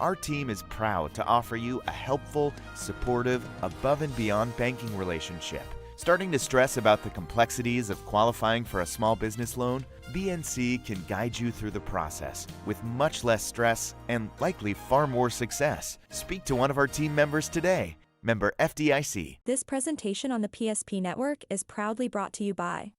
our team is proud to offer you a helpful, supportive, above and beyond banking relationship. Starting to stress about the complexities of qualifying for a small business loan? BNC can guide you through the process with much less stress and likely far more success. Speak to one of our team members today. Member FDIC. This presentation on the PSP Network is proudly brought to you by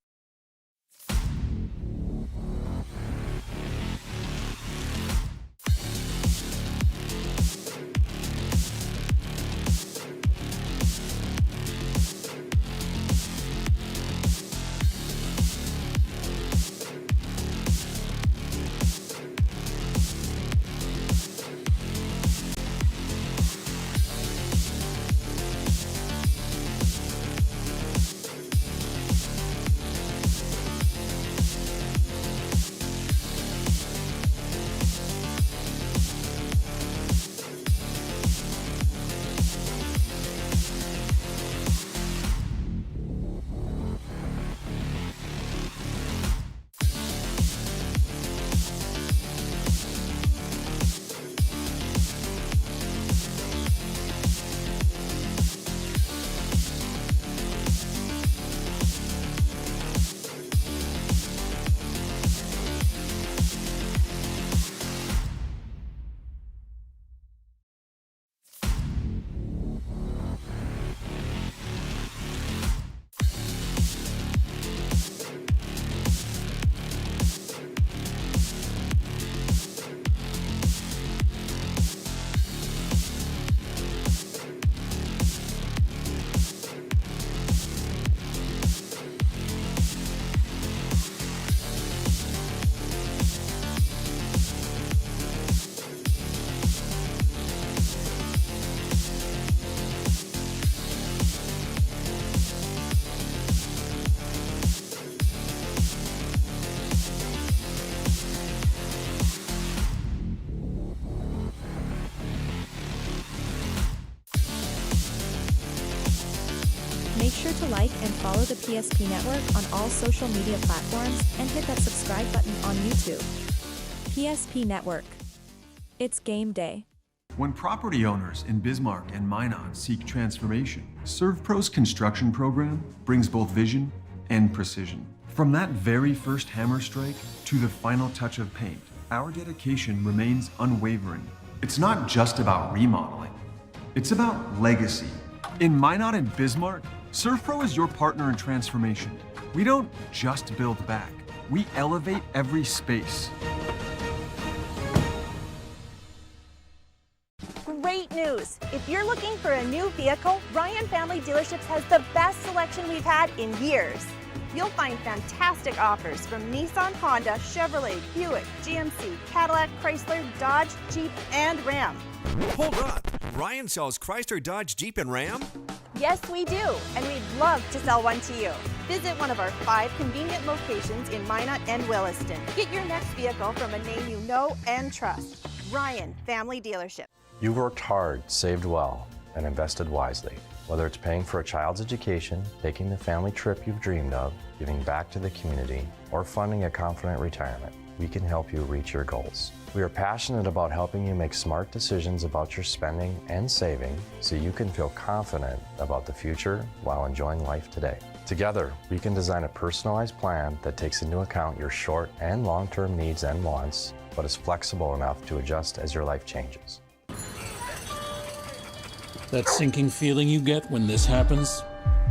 Make sure to like and follow the PSP Network on all social media platforms and hit that subscribe button on YouTube. PSP Network. It's game day. When property owners in Bismarck and Mandan seek transformation, ServPro's construction program brings both vision and precision. From that very first hammer strike to the final touch of paint, our dedication remains unwavering. It's not just about remodeling, it's about legacy. In Minot and Bismarck, ServPro is your partner in transformation. We don't just build back, we elevate every space. Great news! If you're looking for a new vehicle, Ryan Family Dealerships has the best selection we've had in years. You'll find fantastic offers from Nissan, Honda, Chevrolet, Buick, GMC, Cadillac, Chrysler, Dodge, Jeep, and Ram. Hold on! Ryan sells Chrysler, Dodge, Jeep, and Ram? Yes, we do, and we'd love to sell one to you. Visit one of our 5 convenient locations in Minot and Williston. Get your next vehicle from a name you know and trust. Ryan Family Dealership. You've worked hard, saved well, and invested wisely. Whether it's paying for a child's education, taking the family trip you've dreamed of, giving back to the community, or funding a confident retirement, we can help you reach your goals. We are passionate about helping you make smart decisions about your spending and saving so you can feel confident about the future while enjoying life today. Together, we can design a personalized plan that takes into account your short and long-term needs and wants, but is flexible enough to adjust as your life changes. That sinking feeling you get when this happens?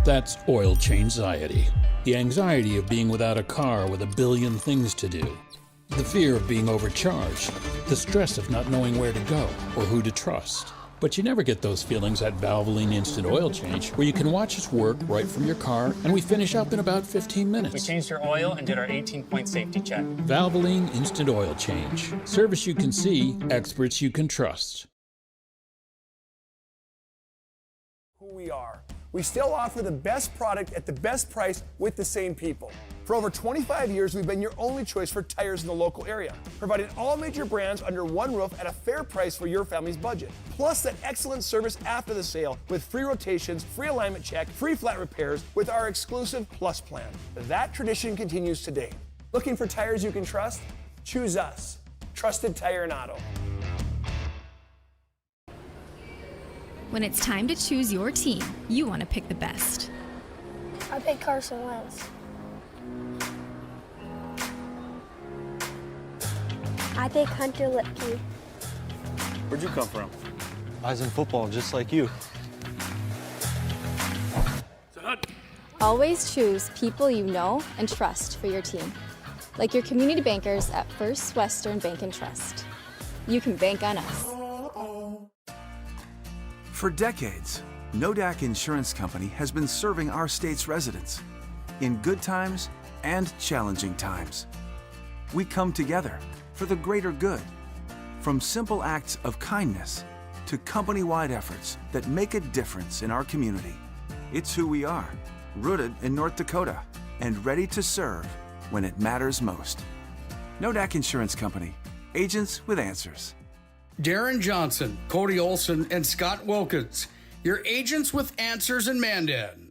That's oil change-anxiety. The anxiety of being without a car with a billion things to do. The fear of being overcharged. The stress of not knowing where to go or who to trust. But you never get those feelings at Valvoline Instant Oil Change, where you can watch us work right from your car and we finish up in about 15 minutes. We changed your oil and did our 18-point safety check. Valvoline Instant Oil Change. Service you can see, experts you can trust. Who we are. We still offer the best product at the best price with the same people. For over 25 years, we've been your only choice for tires in the local area, providing all major brands under one roof at a fair price for your family's budget. Plus that excellent service after the sale with free rotations, free alignment check, free flat repairs with our exclusive Plus plan. That tradition continues today. Looking for tires you can trust? Choose us. Trusted Tire and Auto. When it's time to choose your team, you want to pick the best. I pick Carson Wentz. I pick Hunter Lipke. Where'd you come from? I was in football just like you. Always choose people you know and trust for your team, like your community bankers at First Western Bank and Trust. You can bank on us. For decades, Nodak Insurance Company has been serving our state's residents in good times and challenging times. We come together for the greater good, from simple acts of kindness to company-wide efforts that make a difference in our community. It's who we are, rooted in North Dakota and ready to serve when it matters most. Nodak Insurance Company, agents with answers. Darren Johnson, Cody Olson, and Scott Wilkins, your agents with answers in Mandan.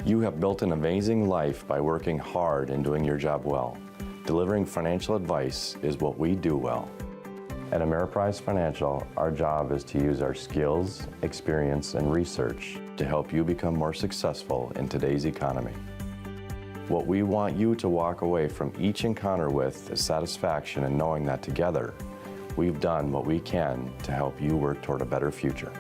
You have built an amazing life by working hard and doing your job well. Delivering financial advice is what we do well. At Ameriprise Financial, our job is to use our skills, experience, and research to help you become more successful in today's economy. What we want you to walk away from each encounter with is satisfaction in knowing that together, we've done what we can to help you work toward a better future.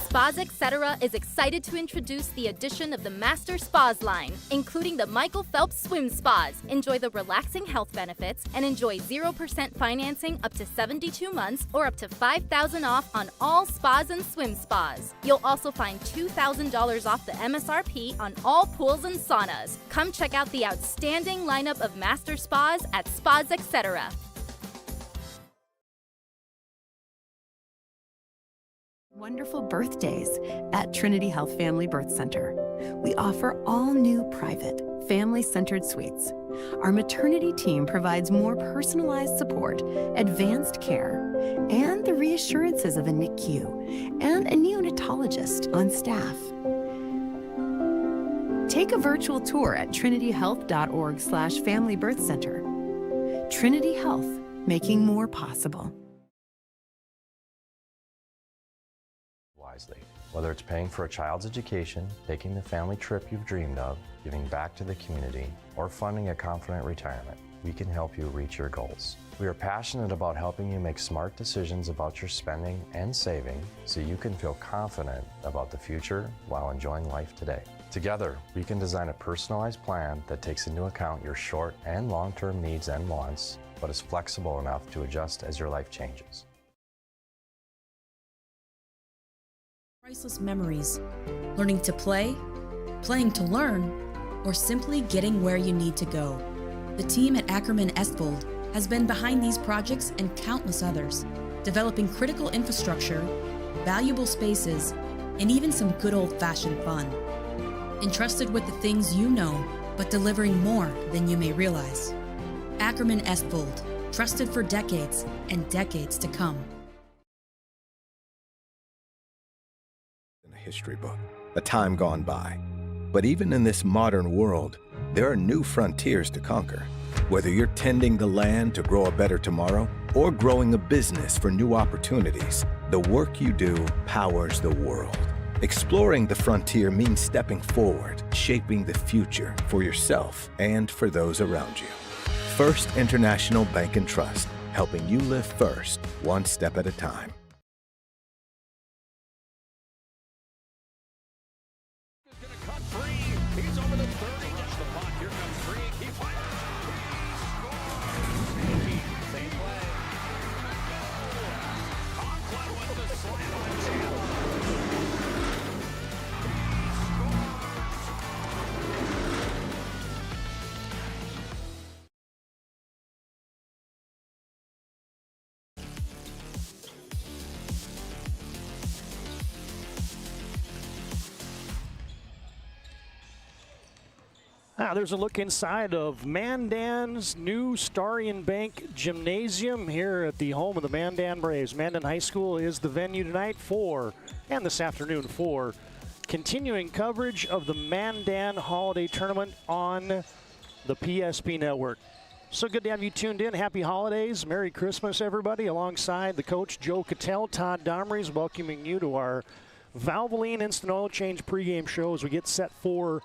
Spas Etc. is excited to introduce the addition of the Master Spas line, including the Michael Phelps Swim Spas. Enjoy the relaxing health benefits and enjoy 0% financing up to 72 months or up to $5,000 off on all spas and swim spas. You'll also find $2,000 off the MSRP on all pools and saunas. Come check out the outstanding lineup of Master Spas at Spas Etc. Wonderful birthdays at Trinity Health Family Birth Center. We offer all new private, family-centered suites. Our maternity team provides more personalized support, advanced care, and the reassurances of a NICU and a neonatologist on staff. Take a virtual tour at trinityhealth.org/Family Birth Center. Trinity Health, making more possible. Whether it's paying for a child's education, taking the family trip you've dreamed of, giving back to the community, or funding a confident retirement, we can help you reach your goals. We are passionate about helping you make smart decisions about your spending and saving so you can feel confident about the future while enjoying life today. Together, we can design a personalized plan that takes into account your short and long-term needs and wants, but is flexible enough to adjust as your life changes. Priceless memories, learning to play, playing to learn, or simply getting where you need to go. The team at Ackerman Estvold has been behind these projects and countless others, developing critical infrastructure, valuable spaces, and even some good old-fashioned fun. Entrusted with the things you know, but delivering more than you may realize. Ackerman Estvold, trusted for decades and decades to come. History book, a time gone by. But even in this modern world, there are new frontiers to conquer. Whether you're tending the land to grow a better tomorrow or growing a business for new opportunities, the work you do powers the world. Exploring the frontier means stepping forward, shaping the future for yourself and for those around you. First International Bank and Trust, helping you live first, one step at a time. There's a look inside of Mandan's new Starion Bank Gymnasium here at the home of the Mandan Braves. Mandan High School is the venue tonight and this afternoon for continuing coverage of the Mandan Holiday Tournament on the PSP Network. So good to have you tuned in. Happy holidays. Merry Christmas, everybody. Alongside the coach, Joe Cattell, Todd Domries, welcoming you to our Valvoline Instant Oil Change pregame show as we get set for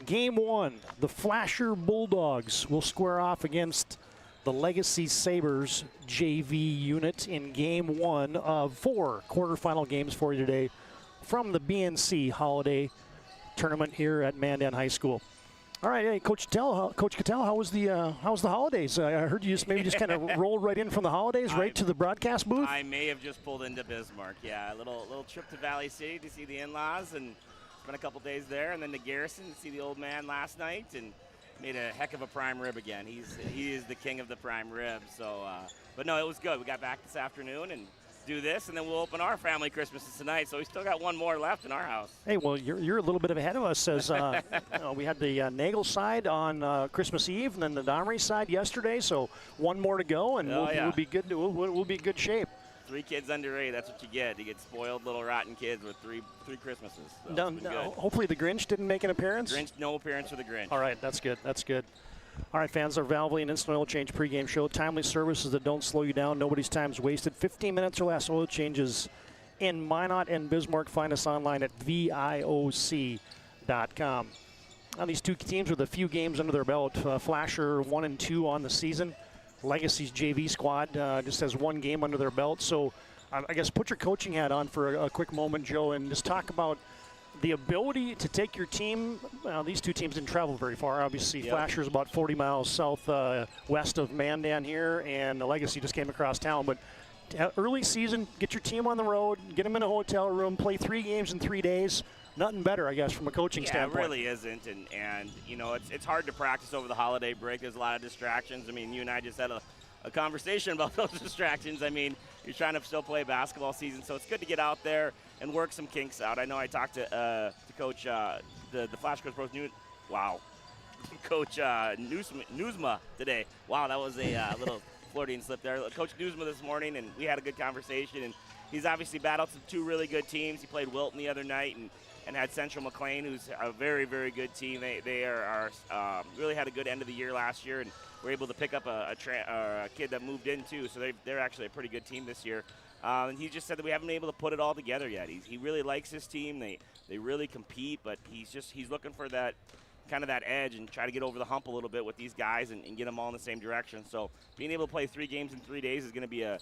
Game 1. The Flasher Bulldogs will square off against the Legacy Sabres JV unit in Game 1 of 4 quarterfinal games for you today from the BNC Holiday Tournament here at Mandan High School. All right, hey, Coach Cattell, how was the holidays? I heard you just kind of rolled right in from the holidays, right to the broadcast booth. I may have just pulled into Bismarck. Yeah, a little trip to Valley City to see the in-laws and spent a couple days there, and then to Garrison to see the old man last night, and made a heck of a prime rib again. He is the king of the prime rib. So, but no, it was good. We got back this afternoon and do this, and then we'll open our family Christmases tonight. So we still got one more left in our house. Hey, well, you're a little bit ahead of us as we had the Nagel side on Christmas Eve, and then the Domry side yesterday. So one more to go, and we'll be good. We'll be in good shape. 3 kids under 8. That's what you get. You get spoiled little rotten kids with three Christmases. So no, hopefully the Grinch didn't make an appearance. Grinch, no appearance for the Grinch. All right, that's good. That's good. All right, fans, our Valvoline Instant Oil Change pregame show. Timely services that don't slow you down. Nobody's time's wasted. 15 minutes or less oil changes in Minot and Bismarck. Find us online at VIOC.com. Now, these two teams with a few games under their belt. Flasher 1-2 on the season. Legacy's JV squad just has 1 game under their belt. So I guess put your coaching hat on for a quick moment, Joe, and just talk about the ability to take your team. These two teams didn't travel very far. Obviously, yep. Flasher's about 40 miles south west of Mandan here, and the Legacy just came across town. But early season, get your team on the road, get them in a hotel room, play 3 games in 3 days. Nothing better, I guess, from a coaching standpoint. Yeah, it really isn't. And you know, it's hard to practice over the holiday break. There's a lot of distractions. I mean, you and I just had a conversation about those distractions. I mean, you're trying to still play basketball season, so it's good to get out there and work some kinks out. I know I talked to Coach, the Flash Coach Bros. Coach Newsma today. Wow, that was a little Floridian slip there. Coach Newsma this morning, and we had a good conversation. And he's obviously battled some 2 really good teams. He played Wilton the other night and had Central McLean, who's a very, very good team. They are really had a good end of the year last year, and were able to pick up a kid that moved in too. So they're actually a pretty good team this year. And he just said that we haven't been able to put it all together yet. He really likes his team. They really compete, but he's looking for that kind of that edge and try to get over the hump a little bit with these guys and get them all in the same direction. So being able to play 3 games in 3 days is going to be a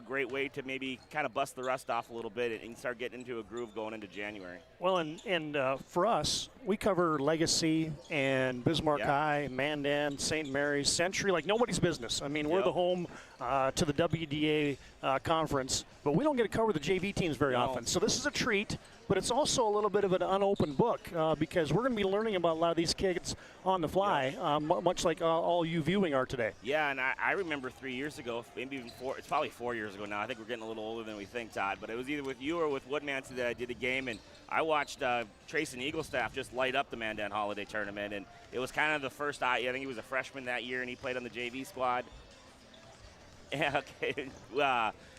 great way to maybe kind of bust the rust off a little bit and start getting into a groove going into January. Well, and for us, we cover Legacy and Bismarck High, Mandan, St. Mary's, Century, like nobody's business. I mean, we're the home to the WDA conference, but we don't get to cover the JV teams very often. So this is a treat, but it's also a little bit of an unopened book because we're going to be learning about a lot of these kids on the fly, much like all you viewing are today. Yeah, and I remember 3 years ago, maybe even 4, it's probably 4 years ago now. I think we're getting a little older than we think, Todd, but it was either with you or with Woodmanson that I did a game, and I watched Trace and Eaglestaff just light up the Mandan Holiday Tournament, and it was kind of the first, I think he was a freshman that year, and he played on the JV squad. Yeah, okay.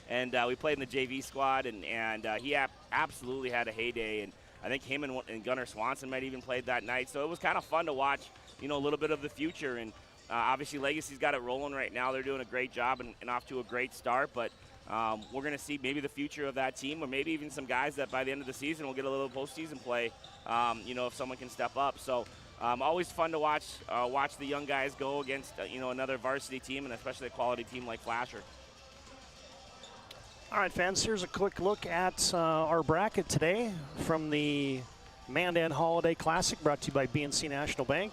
And we played in the JV squad, and he absolutely had a heyday, and I think him and Gunnar Swanson might even played that night. So it was kind of fun to watch, you know, a little bit of the future. And obviously Legacy's got it rolling right now. They're doing a great job and off to a great start. But we're going to see maybe the future of that team, or maybe even some guys that by the end of the season will get a little postseason play, you know, if someone can step up. So always fun to watch the young guys go against, you know, another varsity team, and especially a quality team like Flasher. All right, fans, here's a quick look at our bracket today from the Mandan Holiday Classic, brought to you by BNC National Bank.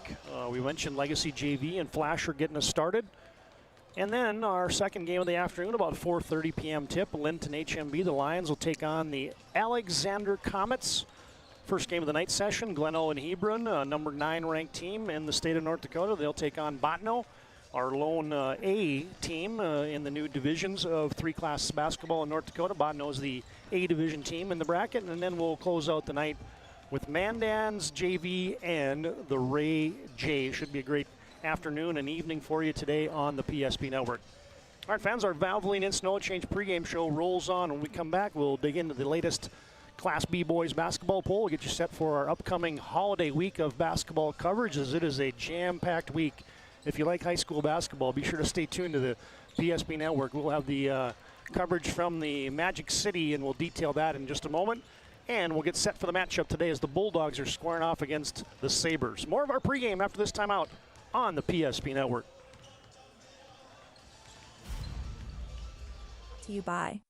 We mentioned Legacy JV and Flasher getting us started. And then our second game of the afternoon, about 4:30 p.m. tip, Linton HMB. The Lions will take on the Alexander Comets. First game of the night session, Gleno and Hebron, number 9 ranked team in the state of North Dakota. They'll take on Botno, our lone A team in the new divisions of 3-class basketball in North Dakota. Botno is the A division team in the bracket, and then we'll close out the night with Mandan's JV and the Ray J. Should be a great afternoon and evening for you today on the PSP Network. All right, fans, our Valvoline Instant Oil Change pregame show rolls on. When we come back, we'll dig into the latest Class B boys basketball poll. We'll get you set for our upcoming holiday week of basketball coverage, as it is a jam-packed week if you like high school basketball, be sure to stay tuned to the PSP Network. We'll have the coverage from the Magic City, and we'll detail that in just a moment. And we'll get set for the matchup today as the Bulldogs are squaring off against the Sabres. More of our pregame after this timeout on the PSP Network. To you by.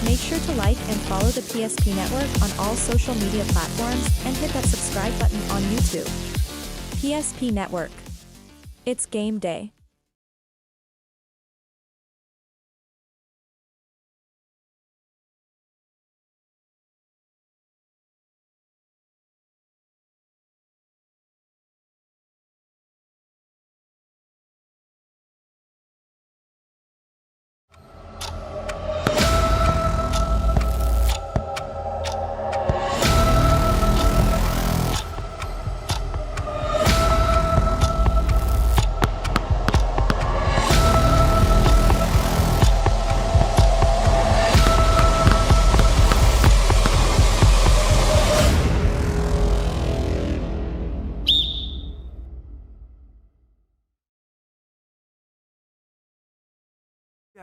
Make sure to like and follow the PSP Network on all social media platforms and hit that subscribe button on YouTube. PSP Network. It's game day.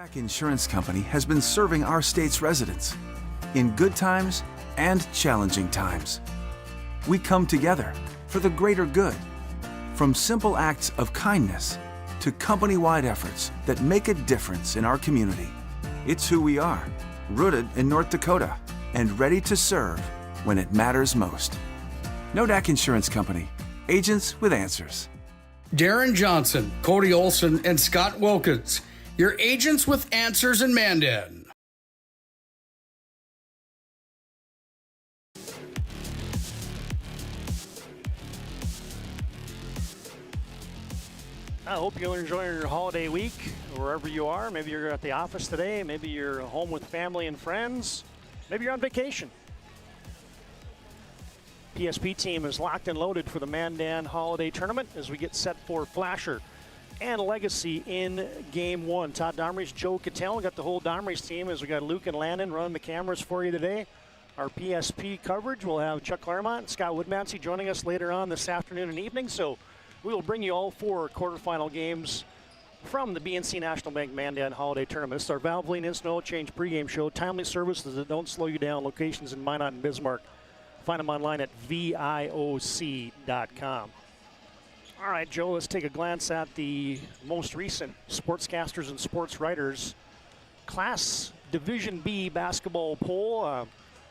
Nodak Insurance Company has been serving our state's residents in good times and challenging times. We come together for the greater good, from simple acts of kindness to company-wide efforts that make a difference in our community. It's who we are, rooted in North Dakota and ready to serve when it matters most. Nodak Insurance Company, agents with answers. Darren Johnson, Cody Olson, and Scott Wilkins, your agents with answers in Mandan. I hope you're enjoying your holiday week wherever you are. Maybe you're at the office today. Maybe you're home with family and friends. Maybe you're on vacation. PSP team is locked and loaded for the Mandan Holiday Tournament as we get set for Flasher and Legacy in Game 1. Todd Domrey's Joe Cattell got the whole Domrey's team as we got Luke and Landon running the cameras for you today. Our PSP coverage, we'll have Chuck Claremont and Scott Woodmansey joining us later on this afternoon and evening. So we will bring you all 4 quarterfinal games from the BNC National Bank Mandan Holiday Tournament. This is our Valvoline Instant Oil Change pregame show. Timely services that don't slow you down. Locations in Minot and Bismarck. Find them online at VIOC.com. All right, Joe, let's take a glance at the most recent sportscasters and sports writers Class Division B basketball poll.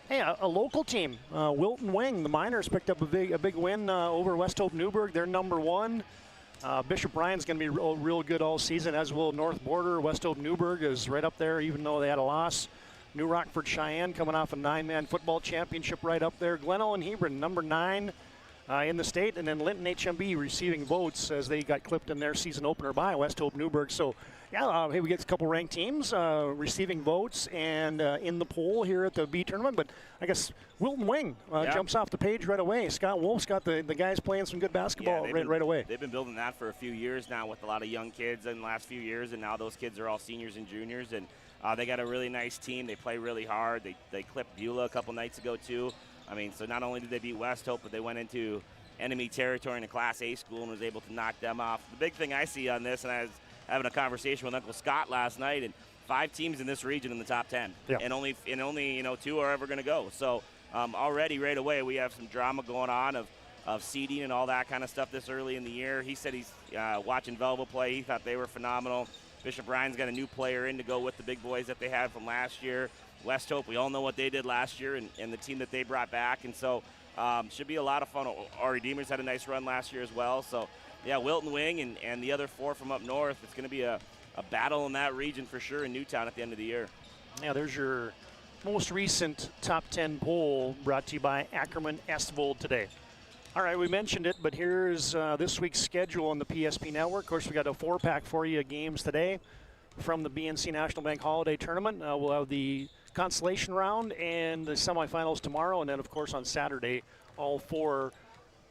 Hey, a local team, Wilton Wing, the Miners picked up a big win over West Hope Newburgh. They're number 1. Bishop Ryan's going to be real good all season, as will North Border. West Hope Newburgh is right up there, even though they had a loss. New Rockford Cheyenne coming off a 9-man football championship right up there. Glenelg and Hebron, number 9 in the state. And then Linton HMB receiving votes as they got clipped in their season opener by West Hope Newburgh. So, yeah, hey, we get a couple ranked teams receiving votes and in the poll here at the B tournament. But I guess Wilton Wing jumps off the page right away. Scott Wolf's got the guys playing some good basketball right away. They've been building that for a few years now with a lot of young kids in the last few years, and now those kids are all seniors and juniors. And they got a really nice team. They play really hard. They clipped Beulah a couple nights ago, too. I mean, so not only did they beat West Hope, but they went into enemy territory in a Class A school and was able to knock them off. The big thing I see on this, and I was having a conversation with Uncle Scott last night, and 5 teams in this region in the top 10, and only 2 are ever going to go. So already right away we have some drama going on of seeding and all that kind of stuff this early in the year. He said he's watching Velva play. He thought they were phenomenal. Bishop Ryan's got a new player in to go with the big boys that they had from last year. West Hope, we all know what they did last year and the team that they brought back, and so should be a lot of fun. Our Redeemers had a nice run last year as well. So, yeah, Wilton Wing and the other 4 from up north. It's going to be a battle in that region for sure in Newtown at the end of the year. Yeah, there's your most recent top 10 poll brought to you by Ackerman Estvold today. All right, we mentioned it, but here's this week's schedule on the PSP Network. Of course, we got a 4-pack for you of games today from the BNC National Bank Holiday Tournament. We'll have the consolation round and the semifinals tomorrow, and then, of course, on Saturday, all 4,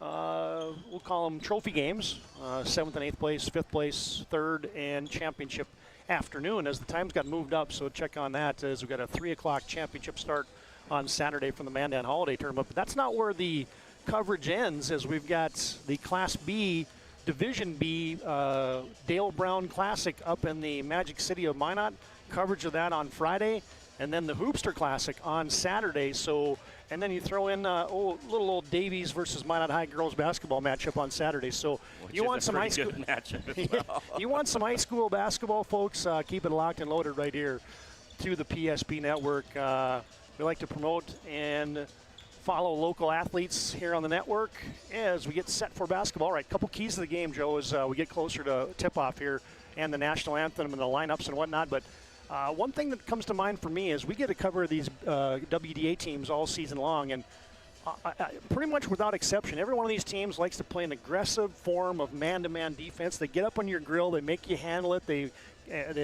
we'll call them trophy games, 7th and 8th place, 5th place, 3rd, and championship afternoon as the times got moved up. So check on that as we've got a 3 o'clock championship start on Saturday from the Mandan Holiday Tournament. But that's not where the coverage ends, as we've got the Class B, Division B, Dale Brown Classic up in the Magic City of Minot. Coverage of that on Friday, and then the Hoopster Classic on Saturday. So, and then you throw in little old Davies versus Minot High girls basketball matchup on Saturday. So you want some high school matchup as well. You want some high school basketball, folks? Keep it locked and loaded right here through the PSP Network. We like to promote and follow local athletes here on the network as we get set for basketball. All right, a couple keys to the game, Joe, as we get closer to tip-off here and the national anthem and the lineups and whatnot. But one thing that comes to mind for me is we get to cover these WDA teams all season long, and pretty much without exception, every one of these teams likes to play an aggressive form of man-to-man defense. They get up on your grill, they make you handle it, they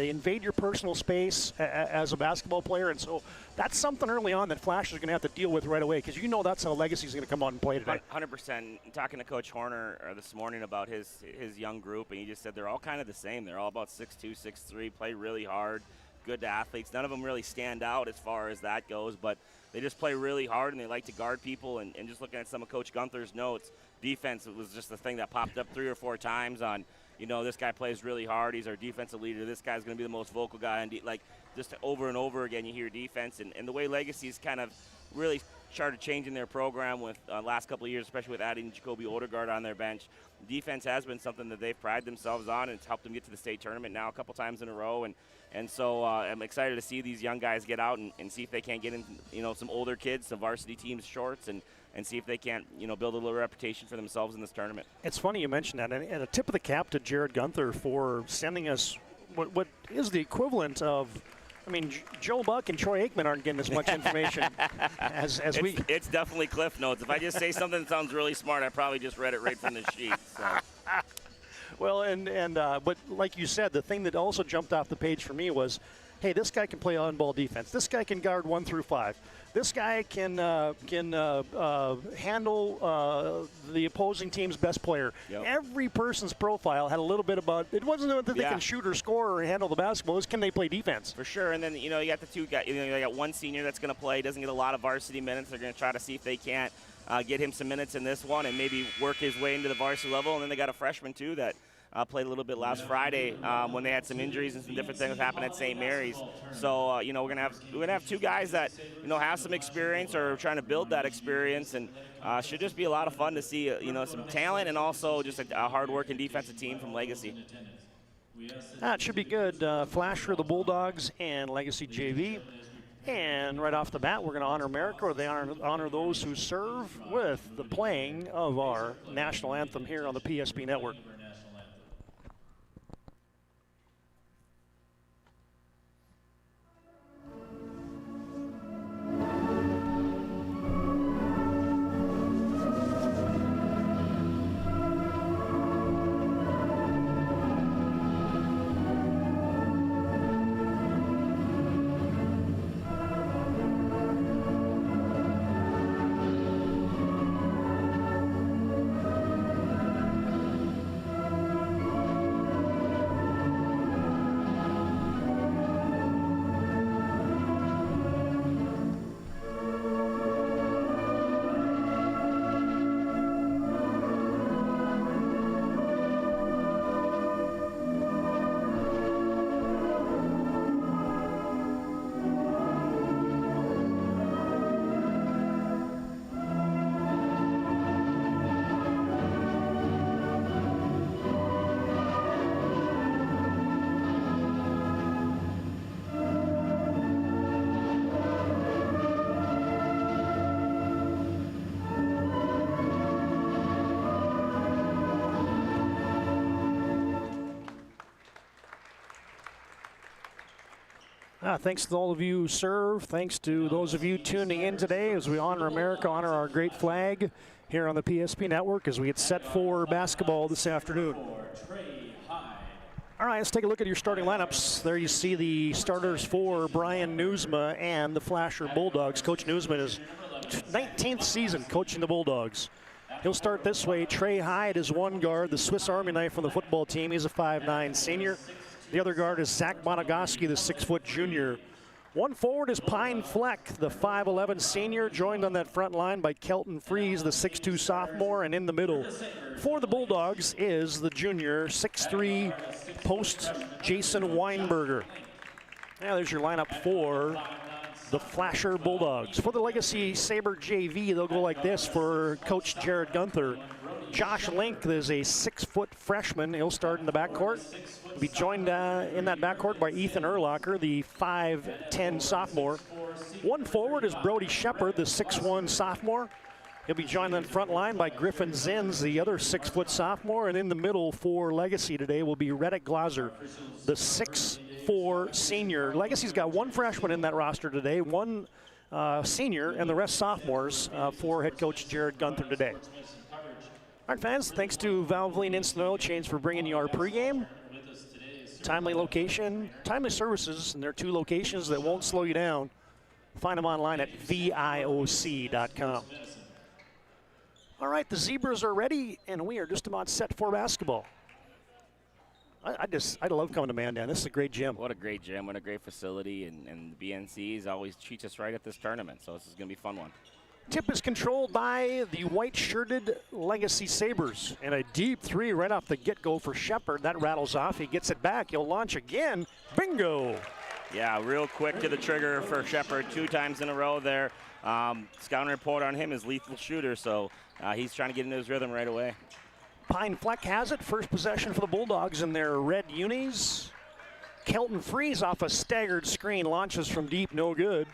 invade your personal space as a basketball player, and so that's something early on that Flash is going to have to deal with right away, because you know that's how Legacy is going to come out and play today. 100%. Talking to Coach Horner this morning about his young group, and he just said they're all kind of the same. They're all about 6'2", 6'3", play really hard, good athletes. None of them really stand out as far as that goes, but they just play really hard, and they like to guard people. And just looking at some of Coach Gunther's notes, defense was just the thing that popped up 3 or 4 times on, this guy plays really hard. He's our defensive leader. This guy's going to be the most vocal guy. And just over and over again, you hear defense. And the way Legacy's kind of really started changing their program with last couple of years, especially with adding Jacoby Odegaard on their bench. Defense has been something that they've prided themselves on, and it's helped them get to the state tournament now a couple times in a row. And so I'm excited to see these young guys get out and see if they can't get in, some older kids, some varsity teams shorts, and see if they can't, build a little reputation for themselves in this tournament. It's funny you mentioned that, and a tip of the cap to Jared Gunther for sending us what is the equivalent of, Joe Buck and Troy Aikman aren't getting as much information as we. It's definitely Cliff Notes. If I just say something that sounds really smart, I probably just read it right from the sheet. So. Well, but like you said, the thing that also jumped off the page for me was, hey, this guy can play on-ball defense. This guy can guard 1 through 5. This guy can handle the opposing team's best player. Yep. Every person's profile had a little bit about, it wasn't that they can shoot or score or handle the basketball, it was can they play defense. For sure, and then, you got the 2 guys, you got one senior that's going to play, doesn't get a lot of varsity minutes. They're going to try to see if they can't get him some minutes in this one and maybe work his way into the varsity level. And then they got a freshman, too, that played a little bit last Friday when they had some injuries and some different things happen at St. Mary's. So we're gonna have 2 guys that have some experience or are trying to build that experience, and should just be a lot of fun to see some talent and also just a hard-working defensive team from Legacy. That should be good. Flash for the Bulldogs and Legacy JV. And right off the bat, we're going to honor America, or they honor those who serve with the playing of our national anthem here on the PSP Network. Thanks to all of you who serve. Thanks to those of you tuning in today as we honor America, honor our great flag here on the PSP Network as we get set for basketball this afternoon. All right, let's take a look at your starting lineups. There you see the starters for Brian Newsma and the Flasher Bulldogs. Coach Newsma is 19th season coaching the Bulldogs. He'll start this way. Trey Hyde is one guard, the Swiss Army knife from the football team. He's a 5'9" senior. The other guard is Zach Bonagowski, the 6-foot junior. One forward is Pine Fleck, the 5'11" senior, joined on that front line by Kelton Freeze, the 6'2" sophomore, and in the middle for the Bulldogs is the junior, 6'3" post Jason Weinberger. Now there's your lineup for the Flasher Bulldogs. For the Legacy Sabre JV, they'll go like this for Coach Jared Gunther. Josh Link is a 6-foot freshman. He'll start in the backcourt. He'll be joined in that backcourt by Ethan Urlacher, the 5'10" sophomore. One forward is Brody Shepard, the 6'1" sophomore. He'll be joined on the front line by Griffin Zins, the other 6-foot sophomore. And in the middle for Legacy today will be Reddick Glaser, the 6'4" senior. Legacy's got one freshman in that roster today, one senior, and the rest sophomores for head coach Jared Gunther today. All right, fans, thanks to Valvoline Instant Oil Change for bringing you our pregame. Timely location, timely services, and there are 2 locations that won't slow you down. Find them online at VIOC.com. All right, the Zebras are ready, and we are just about set for basketball. I love coming to Mandan. This is a great gym. What a great gym, what a great facility, and the BNCs always treats us right at this tournament, so this is going to be a fun one. Tip is controlled by the white-shirted Legacy Sabres. And a deep 3 right off the get-go for Shepard. That rattles off. He gets it back. He'll launch again. Bingo! Yeah, real quick to the trigger for Shepard 2 times in a row there. Scouting report on him is lethal shooter, so he's trying to get into his rhythm right away. Pine Fleck has it. First possession for the Bulldogs in their red unis. Kelton Freeze off a staggered screen. Launches from deep, no good.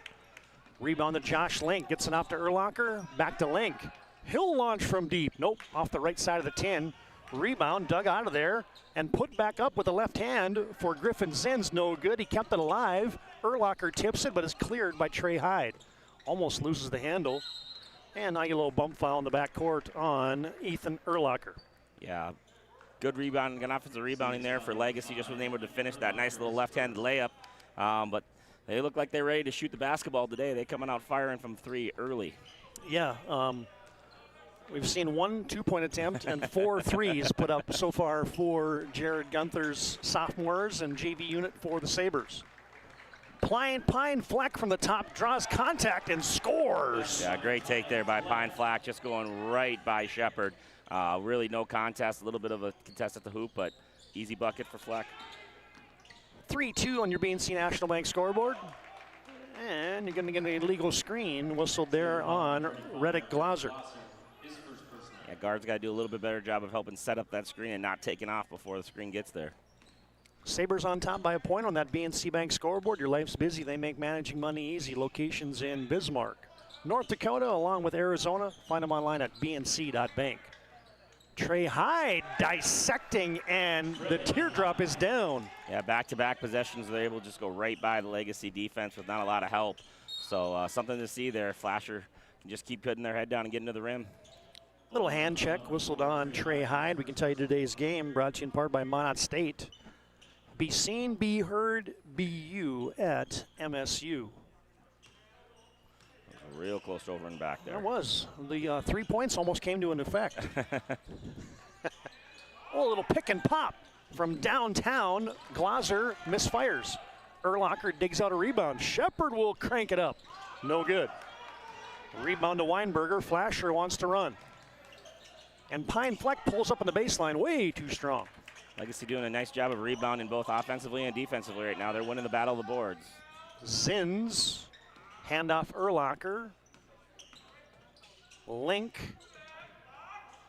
Rebound to Josh Link, gets it off to Urlacher, back to Link. He'll launch from deep, nope, off the right side of the 10. Rebound, dug out of there, and put back up with the left hand for Griffin Zins, no good. He kept it alive. Urlacher tips it, but is cleared by Trey Hyde. Almost loses the handle. And now you get a little bump foul in the backcourt on Ethan Urlacher. Yeah, good rebound, good offensive rebounding there for Legacy. Just wasn't able to finish that nice little left-handed layup, but they look like they're ready to shoot the basketball today. They're coming out firing from 3 early. Yeah, we've seen 1 2-point attempt and 4 threes put up so far for Jared Gunther's sophomores and JV unit for the Sabres. Pine Fleck from the top draws contact and scores. Yeah, great take there by Pine Fleck, just going right by Shepard. Really no contest, a little bit of a contest at the hoop, but easy bucket for Fleck. 3-2 on your BNC National Bank scoreboard. And you're going to get an illegal screen whistled there on Reddick Glaser. Yeah, guards got to do a little bit better job of helping set up that screen and not taking off before the screen gets there. Sabres on top by a point on that BNC Bank scoreboard. Your life's busy. They make managing money easy. Locations in Bismarck, North Dakota, along with Arizona. Find them online at bnc.bank. Trey Hyde dissecting, and the teardrop is down. Yeah, back-to-back possessions. They're able to just go right by the Legacy defense with not a lot of help. So something to see there. Flasher can just keep putting their head down and getting to the rim. Little hand check whistled on Trey Hyde. We can tell you today's game brought to you in part by Monmouth State. Be seen, be heard, be you at MSU. Real close over and back there. There was. The 3 points almost came to an effect. Oh, a little pick and pop from downtown. Glaser misfires. Urlacher digs out a rebound. Shepard will crank it up. No good. Rebound to Weinberger. Flasher wants to run. And Pine Fleck pulls up on the baseline way too strong. Legacy doing a nice job of rebounding both offensively and defensively right now. They're winning the battle of the boards. Zins. Handoff Urlacher. Link.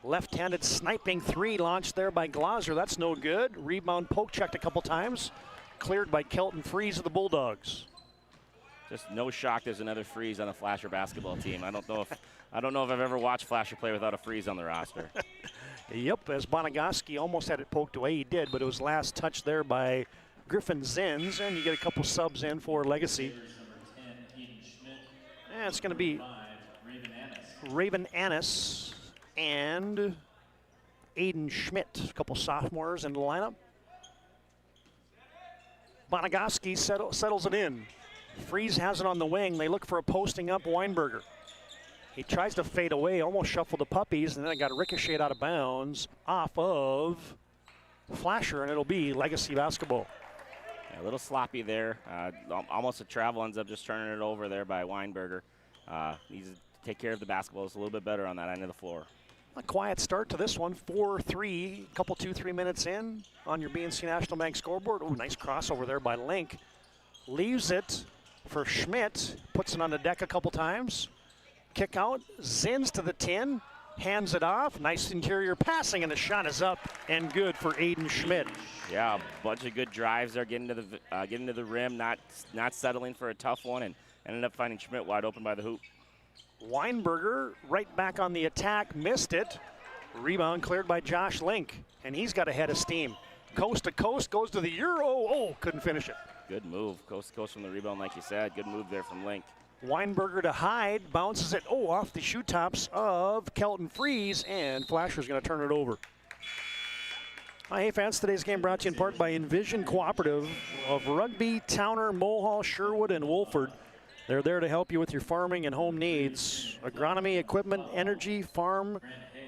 Left-handed sniping 3 launched there by Glaser. That's no good. Rebound poke checked a couple times. Cleared by Kelton Freeze of the Bulldogs. Just no shock there's another Freeze on the Flasher basketball team. I don't know if I've ever watched Flasher play without a Freeze on the roster. Yep, as Bonagowski almost had it poked away. He did, but it was last touched there by Griffin Zins, and you get a couple subs in for Legacy. And it's going to be Raven Annis and Aiden Schmidt, a couple sophomores in the lineup. Bonagowski settles it in. Freeze has it on the wing. They look for a posting up Weinberger. He tries to fade away, almost shuffled the puppies, and then it got ricocheted out of bounds off of Flasher, and it'll be Legacy basketball. Yeah, a little sloppy there. Almost a travel, ends up just turning it over there by Weinberger. Needs to take care of the basketball. It's a little bit better on that end of the floor. A quiet start to this one, 4-3, couple 2-3 minutes in on your BNC National Bank scoreboard. Oh, nice crossover there by Link. Leaves it for Schmidt, puts it on the deck a couple times. Kick out, Zins to the 10, hands it off. Nice interior passing, and the shot is up and good for Aiden Schmidt. Yeah, a bunch of good drives there, getting to the rim, not settling for a tough one, and ended up finding Schmidt wide open by the hoop. Weinberger right back on the attack, missed it. Rebound cleared by Josh Link, and he's got a head of steam. Coast to coast, goes to the Euro. Oh, couldn't finish it. Good move, coast to coast from the rebound, like you said. Good move there from Link. Weinberger to Hyde, bounces it, off the shoe tops of Kelton Freeze, and Flasher's going to turn it over. Hey fans, today's game brought to you in part by Envision Cooperative of Rugby, Towner, Mulhall, Sherwood, and Wolford. They're there to help you with your farming and home needs. Agronomy, equipment, energy, farm,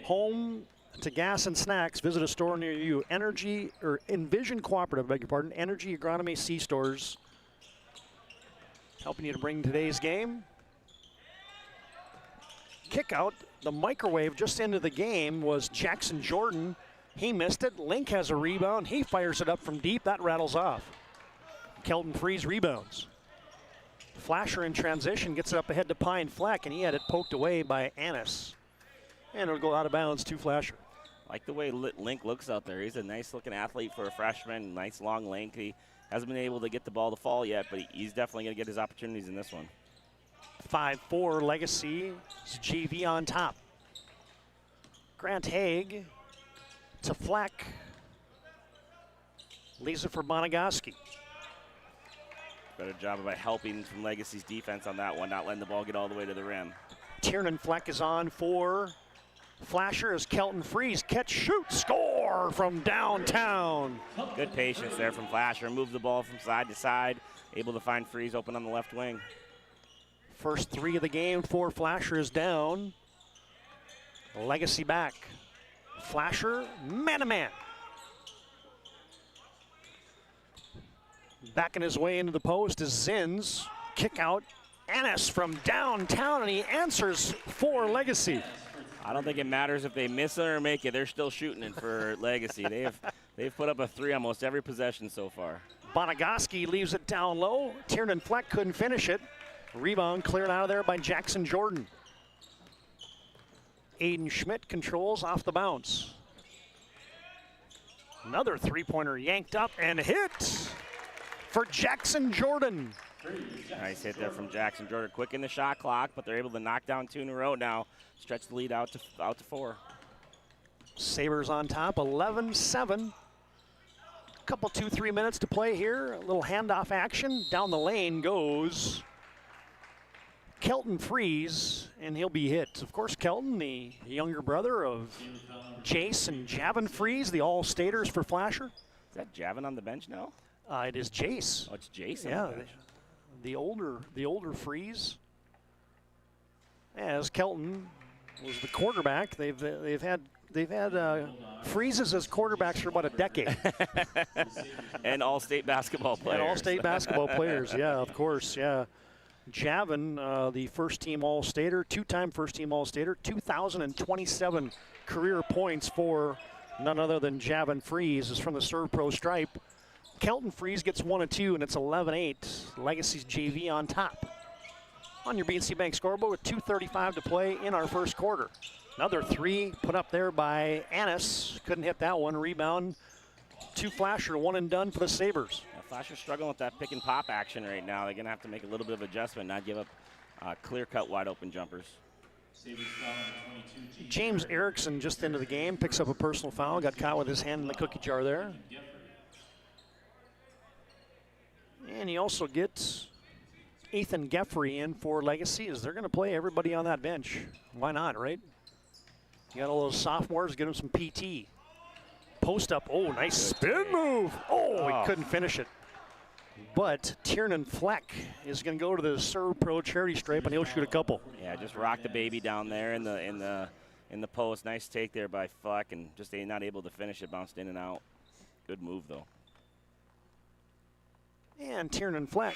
home, to gas and snacks. Visit a store near you. Envision Cooperative, beg your pardon. Energy, Agronomy, C-Stores. Helping you to bring today's game. Kick out, the microwave just into the game was Jackson Jordan. He missed it. Link has a rebound. He fires it up from deep. That rattles off. Kelton Freeze rebounds. Flasher in transition gets it up ahead to Pine Fleck, and he had it poked away by Annis. And it'll go out of bounds to Flasher. Like the way Link looks out there. He's a nice-looking athlete for a freshman. Nice long length. He hasn't been able to get the ball to fall yet, but he's definitely going to get his opportunities in this one. 5-4 Legacy. GV on top. Grant Haig to Fleck. Leaves it for Bonagowski. Better job about helping from Legacy's defense on that one, not letting the ball get all the way to the rim. Tiernan Fleck is on for Flasher as Kelton Freeze. Catch, shoot, score from downtown. Good patience there from Flasher. Move the ball from side to side. Able to find Freeze open on the left wing. First three of the game for Flasher is down. Legacy back. Flasher, man-to-man. Backing his way into the post is Zins. Kick out. Annis from downtown, and he answers for Legacy. I don't think it matters if they miss it or make it. They're still shooting it for Legacy. They've put up a three almost every possession so far. Bonagowski leaves it down low. Tiernan Fleck couldn't finish it. Rebound cleared out of there by Jackson Jordan. Aiden Schmidt controls off the bounce. Another three-pointer yanked up and hit for Jackson Jordan. Nice hit there from Jackson Jordan. Quick in the shot clock, but they're able to knock down two in a row now. Stretch the lead out to 4. Sabres on top, 11-7. Couple 2-3 minutes to play here. A little handoff action. Down the lane goes Kelton Freeze, and he'll be hit. Of course, Kelton, the younger brother of Jace and Javin Freeze, the all-staters for Flasher. Is that Javin on the bench now? It is Jace. Oh, it's Jace. Yeah, the older Freeze. As Kelton was the quarterback, they've had Freezes as quarterbacks for about a decade. And all-state basketball players. And all-state basketball players, yeah, of course, yeah. Javin, the first-team All-Stater, two-time first-team All-Stater, 2,027 career points for none other than Javin Freeze, is from the Serve Pro stripe. Kelton Freeze gets 1 and 2, and it's 11-8. Legacy's JV on top. On your BNC Bank scoreboard with 2:35 to play in our first quarter. Another three put up there by Annis. Couldn't hit that one. Rebound to Flasher, 1 and done for the Sabres. Yeah, Flasher's struggling with that pick and pop action right now. They're going to have to make a little bit of adjustment, not give up clear-cut wide open jumpers. James Erickson just into the game, picks up a personal foul, got caught with his hand in the cookie jar there. And you also get Ethan Geffrey in for Legacy, as they're going to play everybody on that bench. Why not, right? You got all those sophomores, get them some PT. Post up, oh, nice spin move. Oh, he couldn't finish it. But Tiernan Fleck is going to go to the Serve Pro charity stripe, and he'll shoot a couple. Yeah, just rock the baby down there in the post. Nice take there by Fleck, and just not able to finish it. Bounced in and out. Good move though. And Tiernan Fleck,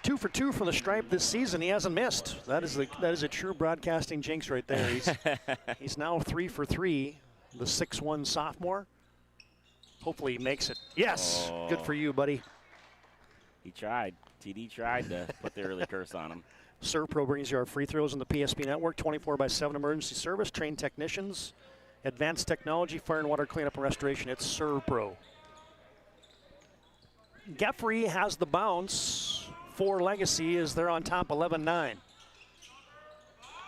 2 for 2 from the stripe this season. He hasn't missed. That is a true broadcasting jinx right there. He's now 3 for 3. The 6'1" sophomore. Hopefully he makes it. Yes, good for you, buddy. He tried. TD tried to put the early curse on him. Serve Pro brings you our free throws on the PSP network, 24/7 emergency service, trained technicians, advanced technology, fire and water cleanup and restoration. It's Serve Pro. Geffrey has the bounce for Legacy as they're on top 11-9.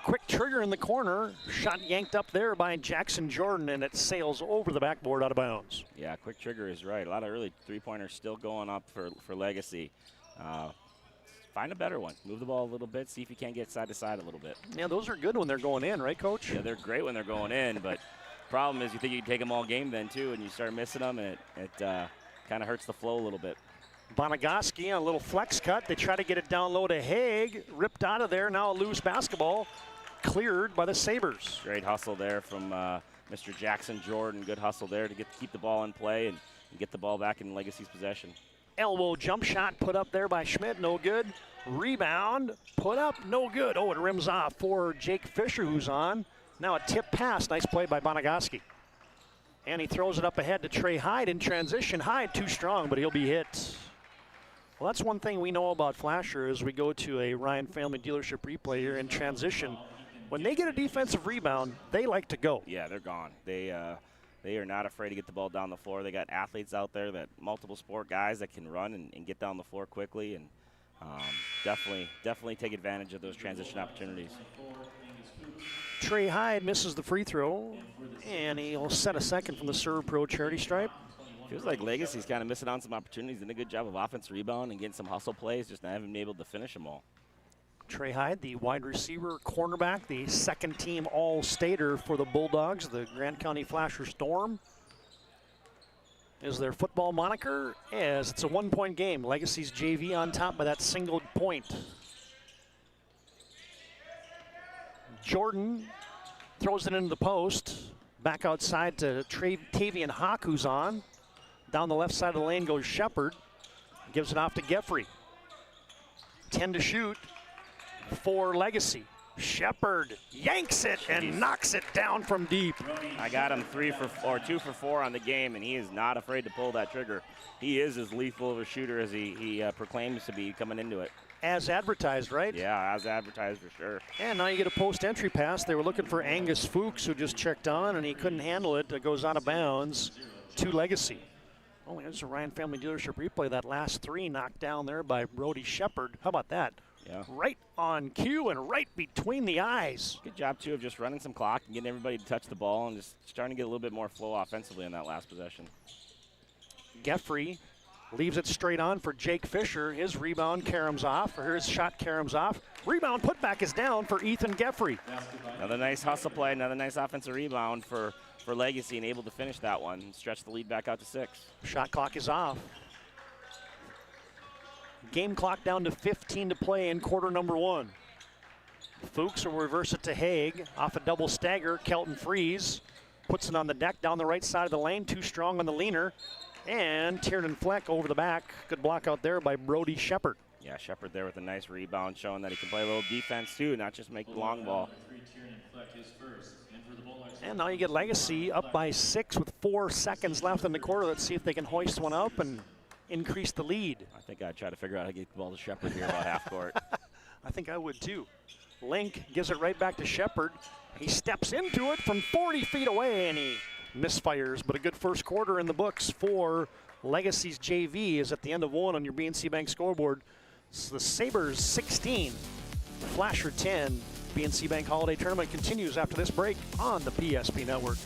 Quick trigger in the corner, shot yanked up there by Jackson Jordan, and it sails over the backboard out of bounds. Yeah, quick trigger is right. A lot of early three-pointers still going up for Legacy. Find a better one. Move the ball a little bit, see if you can't get side to side a little bit. Yeah, those are good when they're going in, right, Coach? Yeah, they're great when they're going in, but problem is you think you can take them all game then, too, and you start missing them, and it kind of hurts the flow a little bit. Bonagoski on a little flex cut. They try to get it down low to Haig. Ripped out of there. Now a loose basketball. Cleared by the Sabres. Great hustle there from Mr. Jackson Jordan. Good hustle there to keep the ball in play and get the ball back in Legacy's possession. Elbow jump shot put up there by Schmidt. No good. Rebound put up. No good. Oh, it rims off for Jake Fisher, who's on. Now a tip pass. Nice play by Bonagoski. And he throws it up ahead to Trey Hyde in transition. Hyde too strong, but he'll be hit. Well, that's one thing we know about Flasher as we go to a Ryan Family Dealership replay here in transition. When they get a defensive rebound, they like to go. Yeah, they're gone. They are not afraid to get the ball down the floor. They got athletes out there, that multiple sport guys that can run and get down the floor quickly, and definitely take advantage of those transition opportunities. Trey Hyde misses the free throw, and he'll set a second from the Serve Pro charity stripe. Feels like Legacy's kind of missing on some opportunities. Did a good job of offensive rebound and getting some hustle plays, just not having been able to finish them all. Trey Hyde, the wide receiver, cornerback, the second-team All-Stater for the Bulldogs, the Grand County Flasher Storm, is their football moniker, as it's a one-point game. Legacy's JV on top by that single point. Jordan throws it into the post. Back outside to Tavian Hawk, who's on. Down the left side of the lane goes Shepard. Gives it off to Geffrey. 10 to shoot for Legacy. Shepard yanks it and knocks it down from deep. I got him 2 for 4 on the game, and he is not afraid to pull that trigger. He is as lethal of a shooter as he proclaims to be coming into it. As advertised, right? Yeah, as advertised for sure. And now you get a post-entry pass. They were looking for Angus Fuchs, who just checked on, and he couldn't handle it. It goes out of bounds to Legacy. Oh, there's a Ryan Family Dealership replay. That last three knocked down there by Brody Shepard. How about that? Yeah. Right on cue and right between the eyes. Good job, too, of just running some clock and getting everybody to touch the ball and just starting to get a little bit more flow offensively in that last possession. Geffrey leaves it straight on for Jake Fisher. His rebound caroms off, or his shot caroms off. Rebound putback is down for Ethan Geffrey. Another nice hustle play, another nice offensive rebound for Legacy, and able to finish that one and stretch the lead back out to 6. Shot clock is off. Game clock down to 15 to play in quarter number 1. Fuchs will reverse it to Haig. Off a double stagger, Kelton Freeze puts it on the deck down the right side of the lane. Too strong on the leaner. And Tiernan Fleck over the back. Good block out there by Brody Shepard. Yeah, Shepard there with a nice rebound, showing that he can play a little defense too, not just make the long ball. And now you get Legacy up by 6 with 4 seconds left in the quarter. Let's see if they can hoist one up and increase the lead. I think I'd try to figure out how to get the ball to Shepard here about half court. I think I would too. Link gives it right back to Shepard. He steps into it from 40 feet away and he misfires, but a good first quarter in the books for Legacy's JV is at the end of 1 on your BNC Bank scoreboard. It's the Sabres 16, Flasher 10. BNC Bank Holiday Tournament continues after this break on the PSP Network.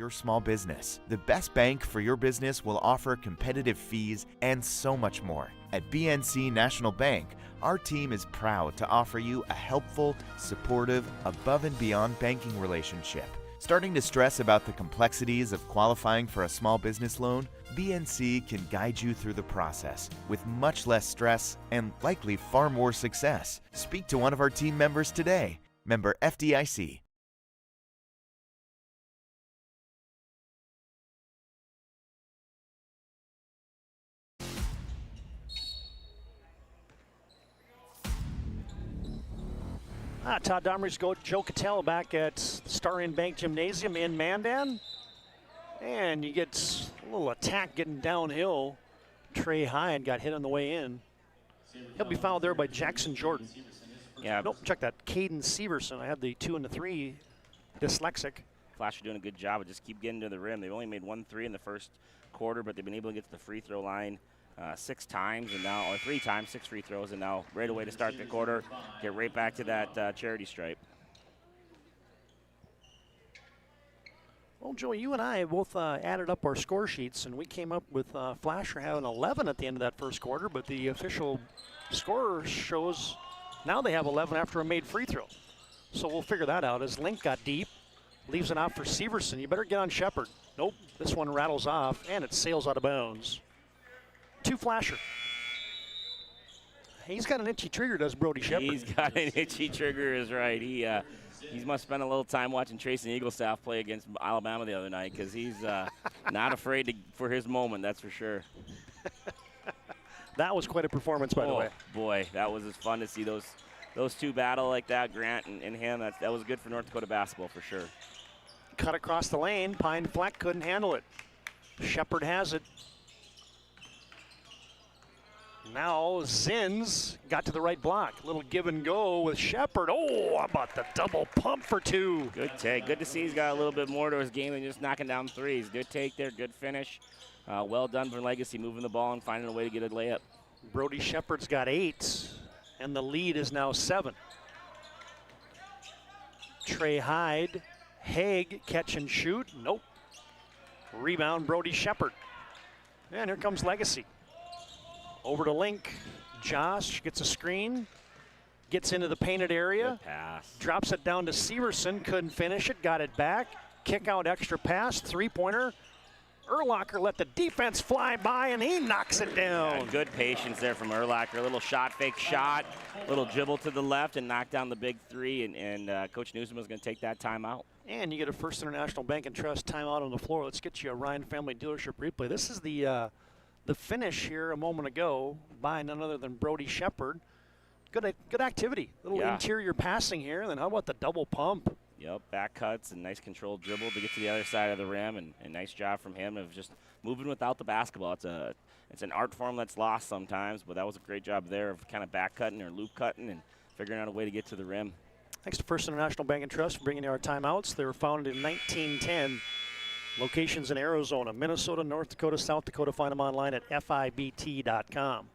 your small business. The best bank for your business will offer competitive fees and so much more. At BNC National Bank, our team is proud to offer you a helpful, supportive, above and beyond banking relationship. Starting to stress about the complexities of qualifying for a small business loan? BNC can guide you through the process with much less stress and likely far more success. Speak to one of our team members today. Member FDIC. Todd Domrey's Joe Cattell back at Starion Bank Gymnasium in Mandan. And you get a little attack getting downhill. Trey Hyde got hit on the way in. He'll be fouled there by Jackson Jordan. Yeah. Nope, check that. Caden Severson. I had the 2 and the 3 dyslexic. Flash are doing a good job of just keep getting to the rim. They've only made 1 3 in the first quarter, but they've been able to get to the free throw line 6 times and now, or 3 times, 6 free throws, and now right away to start the quarter, get right back to that charity stripe. Well, Joey, you and I both added up our score sheets, and we came up with Flasher having 11 at the end of that first quarter, but the official score shows now they have 11 after a made free throw. So we'll figure that out as Link got deep, leaves it out for Severson. You better get on Shepard. Nope, this one rattles off, and it sails out of bounds. 2 Flasher. He's got an itchy trigger, does Brody Shepard. He's got an itchy trigger, is right. He must spend a little time watching Tracy Eaglestaff play against Alabama the other night because he's not afraid for his moment, that's for sure. That was quite a performance, by the way. Boy, that was as fun to see those two battle like that, Grant and him. That was good for North Dakota basketball for sure. Cut across the lane. Pine Fleck couldn't handle it. Shepard has it. Now Zins got to the right block. Little give and go with Shepard. Oh, how about the double pump for 2? Good take. Good to see he's got a little bit more to his game than just knocking down threes. Good take there, good finish. Well done for Legacy, moving the ball and finding a way to get a layup. Brody Shepard's got 8, and the lead is now 7. Trey Hyde, Haig, catch and shoot. Nope. Rebound, Brody Shepard. And here comes Legacy. Over to Link. Josh gets a screen, gets into the painted area. Good pass. Drops it down to Severson, couldn't finish it, got it back. Kick out extra pass, 3-pointer. Urlacher let the defense fly by, and he knocks it down. Yeah, good patience there from Urlacher. A little shot, fake shot, little dribble to the left, and knock down the big 3, and Coach Newsom is going to take that timeout. And you get a First International Bank and Trust timeout on the floor. Let's get you a Ryan Family Dealership replay. This is the finish here a moment ago by none other than Brody Shepard. Good activity. Little interior passing here, and then how about the double pump? Yep, back cuts and nice controlled dribble to get to the other side of the rim, and nice job from him of just moving without the basketball. It's an art form that's lost sometimes, but that was a great job there of kind of back cutting or loop cutting and figuring out a way to get to the rim. Thanks to First International Bank and Trust for bringing our timeouts. They were founded in 1910. Locations in Arizona, Minnesota, North Dakota, South Dakota. Find them online at FIBT.com.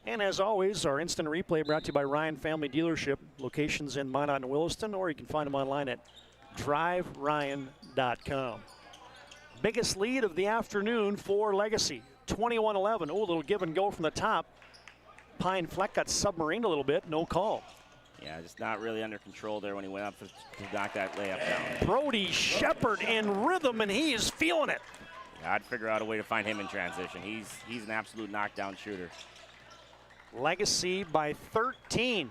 And as always, our instant replay brought to you by Ryan Family Dealership. Locations in Minot and Williston, or you can find them online at driveryan.com. Biggest lead of the afternoon for Legacy, 21-11. Oh, a little give and go from the top. Pine Fleck got submarined a little bit, no call. Yeah, just not really under control there when he went up to knock that layup down. Brody Shepard in rhythm, and he is feeling it. Yeah, I'd figure out a way to find him in transition. He's an absolute knockdown shooter. Legacy by 13.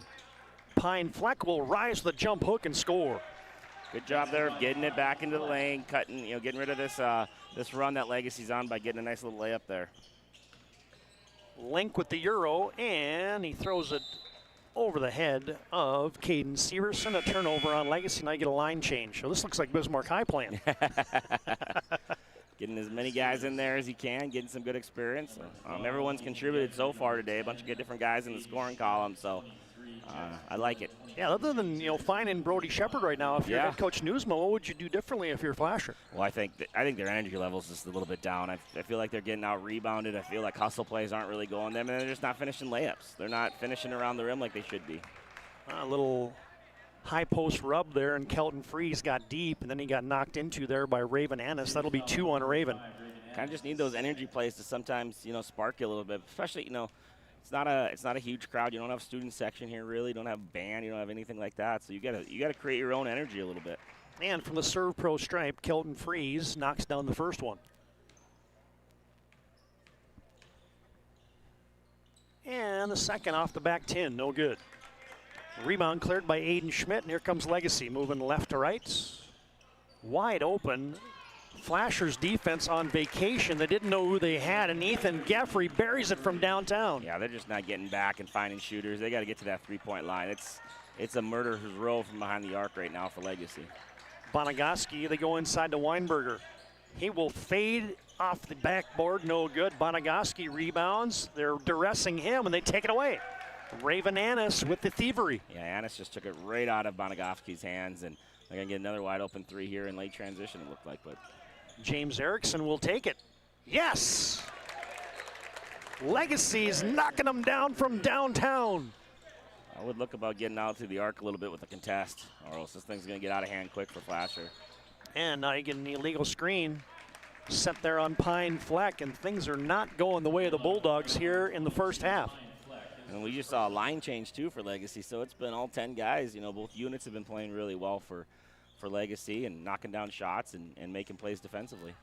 Pine Fleck will rise the jump hook and score. Good job there of getting it back into the lane, cutting, getting rid of this run that Legacy's on by getting a nice little layup there. Link with the Euro, and he throws it over the head of Caden Severson. A turnover on Legacy. Now you get a line change. So this looks like Bismarck High playing. Getting as many guys in there as he can, getting some good experience. Everyone's contributed so far today. A bunch of good different guys in the scoring column, so I like it. Yeah, other than finding Brody Shepard right now, if you're head coach Newsmo, what would you do differently if you're Flasher? Well, I think their energy level is just a little bit down. I feel like they're getting out rebounded. I feel like hustle plays aren't really going them, and they're just not finishing layups. They're not finishing around the rim like they should be. A little high post rub there, and Kelton Freeze got deep, and then he got knocked into there by Raven Annis. That'll be 2 on Raven. Kind of just need those energy plays to sometimes, spark you a little bit. Especially, it's not a huge crowd. You don't have student section here, really. You don't have band. You don't have anything like that. So you gotta create your own energy a little bit. And from the serve pro stripe, Kelton Freeze knocks down the first one. And the second off the back tin, no good. Rebound cleared by Aiden Schmidt, and here comes Legacy, moving left to right. Wide open. Flasher's defense on vacation. They didn't know who they had, and Ethan Geffrey buries it from downtown. Yeah, they're just not getting back and finding shooters. They got to get to that three-point line. It's a murderer's row from behind the arc right now for Legacy. Bonagoski, they go inside to Weinberger. He will fade off the backboard, no good. Bonagoski rebounds. They're duressing him, and they take it away. Raven Annis with the thievery. Yeah, Annis just took it right out of Bonagoski's hands, and they're going to get another wide open three here in late transition, it looked like. But James Erickson will take it. Yes! Legacy's knocking them down from downtown. I would look about getting out to the arc a little bit with the contest, or else this thing's going to get out of hand quick for Flasher. And now you get an illegal screen set there on Pine Fleck, and things are not going the way of the Bulldogs here in the first half. And we just saw a line change, too, for Legacy, so it's been all 10 guys. Both units have been playing really well for Legacy and knocking down shots and making plays defensively.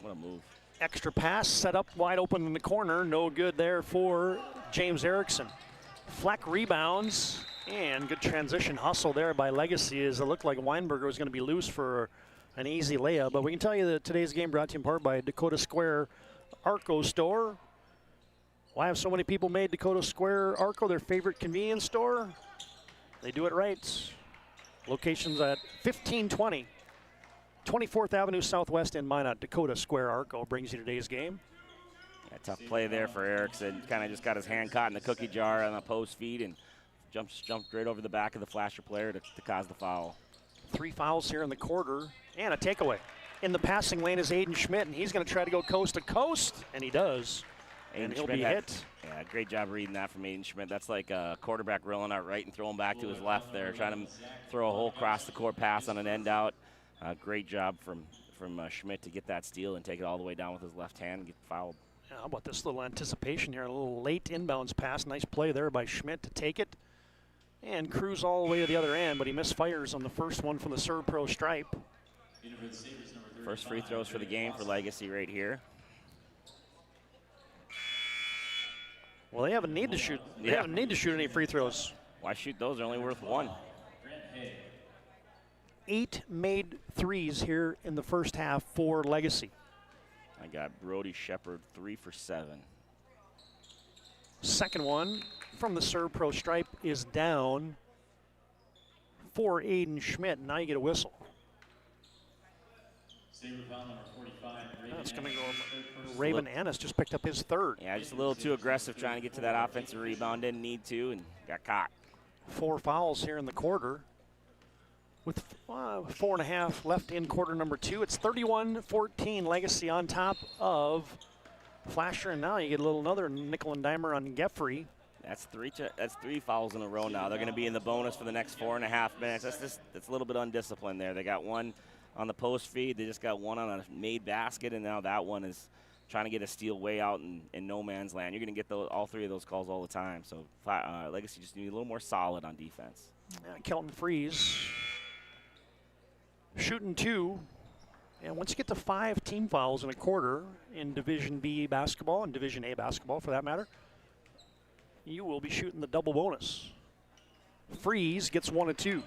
What a move. Extra pass set up wide open in the corner. No good there for James Erickson. Fleck rebounds, and good transition hustle there by Legacy as it looked like Weinberger was going to be loose for an easy layup. But we can tell you that today's game brought to you in part by Dakota Square Arco Store. Why have so many people made Dakota Square Arco their favorite convenience store? They do it right. Locations at 1520 24th Avenue Southwest in Minot. Dakota Square Arco brings you today's game. Yeah, tough play there for Erickson. Kind of just got his hand caught in the cookie jar on the post feed and jumped right over the back of the Flasher player to cause the foul. 3 fouls here in the quarter and a takeaway. In the passing lane is Aiden Schmidt, and he's going to try to go coast to coast, and he does. And he'll be hit. Yeah, great job reading that from Aiden Schmidt. That's like a quarterback rolling out right and throwing back to his left there, trying to throw a whole cross-the-court pass on an end out. Great job from Schmidt to get that steal and take it all the way down with his left hand and get fouled. Yeah, how about this little anticipation here? A little late inbounds pass. Nice play there by Schmidt to take it and cruise all the way to the other end, but he misfires on the first one from the serve pro stripe. First free throws for the game for Legacy right here. Well, they haven't need to shoot. They haven't need to shoot any free throws. Why shoot those? They're only worth 1. 8 made threes here in the first half for Legacy. I got Brody Shepard 3 for 7. Second one from the serve pro stripe is down for Aiden Schmidt. Now you get a whistle. That's going to go. Raven Annis just picked up his third. Yeah, just a little too aggressive trying to get to that offensive rebound. Didn't need to and got caught. 4 fouls here in the quarter. With 4.5 left in quarter number 2. It's 31-14, Legacy on top of Flasher, and now you get another nickel and dimer on Geffrey. That's 3 fouls in a row now. They're going to be in the bonus for the next 4.5 minutes. That's a little bit undisciplined there. They got one on the post feed. They just got one on a made basket, and now that one is trying to get a steal way out in no man's land. You're going to get all 3 of those calls all the time. So Legacy just need a little more solid on defense. Kelton Freeze shooting 2. And once you get to 5 team fouls in a quarter in Division B basketball and Division A basketball for that matter, you will be shooting the double bonus. Freeze gets 1 of 2.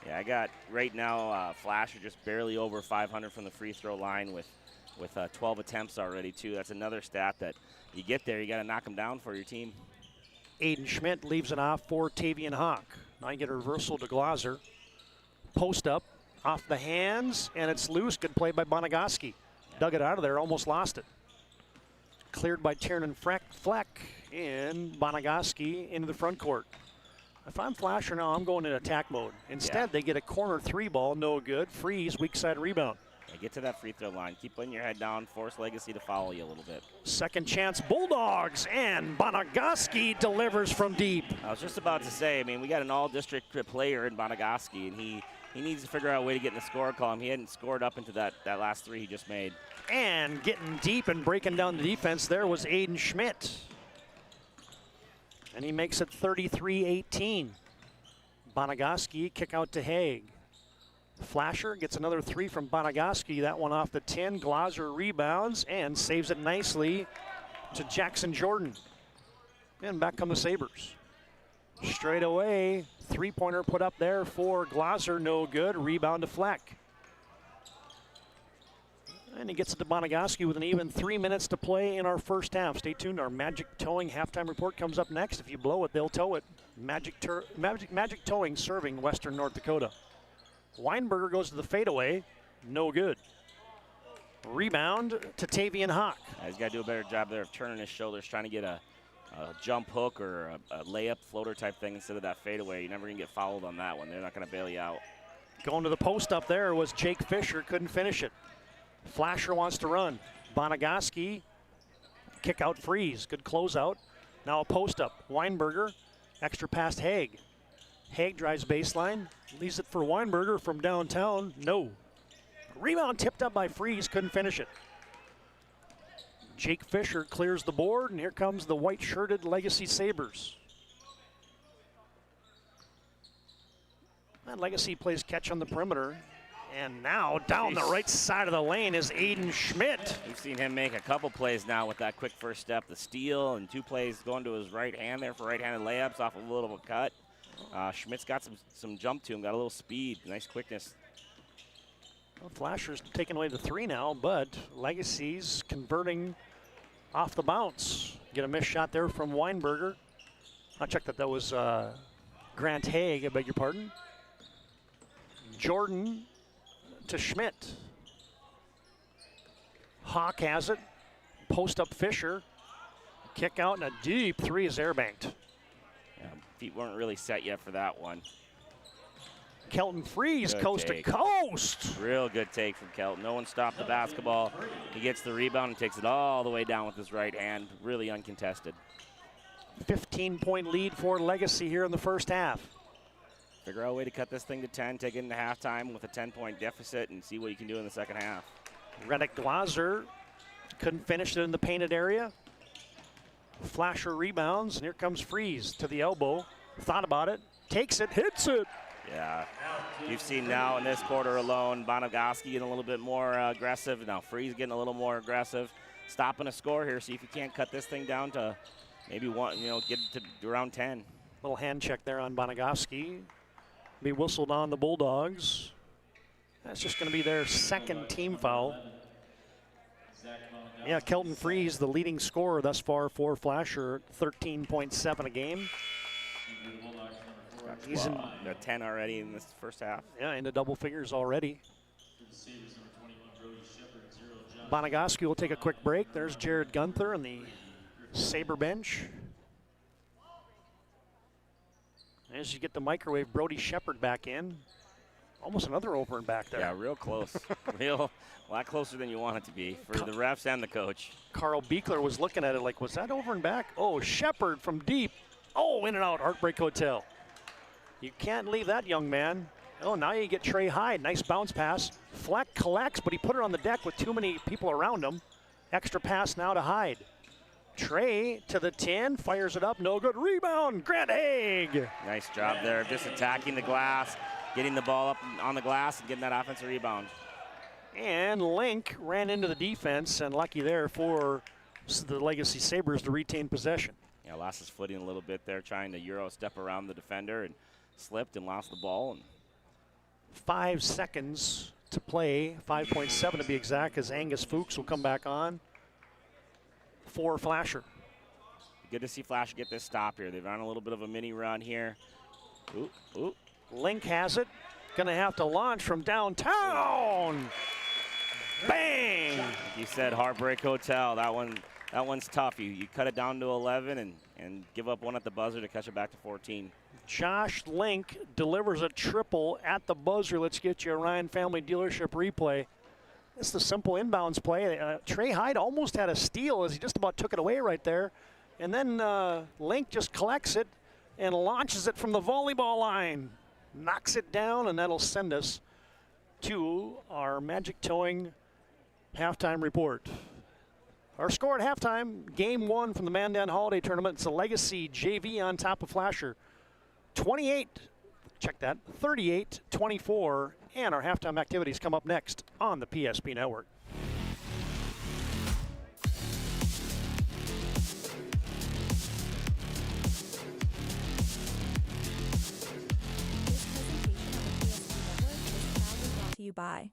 Yeah, I got right now Flasher just barely over 500 from the free throw line with 12 attempts already too. That's another stat that you get there, you got to knock them down for your team. Aiden Schmidt leaves it off for Tavian Hawk. Now you get a reversal to Glazer. Post up, off the hands, and it's loose. Good play by Bonagoski. Dug it out of there, almost lost it. Cleared by Tiernan Fleck, and Bonagoski into the front court. If I'm Flasher now, I'm going in attack mode. Instead, they get a corner 3 ball, no good. Freeze, weak side rebound. Yeah, get to that free throw line. Keep putting your head down. Force Legacy to follow you a little bit. Second chance Bulldogs, and Bonagaski delivers from deep. I was just about to say, I mean, we got an all-district player in Bonagaski, and he needs to figure out a way to get in the score column. He hadn't scored up into that last three he just made. And getting deep and breaking down the defense there was Aiden Schmidt. And he makes it 33-18. Bonagaski kick out to Haig. Flasher gets another three from Bonagaski. That one off the 10. Glauser rebounds and saves it nicely to Jackson Jordan. And back come the Sabres. Straight away, three-pointer put up there for Glauser, no good. Rebound to Fleck. And he gets it to Bonagaski with an even 3 minutes to play in our first half. Stay tuned. Our Magic Towing halftime report comes up next. If you blow it, they'll tow it. Magic Towing serving Western North Dakota. Weinberger goes to the fadeaway. No good. Rebound to Tavian Hawk. He's got to do a better job there of turning his shoulders, trying to get a jump hook or a layup floater type thing instead of that fadeaway. You're never going to get fouled on that one. They're not going to bail you out. Going to the post up there was Jake Fisher. Couldn't finish it. Flasher wants to run. Bonagaski, kick out freeze. Good closeout. Now a post up. Weinberger, extra past Haig. Haig drives baseline, leaves it for Weinberger from downtown. No. Rebound tipped up by Freeze, couldn't finish it. Jake Fisher clears the board, and here comes the white-shirted Legacy Sabres. And Legacy plays catch on the perimeter. And now down the right side of the lane is Aiden Schmidt. We've seen him make a couple plays now with that quick first step, the steal, and two plays going to his right hand there for right-handed layups off a little of a cut. Schmidt's got some jump to him, got a little speed, nice quickness. Well, Flasher's taking away the three now, but Legacy's converting off the bounce. Get a missed shot there from Weinberger. I'll check that was Grant Haig, I beg your pardon. Jordan to Schmidt. Hawk has it. Post up Fisher. Kick out and a deep three is airbanked. Yeah, feet weren't really set yet for that one. Kelton Freeze, good coast take. to coast. Real good take from Kelton. No one stopped the basketball. He gets the rebound and takes it all the way down with his right hand. Really uncontested. 15-point lead for Legacy here in the first half. Figure out a way to cut this thing to 10, take it into halftime with a 10-point deficit and see what you can do in the second half. Reddick Glauser couldn't finish it in the painted area. Flasher rebounds, and here comes Freeze to the elbow. Thought about it, takes it, hits it. Yeah, you've seen now in this quarter alone, Bonagaski getting a little bit more aggressive. Now Freeze getting a little more aggressive. Stopping a score here, see if you can't cut this thing down to maybe one, get it to around 10. Little hand check there on Bonagaski. Be whistled on the Bulldogs. That's just going to be their second team foul. Yeah, Kelton Freeze, the leading scorer thus far for Flasher, 13.7 a game. He's in 10 already in this first half. Yeah, into double figures already. Bonagaski will take a quick break. There's Jared Gunther on the Sabre bench. As you get the microwave, Brody Shepard back in. Almost another over and back there. Yeah, real close. A lot closer than you want it to be for the refs and the coach. Carl Beekler was looking at it like, was that over and back? Oh, Shepard from deep. Oh, in and out, Heartbreak Hotel. You can't leave that young man. Oh, now you get Trey Hyde. Nice bounce pass. Fleck collects, but he put it on the deck with too many people around him. Extra pass now to Hyde. Trey to the 10, fires it up, no good. Rebound, Grant Haig. Nice job there, just attacking the glass, getting the ball up on the glass and getting that offensive rebound. And Link ran into the defense, and lucky there for the Legacy Sabres to retain possession. Yeah, lost his footing a little bit there, trying to Euro step around the defender and slipped and lost the ball. And 5 seconds to play, 5.7 to be exact, as Angus Fuchs will come back on for Flasher. Good to see Flasher get this stop here. They've run a little bit of a mini run here. Ooh, ooh. Link has it. Gonna have to launch from downtown. Bang! Like you said, Heartbreak Hotel. That one's tough. You cut it down to 11 and give up one at the buzzer to catch it back to 14. Josh Link delivers a triple at the buzzer. Let's get you a Ryan Family Dealership replay. It's the simple inbounds play. Trey Hyde almost had a steal as he just about took it away right there. And then Link just collects it and launches it from the volleyball line. Knocks it down, and that'll send us to our Magic Towing halftime report. Our score at halftime, game 1 from the Mandan Holiday Tournament. It's a Legacy JV on top of Flasher. 38-24, and our halftime activities come up next on the PSP Network. To you by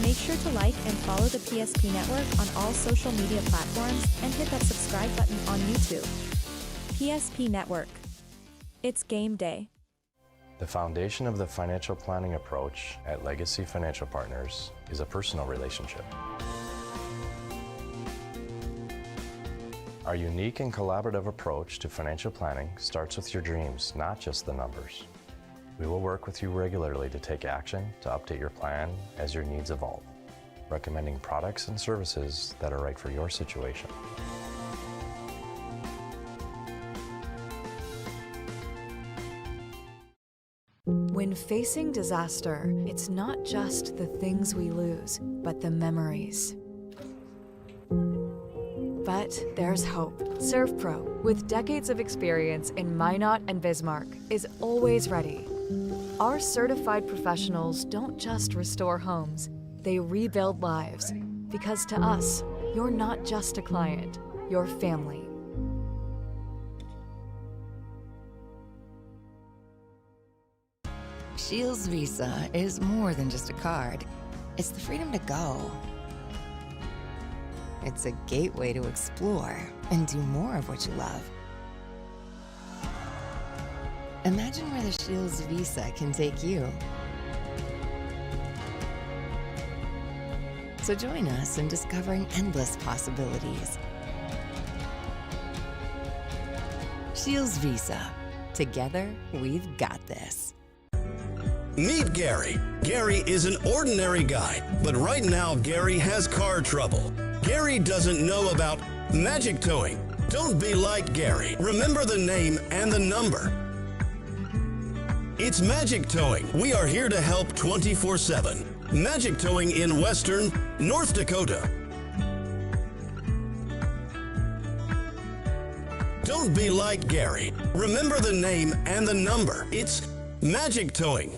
Make sure to like and follow the PSP Network on all social media platforms and hit that subscribe button on YouTube. PSP Network. It's game day. The foundation of the financial planning approach at Legacy Financial Partners is a personal relationship. Our unique and collaborative approach to financial planning starts with your dreams, not just the numbers. We will work with you regularly to take action to update your plan as your needs evolve, recommending products and services that are right for your situation. When facing disaster, it's not just the things we lose, but the memories. But there's hope. ServPro, with decades of experience in Minot and Bismarck, is always ready. Our certified professionals don't just restore homes, they rebuild lives. Because to us, you're not just a client, you're family. Shields Visa is more than just a card. It's the freedom to go. It's a gateway to explore and do more of what you love. Imagine where the Shields Visa can take you. So join us in discovering endless possibilities. Shields Visa. Together, we've got this. Meet Gary. Gary is an ordinary guy, but right now Gary has car trouble. Gary doesn't know about magic towing. Don't be like Gary. Remember the name and the number. It's Magic Towing. We are here to help 24/7. Magic Towing in Western North Dakota. Don't be like Gary. Remember the name and the number. It's Magic Towing.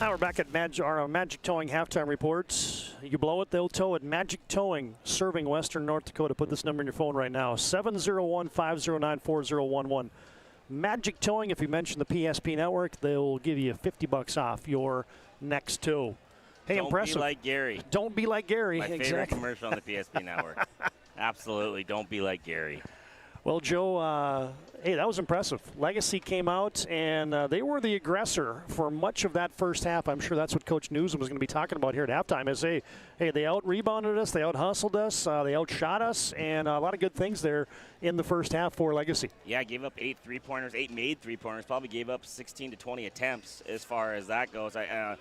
Now we're back at our Magic Towing halftime reports. You blow it, they'll tow it. Magic Towing, serving Western North Dakota. Put this number in your phone right now, 701-509-4011. Magic Towing, if you mention the PSP network, they'll give you $50 off your next tow. Hey, don't impressive. Be like Gary. Don't be like Gary. My favorite commercial on the PSP network. Absolutely, don't be like Gary. Well, Joe, hey, that was impressive. Legacy came out, and they were the aggressor for much of that first half. I'm sure that's what Coach Newsom was going to be talking about here at halftime is, hey, they out-rebounded us, they out-hustled us, they outshot us, and a lot of good things there in the first half for Legacy. Yeah, gave up 8 three-pointers, 8 made three-pointers, probably gave up 16 to 20 attempts as far as that goes. I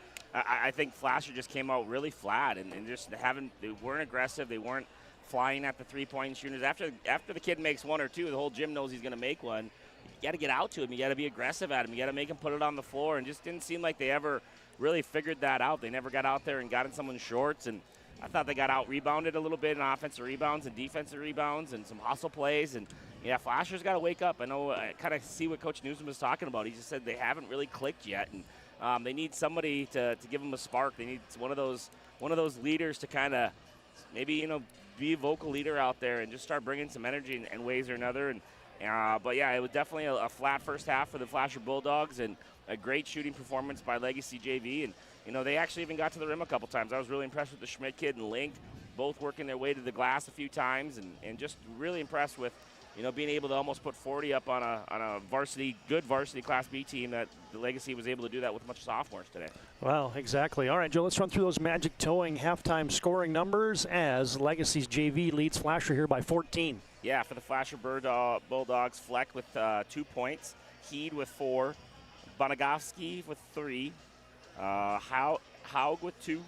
think Flasher just came out really flat and just they weren't aggressive, they weren't flying at the three-point shooters. After the kid makes one or two, the whole gym knows he's going to make one. You got to get out to him. You got to be aggressive at him. You got to make him put it on the floor, and just didn't seem like they ever really figured that out. They never got out there and got in someone's shorts, and I thought they got out-rebounded a little bit in offensive rebounds and defensive rebounds and some hustle plays. And, yeah, Flasher's got to wake up. I know I kind of see what Coach Newsom was talking about. He just said they haven't really clicked yet, and they need somebody to give them a spark. They need one of those leaders to kind of maybe, be a vocal leader out there and just start bringing some energy in ways or another. But yeah, it was definitely a flat first half for the Flasher Bulldogs and a great shooting performance by Legacy JV. And, they actually even got to the rim a couple times. I was really impressed with the Schmidt kid and Link, both working their way to the glass a few times and just really impressed with, being able to almost put 40 up on a good varsity Class B team that the Legacy was able to do that with a bunch of sophomores today. Well, exactly. All right, Joe, let's run through those Magic Towing halftime scoring numbers as Legacy's JV leads Flasher here by 14. Yeah, for the Flasher Bulldogs, Fleck with 2 points, Heed with 4, Bonagowski with 3, Haug with 2,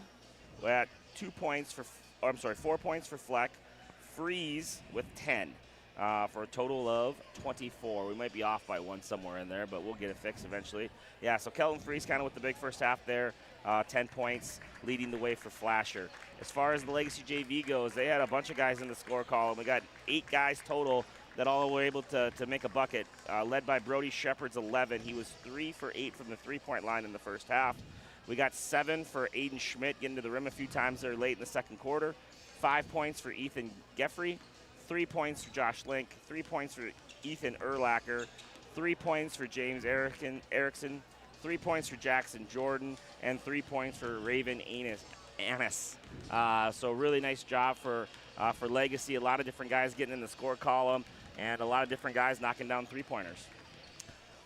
at 4 points for Fleck, Freeze with 10. For a total of 24. We might be off by 1 somewhere in there, but we'll get it fixed eventually. Yeah, so Kelton Freeze kind of with the big first half there, 10 points, leading the way for Flasher. As far as the Legacy JV goes, they had a bunch of guys in the score column. We got 8 guys total that all were able to make a bucket, led by Brody Shepard's 11. He was 3 for 8 from the three-point line in the first half. We got 7 for Aiden Schmidt, getting to the rim a few times there late in the second quarter. 5 points for Ethan Geffrey. 3 points for Josh Link, 3 points for Ethan Erlacher, 3 points for James Erickson, 3 points for Jackson Jordan, and 3 points for Raven Annis. So really nice job for Legacy. A lot of different guys getting in the score column, and a lot of different guys knocking down three-pointers.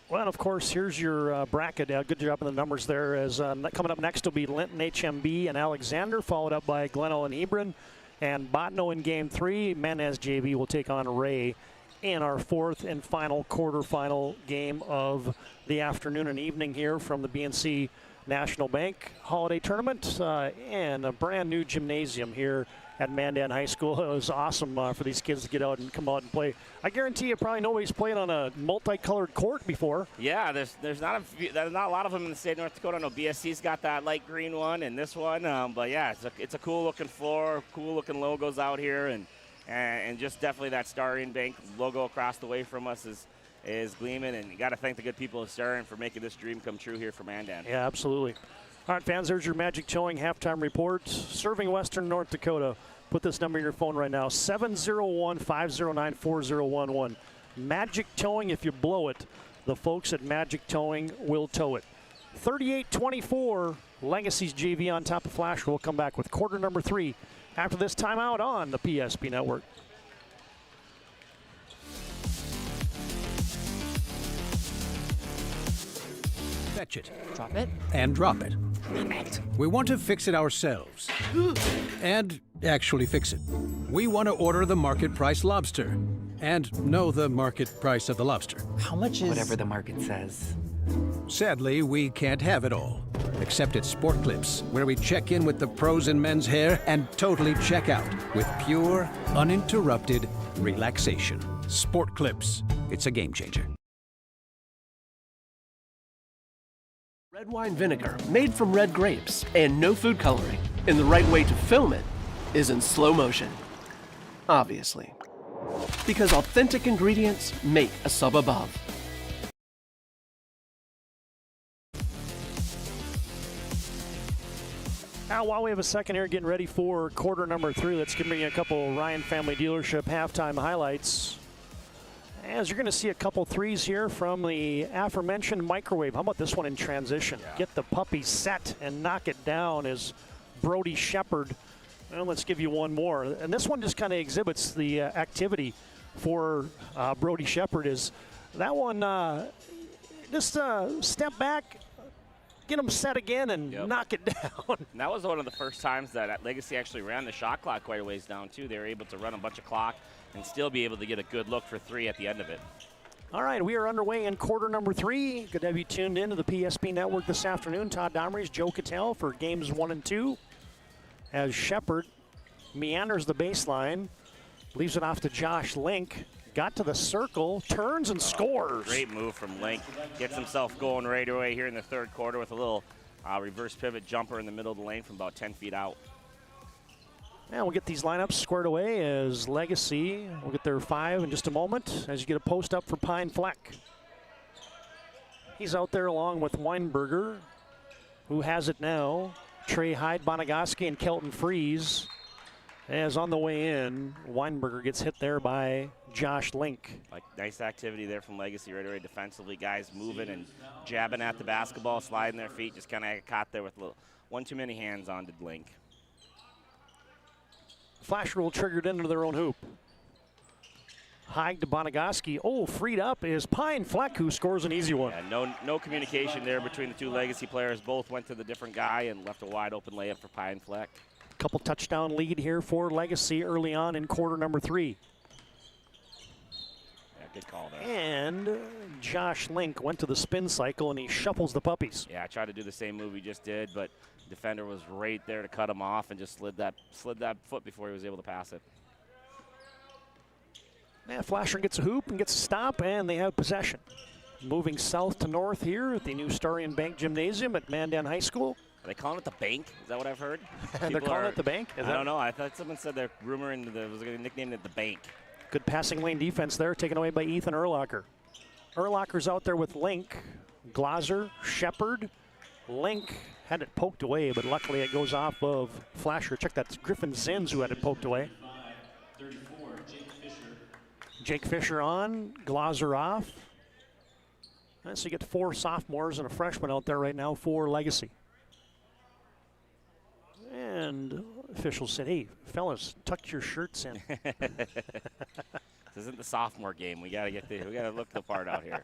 Well, of course, here's your bracket. Good job on the numbers there. As coming up next will be Linton HMB and Alexander, followed up by Glenelg and Hebron. And Botno in Game 3. Manaz JV will take on Ray in our 4th and final quarterfinal game of the afternoon and evening here from the BNC National Bank Holiday Tournament and a brand new gymnasium here at Mandan High School. It was awesome for these kids to get out and come out and play. I guarantee you probably nobody's played on a multicolored court before. Yeah, there's not a lot of them in the state of North Dakota. I know BSC's got that light green one and this one, but yeah, it's a cool looking floor, cool looking logos out here, and just definitely that Starion Bank logo across the way from us is gleaming, and you got to thank the good people of Starion for making this dream come true here for Mandan. Yeah, absolutely. All right, fans, there's your Magic Towing halftime report. Serving Western North Dakota. Put this number in your phone right now, 701-509-4011. Magic Towing, if you blow it, the folks at Magic Towing will tow it. 38-24, Legacy's JV on top of Flash. We'll come back with quarter number 3 after this timeout on the PSP Network. Fetch it. Drop it. And drop it. Drop it. We want to fix it ourselves. And actually fix it. We want to order the market price lobster. And know the market price of the lobster. How much is... Whatever the market says. Sadly, we can't have it all. Except at Sport Clips, where we check in with the pros in men's hair and totally check out with pure, uninterrupted relaxation. Sport Clips. It's a game changer. Red wine vinegar, made from red grapes, and no food coloring. And the right way to film it is in slow motion. Obviously. Because authentic ingredients make a sub above. Now, while we have a second here getting ready for quarter number 3, let's give you a couple Ryan Family Dealership halftime highlights. As you're going to see a couple threes here from the aforementioned microwave. How about this one in transition? Yeah. Get the puppy set and knock it down as Brody Shepard. Well, let's give you one more. And this one just kind of exhibits the activity for Brody Shepard. Is that one just step back, get them set again, and knock it down. And that was one of the first times that Legacy actually ran the shot clock quite a ways down, too. They were able to run a bunch of clock and still be able to get a good look for 3 at the end of it. All right, we are underway in quarter number 3. Good to have you tuned in to the PSP Network this afternoon. Todd Domrey's, Joe Cattell for games 1 and 2. As Shepard meanders the baseline, leaves it off to Josh Link. Got to the circle, turns and scores. Great move from Link. Gets himself going right away here in the third quarter with a little reverse pivot jumper in the middle of the lane from about 10 feet out. And we'll get these lineups squared away as Legacy will get their 5 in just a moment as you get a post up for Pine Fleck. He's out there along with Weinberger, who has it now. Trey Hyde, Bonagaski, and Kelton Freeze. As on the way in, Weinberger gets hit there by Josh Link. Like, nice activity there from Legacy right away defensively. Guys moving and jabbing at the basketball, sliding their feet. Just kind of caught there with a little, one too many hands on to Link. Flash rule triggered into their own hoop. Hyde to Bonagaski. Oh, freed up is Pine Fleck, who scores an easy one. Yeah, no communication there between the two Legacy players. Both went to the different guy and left a wide open layup for Pine Fleck. Couple touchdown lead here for Legacy early on in quarter number 3. Yeah, good call there. And Josh Link went to the spin cycle and he shuffles the puppies. Yeah, I tried to do the same move he just did, but defender was right there to cut him off and just slid that foot before he was able to pass it. Yeah, Flasher gets a hoop and gets a stop, and they have possession. Moving south to north here at the new Starion Bank Gymnasium at Mandan High School. Are they calling it the bank? Is that what I've heard? They're calling it the bank? I don't know. I thought someone said they're rumoring it was going to nickname it the bank. Good passing lane defense there, taken away by Ethan Urlacher. Urlacher's out there with Link, Glazer, Shepard. Link had it poked away, but luckily it goes off of Flasher. Check that, Griffin Zins who had it poked away. 34, Jake Fisher on, Glazer off. And so you get 4 sophomores and a freshman out there right now for Legacy. And officials said, hey, fellas, tuck your shirts in. This isn't the sophomore game. We gotta look the part out here.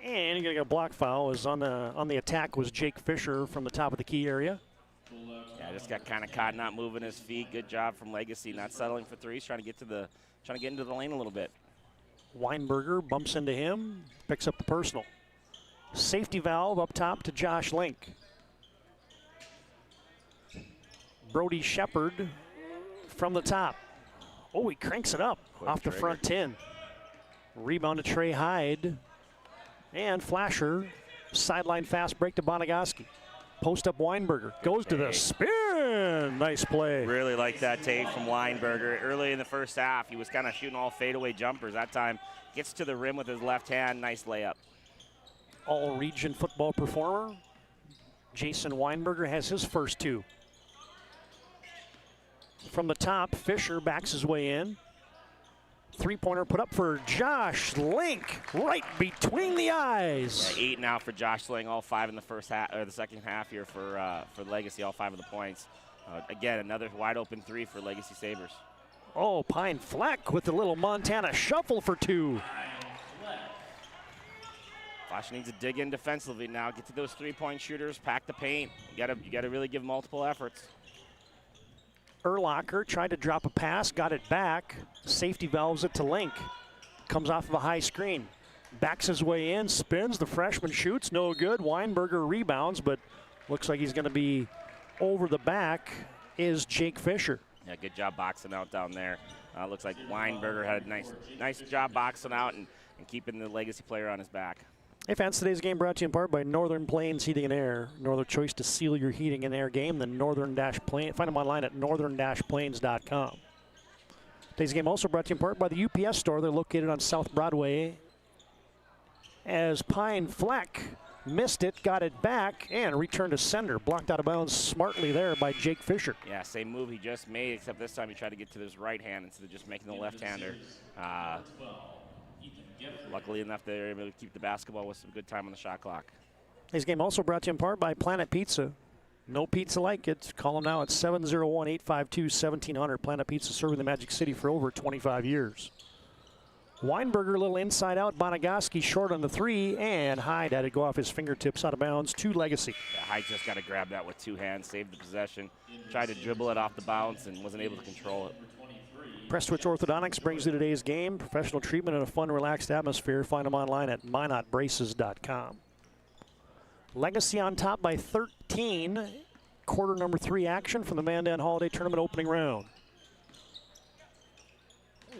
And you're gonna get a block foul. As on the attack was Jake Fisher from the top of the key area. Yeah, just got kind of caught not moving his feet. Good job from Legacy, not settling for threes, trying to get into the lane a little bit. Weinberger bumps into him, picks up the personal. Safety valve up top to Josh Link. Brody Shepard from the top. Oh, he cranks it up off the front 10. Rebound to Trey Hyde. And Flasher, sideline fast break to Bonagaski. Post up Weinberger, goes to the spin. Nice play. Really like that take from Weinberger. Early in the first half, he was kind of shooting all fadeaway jumpers. That time, gets to the rim with his left hand. Nice layup. All-region football performer. Jason Weinberger has his first 2. From the top, Fisher backs his way in. 3-pointer put up for Josh Link, right between the eyes. Yeah, 8 now for Josh Link, all 5 in the first half or the second half here for Legacy, all 5 of the points. Again, another wide open 3 for Legacy Sabres. Oh, Pine Fleck with the little Montana shuffle for 2. Flash needs to dig in defensively now. Get to those 3-point shooters, pack the paint. You gotta really give multiple efforts. Urlacher tried to drop a pass, got it back. Safety valves it to Link. Comes off of a high screen. Backs his way in, spins. The freshman shoots, no good. Weinberger rebounds, but looks like he's going to be over the back is Jake Fisher. Yeah, good job boxing out down there. Looks like Weinberger had a nice job boxing out and keeping the Legacy player on his back. Hey fans, today's game brought to you in part by Northern Plains Heating and Air. No other choice to seal your heating and air game than Northern-Plains. Find them online at northern-plains.com. Today's game also brought to you in part by the UPS store. They're located on South Broadway. As Pine Fleck Missed it, got it back, and returned to sender. Blocked out of bounds smartly there by Jake Fisher. Yeah, same move he just made, except this time he tried to get to his right hand instead of just making the left-hander. Luckily enough, they were able to keep the basketball with some good time on the shot clock. This game also brought to you in part by Planet Pizza. No pizza like it. Call them now at 701-852-1700. Planet Pizza serving the Magic City for over 25 years. Weinberger, a little inside out. Bonagaski short on the three, and Hyde had to go off his fingertips out of bounds to Legacy. Yeah, Hyde just got to grab that with two hands, saved the possession, tried to dribble it off the bounce, and wasn't able to control it. Prestwich Orthodontics brings you today's game. Professional treatment in a fun, relaxed atmosphere. Find them online at minotbraces.com. Legacy on top by 13. Quarter number 3 action from the Mandan Holiday Tournament opening round.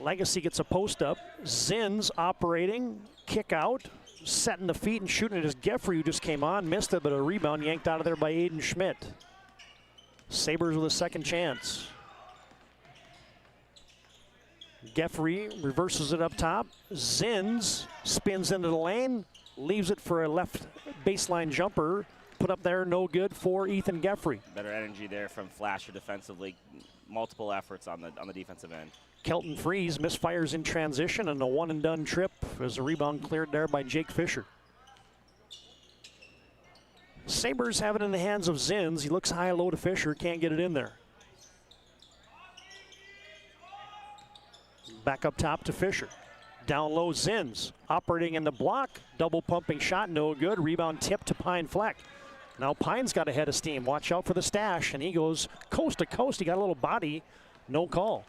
Legacy gets a post up. Zins operating, kick out, setting the feet and shooting it as Geffrey, who just came on, missed it, but a rebound yanked out of there by Aiden Schmidt. Sabres with a second chance. Geffrey reverses it up top. Zins spins into the lane, leaves it for a left baseline jumper. Put up there, no good for Ethan Geffrey. Better energy there from Flasher defensively. Multiple efforts on the defensive end. Kelton Freeze misfires in transition and a one-and-done trip as a rebound cleared there by Jake Fisher. Sabres have it in the hands of Zins. He looks high-low to Fisher, can't get it in there. Back up top to Fisher. Down low, Zins operating in the block. Double pumping shot, no good. Rebound tip to Pine Fleck. Now Pine's got a head of steam. Watch out for the stash, and he goes coast to coast. He got a little body, no call.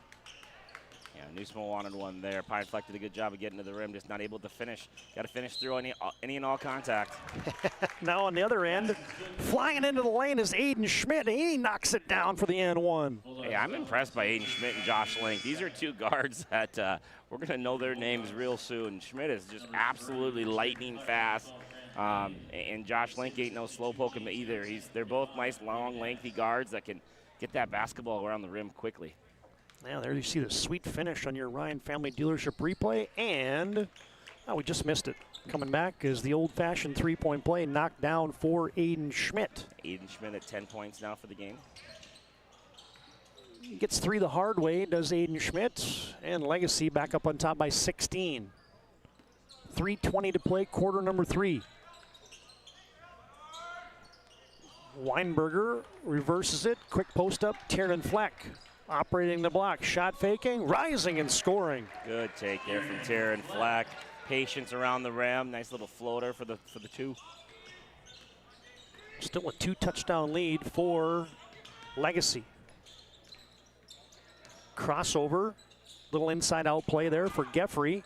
Yeah, Newsmo wanted one there. Pine Fleck did a good job of getting to the rim, just not able to finish. Got to finish through any and all contact. Now on the other end, flying into the lane is Aiden Schmidt. He knocks it down for the and one. Hey, I'm impressed by Aiden Schmidt and Josh Link. These are two guards that we're going to know their names real soon. Schmidt is just absolutely lightning fast. And Josh Link ain't no slow poking either. They're both nice, long, lengthy guards that can get that basketball around the rim quickly. Now there you see the sweet finish on your Ryan Family Dealership replay, and we just missed it. Coming back is the old-fashioned three-point play knocked down for Aiden Schmidt. Aiden Schmidt at 10 points now for the game. He gets 3 the hard way, does Aiden Schmidt, and Legacy back up on top by 16. 3:20 to play, quarter number 3. Weinberger reverses it, quick post up, Tiernan Fleck operating the block, shot faking, rising and scoring. Good take there from Tiernan Fleck. Patience around the rim, nice little floater for the two. Still a 2-touchdown lead for Legacy. Crossover, little inside out play there for Geffrey.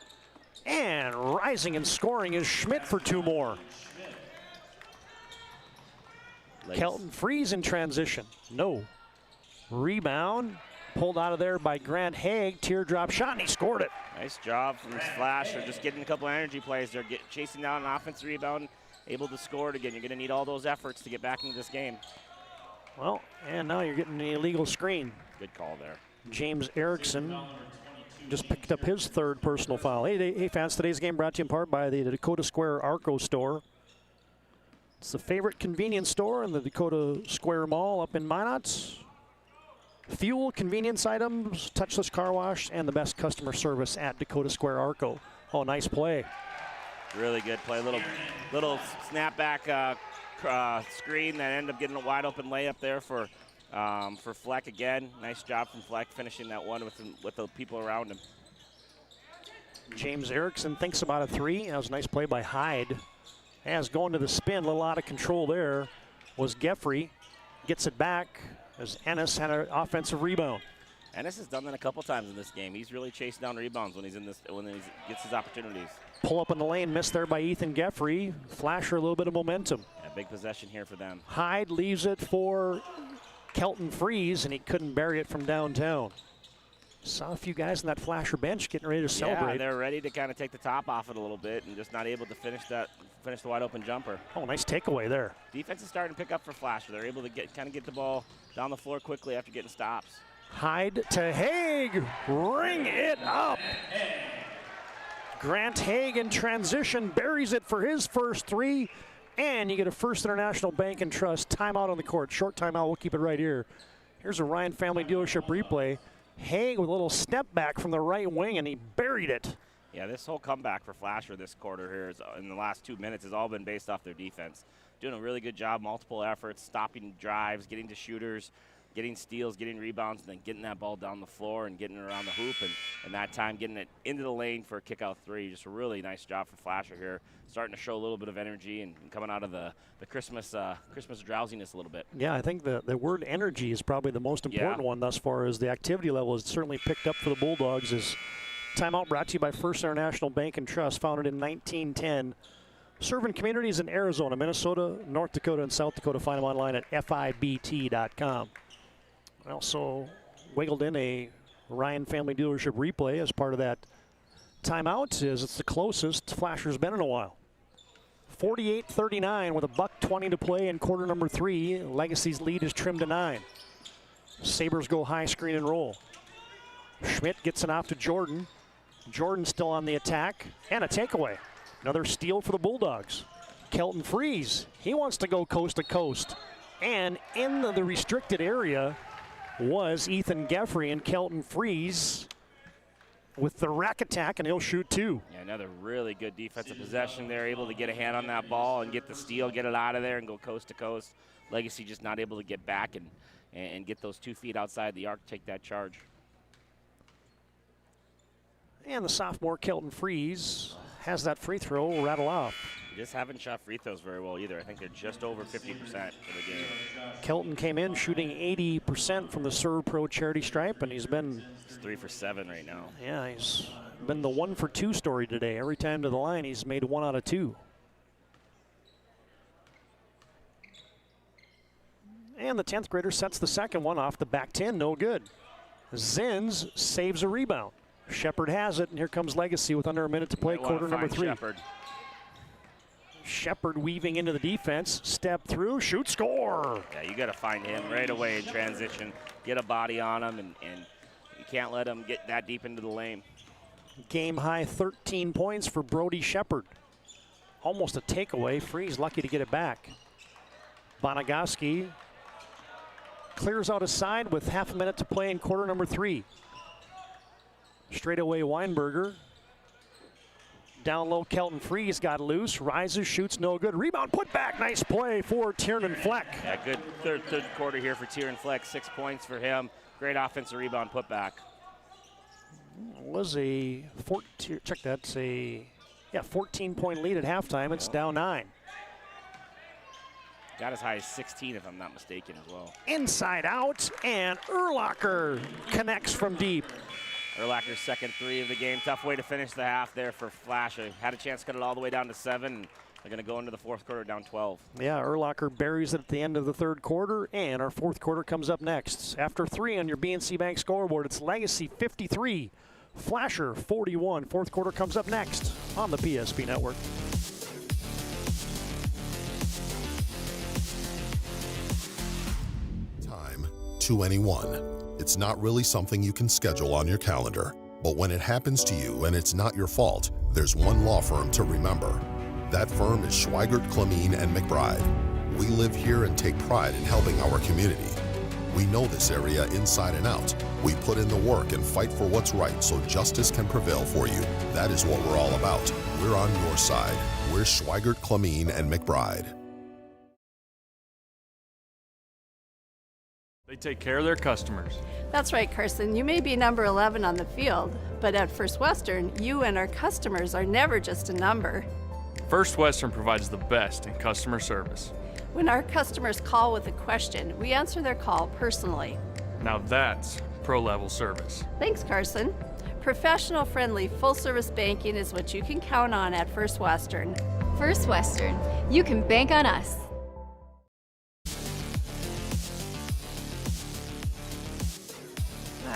And rising and scoring is Schmidt for 2 more. Kelton Freeze in transition. No. Rebound. Pulled out of there by Grant Haig. Teardrop shot, and he scored it. Nice job from Flasher. Just getting a couple energy plays. They're chasing down an offensive rebound, able to score it again. You're going to need all those efforts to get back into this game. Well, and now you're getting the illegal screen. Good call there. James Erickson just picked up his 3rd personal foul. Hey, fans, today's game brought to you in part by the Dakota Square Arco store. It's the favorite convenience store in the Dakota Square Mall up in Minot. Fuel, convenience items, touchless car wash, and the best customer service at Dakota Square Arco. Oh, nice play. Really good play. Little snapback screen that ended up getting a wide open layup there for Fleck again. Nice job from Fleck finishing that one with the people around him. James Erickson thinks about a 3. That was a nice play by Hyde. As going to the spin, a little out of control there was Geffrey. Gets it back as Ennis had an offensive rebound. Ennis has done that a couple times in this game. He's really chased down rebounds when he gets his opportunities. Pull up in the lane, missed there by Ethan Geffrey. Flasher, a little bit of momentum. Yeah, big possession here for them. Hyde leaves it for Kelton Freeze, and he couldn't bury it from downtown. Saw a few guys on that Flasher bench getting ready to celebrate. Yeah, they're ready to kind of take the top off it a little bit and just not able to finish the wide open jumper. Oh, nice takeaway there. Defense is starting to pick up for Flasher. They're able to kind of get the ball down the floor quickly after getting stops. Hyde to Haig, ring it up. Grant Haig in transition buries it for his first 3. And you get a First International Bank and Trust timeout on the court. Short timeout, we'll keep it right here. Here's a Ryan Family Dealership replay. Haig with a little step back from the right wing, and he buried it. Yeah, this whole comeback for Flasher this quarter here in the last 2 minutes has all been based off their defense. Doing a really good job, multiple efforts, stopping drives, getting to shooters, getting steals, getting rebounds, and then getting that ball down the floor and getting it around the hoop, and that time getting it into the lane for a kick-out three. Just a really nice job for Flasher here, starting to show a little bit of energy and coming out of the Christmas drowsiness a little bit. Yeah, I think the word energy is probably the most important one thus far, as the activity level has certainly picked up for the Bulldogs. As timeout brought to you by First International Bank and Trust, founded in 1910. Serving communities in Arizona, Minnesota, North Dakota, and South Dakota. Find them online at FIBT.com. I also wiggled in a Ryan Family Dealership replay as part of that timeout, as it's the closest Flasher's been in a while. 48-39 with a $1:20 to play in quarter number 3. Legacy's lead is trimmed to 9. Sabres go high screen and roll. Schmidt gets it off to Jordan. Jordan still on the attack, and a takeaway. Another steal for the Bulldogs. Kelton Freeze, he wants to go coast to coast. And in the restricted area was Ethan Geffrey, and Kelton Freeze with the rack attack, and he'll shoot 2. Yeah, another really good defensive possession there, able to get a hand on that ball and get the steal, get it out of there and go coast to coast. Legacy just not able to get back and get those 2 feet outside the arc, take that charge. And the sophomore Kelton Freeze has that free throw rattle off. They just haven't shot free throws very well either. I think they're just over 50% for the game. Kelton came in shooting 80% from the Serve Pro charity stripe, and he's 3 for 7 right now. Yeah, he's been the 1 for 2 story today. Every time to the line, he's made 1 out of 2. And the 10th grader sets the second one off the back 10, no good. Zins saves a rebound. Shepard has it, and here comes Legacy with under a minute to play, quarter number 3. Shepard weaving into the defense, step through, shoot, score. Yeah, you got to find him right away in transition, get a body on him, and you can't let him get that deep into the lane. Game high 13 points for Brody Shepard. Almost a takeaway. Freeze lucky to get it back. Bonagowski clears out his side with half a minute to play in quarter number 3. Straight away Weinberger. Down low, Kelton Freeze got loose, rises, shoots, no good. Rebound, put back, nice play for Tiernan Fleck. Yeah, good third quarter here for Tiernan Fleck. 6 points for him. Great offensive rebound, put back. Was a 14-point lead at halftime. It's down 9. Got as high as 16, if I'm not mistaken, as well. Inside out, and Urlacher connects from deep. Urlacher's second 3 of the game. Tough way to finish the half there for Flash. Had a chance to cut it all the way down to 7. They're going to go into the 4th quarter down 12. Yeah, Urlacher buries it at the end of the 3rd quarter, and our 4th quarter comes up next. After 3 on your BNC Bank scoreboard, it's Legacy 53, Flasher 41. 4th quarter comes up next on the PSP Network. Time to anyone. It's not really something you can schedule on your calendar, but when it happens to you and it's not your fault, there's one law firm to remember. That firm is Schweigert, Clemeen, and McBride. We live here and take pride in helping our community. We know this area inside and out. We put in the work and fight for what's right so justice can prevail for you. That is what we're all about. We're on your side. We're Schweigert, Clemeen, and McBride. They take care of their customers. That's right, Carson. You may be number 11 on the field, but at First Western, you and our customers are never just a number. First Western provides the best in customer service. When our customers call with a question, we answer their call personally. Now that's pro-level service. Thanks, Carson. Professional, friendly, full-service banking is what you can count on at First Western. First Western, you can bank on us.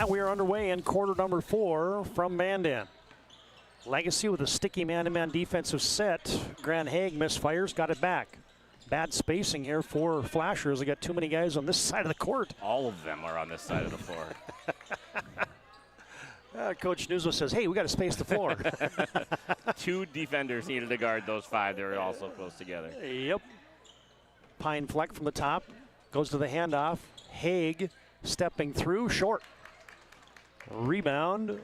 We are underway in quarter number 4 from Mandan. Legacy with a sticky man-to-man defensive set. Grant Haig misfires, got it back. Bad spacing here for Flashers. They got too many guys on this side of the court. All of them are on this side of the floor. Coach Nuzzo says, hey, we got to space the floor. 2 defenders needed to guard those 5. They were also close together. Yep. Pine Fleck from the top. Goes to the handoff. Haig stepping through. Short. Rebound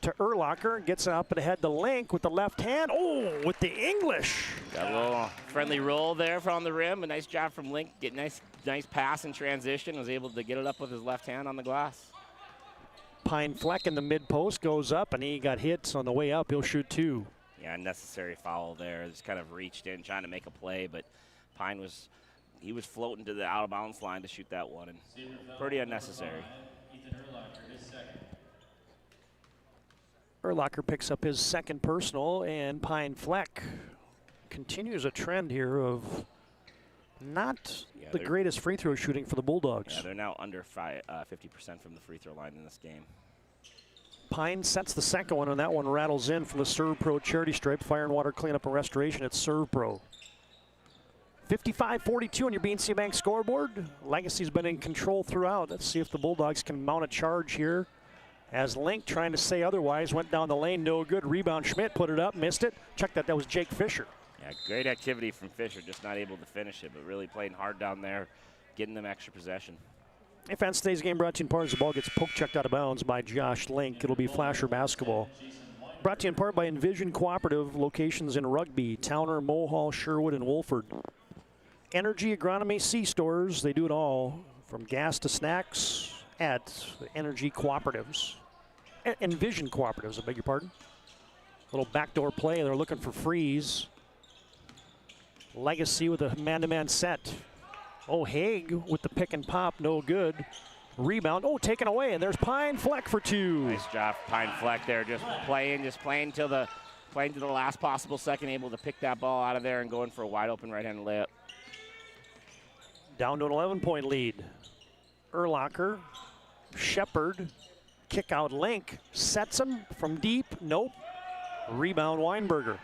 to Urlacher. Gets up and ahead to Link with the left hand. Oh, with the English. Got a little friendly roll there from the rim. A nice job from Link. Get nice pass in transition. Was able to get it up with his left hand on the glass. Pine Fleck in the mid-post goes up, and he got hits on the way up. He'll shoot 2. Yeah, unnecessary foul there. Just kind of reached in, trying to make a play, but Pine was floating to the out-of-bounds line to shoot that one, and pretty unnecessary. Urlacher picks up his second personal, and Pine Fleck continues a trend here of not the greatest free throw shooting for the Bulldogs. Yeah, they're now under 50% from the free throw line in this game. Pine sets the second one, and that one rattles in from the Serve Pro charity stripe. Fire and Water Cleanup and Restoration at Serve Pro. 55-42 on your BNC Bank scoreboard. Legacy's been in control throughout. Let's see if the Bulldogs can mount a charge here. As Link, trying to say otherwise, went down the lane, no good. Rebound, Schmidt put it up, missed it. Check that was Jake Fisher. Yeah, great activity from Fisher, just not able to finish it, but really playing hard down there, getting them extra possession. If today's game brought to you in part as the ball gets poke checked out of bounds by Josh Link. It'll be Flasher basketball. Brought to you in part by Envision Cooperative, locations in Rugby, Towner, Mohall, Sherwood, and Wolford. Energy Agronomy C-stores, they do it all, from gas to snacks at Energy Cooperatives. Envision Cooperatives, I beg your pardon. Little backdoor play, they're looking for Freeze. Legacy with a man-to-man set. Oh, Haig with the pick and pop, no good. Rebound, oh, taken away, and there's Pine Fleck for 2. Nice job, Pine Fleck there, just playing to the last possible second, able to pick that ball out of there and going for a wide open right-handed layup. Down to an 11-point lead. Urlacher, Shepard, kick out Link, sets him from deep, nope. Rebound Weinberger.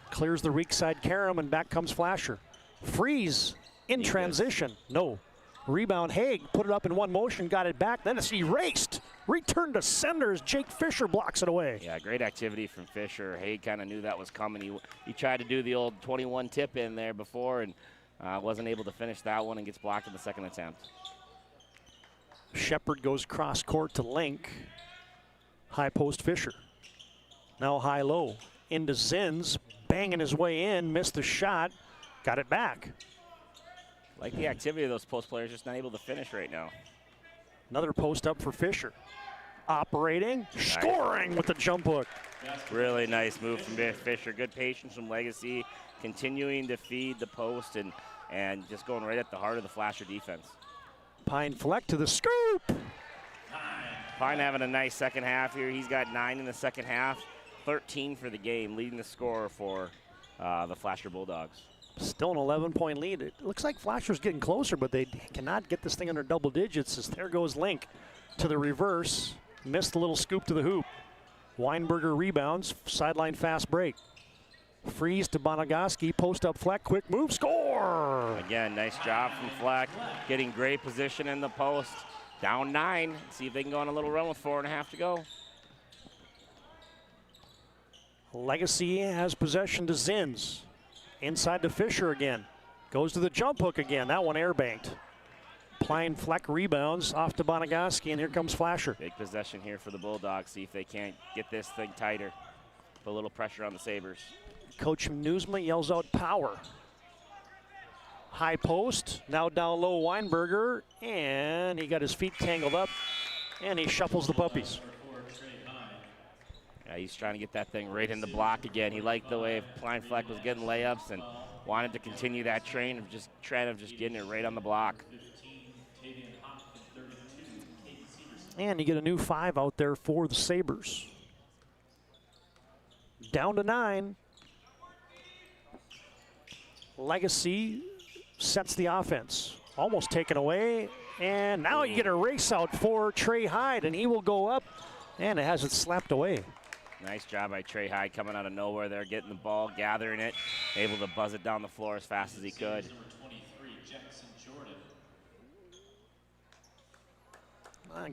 Clears the weak side Karam, and back comes Flasher. Freeze in transition, no. Rebound Haig, put it up in one motion, got it back, then it's erased. Return to senders, Jake Fisher blocks it away. Yeah, great activity from Fisher. Haig kind of knew that was coming. He tried to do the old 21 tip in there before and wasn't able to finish that one and gets blocked in the second attempt. Shepard goes cross court to Link. High post Fisher. Now high-low. Into Zins, banging his way in, missed the shot, got it back. Like the activity of those post players, just not able to finish right now. Another post up for Fisher. Operating, scoring with the jump hook. Really nice move from Fisher. Good patience from Legacy, continuing to feed the post and just going right at the heart of the Flasher defense. Pine Fleck to the scoop. Pine having a nice second half here. He's got 9 in the second half, 13 for the game, leading the score for the Flasher Bulldogs. Still an 11-point lead. It looks like Flasher's getting closer, but they cannot get this thing under double digits as there goes Link to the reverse. Missed the little scoop to the hoop. Weinberger rebounds, sideline fast break. Freeze to Bonagaski, post up Fleck, quick move, score! Again, nice job from Fleck, getting great position in the post. Down 9, see if they can go on a little run with 4.5 to go. Legacy has possession to Zins. Inside to Fisher again. Goes to the jump hook again. That one airbanked. Pine Fleck rebounds off to Bonagaski, and here comes Flasher. Big possession here for the Bulldogs. See if they can't get this thing tighter. Put a little pressure on the Sabres. Coach Newsma yells out power. High post, now down low Weinberger, and he got his feet tangled up, and he shuffles the puppies. Yeah, he's trying to get that thing right in the block again. He liked the way Pine Fleck was getting layups and wanted to continue that trend of just getting it right on the block. And you get a new 5 out there for the Sabres. Down to 9. Legacy sets the offense. Almost taken away, and now you get a race out for Trey Hyde, and he will go up, and it has it slapped away. Nice job by Trey Hyde coming out of nowhere there, getting the ball, gathering it, able to buzz it down the floor as fast as he could.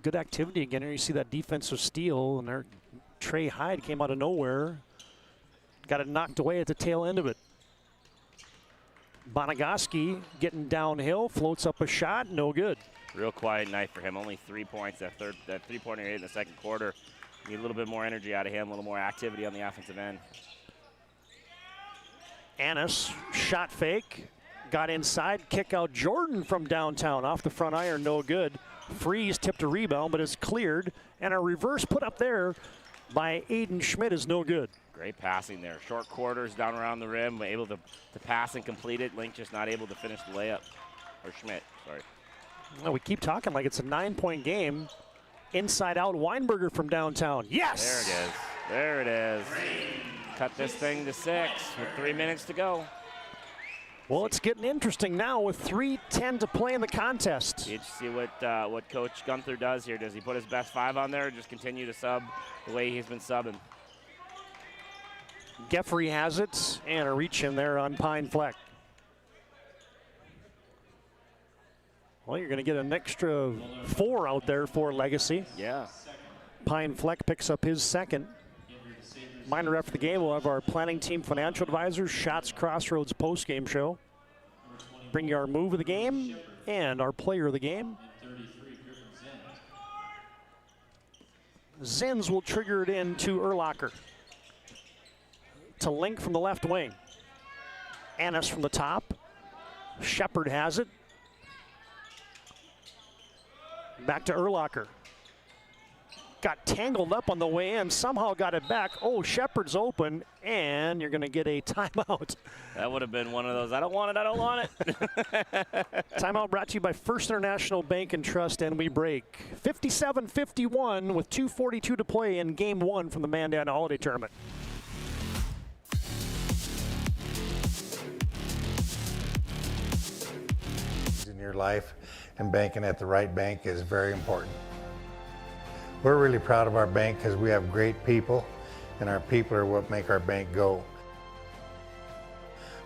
Good activity again here. You see that defensive steal, and there, Trey Hyde came out of nowhere. Got it knocked away at the tail end of it. Bonagowski getting downhill, floats up a shot, no good. Real quiet night for him. Only 3 points. That three-pointer hit in the second quarter. Need a little bit more energy out of him, a little more activity on the offensive end. Annis, shot fake, got inside, kick out Jordan from downtown. Off the front iron, no good. Freeze tipped a rebound, but it's cleared. And a reverse put up there by Aiden Schmidt is no good. Great passing there. Short quarters down around the rim, able to pass and complete it. Link just not able to finish the layup. Or Schmidt, sorry. Well, we keep talking like it's a 9-point game. Inside out, Weinberger from downtown. Yes! There it is. There it is. Cut this thing to 6 with 3 minutes to go. Well, it's getting interesting now with 3:10 to play in the contest. You see what Coach Gunther does here. Does he put his best 5 on there or just continue to sub the way he's been subbing? Geffrey has it, and a reach in there on Pine Fleck. Well, you're going to get an extra 4 out there for Legacy. Yeah. Pine Fleck picks up his second. Minor after the game, we'll have our planning team financial advisors, Shots Crossroads post-game show. Bring you our move of the game and our player of the game. Zins will trigger it in to Urlacher. To Link from the left wing. Annis from the top. Shepard has it. Back to Urlacher. Got tangled up on the way in, somehow got it back. Oh, Shepard's open, and you're going to get a timeout. That would have been one of those, I don't want it, I don't want it. Timeout brought to you by First International Bank and Trust, and we break. 57-51 with 2:42 to play in Game 1 from the Mandan Holiday Tournament. In your life, and banking at the right bank is very important. We're really proud of our bank because we have great people, and our people are what make our bank go.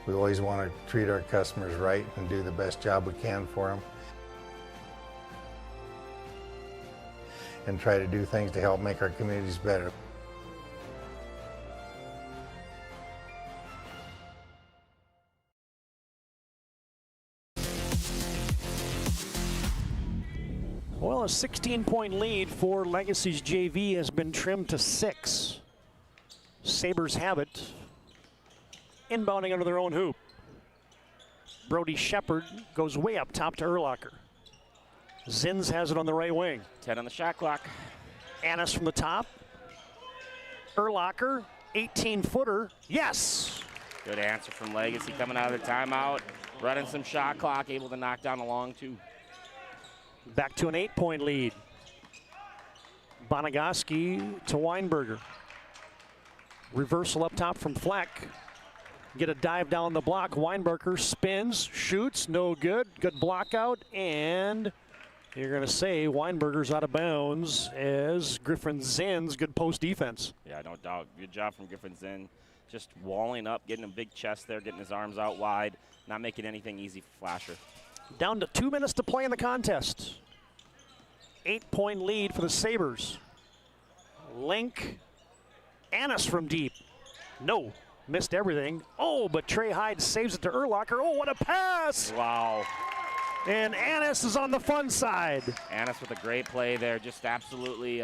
We always want to treat our customers right and do the best job we can for them, and try to do things to help make our communities better. Well, a 16-point lead for Legacy's JV has been trimmed to 6. Sabres have it. Inbounding under their own hoop. Brody Shepard goes way up top to Urlacher. Zins has it on the right wing. 10 on the shot clock. Annis from the top. Urlacher, 18-footer. Yes! Good answer from Legacy coming out of the timeout. Running some shot clock, able to knock down a long 2. Back to an 8-point lead. Bonagowski to Weinberger. Reversal up top from Fleck. Get a dive down the block. Weinberger spins, shoots, no good. Good block out, and you're going to say Weinberger's out of bounds as Griffin Zins, good post defense. Yeah, no doubt. Good job from Griffin Zinn. Just walling up, getting a big chest there, getting his arms out wide, not making anything easy for Flasher. Down to 2 minutes to play in the contest. 8-point lead for the Sabres. Link, Annis from deep. No, missed everything. Oh, but Trey Hyde saves it to Urlacher. Oh, what a pass! Wow. And Annis is on the fun side. Annis with a great play there, just absolutely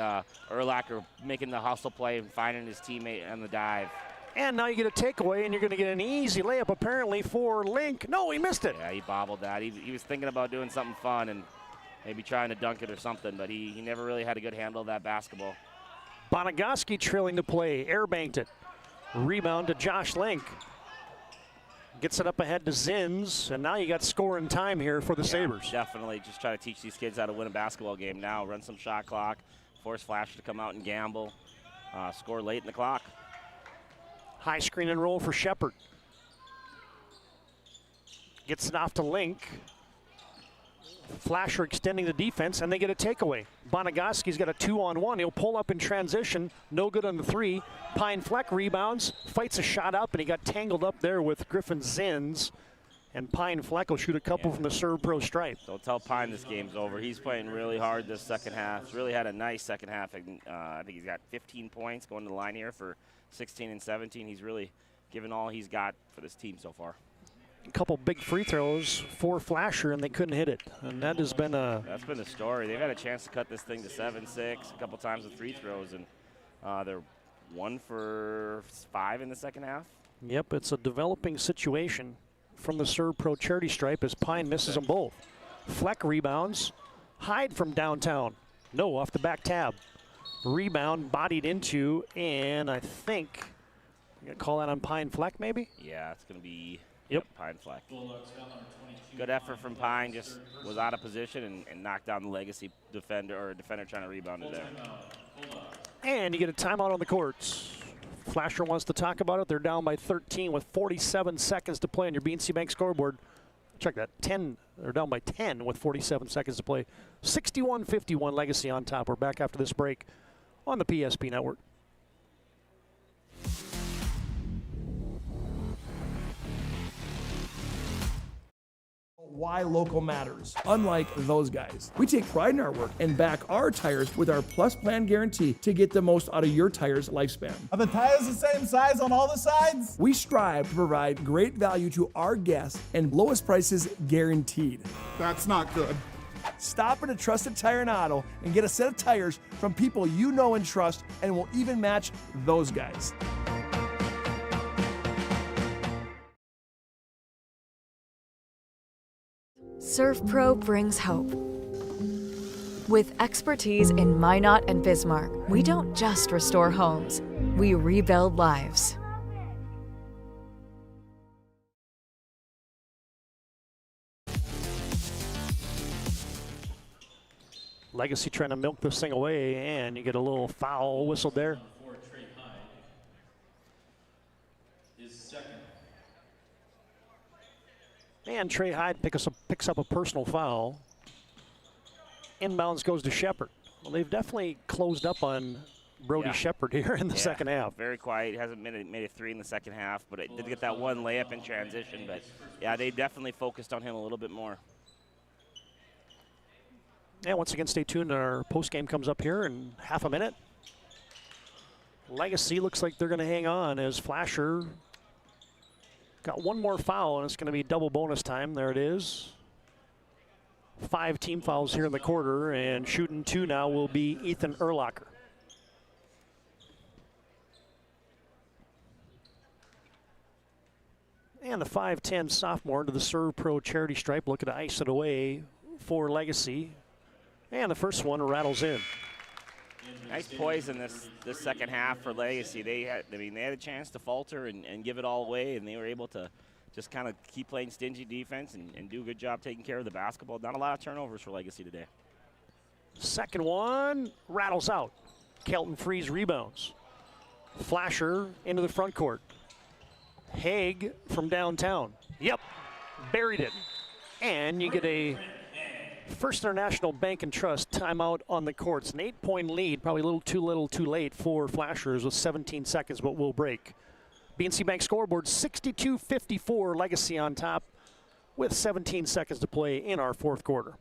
Urlacher making the hustle play and finding his teammate on the dive. And now you get a takeaway, and you're going to get an easy layup apparently for Link. No, he missed it. Yeah, he bobbled that. He was thinking about doing something fun and maybe trying to dunk it or something, but he never really had a good handle of that basketball. Bonagowski trailing the play, airbanked it. Rebound to Josh Link. Gets it up ahead to Zins, and now you got scoring time here for the Sabres. Definitely just try to teach these kids how to win a basketball game now. Run some shot clock, force Flasher to come out and gamble, score late in the clock. High screen and roll for Shepard. Gets it off to Link. Flasher extending the defense, and they get a takeaway. Bonagowski's got a 2-on-1. He'll pull up in transition. No good on the 3. Pine Fleck rebounds, fights a shot up, and he got tangled up there with Griffin Zins. And Pine Fleck will shoot a couple from the Serve Pro stripe. Don't tell Pine this game's over. He's playing really hard this second half. He's really had a nice second half. I think he's got 15 points going to the line here for 16 and 17. He's really given all he's got for this team so far. A couple big free throws for Flasher, and they couldn't hit it. And that has been a... That's been the story. They've had a chance to cut this thing to 7-6 a couple times with free throws, and they're 1 for 5 in the second half. Yep, it's a developing situation from the Serve Pro charity stripe as Pine misses them both. Fleck rebounds. Hyde from downtown. No, off the back tab. Rebound, bodied into, and I think, you gonna call that on Pine Fleck maybe? Yeah, it's going to be Pine Fleck. Good effort from Pine, just was out of position and knocked down the Legacy defender, trying to rebound it there. And you get a timeout on the courts. Flasher wants to talk about it. They're down by 13 with 47 seconds to play on your BNC Bank scoreboard. Check that, 10. They're down by 10 with 47 seconds to play. 61-51 Legacy on top. We're back after this break on the PSP Network. Why local matters. Unlike those guys, we take pride in our work and back our tires with our Plus Plan guarantee to get the most out of your tire's lifespan. Are the tires the same size on all the sides? We strive to provide great value to our guests and lowest prices guaranteed. That's not good. Stop at a trusted tire and auto and get a set of tires from people you know and trust, and will even match those guys. Serve Pro brings hope. With expertise in Minot and Bismarck, we don't just restore homes, we rebuild lives. Legacy trying to milk this thing away, and you get a little foul whistled there. And Trey Hyde picks up a personal foul. Inbounds goes to Shepard. Well, they've definitely closed up on Brody Shepard here in the second half. Very quiet. He hasn't made a 3 in the second half, but it did get that one layup in transition. But, yeah, they definitely focused on him a little bit more. Yeah, once again, stay tuned. Our postgame comes up here in half a minute. Legacy looks like they're going to hang on as Flasher got one more foul, and it's going to be double bonus time. There it is. 5 team fouls here in the quarter, and shooting 2 now will be Ethan Urlacher. And the 5'10 sophomore to the Serve Pro charity stripe, looking to ice it away for Legacy. And the first one rattles in. Nice poise in this second half for Legacy. They had a chance to falter and give it all away, and they were able to just kind of keep playing stingy defense and do a good job taking care of the basketball. Not a lot of turnovers for Legacy today. Second one rattles out. Kelton Freeze rebounds. Flasher into the front court. Haig from downtown. Yep, buried it. And you get a First International Bank and Trust timeout on the courts. An 8-point lead, probably a little too late for Flashers with 17 seconds, but we'll break. BNC Bank scoreboard 62-54, Legacy on top with 17 seconds to play in our fourth quarter.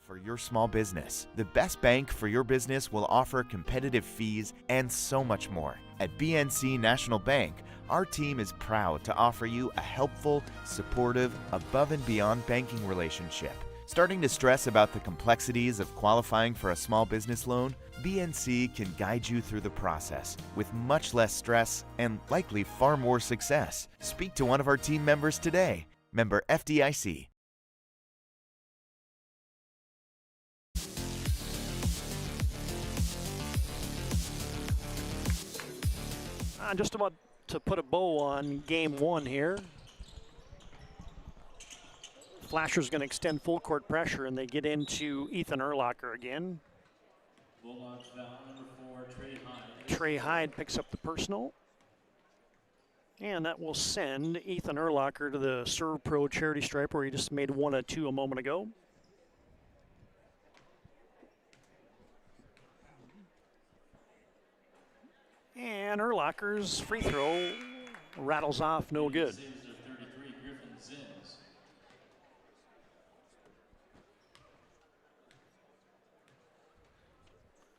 For your small business, the best bank for your business will offer competitive fees and so much more. At BNC National Bank, our team is proud to offer you a helpful, supportive, above and beyond banking relationship. Starting to stress about the complexities of qualifying for a small business loan? BNC can guide you through the process with much less stress and likely far more success. Speak to one of our team members today. Member FDIC. Just about to put a bow on game one here. Flasher's going to extend full court pressure, and they get into Ethan Urlacher again. Trey Hyde picks up the personal. And that will send Ethan Urlacher to the Serve Pro charity stripe where he just made 1 of 2 a moment ago. And And Urlacher's free throw rattles off, no good.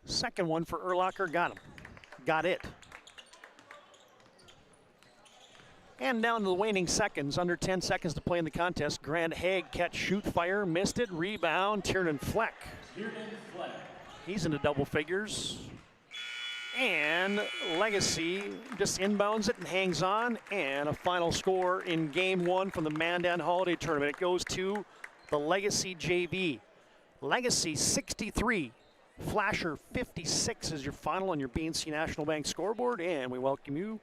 Second one for Urlacher, got him. Got it. And down to the waning seconds, under 10 seconds to play in the contest. Grant Haig catch, shoot, fire, missed it, rebound, Tiernan Fleck. He's into double figures. And Legacy just inbounds it and hangs on. And a final score in game one from the Mandan Holiday Tournament. It goes to the Legacy JV. Legacy 63, Flasher 56 is your final on your BNC National Bank scoreboard. And we welcome you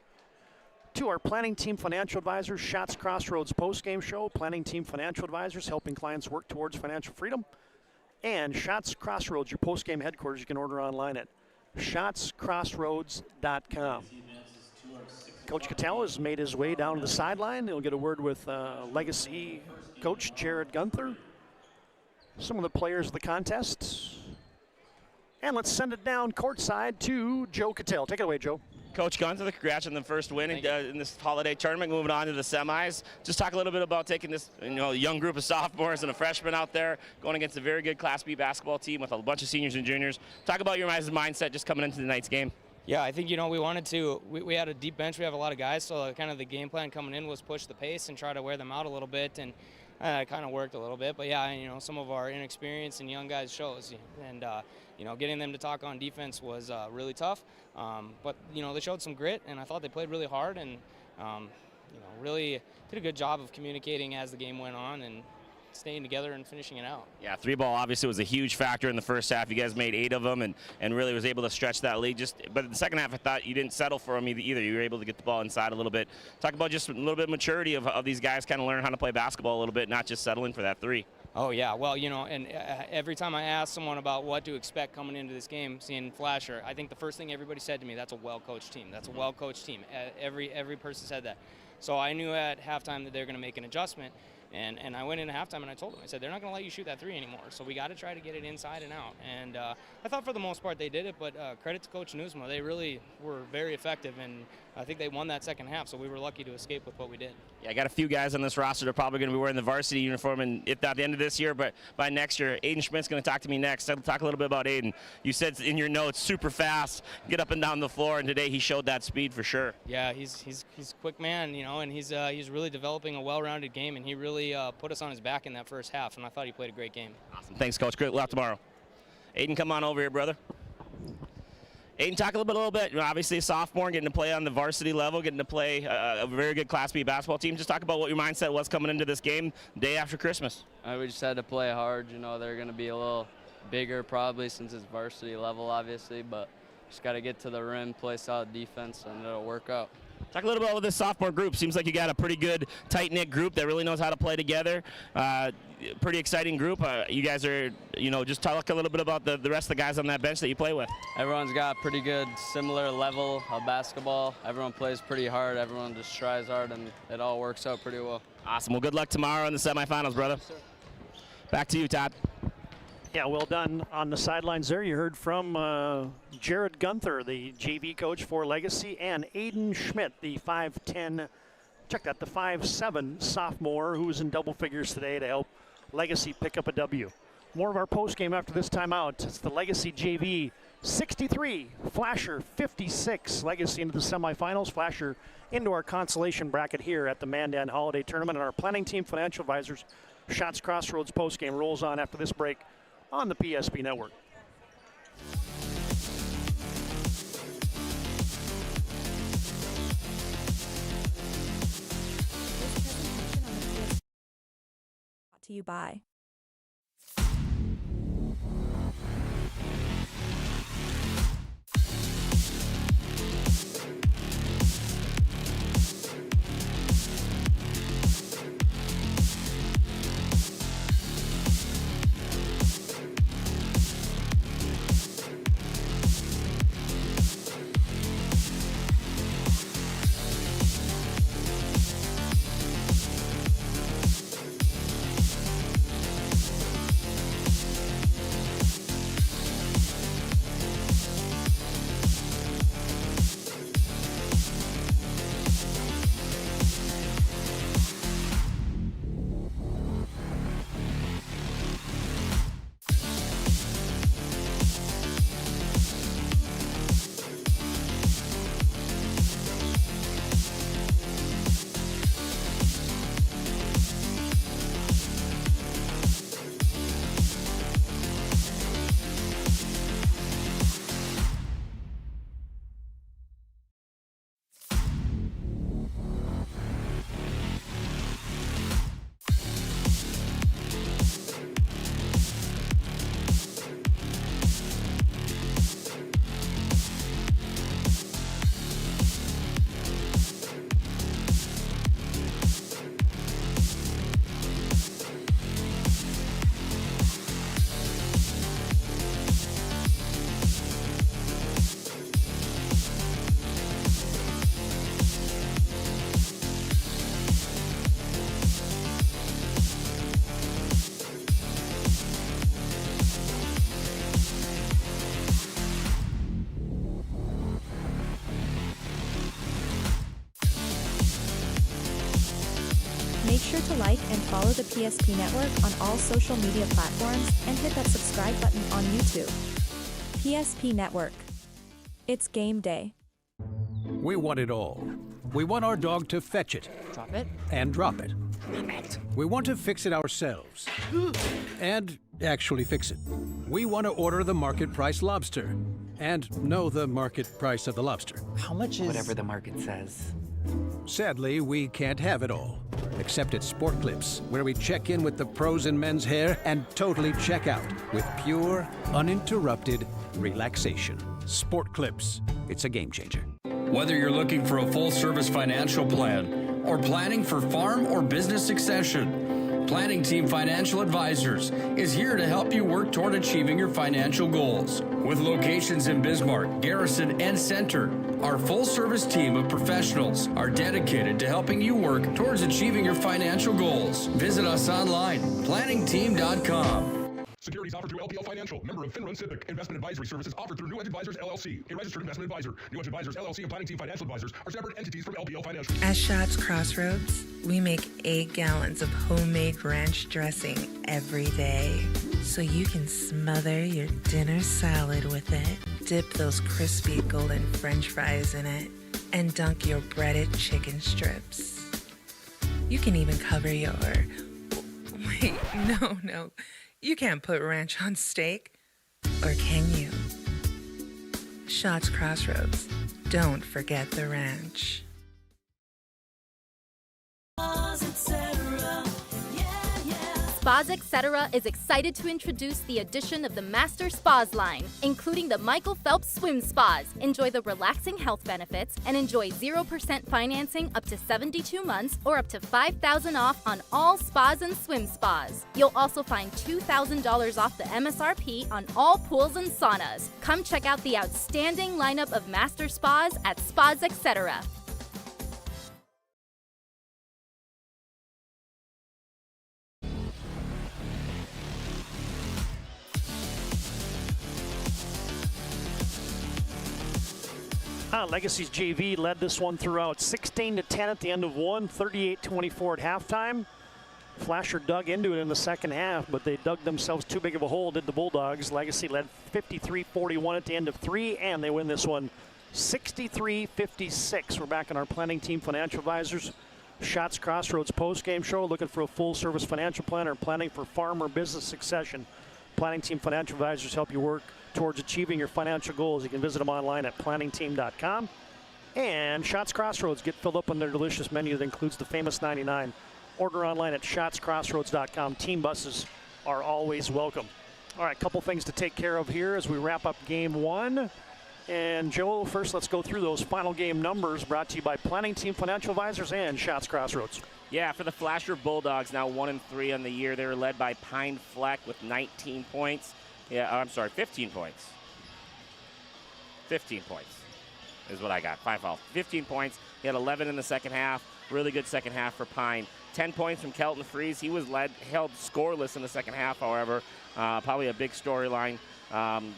to our Planning Team Financial Advisors Shots Crossroads postgame show. Planning Team Financial Advisors helping clients work towards financial freedom. And Shots Crossroads, your postgame headquarters, you can order online at shotscrossroads.com. Coach Cattell has made his way down to the sideline. He'll get a word with Legacy coach Jared Gunther, some of the players of the contest. And let's send it down courtside to Joe Cattell. Take it away, Joe. Coach Gunther, congrats on the first win in this holiday tournament, moving on to the semis. Just talk a little bit about taking this young group of sophomores and a freshman out there, going against a very good Class B basketball team with a bunch of seniors and juniors. Talk about your guys' mindset just coming into tonight's game. Yeah, I think, we wanted to, we had a deep bench, we have a lot of guys, so kind of the game plan coming in was push the pace and try to wear them out a little bit, and it kind of worked a little bit. But yeah, some of our inexperience and young guys shows, and getting them to talk on defense was really tough. But they showed some grit, and I thought they played really hard, and really did a good job of communicating as the game went on and staying together and finishing it out. Yeah, three ball obviously was a huge factor in the first half. You guys made 8 of them and really was able to stretch that lead. But in the second half, I thought you didn't settle for them either. You were able to get the ball inside a little bit. Talk about just a little bit of maturity of these guys kind of learn how to play basketball a little bit, not just settling for that three. Oh, yeah. Well, and every time I ask someone about what to expect coming into this game, seeing Flasher, I think the first thing everybody said to me, that's a well-coached team. That's a well-coached team. Every person said that. So I knew at halftime that they're going to make an adjustment. And I went into halftime and I told them, I said, they're not going to let you shoot that three anymore. So we got to try to get it inside and out. And I thought for the most part they did it, but credit to Coach Newsma. They really were very effective, and I think they won that second half, so we were lucky to escape with what we did. Yeah, I got a few guys on this roster that are probably going to be wearing the varsity uniform, and if not the end of this year, but by next year. Aiden Schmidt's going to talk to me next. I'll talk a little bit about Aiden. You said in your notes, super fast, get up and down the floor, and today he showed that speed for sure. Yeah, he's a quick man, and he's really developing a well-rounded game, and he really put us on his back in that first half, and I thought he played a great game. Awesome. Thanks, Coach. Great luck tomorrow. Aiden, come on over here, brother. Aiden, talk a little bit. Obviously a sophomore, getting to play on the varsity level, getting to play a very good Class B basketball team. Just talk about what your mindset was coming into this game day after Christmas. We just had to play hard. They're going to be a little bigger probably since it's varsity level, obviously, but just got to get to the rim, play solid defense, and it'll work out. Talk a little bit about this sophomore group. Seems like you got a pretty good, tight-knit group that really knows how to play together. Pretty exciting group. You guys are, just talk a little bit about the rest of the guys on that bench that you play with. Everyone's got pretty good, similar level of basketball. Everyone plays pretty hard. Everyone just tries hard, and it all works out pretty well. Awesome. Well, good luck tomorrow in the semifinals, brother. Yes, sir. Back to you, Todd. Yeah, well done on the sidelines there. You heard from Jared Gunther, the JV coach for Legacy, and Aiden Schmidt, the 5'10", check that, the 5'7" sophomore who was in double figures today to help Legacy pick up a W. More of our postgame after this timeout. It's the Legacy JV 63, Flasher 56. Legacy into the semifinals. Flasher into our consolation bracket here at the Mandan Holiday Tournament. And our planning team, financial advisors, Shots Crossroads postgame rolls on after this break on the PSP Network. Brought to you by to like and follow the PSP Network on all social media platforms and hit that subscribe button on YouTube. PSP Network. It's game day. We want it all. We want our dog to fetch it. Drop it. And drop it. Drop it. We want to fix it ourselves. And actually fix it. We want to order the market price lobster. And know the market price of the lobster. How much is... Whatever the market says. Sadly, we can't have it all. Except at Sport Clips, where we check in with the pros in men's hair and totally check out with pure, uninterrupted relaxation. Sport Clips. It's a game changer. Whether you're looking for a full-service financial plan or planning for farm or business succession, Planning Team Financial Advisors is here to help you work toward achieving your financial goals. With locations in Bismarck, Garrison, and Center, our full-service team of professionals are dedicated to helping you work towards achieving your financial goals. Visit us online, planningteam.com. Securities offered through LPL Financial, member of FINRA Civic. Investment advisory services offered through New Edge Advisors LLC, a registered investment advisor. New Edge Advisors LLC and Planning Team Financial Advisors are separate entities from LPL Financial. At Shots Crossroads, we make 8 gallons of homemade ranch dressing every day, so you can smother your dinner salad with it, dip those crispy golden French fries in it, and dunk your breaded chicken strips. You can even cover your... Wait, no. You can't put ranch on steak, or can you? Shots Crossroads. Don't forget the ranch. Spas Etc. is excited to introduce the addition of the Master Spas line, including the Michael Phelps Swim Spas. Enjoy the relaxing health benefits and enjoy 0% financing up to 72 months or up to $5,000 off on all spas and swim spas. You'll also find $2,000 off the MSRP on all pools and saunas. Come check out the outstanding lineup of Master Spas at Spas Etc. Legacy's JV led this one throughout, 16-10 at the end of one, 38-24 at halftime. Flasher dug into it in the second half, but they dug themselves too big of a hole, did the Bulldogs. Legacy led 53-41 at the end of 3, and they win this one 63-56. We're back on our Planning Team Financial Advisors Shots Crossroads post-game show, looking for a full-service financial planner, planning for farm or business succession. Planning Team Financial Advisors help you work towards achieving your financial goals. You can visit them online at planningteam.com. And Shots Crossroads, get filled up on their delicious menu that includes the famous 99. Order online at shotscrossroads.com. Team buses are always welcome. All right, couple things to take care of here as we wrap up game one. And Joe, first let's go through those final game numbers brought to you by Planning Team Financial Advisors and Shots Crossroads. Yeah, for the Flasher Bulldogs, now 1-3 on the year. They were led by Pine Fleck with 19 points. Yeah, I'm sorry, 15 points. 15 points is what I got. 15 points. He had 11 in the second half. Really good second half for Pine. 10 points from Kelton Freeze. He was held scoreless in the second half, however. Probably a big storyline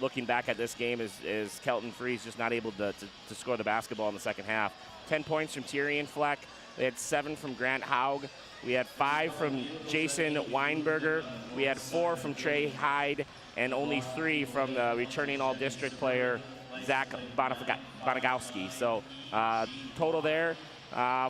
looking back at this game is Kelton Freeze just not able to score the basketball in the second half. 10 points from Tyrion Fleck. They had 7 from Grant Haug. We had 5 from Jason Weinberger. We had 4 from Trey Hyde, and only 3 from the returning all-district player, Zach Bonagowski. So total there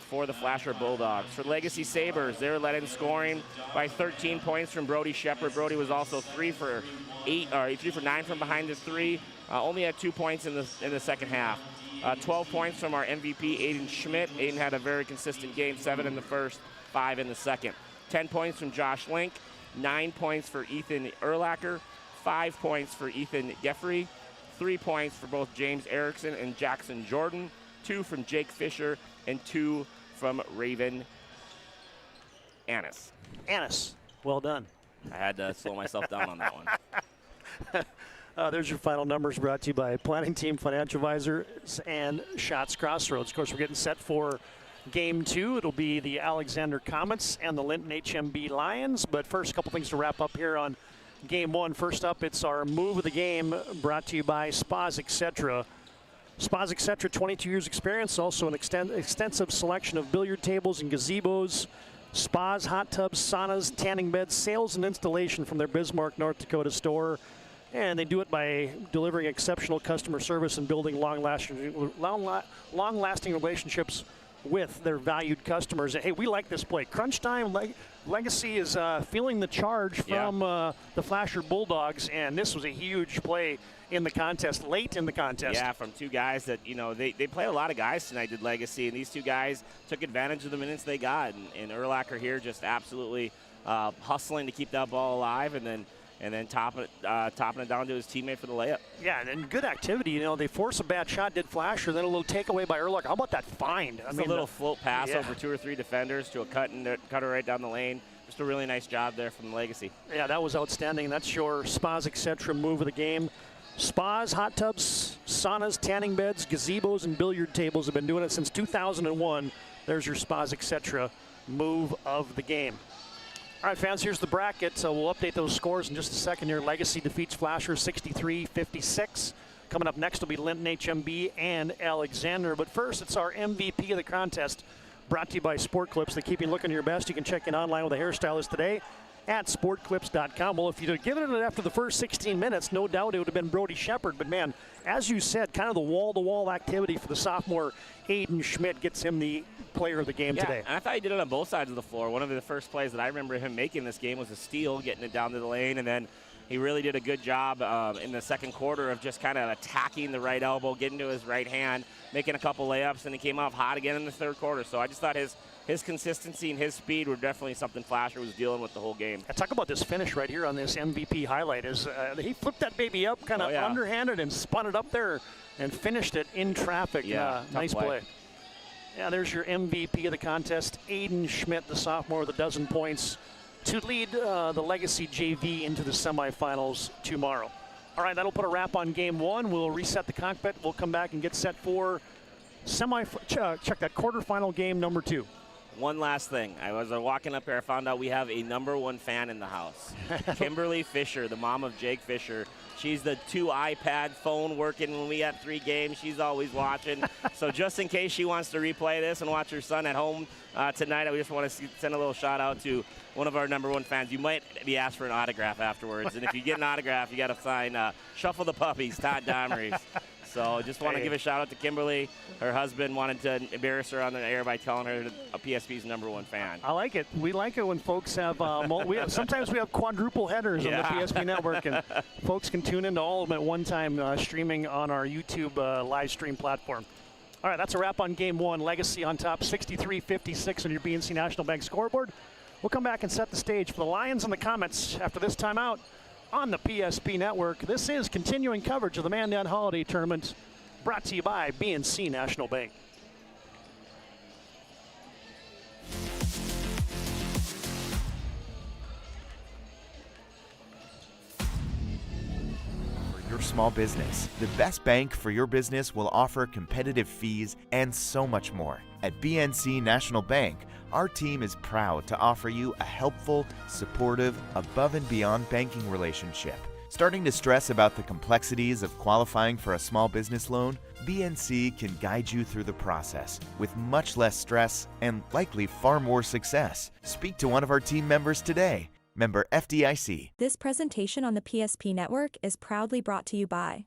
for the Flasher Bulldogs. For Legacy Sabres, they were led in scoring by 13 points from Brody Shepard. Brody was also 3 for 9 from behind the 3. Only had 2 points in the second half. 12 points from our MVP, Aiden Schmidt. Aiden had a very consistent game, 7 in the first, 5 in the second. 10 points from Josh Link, 9 points for Ethan Erlacher, 5 points for Ethan Geffrey, 3 points for both James Erickson and Jackson Jordan, 2 from Jake Fisher, and 2 from Raven Annis. Annis, well done. I had to slow myself down on that one. There's your final numbers brought to you by Planning Team Financial Advisors and Shots Crossroads. Of course, we're getting set for Game 2. It'll be the Alexander Comets and the Linton HMB Lions. But first, a couple things to wrap up here on Game 1. First up, it's our move of the game brought to you by Spas Etc. Spas Etc. 22 years experience, also an extensive selection of billiard tables and gazebos Spas, hot tubs, saunas, tanning beds, sales and installation from their Bismarck, North Dakota store. And they do it by delivering exceptional customer service and building long-lasting relationships with their valued customers. Hey, we like this play. Crunch time. Legacy is feeling the charge from the Flasher Bulldogs, and this was a huge play in the contest, late in the contest. Yeah, from two guys that, they play a lot of guys tonight, did Legacy, and these two guys took advantage of the minutes they got. And Urlacher here just absolutely hustling to keep that ball alive, and then topping it down to his teammate for the layup. Yeah, and good activity. They force a bad shot, did Flasher, then a little takeaway by Urlacher. How about that find? A little float pass over 2 or 3 defenders to a cutter right down the lane. Just a really nice job there from the Legacy. Yeah, that was outstanding. That's your Spas, etc. move of the game. Spas, hot tubs, saunas, tanning beds, gazebos, and billiard tables have been doing it since 2001. There's your Spas, etc. move of the game. All right, fans, here's the bracket. So we'll update those scores in just a second here. Legacy defeats Flasher 63-56. Coming up next will be Linton HMB and Alexander. But first, it's our MVP of the contest, brought to you by Sport Clips. They keep you looking your best. You can check in online with a hairstylist today at sportclips.com. Well, if you'd have given it after the first 16 minutes, no doubt it would have been Brody Shepard. But, man, as you said, kind of the wall-to-wall activity for the sophomore Aiden Schmidt gets him the player of the game today. And I thought he did it on both sides of the floor. One of the first plays that I remember him making this game was a steal, getting it down to the lane, and then he really did a good job in the second quarter of just kind of attacking the right elbow, getting to his right hand, making a couple layups, and he came off hot again in the third quarter. So I just thought his consistency and his speed were definitely something Flasher was dealing with the whole game. Talk about this finish right here on this MVP highlight. He flipped that baby up, kind of underhanded, and spun it up there and finished it in traffic. Nice play. Yeah, there's your MVP of the contest, Aiden Schmidt, the sophomore with 12 points, to lead the Legacy JV into the semifinals tomorrow. All right, that'll put a wrap on game one. We'll reset the cockpit. We'll come back and get set for check that quarterfinal game number 2. One last thing. I was walking up here, I found out we have a #1 fan in the house. Kimberly Fisher, the mom of Jake Fisher. She's the 2 iPad phone working when we have 3 games. She's always watching. So just in case she wants to replay this and watch her son at home tonight, I just want to send a little shout out to one of our #1 fans. You might be asked for an autograph afterwards. And if you get an autograph, you got to sign Shuffle the Puppies, Todd Domery. So just want to give a shout out to Kimberly. Her husband wanted to embarrass her on the air by telling her a PSP's #1 fan. I like it. We like it when folks have, sometimes we have quadruple headers on the PSP network, and folks can tune into all of them at one time, streaming on our YouTube live stream platform. All right, that's a wrap on game one. Legacy on top, 63-56 on your BNC National Bank scoreboard. We'll come back and set the stage for the Lions and the Comets after this timeout on the PSP Network. This is continuing coverage of the Mandan Holiday Tournament, brought to you by BNC National Bank. Your small business. The best bank for your business will offer competitive fees and so much more. At BNC National Bank, our team is proud to offer you a helpful, supportive, above and beyond banking relationship. Starting to stress about the complexities of qualifying for a small business loan? BNC can guide you through the process with much less stress and likely far more success. Speak to one of our team members today. Member FDIC. This presentation on the PSP Network is proudly brought to you by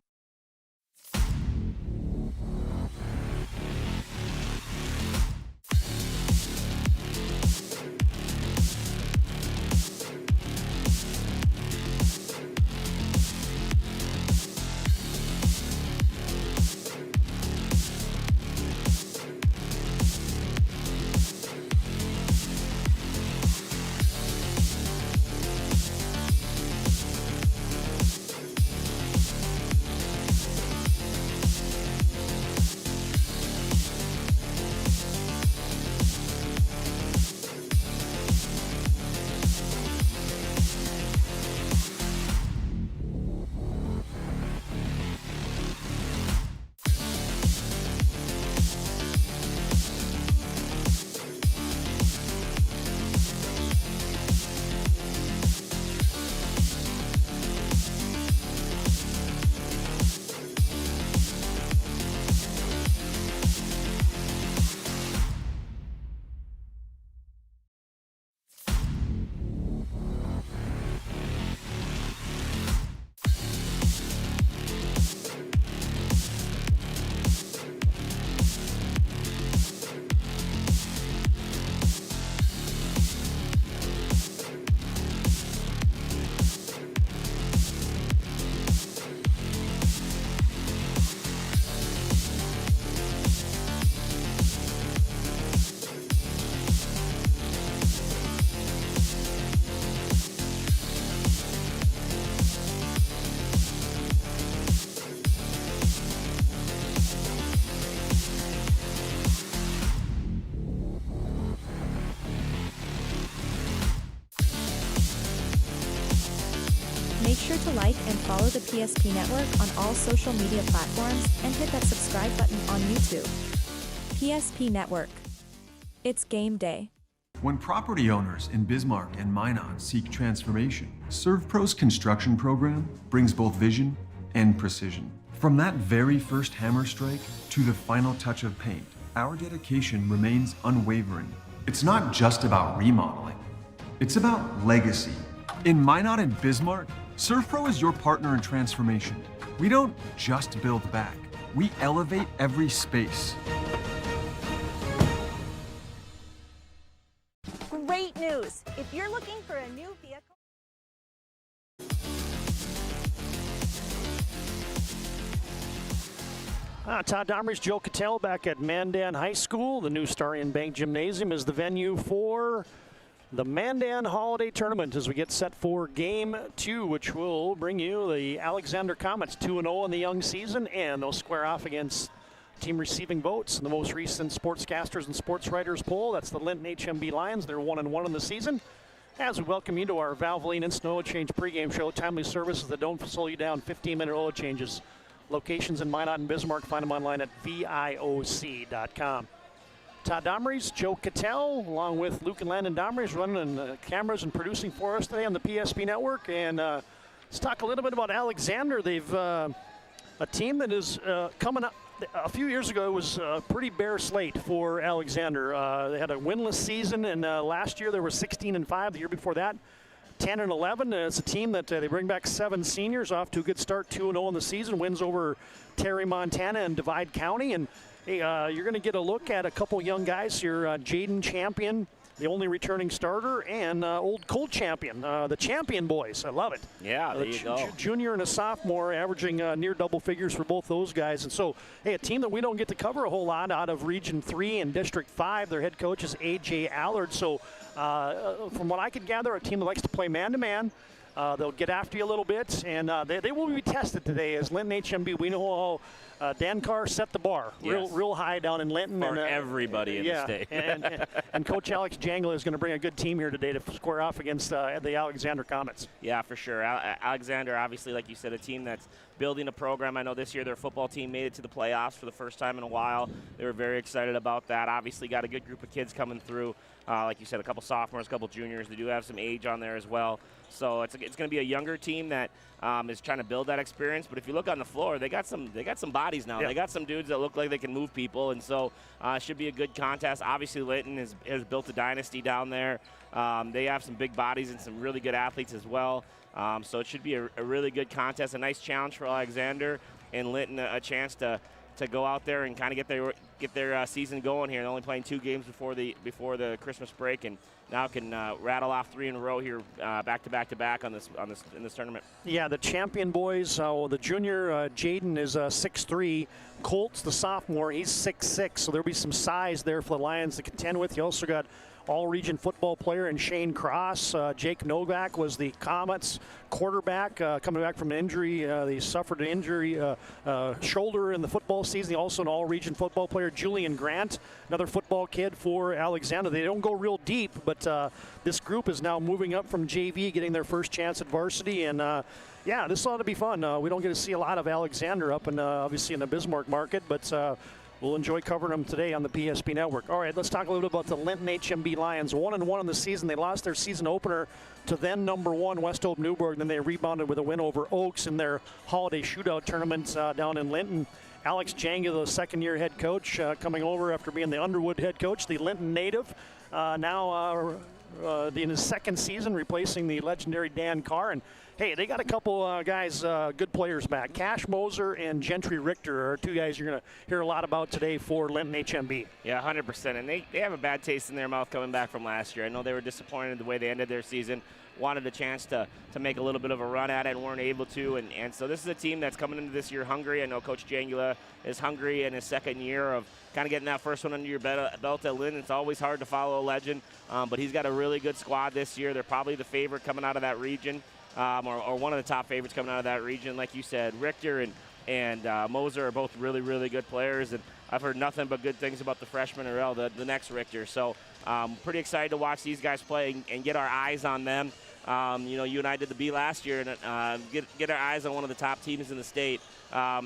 the PSP Network on all social media platforms and hit that subscribe button on YouTube. PSP Network. It's game day. When property owners in Bismarck and Minot seek transformation, ServPro's construction program brings both vision and precision. From that very first hammer strike to the final touch of paint, our dedication remains unwavering. It's not just about remodeling, it's about legacy. In Minot and Bismarck, ServPro is your partner in transformation. We don't just build back, we elevate every space. Great news! If you're looking for a new vehicle, Todd Domrey's Joe Cattell back at Mandan High School. The new Starion Bank Gymnasium is the venue for the Mandan Holiday Tournament as we get set for Game 2, which will bring you the Alexander Comets 2-0 in the young season, and they'll square off against team receiving votes in the most recent Sportscasters and Sports Writers poll. That's the Linton HMB Lions. They're 1-1 in the season. As we welcome you to our Valvoline Instant Oil Change pregame show, timely services that don't slow you down, 15-minute oil changes. Locations in Minot and Bismarck. Find them online at VIOC.com. Todd Domrey's Joe Cattell, along with Luke and Landon Domrey's running the cameras and producing for us today on the PSP Network. And let's talk a little bit about Alexander. They've a team that is coming up. A few years ago, it was a pretty bare slate for Alexander. They had a winless season, and last year they were 16-5. The year before that, 10-11. It's a team that they bring back 7 seniors, off to a good start, 2-0 in the season. Wins over Terry, Montana, and Divide County. And hey, you're going to get a look at a couple young guys here. Jaden Champion, the only returning starter, and old Colt Champion, the Champion boys. I love it. Yeah, there you go. Junior and a sophomore, averaging near double figures for both those guys. And so, hey, a team that we don't get to cover a whole lot out of Region 3 and District 5. Their head coach is A.J. Allard. So from what I could gather, a team that likes to play man-to-man. They'll get after you a little bit, and they will be tested today as Linton HMB. We know how Dan Carr set the bar real high down in Linton. For everybody in the state. and Coach Alex Jangla is going to bring a good team here today to square off against the Alexander Comets. Yeah, for sure. Alexander, obviously, like you said, a team that's building a program. I know this year their football team made it to the playoffs for the first time in a while. They were very excited about that. Obviously got a good group of kids coming through. Like you said, a couple sophomores, a couple juniors. They do have some age on there as well. So it's going to be a younger team that is trying to build that experience. But if you look on the floor, they got some bodies now. Yeah. They got some dudes that look like they can move people, and so it should be a good contest. Obviously, Linton has built a dynasty down there. They have some big bodies and some really good athletes as well. So it should be a really good contest, a nice challenge for Alexander and Linton, a chance to go out there and kind of get their season going here. They're only playing 2 games before the Christmas break, and now can rattle off 3 in a row here, back to back in this tournament. Yeah, the Champion boys. The junior Jaden is 6'3". Colt's the sophomore. He's 6'6". So there'll be some size there for the Lions to contend with. You also got all-region football player and Shane Cross. Jake Novak was the Comets quarterback, coming back from an injury. They suffered an injury, shoulder in the football season. Also an all-region football player, Julian Grant, another football kid for Alexander. They don't go real deep, but this group is now moving up from JV, getting their first chance at varsity. And yeah, this ought to be fun. We don't get to see a lot of Alexander up in obviously in the Bismarck market, but we'll enjoy covering them today on the PSP Network. All right, let's talk a little bit about the Linton HMB Lions. 1-1 in the season. They lost their season opener to then number 1 West Hope Newburgh. Then they rebounded with a win over Oaks in their holiday shootout tournament down in Linton. Alex Janga, the second-year head coach, coming over after being the Underwood head coach, the Linton native. Now in his second season, replacing the legendary Dan Carr. And hey, they got a couple guys, good players back. Cash Moser and Gentry Richter are 2 guys you're going to hear a lot about today for Linton HMB. Yeah, 100%. And they have a bad taste in their mouth coming back from last year. I know they were disappointed the way they ended their season. Wanted a chance to make a little bit of a run at it and weren't able to. And so this is a team that's coming into this year hungry. I know Coach Jangula is hungry in his second year of kind of getting that first one under your belt at Linton. It's always hard to follow a legend, but he's got a really good squad this year. They're probably the favorite coming out of that region. Or one of the top favorites coming out of that region. Like you said, Richter and Moser are both really, really good players, and I've heard nothing but good things about the freshman Arel, the next Richter. So pretty excited to watch these guys play and get our eyes on them. You and I did the B last year, and get our eyes on one of the top teams in the state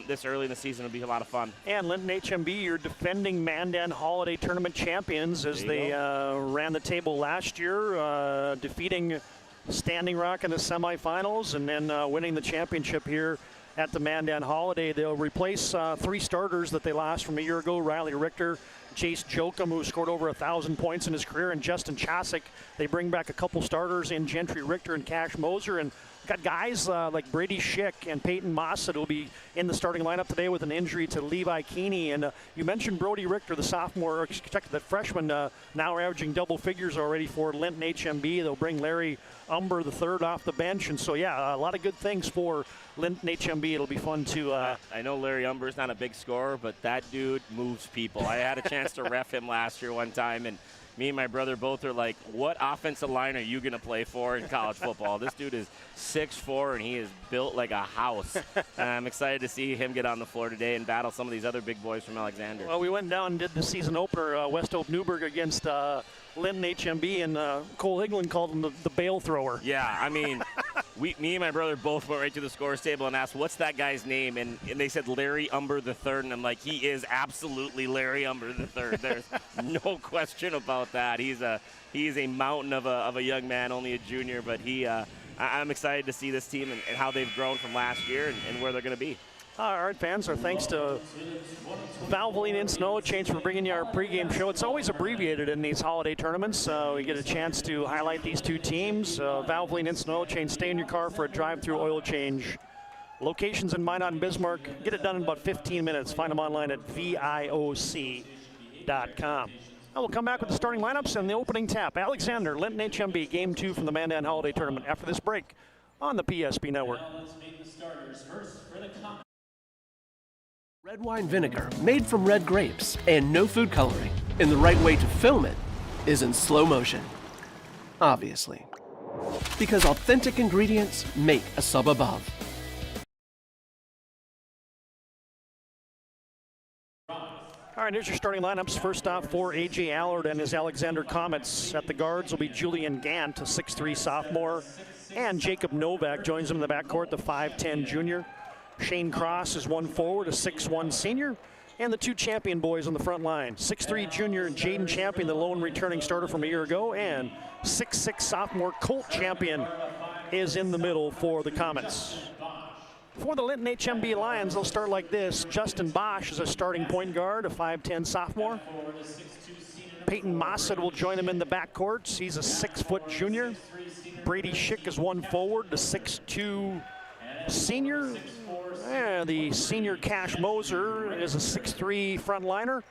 this early in the season would be a lot of fun. And Linton HMB, your defending Mandan Holiday Tournament champions, as they ran the table last year, defeating Standing Rock in the semifinals and then winning the championship here at the Mandan Holiday. They'll replace 3 starters that they lost from a year ago: Riley Richter, Jace Jokum, who scored over 1,000 points in his career, and Justin Chosick. They bring back a couple starters in Gentry Richter and Cash Moser, and got guys like Brady Schick and Peyton Mossett who will be in the starting lineup today with an injury to Levi Keeney. And you mentioned Brody Richter, the sophomore, the freshman, now averaging double figures already for Linton HMB. They'll bring Larry Umber III off the bench. And so, yeah, a lot of good things for Linton HMB. It'll be fun to... I know Larry Umber's not a big scorer, but that dude moves people. I had a chance to ref him last year one time, and me and my brother both are like, what offensive line are you going to play for in college football? This dude is 6'4", and he is built like a house. And I'm excited to see him get on the floor today and battle some of these other big boys from Alexander. Well, we went down and did the season opener, West Hope Newburgh against Linton HMB, and Cole Higlin called him the bail thrower. Yeah, I mean, me and my brother both went right to the scores table and asked, what's that guy's name? And they said Larry Umber III, and I'm like, he is absolutely Larry Umber III. There's no question about that. He's a mountain of a young man, only a junior, but I'm excited to see this team and how they've grown from last year and where they're going to be. All right, fans, our thanks to Valvoline and Snow Change for bringing you our pregame show. It's always abbreviated in these holiday tournaments. We get a chance to highlight these 2 teams. Valvoline and Snow Change, stay in your car for a drive-through oil change. Locations in Minot and Bismarck. Get it done in about 15 minutes. Find them online at VIOC.com. I will come back with the starting lineups and the opening tap. Alexander, Linton HMB, Game 2 from the Mandan Holiday Tournament after this break on the PSP Network. Now let's make the starters. First for the Red wine vinegar made from red grapes and no food coloring. And the right way to film it is in slow motion. Obviously. Because authentic ingredients make a sub above. All right, here's your starting lineups. First off, for A.J. Allard and his Alexander Comets. At the guards will be Julian Gant, a 6'3 sophomore, and Jacob Novak joins him in the backcourt, the 5'10 junior. Shane Cross is one forward, a 6'1 senior, and the 2 champion boys on the front line. 6'3 junior Jaden Champion, the lone returning starter from a year ago, and 6'6 sophomore Colt Champion is in the middle for the Comets. For the Linton HMB Lions, they'll start like this. Justin Bosch is a starting point guard, a 5'10 sophomore. Peyton Mossett will join him in the backcourt. He's a 6-foot junior. Brady Schick is one forward, the 6'2 senior. And the senior Cash Moser is a 6'3 frontliner.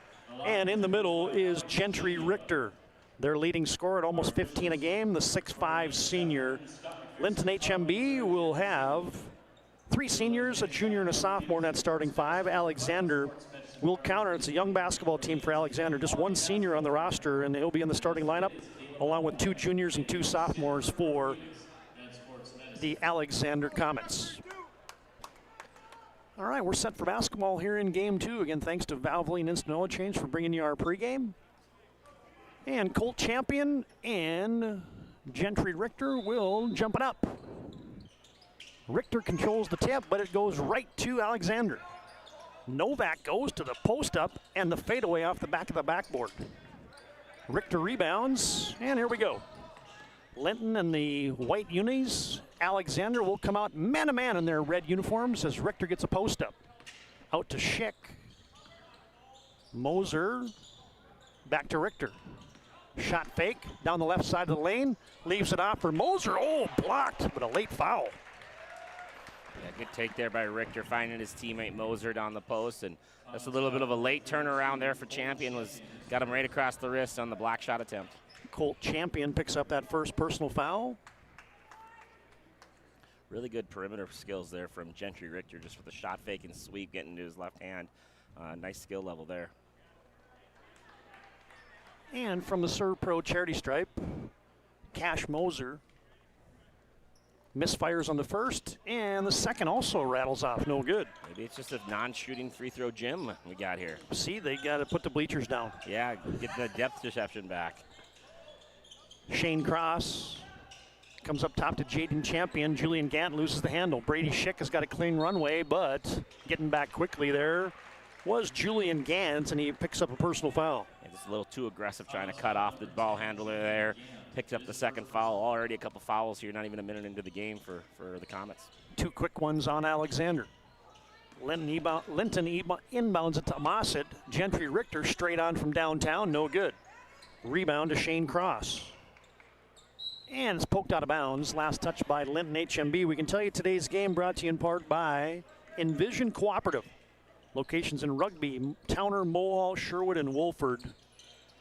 And in the middle is Gentry Richter, their leading scorer at almost 15 a game, the 6'5 senior. Linton HMB will have 3 seniors, a junior and a sophomore in that starting 5. Alexander will counter. It's a young basketball team for Alexander. Just 1 senior on the roster, and he'll be in the starting lineup, along with 2 juniors and 2 sophomores for the Alexander Comets. All right, we're set for basketball here in Game 2. Again, thanks to Valvoline Instant Oil Change for bringing you our pregame. And Colt Champion and Gentry Richter will jump it up. Richter controls the tip, but it goes right to Alexander. Novak goes to the post-up and the fadeaway off the back of the backboard. Richter rebounds, and here we go. Linton and the white unis. Alexander will come out man-to-man in their red uniforms as Richter gets a post-up. Out to Schick. Moser, back to Richter. Shot fake, down the left side of the lane. Leaves it off for Moser. Oh, blocked, but a late foul. Yeah, good take there by Richter, finding his teammate Moser down the post, and that's a little bit of a late turnaround there for Champion. Got him right across the wrist on the block shot attempt. Colt Champion picks up that first personal foul. Really good perimeter skills there from Gentry Richter, just with the shot fake and sweep getting to his left hand. Nice skill level there. And from the Serve Pro charity stripe, Cash Moser misfires on the first, and the second also rattles off, no good. Maybe it's just a non-shooting free throw gym we got here. See, they got to put the bleachers down. Yeah, get the depth perception back. Shane Cross comes up top to Jaden Champion. Julian Gant loses the handle. Brady Schick has got a clean runway, but getting back quickly there was Julian Gant, and he picks up a personal foul. It's a little too aggressive trying to cut off the ball handler there. Picked up the second foul. Already a couple fouls here, not even a minute into the game for the Comets. 2 quick ones on Alexander. Linton inbounds it to Mossett. Gentry Richter straight on from downtown, no good. Rebound to Shane Cross. And it's poked out of bounds. Last touch by Linton HMB. We can tell you today's game brought to you in part by Envision Cooperative. Locations in Rugby, Towner, Mohall, Sherwood, and Wolford.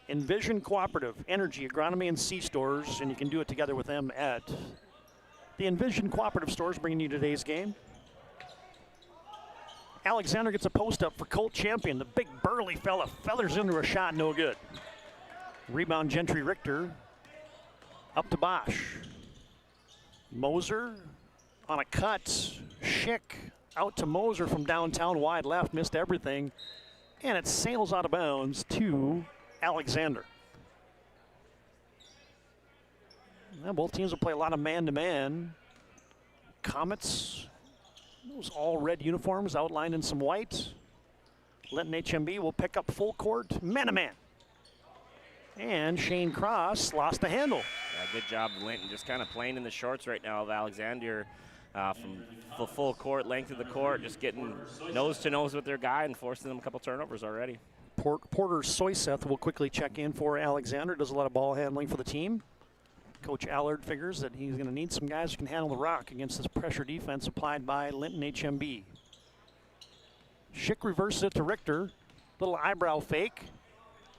Envision Cooperative, energy, agronomy, and C-stores, and you can do it together with them at the Envision Cooperative stores, bringing you today's game. Alexander gets a post up for Colt Champion. The big burly fella feathers into a shot, no good. Rebound Gentry Richter. Up to Bosch. Moser on a cut. Schick out to Moser from downtown, wide left, missed everything. And it sails out of bounds to Alexander. Now both teams will play a lot of man-to-man. Comets, those all red uniforms outlined in some white. Linton HMB will pick up full court, man-to-man. And Shane Cross lost the handle. Yeah, good job, Linton. Just kind of playing in the shorts right now of Alexander from the full court, length of the court, just getting nose to nose with their guy and forcing them a couple turnovers already. Porter Soyseth will quickly check in for Alexander. Does a lot of ball handling for the team. Coach Allard figures that he's going to need some guys who can handle the rock against this pressure defense applied by Linton HMB. Schick reverses it to Richter. Little eyebrow fake.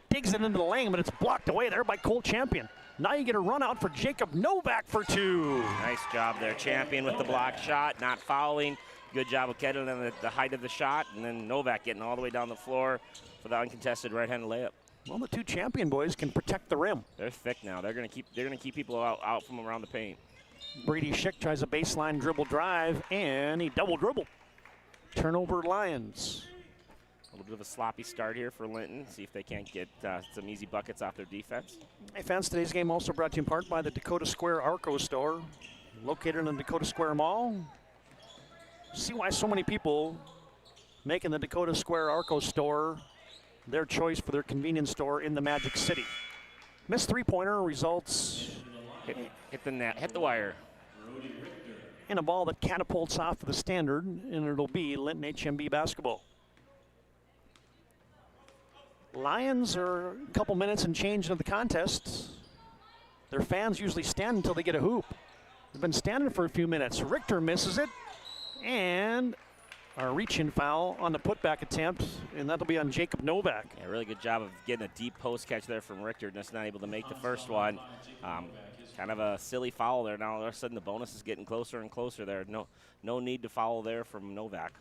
Digs it into the lane, but it's blocked away there by Colt Champion. Now you get a run out for Jacob Novak for 2. Nice job there. Champion with the block shot, not fouling. Good job of Kettle on the height of the shot, and then Novak getting all the way down the floor for the uncontested right-handed layup. Well, the 2 Champion boys can protect the rim. They're thick now. They're gonna keep people out from around the paint. Brady Schick tries a baseline dribble drive, and he double dribble. Turnover Lions. A little bit of a sloppy start here for Linton. See if they can't get some easy buckets off their defense. Hey fans, today's game also brought to you in part by the Dakota Square Arco store, located in the Dakota Square Mall. See why so many people making the Dakota Square Arco store their choice for their convenience store in the Magic City. Missed 3-pointer results hit the net, hit the wire. In a ball that catapults off of the standard, and it'll be Linton HMB basketball. Lions are a couple minutes and change into the contest. Their fans usually stand until they get a hoop. They've been standing for a few minutes. Richter misses it, and a reach-in foul on the putback attempt, and that'll be on Jacob Novak. Yeah, really good job of getting a deep post catch there from Richter, just not able to make the first one. Kind of a silly foul there. Now all of a sudden the bonus is getting closer and closer there. No need to foul there from Novak.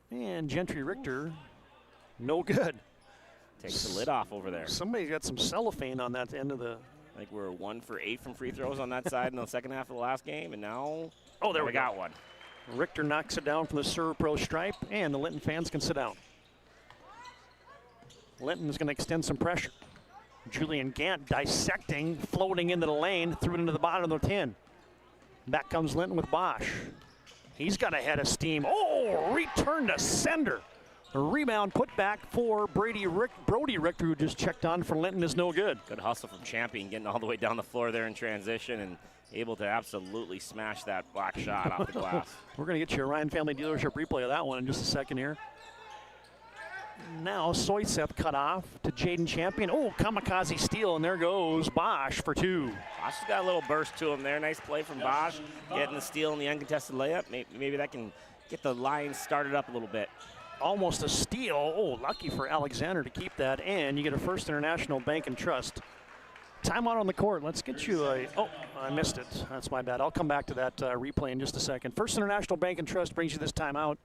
And Gentry Richter, no good. Takes the lid off over there. Somebody's got some cellophane on that end of the... I think we're 1 for 8 from free throws on that side in the second half of the last game, and now there we got one. Richter knocks it down from the Serve Pro stripe, and the Linton fans can sit down. Linton's going to extend some pressure. Julian Gant dissecting, floating into the lane, threw it into the bottom of the 10. Back comes Linton with Bosch. He's got a head of steam. Oh, return to sender. A rebound put back for Brody Richter, who just checked on for Linton, is no good. Good hustle from Champion, getting all the way down the floor there in transition and able to absolutely smash that block shot off the glass. We're going to get you a Ryan Family Dealership replay of that one in just a second here. Now Soyseth cut off to Jaden Champion. Oh, kamikaze steal, and there goes Bosch for 2. Bosch has got a little burst to him there. Nice play from Bosch, getting the steal in the uncontested layup. Maybe that can get the Lions started up a little bit. Almost a steal. Oh, lucky for Alexander to keep that, and you get a First International Bank and Trust. Timeout on the court. Let's get you a... Oh, I missed it. That's my bad. I'll come back to that replay in just a second. First International Bank and Trust brings you this timeout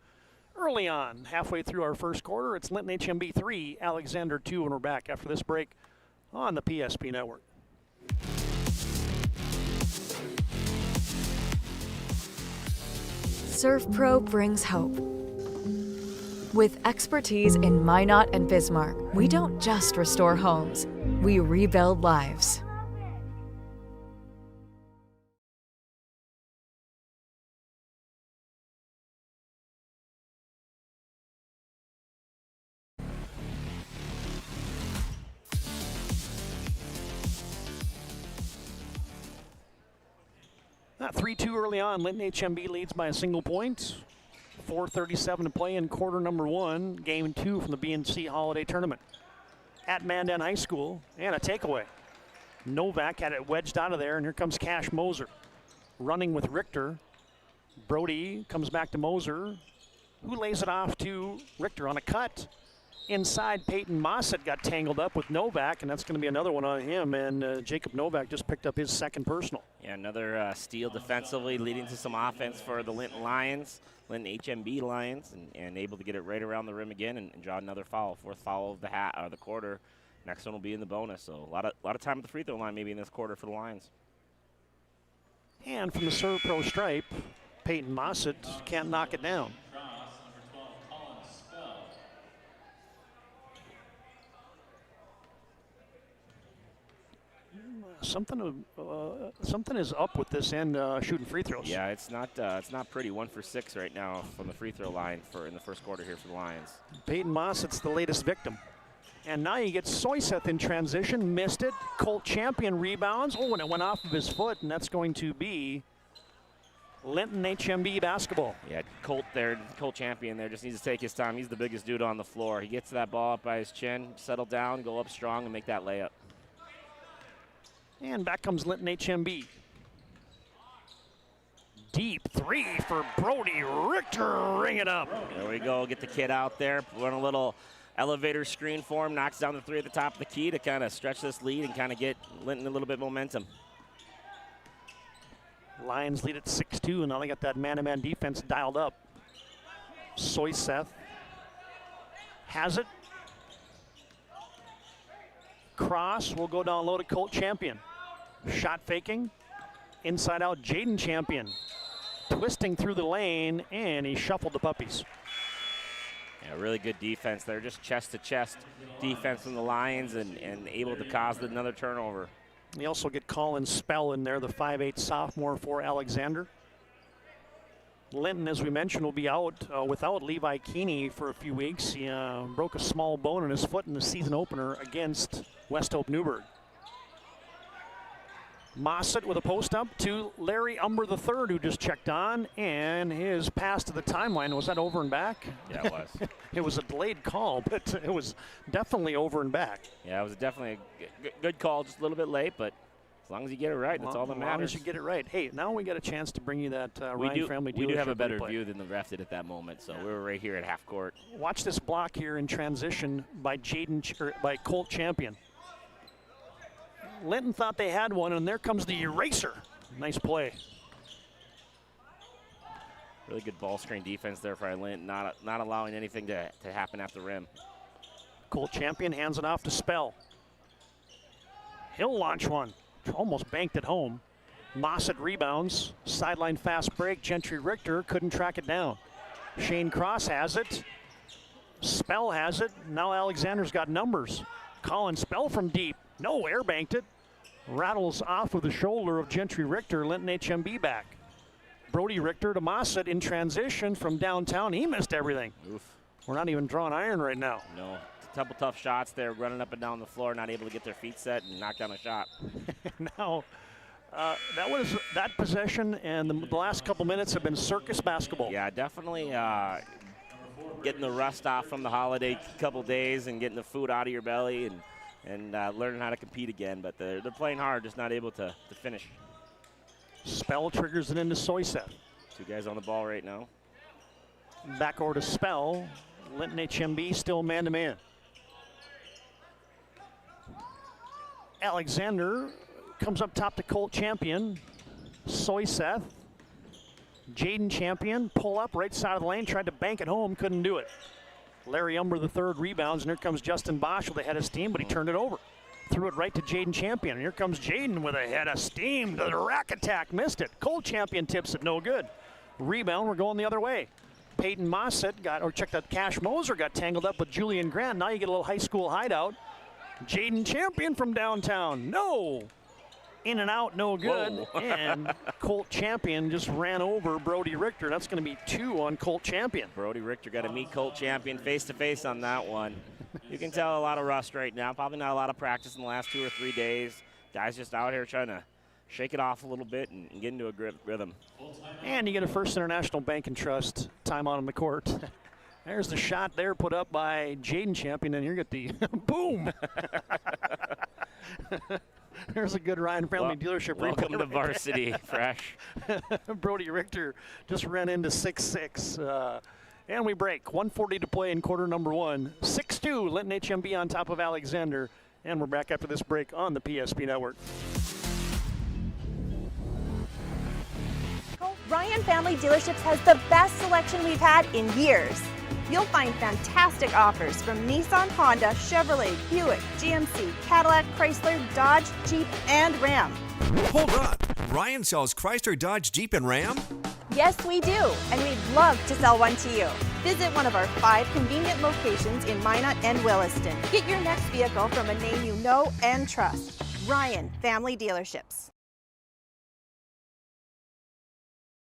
early on, halfway through our first quarter. It's Linton HMB 3, Alexander 2, and we're back after this break on the PSP Network. Serve Pro brings hope. With expertise in Minot and Bismarck, we don't just restore homes, we rebuild lives. 3-2 early on. Linton HMB leads by a single point. 4:37 to play in quarter number 1, game 2 from the BNC Holiday Tournament. At Mandan High School, and a takeaway. Novak had it wedged out of there, and here comes Cash Moser. Running with Richter. Brody comes back to Moser, who lays it off to Richter on a cut. Inside, Peyton Mossett got tangled up with Novak, and that's going to be another one on him, and Jacob Novak just picked up his second personal. Yeah, another steal defensively, leading to some offense for the Linton Lions, Linton HMB Lions, and able to get it right around the rim again and draw another foul. 4th foul of the quarter. Next one will be in the bonus, so a lot of time at the free throw line maybe in this quarter for the Lions. And from the serve pro stripe, Peyton Mossett can't knock it down. Something is up with this end shooting free throws. Yeah, it's not pretty. 1 for 6 right now from the free throw line in the first quarter here for the Lions. Peyton Mossett's the latest victim. And now you get Soyseth in transition, missed it. Colt Champion rebounds. Oh, and it went off of his foot, and that's going to be Linton HMB basketball. Yeah, Colt Champion there just needs to take his time. He's the biggest dude on the floor. He gets that ball up by his chin, settle down, go up strong, and make that layup. And back comes Linton HMB. Deep 3 for Brody Richter. Ring it up. There we go. Get the kid out there. Run a little elevator screen for him. Knocks down the 3 at the top of the key to kind of stretch this lead and kind of get Linton a little bit momentum. Lions lead at 6-2, and now they got that man-to-man defense dialed up. Soyseth has it. Cross will go down low to Colt Champion. Shot faking. Inside out, Jaden Champion. Twisting through the lane, and he shuffled the puppies. Yeah, really good defense there. Just chest-to-chest defense from the Lions and able to cause another turnover. They also get Colin Spell in there, the 5'8" sophomore for Alexander. Linton, as we mentioned, will be out without Levi Keeney for a few weeks. He broke a small bone in his foot in the season opener against West Hope Newburgh. Mossett with a post up to Larry Umber III, who just checked on, and his pass to the timeline. Was that over and back? Yeah, it was. It was a delayed call, but it was definitely over and back. Yeah, it was definitely a good call, just a little bit late, but as long as you get it right, that's all that matters. As long as you get it right. Hey, now we got a chance to bring you that Ryan Family Dealership. We do have a better replay. view than the ref did at that moment, so we were right here at half court. Watch this block here in transition by by Colt Champion. Linton thought they had one, and there comes the eraser. Nice play. Really good ball screen defense there for Linton, not allowing anything to happen at the rim. Colt Champion hands it off to Spell. He'll launch one. Almost banked it home. Mossett rebounds. Sideline fast break. Gentry Richter couldn't track it down. Shane Cross has it. Spell has it. Now Alexander's got numbers. Colin Spell from deep. No, air banked it. Rattles off with the shoulder of Gentry Richter. Linton HMB back. Brody Richter to Mossett in transition from downtown. He missed everything. Oof. We're not even drawing iron right now. No. A couple tough shots there, running up and down the floor, not able to get their feet set and knock down a shot. Now, that possession and the last couple minutes have been circus basketball. Yeah, definitely getting the rust off from the holiday couple days and getting the food out of your belly and learning how to compete again. But they're playing hard, just not able to finish. Spell triggers it into Soyseth. 2 guys on the ball right now. Back over to Spell. Linton HMB still man-to-man. Alexander comes up top to Colt Champion. Soyseth. Jaden Champion, pull up right side of the lane, tried to bank it home, couldn't do it. Larry Umber the third rebounds, and here comes Justin Bosch with a head of steam, but he turned it over. Threw it right to Jaden Champion, and here comes Jaden with a head of steam. The rack attack, missed it. Colt Champion tips it, no good. Rebound, we're going the other way. Peyton Mossett check that, Cash Moser got tangled up with Julian Grant. Now you get a little high school hideout. Jaden Champion from downtown, no. In and out, no good. And Colt Champion just ran over Brody Richter. That's going to be 2 on Colt Champion. Brody Richter got to meet Colt Champion face-to-face on that one. You can tell a lot of rust right now. Probably not a lot of practice in the last 2 or 3 days. Guys just out here trying to shake it off a little bit and get into a rhythm. And you get a First International Bank and Trust timeout on the court. There's the shot there put up by Jaden Champion, and you get the boom. There's a good Ryan Family Dealership. Welcome to varsity, fresh. Brody Richter just ran into 6'6". And we break. 1:40 to play in quarter number 1. 6-2, Linton HMB on top of Alexander. And we're back after this break on the PSP Network. Ryan Family Dealerships has the best selection we've had in years. You'll find fantastic offers from Nissan, Honda, Chevrolet, Buick, GMC, Cadillac, Chrysler, Dodge, Jeep, and Ram. Hold on. Ryan sells Chrysler, Dodge, Jeep, and Ram? Yes, we do, and we'd love to sell one to you. Visit one of our 5 convenient locations in Minot and Williston. Get your next vehicle from a name you know and trust. Ryan Family Dealerships.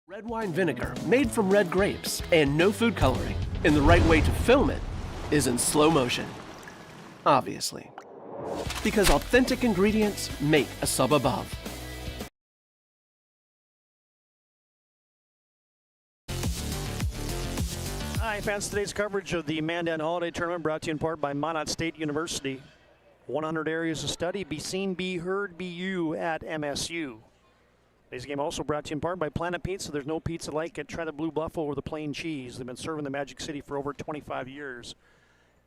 Red wine vinegar, made from red grapes, and no food coloring. And the right way to film it is in slow motion. Obviously. Because authentic ingredients make a sub above. Hi, fans. Today's coverage of the Mandan Holiday Tournament brought to you in part by Minot State University. 100 areas of study. Be seen, be heard, be you at MSU. Today's game also brought to you in part by Planet Pizza. There's no pizza like it. Try the Blue Buffalo or the plain cheese. They've been serving the Magic City for over 25 years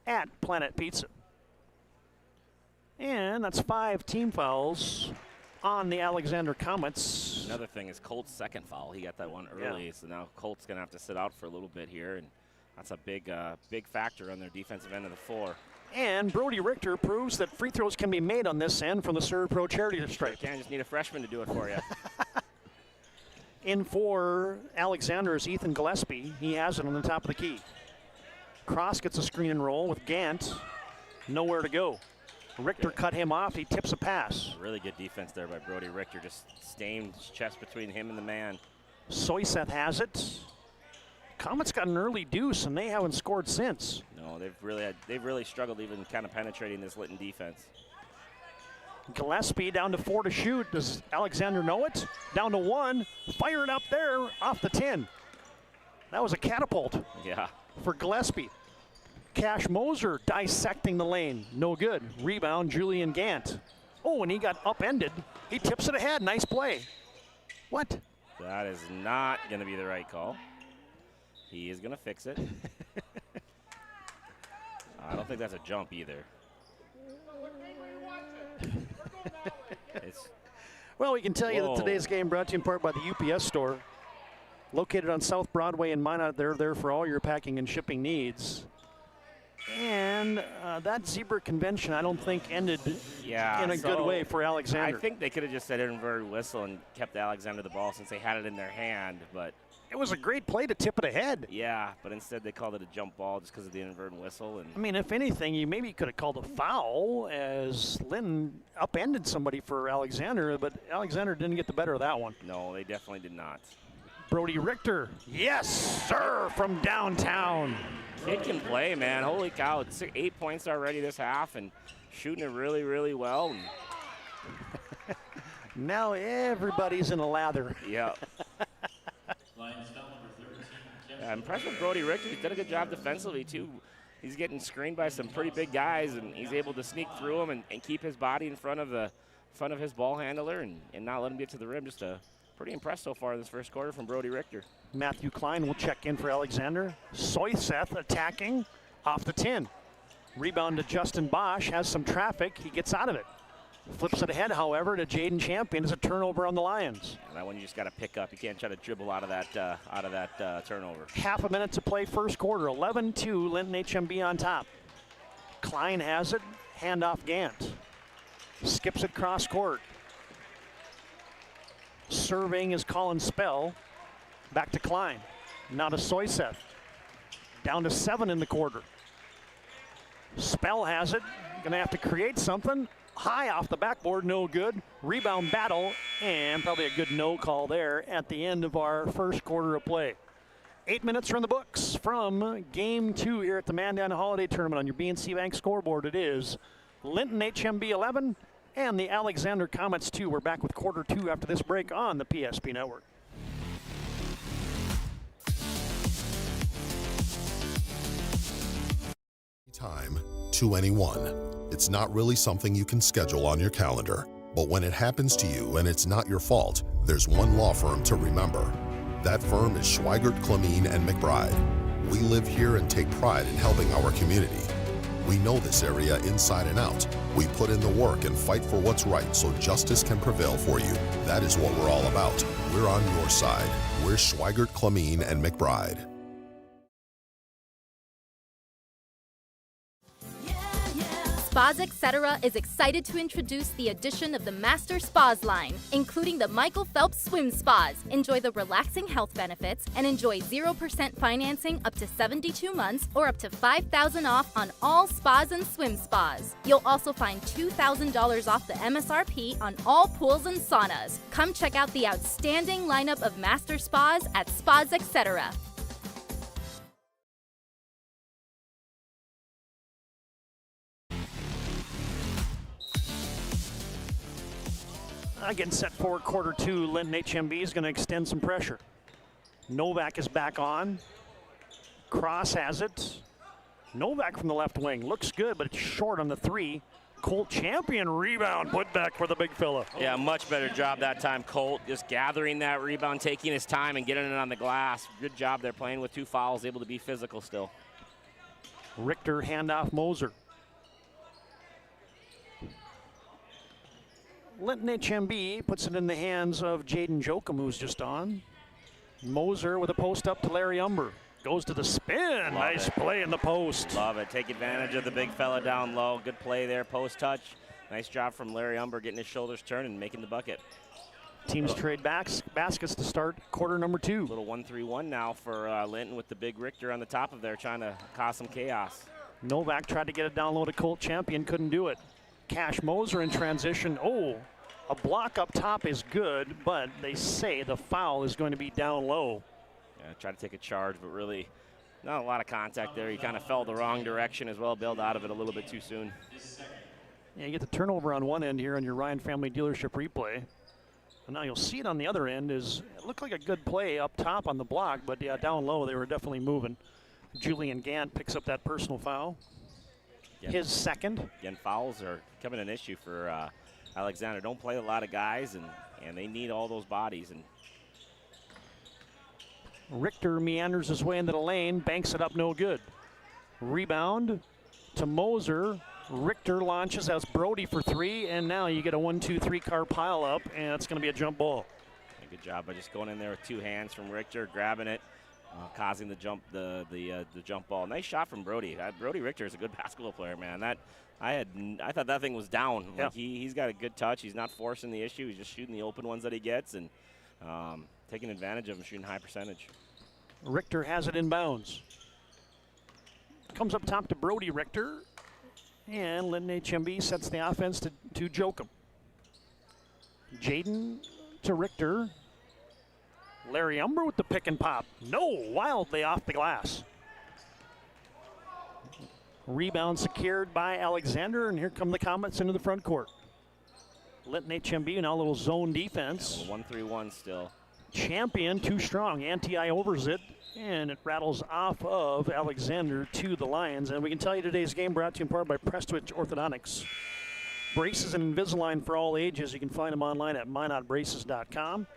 at Planet Pizza. And that's 5 team fouls on the Alexander Comets. Another thing is Colt's second foul. He got that one early, so now Colt's going to have to sit out for a little bit here, and that's a big factor on their defensive end of the floor. And Brody Richter proves that free throws can be made on this end from the Serve Pro charity stripe. Can't just need a freshman to do it for you. In for Alexander is Ethan Gillespie. He has it on the top of the key. Cross gets a screen and roll with Gant. Nowhere to go. Richter cut him off. He tips a pass. Really good defense there by Brody Richter. Just stained his chest between him and the man. Soyseth has it. Comets got an early deuce, and they haven't scored since. No, they've really struggled even kind of penetrating this Linton defense. Gillespie down to 4 to shoot. Does Alexander know it? Down to 1. Fire it up there off the 10. That was a catapult. Yeah. For Gillespie. Cash Moser dissecting the lane. No good. Rebound, Julian Gant. Oh, and he got upended. He tips it ahead. Nice play. What? That is not going to be the right call. He is going to fix it. I don't think that's a jump either. Well, we can tell you that today's game brought to you in part by the UPS store. Located on South Broadway in Minot. They're there for all your packing and shipping needs. And that zebra convention, I don't think, ended in a good way for Alexander. I think they could have just said inverted whistle and kept Alexander the ball since they had it in their hand, but it was a great play to tip it ahead. Yeah, but instead they called it a jump ball just because of the inverted whistle. And I mean, if anything, you maybe could have called a foul as Lynn upended somebody for Alexander, but Alexander didn't get the better of that one. No, they definitely did not. Brody Richter, yes, sir, from downtown. Kid can play, man. Holy cow, it's 8 points already this half and shooting it really, really well. Now everybody's in a lather. Yeah. I'm impressed with Brody Richter. He's done a good job defensively, too. He's getting screened by some pretty big guys, and he's able to sneak through them and keep his body in front of his ball handler and not let him get to the rim. Just pretty impressed so far in this first quarter from Brody Richter. Matthew Klein will check in for Alexander. Soyseth attacking off the 10. Rebound to Justin Bosch, has some traffic. He gets out of it. Flips it ahead, however, to Jaden Champion. It's a turnover on the Lions. Yeah, that one you just got to pick up. You can't try to dribble out of that turnover. Half a minute to play first quarter. 11-2, Linton HMB on top. Klein has it. Handoff Gant. Skips it cross court. Serving is Colin Spell. Back to Klein. Now to Soyseth. Down to 7 in the quarter. Spell has it. Gonna have to create something. High off the backboard, no good. Rebound battle, and probably a good no call there at the end of our first quarter of play. 8 minutes from the books from game 2 here at the Mandan Holiday Tournament. On your BNC Bank scoreboard, it is Linton HMB 11, And the Alexander Comets, too. We're back with quarter 2 after this break on the PSP Network. Time to anyone. It's not really something you can schedule on your calendar. But when it happens to you and it's not your fault, there's one law firm to remember. That firm is Schweigert, Clemene, and McBride. We live here and take pride in helping our community. We know this area inside and out. We put in the work and fight for what's right so justice can prevail for you. That is what we're all about. We're on your side. We're Schweigert, Clemene, and McBride. Spas Etc. is excited to introduce the addition of the Master Spas line, including the Michael Phelps Swim Spas. Enjoy the relaxing health benefits and enjoy 0% financing up to 72 months or up to $5,000 off on all spas and swim spas. You'll also find $2,000 off the MSRP on all pools and saunas. Come check out the outstanding lineup of Master Spas at Spas Etc. Getting set for quarter 2, Linton HMB is going to extend some pressure. Novak is back on. Cross has it. Novak from the left wing. Looks good, but it's short on the 3. Colt Champion rebound, put back for the big fella. Yeah, much better job that time, Colt. Just gathering that rebound, taking his time and getting it on the glass. Good job there, playing with 2 fouls, able to be physical still. Richter handoff Moser. Linton HMB puts it in the hands of Jaden Jokum, who's just on. Moser with a post up to Larry Umber. Goes to the spin. Nice play in the post. Love it. Take advantage of the big fella down low. Good play there, post touch. Nice job from Larry Umber getting his shoulders turned and making the bucket. Teams trade baskets to start quarter number 2. Little 1-3-1 now for Linton with the big Richter on the top of there trying to cause some chaos. Novak tried to get it down low to Colt Champion, couldn't do it. Cash Moser in transition. Oh, a block up top is good, but they say the foul is going to be down low. Yeah, tried to take a charge, but really not a lot of contact there. He kind of fell the wrong direction as well, bailed out of it a little bit too soon. Yeah, you get the turnover on one end here on your Ryan Family Dealership replay. And now you'll see it on the other end. It looked like a good play up top on the block, but yeah, down low they were definitely moving. Julian Gant picks up that personal foul. His second. Again, fouls are becoming an issue for Alexander. Don't play a lot of guys, and they need all those bodies. And Richter meanders his way into the lane, banks it up, no good. Rebound to Moser. Richter launches as Brody for 3, and now you get a 1-2-3 car pile up, and it's going to be a jump ball. Good job by just going in there with 2 hands from Richter, grabbing it. Causing the jump, the jump ball. Nice shot from Brody. Brody Richter is a good basketball player, man. I thought that thing was down. Yep. Like he's got a good touch. He's not forcing the issue. He's just shooting the open ones that he gets and taking advantage of them, shooting high percentage. Richter has it in bounds. Comes up top to Brody Richter, and Linton HMB sets the offense to Jokum. Jaden to Richter. Larry Umber with the pick and pop. No, wildly off the glass. Rebound secured by Alexander, and here come the Comets into the front court. Linton HMB now a little zone defense. Yeah, 1-3-1 still. Champion too strong. Anti overs it, and it rattles off of Alexander to the Lions. And we can tell you today's game brought to you in part by Prestwich Orthodontics. Braces and Invisalign for all ages. You can find them online at mynotbraces.com.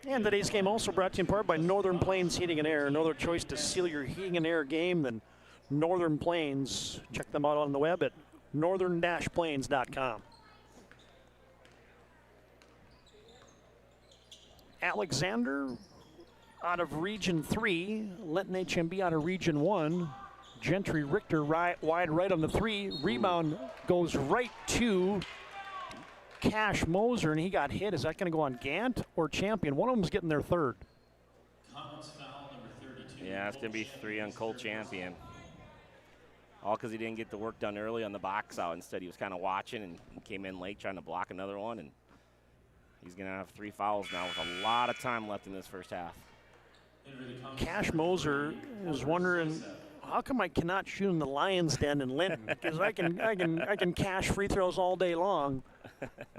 And today's game also brought to you in part by Northern Plains Heating and Air. No other choice to seal your heating and air game than Northern Plains. Check them out on the web at northern-plains.com. Alexander out of Region 3. Linton HMB out of Region 1. Gentry Richter wide right on the 3. Rebound goes right to Cash Moser, and he got hit. Is that going to go on Gant or Champion? One of them's getting their third. Yeah, it's going to be 3 on Colt Champion. All because he didn't get the work done early on the box out. Instead, he was kind of watching and came in late trying to block another one. And he's going to have 3 fouls now with a lot of time left in this first half. Cash Moser is wondering, how come I cannot shoot in the Lions Den in Linton? Because I can cash free throws all day long.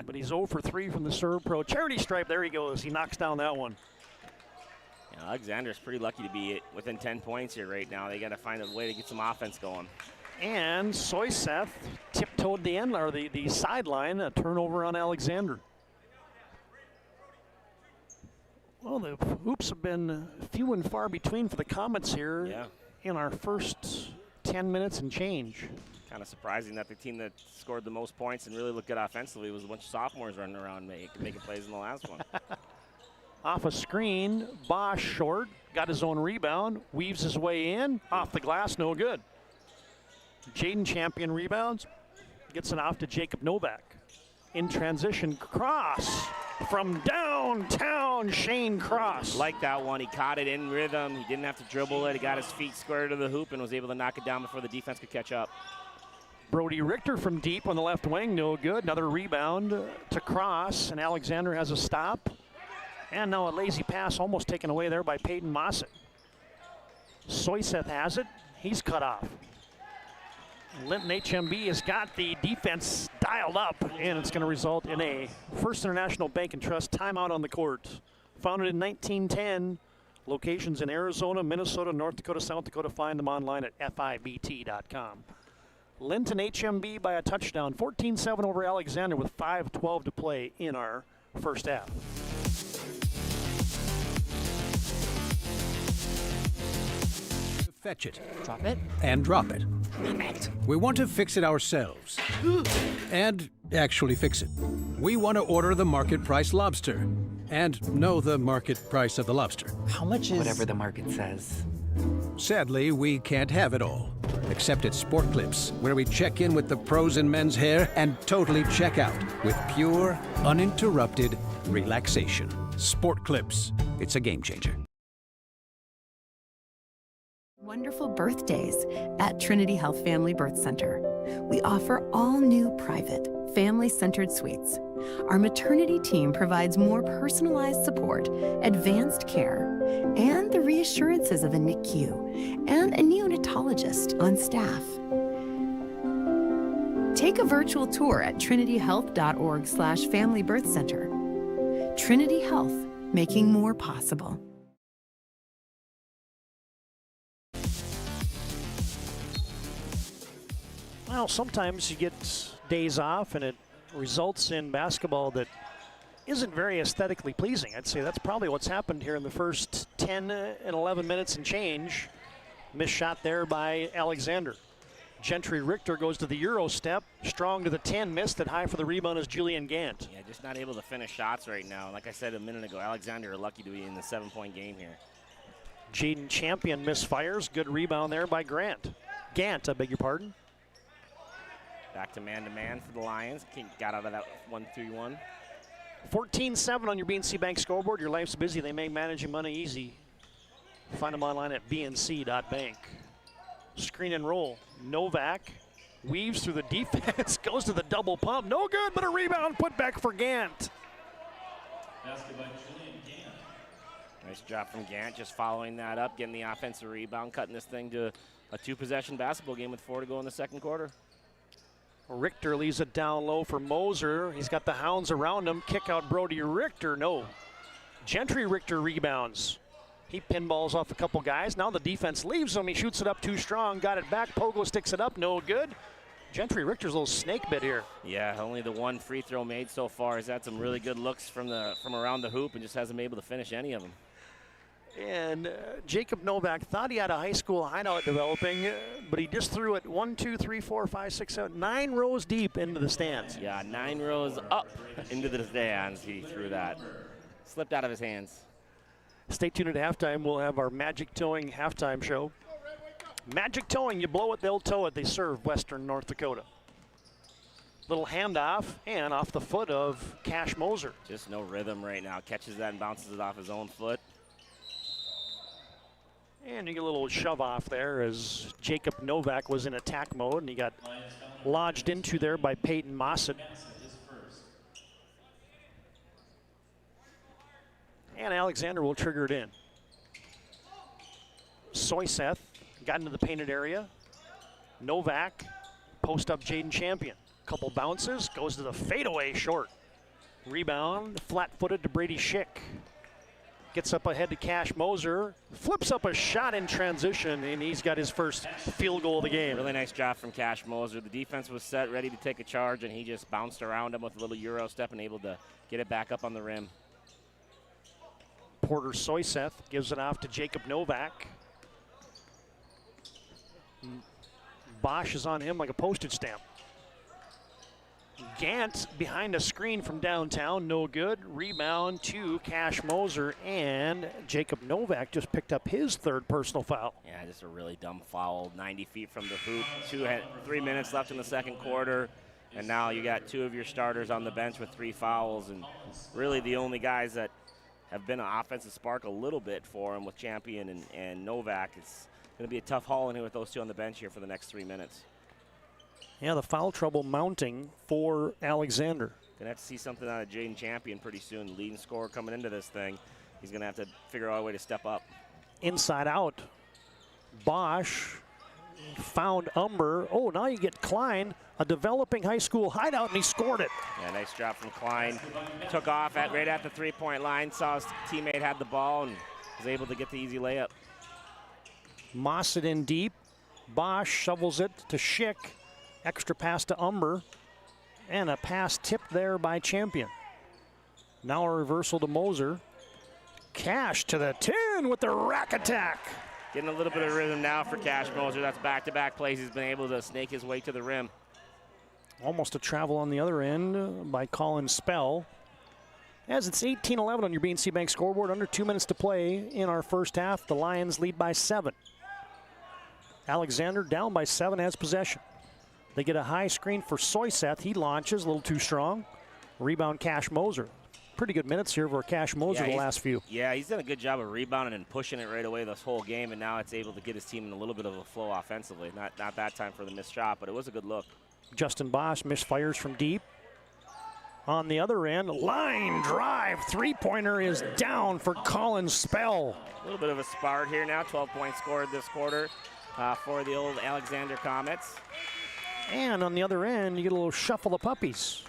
But he's 0 for 3 from the serve pro. Charity stripe, there he goes. He knocks down that one. Yeah, Alexander's pretty lucky to be within 10 points here right now. They got to find a way to get some offense going. And Soyseth tiptoed the end, or the sideline, a turnover on Alexander. Well, the hoops have been few and far between for the Comets here in our first 10 minutes and change. Kind of surprising that the team that scored the most points and really looked good offensively was a bunch of sophomores running around making plays in the last one. Off a screen, Bosch short, got his own rebound, weaves his way in, off the glass, no good. Jaden Champion rebounds, gets it off to Jacob Novak. In transition, cross from downtown, Shane Cross. Like that one, he caught it in rhythm. He didn't have to dribble it. He got his feet square to the hoop and was able to knock it down before the defense could catch up. Brody Richter from deep on the left wing, no good. Another rebound to Cross, and Alexander has a stop. And now a lazy pass almost taken away there by Peyton Mossett. Soyseth has it. He's cut off. Linton HMB has got the defense dialed up, and it's going to result in a First International Bank and Trust timeout on the court. Founded in 1910, locations in Arizona, Minnesota, North Dakota, South Dakota. Find them online at FIBT.com. Linton HMB by a touchdown, 14-7 over Alexander with 5:12 to play in our first half. Fetch it. Drop it. And drop it. Drop it. We want to fix it ourselves. And actually fix it. We want to order the market price lobster. And know the market price of the lobster. How much is... Whatever the market says. Sadly, we can't have it all. Except at Sport Clips, where we check in with the pros in men's hair and totally check out with pure, uninterrupted relaxation. Sport Clips. It's a game changer. Wonderful birthdays at Trinity Health Family Birth Center. We offer all new private, family-centered suites. Our maternity team provides more personalized support, advanced care, and the reassurances of a NICU and a neonatologist on staff. Take a virtual tour at trinityhealth.org/Family Birth Center. Trinity Health, making more possible. Well, sometimes you get days off and it results in basketball that isn't very aesthetically pleasing. I'd say that's probably what's happened here in the first 10 and 11 minutes and change. Missed shot there by Alexander. Gentry Richter goes to the Euro step, strong to the 10, missed it. High for the rebound is Julian Gant. Yeah, just not able to finish shots right now. Like I said a minute ago, Alexander are lucky to be in the 7-point game here. Jaden Champion misfires. Good rebound there by Gant, I beg your pardon. Back to man for the Lions. Got out of that 1-3-1. 14-7 on your BNC Bank scoreboard. Your life's busy. They make managing money easy. Find them online at bnc.bank. Screen and roll. Novak weaves through the defense, goes to the double pump. No good, but a rebound put back for Gant. Basket by Julian Gant. Nice job from Gant, just following that up, getting the offensive rebound, cutting this thing to a 2-possession basketball game with 4 to go in the second quarter. Richter leaves it down low for Moser. He's got the hounds around him. Kick out Brody Richter. No. Gentry Richter rebounds. He pinballs off a couple guys. Now the defense leaves him. He shoots it up too strong. Got it back. Pogo sticks it up. No good. Gentry Richter's a little snake bit here. Yeah, only the one free throw made so far. He's had some really good looks from around the hoop and just hasn't been able to finish any of them. And Jacob Novak thought he had a high school hideout developing, but he just threw it 1, 2, 3, 4, 5, 6, 7, 9 rows deep into the stands. Yeah, 9 rows up into the stands. He threw that. Slipped out of his hands. Stay tuned at halftime. We'll have our Magic Towing halftime show. Magic Towing, you blow it, they'll tow it. They serve Western North Dakota. Little handoff and off the foot of Cash Moser. Just no rhythm right now. Catches that and bounces it off his own foot. And you get a little shove off there as Jacob Novak was in attack mode, and he got lodged into there by Peyton Mossett. And Alexander will trigger it in. Soyseth got into the painted area. Novak, post up Jaden Champion. Couple bounces, goes to the fadeaway short. Rebound, flat-footed to Brady Schick. Gets up ahead to Cash Moser, flips up a shot in transition, and he's got his first field goal of the game. Really nice job from Cash Moser. The defense was set, ready to take a charge, and he just bounced around him with a little Euro step and able to get it back up on the rim. Porter Soyseth gives it off to Jacob Novak. Bosch is on him like a postage stamp. Gant behind a screen from downtown, no good. Rebound to Cash Moser, and Jacob Novak just picked up his third personal foul. Yeah, just a really dumb foul, 90 feet from the hoop. 3 minutes left in the second quarter, and now you got 2 of your starters on the bench with 3 fouls, and really the only guys that have been an offensive spark a little bit for him with Champion and Novak. It's going to be a tough haul in here with those 2 on the bench here for the next 3 minutes. Yeah, the foul trouble mounting for Alexander. Gonna have to see something out of Jaden Champion pretty soon. Leading scorer coming into this thing. He's gonna have to figure out a way to step up. Inside out. Bosch found Umber. Oh, now you get Klein, a developing high school hideout, and he scored it. Yeah, nice job from Klein. Took off right at the 3-point line, saw his teammate had the ball and was able to get the easy layup. Mossett in deep. Bosch shovels it to Schick. Extra pass to Umber, and a pass tipped there by Champion. Now a reversal to Moser. Cash to the 10 with the rack attack. Getting a little bit of rhythm now for Cash Moser. That's back-to-back plays. He's been able to snake his way to the rim. Almost a travel on the other end by Colin Spell. As it's 18-11 on your BNC Bank scoreboard, under 2 minutes to play in our first half. The Lions lead by 7. Alexander down by 7 has possession. They get a high screen for Soyseth. He launches, a little too strong. Rebound Cash Moser. Pretty good minutes here for Cash Moser the last few. Yeah, he's done a good job of rebounding and pushing it right away this whole game, and now it's able to get his team in a little bit of a flow offensively. Not that time for the missed shot, but it was a good look. Justin Bosch misfires from deep. On the other end, line drive. 3-pointer is down for Colin Spell. A little bit of a spark here now. 12 points scored this quarter for the old Alexander Comets. And on the other end, you get a little shuffle of puppies.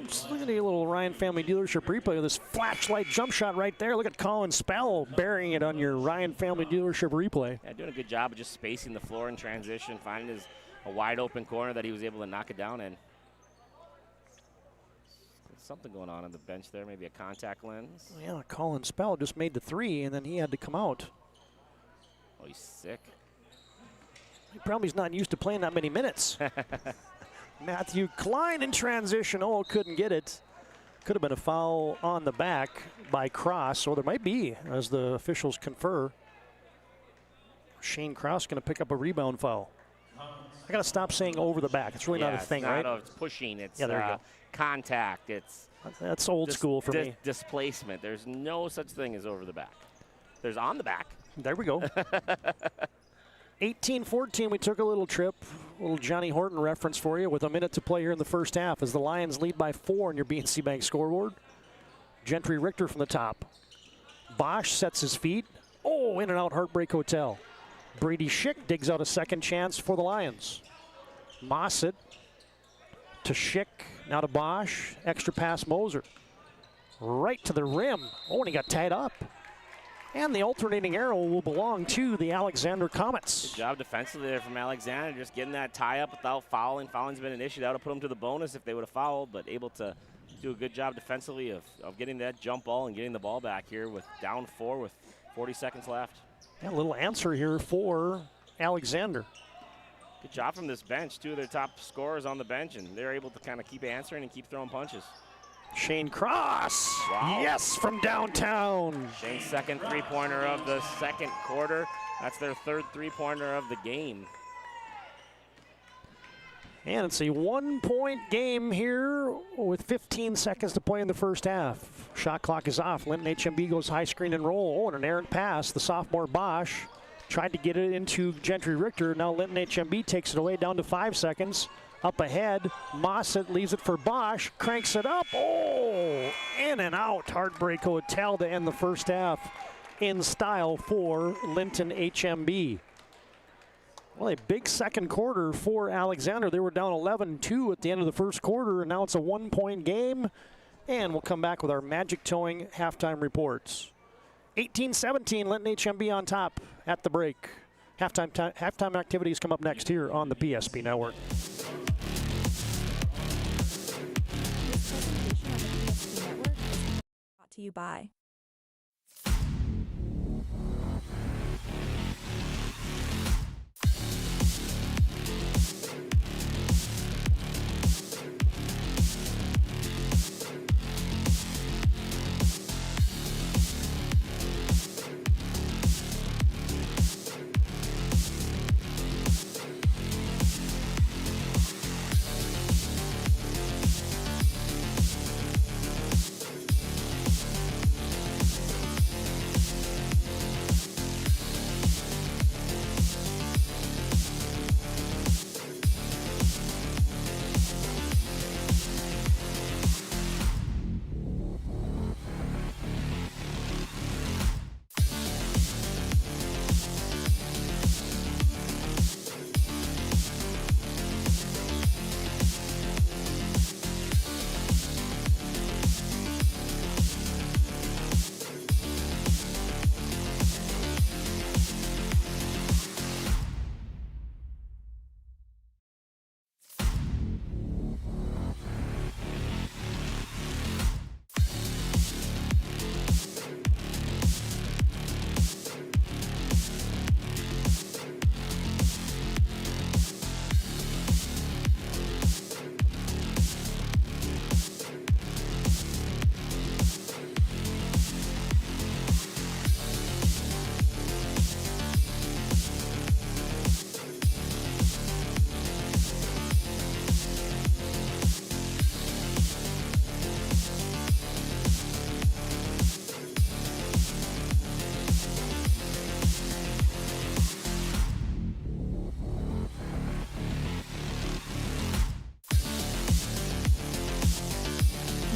Just look at the little Ryan Family Dealership replay of this flashlight jump shot right there. Look at Colin Spell burying it on your Ryan Family Dealership replay. Yeah, doing a good job of just spacing the floor in transition, finding a wide open corner that he was able to knock it down in. There's something going on the bench there, maybe a contact lens. Yeah, Colin Spell just made the 3, and then he had to come out. Oh, he's sick. He probably is not used to playing that many minutes. Matthew Klein in transition. Oh, couldn't get it. Could have been a foul on the back by Cross, or there might be, as the officials confer. Shane Cross going to pick up a rebound foul. I got to stop saying over the back. It's really not a thing, right? It's pushing. It's there you go. Contact. That's old school for me. Displacement. There's no such thing as over the back. There's on the back. There we go. 18-14, we took a little trip. A little Johnny Horton reference for you with a minute to play here in the first half as the Lions lead by 4 in your BNC Bank scoreboard. Gentry Richter from the top. Bosch sets his feet. Oh, in and out Heartbreak Hotel. Brady Schick digs out a second chance for the Lions. Mossett to Schick, now to Bosch. Extra pass Moser. Right to the rim. Oh, and he got tied up. And the alternating arrow will belong to the Alexander Comets. Good job defensively there from Alexander, just getting that tie up without fouling. Fouling's been an issue. That would have put them to the bonus if they would have fouled, but able to do a good job defensively of getting that jump ball and getting the ball back here with down 4 with 40 seconds left. Yeah, a little answer here for Alexander. Good job from this bench. 2 of their top scorers on the bench, and they're able to kind of keep answering and keep throwing punches. Shane Cross, yes, from downtown. Shane's second 3-pointer of the second quarter. That's their third 3-pointer of the game. And it's a 1-point game here with 15 seconds to play in the first half. Shot clock is off. Linton HMB goes high screen and roll. Oh, and an errant pass. The sophomore Bosch tried to get it into Gentry Richter. Now Linton HMB takes it away down to 5 seconds. Up ahead, Mossett leaves it for Bosch, cranks it up. Oh, in and out. Heartbreak Hotel to end the first half in style for Linton HMB. Well, a big second quarter for Alexander. They were down 11-2 at the end of the first quarter, and now it's a 1-point game. And we'll come back with our Magic Towing halftime reports. 18-17, Linton HMB on top at the break. Halftime activities come up next here on the PSP Network. Brought to you by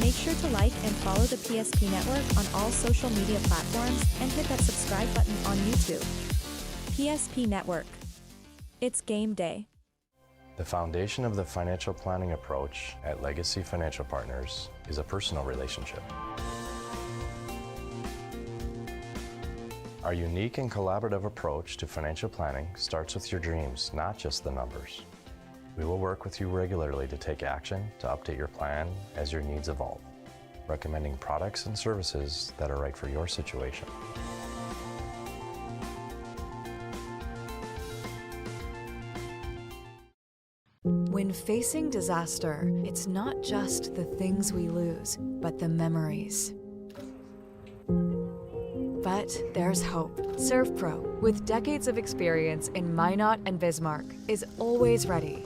Make sure to like and follow the PSP Network on all social media platforms and hit that subscribe button on YouTube. PSP Network. It's game day. The foundation of the financial planning approach at Legacy Financial Partners is a personal relationship. Our unique and collaborative approach to financial planning starts with your dreams, not just the numbers. We will work with you regularly to take action to update your plan as your needs evolve, recommending products and services that are right for your situation. When facing disaster, it's not just the things we lose, but the memories. But there's hope. ServPro, with decades of experience in Minot and Bismarck, is always ready.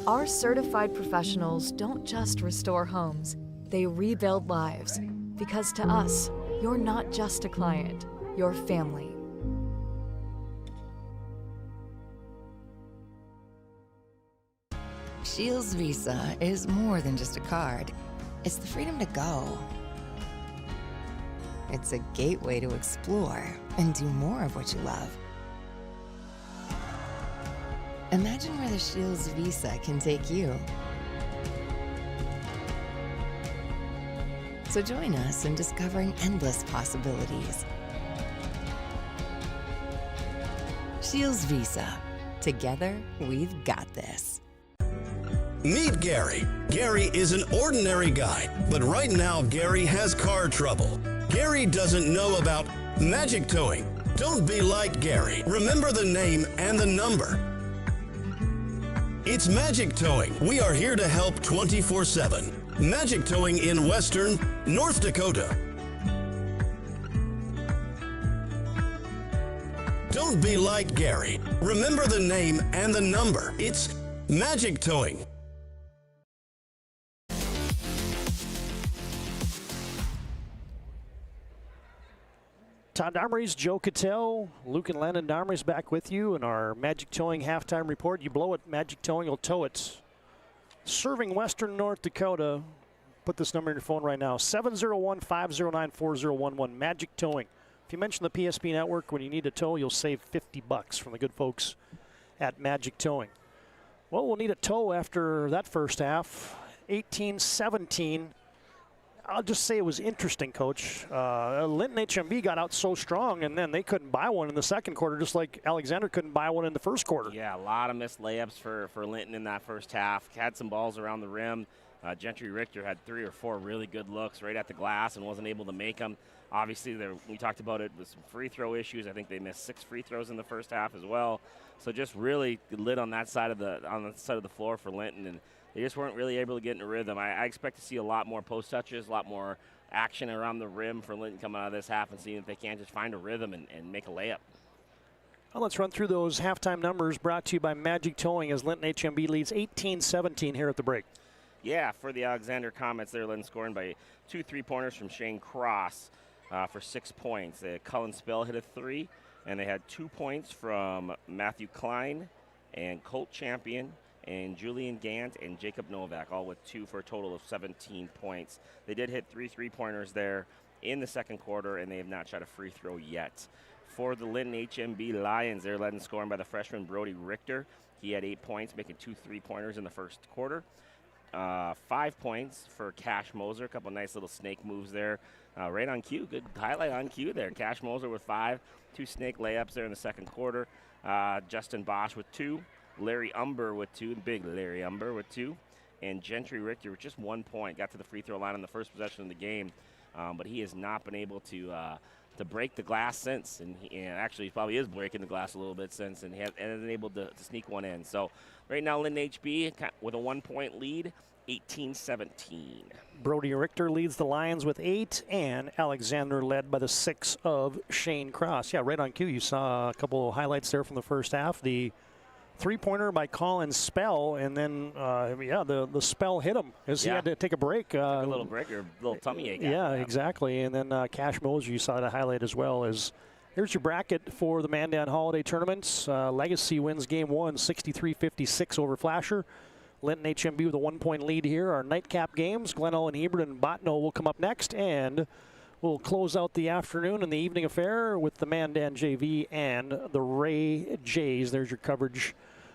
Our certified professionals don't just restore homes, they rebuild lives. Because to us, you're not just a client, you're family. Shields Visa is more than just a card. It's the freedom to go. It's a gateway to explore and do more of what you love. Imagine where the Shields Visa can take you. So join us in discovering endless possibilities. Shields Visa. Together, we've got this. Meet Gary. Gary is an ordinary guy, but right now Gary has car trouble. Gary doesn't know about magic towing. Don't be like Gary. Remember the name and the number. It's Magic Towing. We are here to help 24/7. Magic Towing in Western North Dakota. Don't be like Gary. Remember the name and the number. It's Magic Towing. Todd Domrey's, Joe Cattell, Luke and Landon Domrey's back with you in our Magic Towing halftime report. You blow it, Magic Towing will tow it. Serving Western North Dakota. Put this number in your phone right now, 701-509-4011, Magic Towing. If you mention the PSP Network when you need a tow, you'll save $50 from the good folks at Magic Towing. Well, we'll need a tow after that first half. 18-17. I'll just say it was interesting, Coach. Linton HMB got out so strong, and then they couldn't buy one in the second quarter, just like Alexander couldn't buy one in the first quarter. Yeah, a lot of missed layups for Linton in that first half. Had some balls around the rim. Gentry Richter had 3 or 4 really good looks right at the glass and wasn't able to make them. Obviously, we talked about it with some free throw issues. I think they missed 6 free throws in the first half as well. So just really lit on that side of the floor for Linton, and they just weren't really able to get in a rhythm. I expect to see a lot more post touches, a lot more action around the rim for Linton coming out of this half and seeing if they can't just find a rhythm and make a layup. Well, let's run through those halftime numbers brought to you by Magic Towing as Linton HMB leads 18-17 here at the break. Yeah, for the Alexander Comets, they're Linton scoring by 2 3-pointers from Shane Cross for 6 points. Cullen Spell hit a 3, and they had 2 points from Matthew Klein and Colt Champion and Julian Gant and Jacob Novak, all with 2 for a total of 17 points. They did hit 3 3-pointers there in the second quarter, and they have not shot a free throw yet. For the Linton HMB Lions, they're led in scoring by the freshman Brody Richter. He had 8 points, making 2 3-pointers in the first quarter. 5 points for Cash Moser. A couple nice little snake moves there. Right on cue. Good highlight on cue there. Cash Moser with 5. 2 snake layups there in the second quarter. Justin Bosch with 2. Larry Umber with 2. Big Larry Umber with 2. And Gentry Richter with just 1 point. Got to the free throw line in the first possession of the game. But he has not been able to break the glass since. And actually, he probably is breaking the glass a little bit since. And he hasn't been able to sneak one in. So right now, Linton HB with a 1-point lead. 18-17. Brody Richter leads the Lions with 8, and Alexander led by the 6 of Shane Cross. Yeah, right on cue. You saw a couple of highlights there from the first half. The 3-pointer by Colin Spell, and then, the Spell hit him as he had to take a break. A little break or a little tummy ache. Yeah, exactly. And then Cash Moser, you saw the highlight as well. Here's your bracket for the Mandan Holiday Tournaments. Legacy wins Game 1, 63-56 over Flasher. Linton HMB with a 1-point lead here. Our nightcap games, Glenelg and Hebron and Bottineau will come up next, and we'll close out the afternoon and the evening affair with the Mandan JV and the Ray Jays. There's your coverage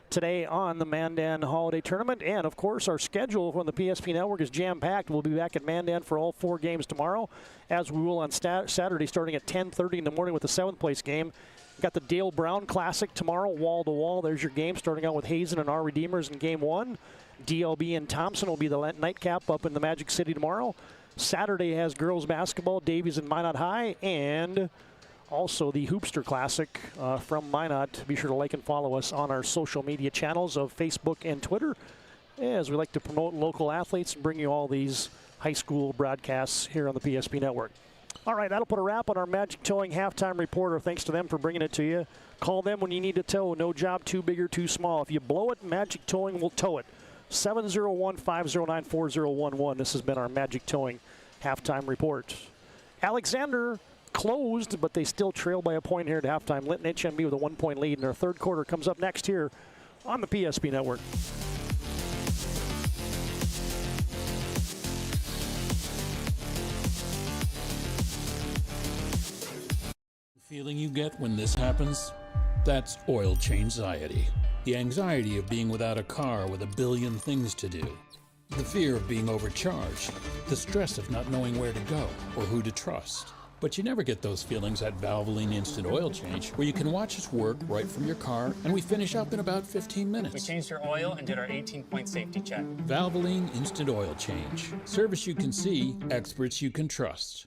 today on the Mandan Holiday Tournament. And, of course, our schedule on the PSP Network is jam-packed. We'll be back at Mandan for all 4 games tomorrow, as we will on Saturday starting at 10:30 in the morning with the 7th-place game. Got the Dale Brown Classic tomorrow, wall-to-wall. There's your game, starting out with Hazen and our Redeemers in Game 1. DLB and Thompson will be the nightcap up in the Magic City tomorrow. Saturday has girls basketball, Davies and Minot High, and also the Hoopster Classic from Minot. Be sure to like and follow us on our social media channels of Facebook and Twitter, as we like to promote local athletes and bring you all these high school broadcasts here on the PSP Network. All right, that'll put a wrap on our Magic Towing halftime reporter. Thanks to them for bringing it to you. Call them when you need to tow. No job too big or too small. If you blow it, Magic Towing will tow it. 701-509-4011. This has been our Magic Towing halftime report. Alexander closed, but they still trail by a point here at halftime. Linton HMB with a 1-point lead, and our third quarter comes up next here on the PSP Network. Feeling you get when this happens? That's oil change anxiety. The anxiety of being without a car with a billion things to do. The fear of being overcharged. The stress of not knowing where to go or who to trust. But you never get those feelings at Valvoline Instant Oil Change, where you can watch us work right from your car, and we finish up in about 15 minutes. We changed your oil and did our 18-point safety check. Valvoline Instant Oil Change. Service you can see, experts you can trust.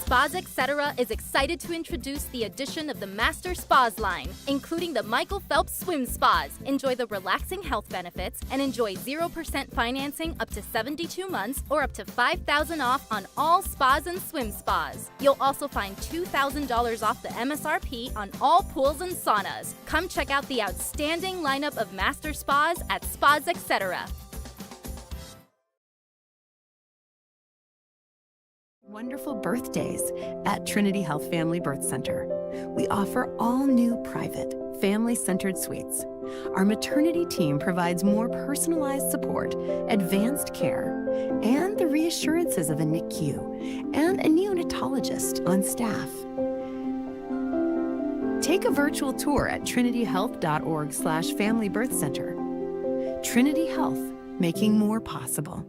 Spas Etc. is excited to introduce the addition of the Master Spas line, including the Michael Phelps Swim Spas. Enjoy the relaxing health benefits and enjoy 0% financing up to 72 months or up to $5,000 off on all spas and swim spas. You'll also find $2,000 off the MSRP on all pools and saunas. Come check out the outstanding lineup of Master Spas at Spas Etc. Wonderful birthdays at Trinity Health Family Birth Center. We offer all new private, family-centered suites. Our maternity team provides more personalized support, advanced care, and the reassurances of a NICU and a neonatologist on staff. Take a virtual tour at trinityhealth.org/Family Birth Center. Trinity Health, making more possible.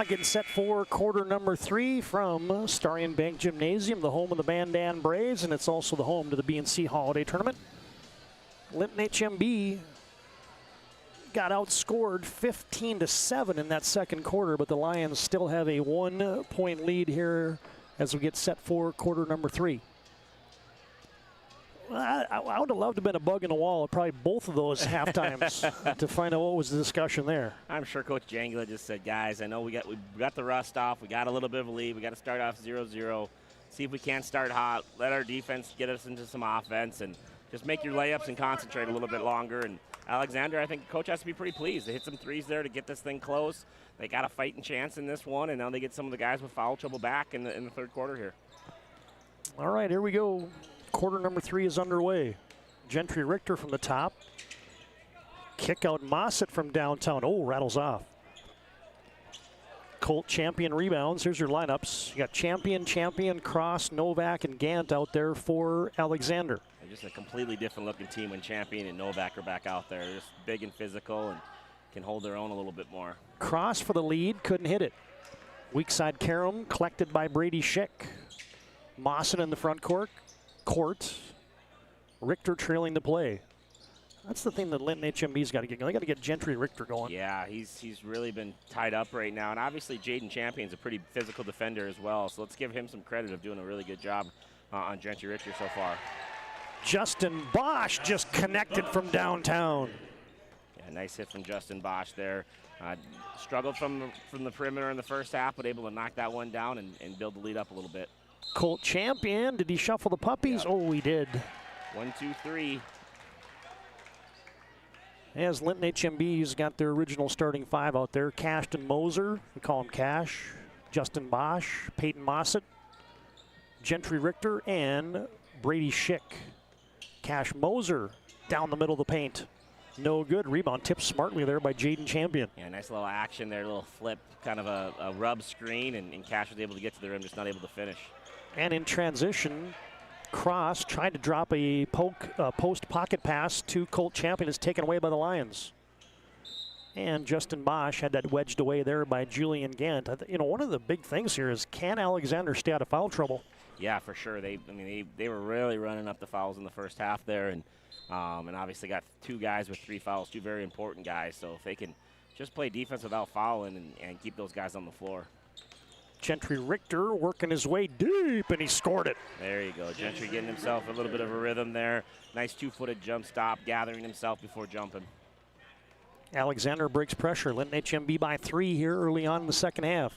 Getting set for quarter number 3 from Starion Bank Gymnasium, the home of the Mandan Braves, and it's also the home to the BNC Holiday Tournament. Linton HMB got outscored 15-7 in that second quarter, but the Lions still have a 1-point lead here as we get set for quarter number 3. I would have loved to have been a bug in the wall at probably both of those half times to find out what was the discussion there. I'm sure Coach Jangla just said, guys, I know we got the rust off. We got a little bit of a lead. We got to start off 0-0. See if we can't start hot. Let our defense get us into some offense and just make your layups and concentrate a little bit longer. And Alexander, I think Coach has to be pretty pleased. They hit some threes there to get this thing close. They got a fighting chance in this one, and now they get some of the guys with foul trouble back in the third quarter here. All right, here we go. Quarter number 3 is underway. Gentry Richter from the top. Kick out Mossett from downtown. Oh, rattles off. Colt Champion rebounds. Here's your lineups. You got Champion, Cross, Novak, and Gant out there for Alexander. They're just a completely different looking team when Champion and Novak are back out there. They're just big and physical and can hold their own a little bit more. Cross for the lead, couldn't hit it. Weak side Karam collected by Brady Schick. Mossett in the front court. Richter trailing the play. That's the thing that Linton HMB's got to get going. They got to get Gentry Richter going. Yeah, he's really been tied up right now. And obviously Jaden Champion's a pretty physical defender as well. So let's give him some credit of doing a really good job on Gentry Richter so far. Justin Bosch just connected from downtown. Yeah, nice hit from Justin Bosch there. Struggled from the perimeter in the first half, but able to knock that one down and build the lead up a little bit. Colt Champion, did he shuffle the puppies? Yep. Oh, he did. 1, 2, 3. As Linton HMB's got their original starting 5 out there. Cashton Moser, we call him Cash. Justin Bosch, Peyton Mossett, Gentry Richter, and Brady Schick. Cash Moser down the middle of the paint. No good. Rebound tipped smartly there by Jaden Champion. Yeah, nice little action there, a little flip, kind of a rub screen, and Cash was able to get to the rim, just not able to finish. And in transition, Cross tried to drop a post pocket pass to Colt Champion. Is taken away by the Lions. And Justin Bosch had that wedged away there by Julian Gant. You know, one of the big things here is, can Alexander stay out of foul trouble? Yeah, for sure. They were really running up the fouls in the first half there, and obviously got 2 guys with 3 fouls, 2 very important guys. So if they can just play defense without fouling and keep those guys on the floor. Gentry Richter working his way deep, and he scored it. There you go. Gentry getting himself a little bit of a rhythm there. Nice 2-footed jump stop, gathering himself before jumping. Alexander breaks pressure. Linton HMB by 3 here early on in the second half.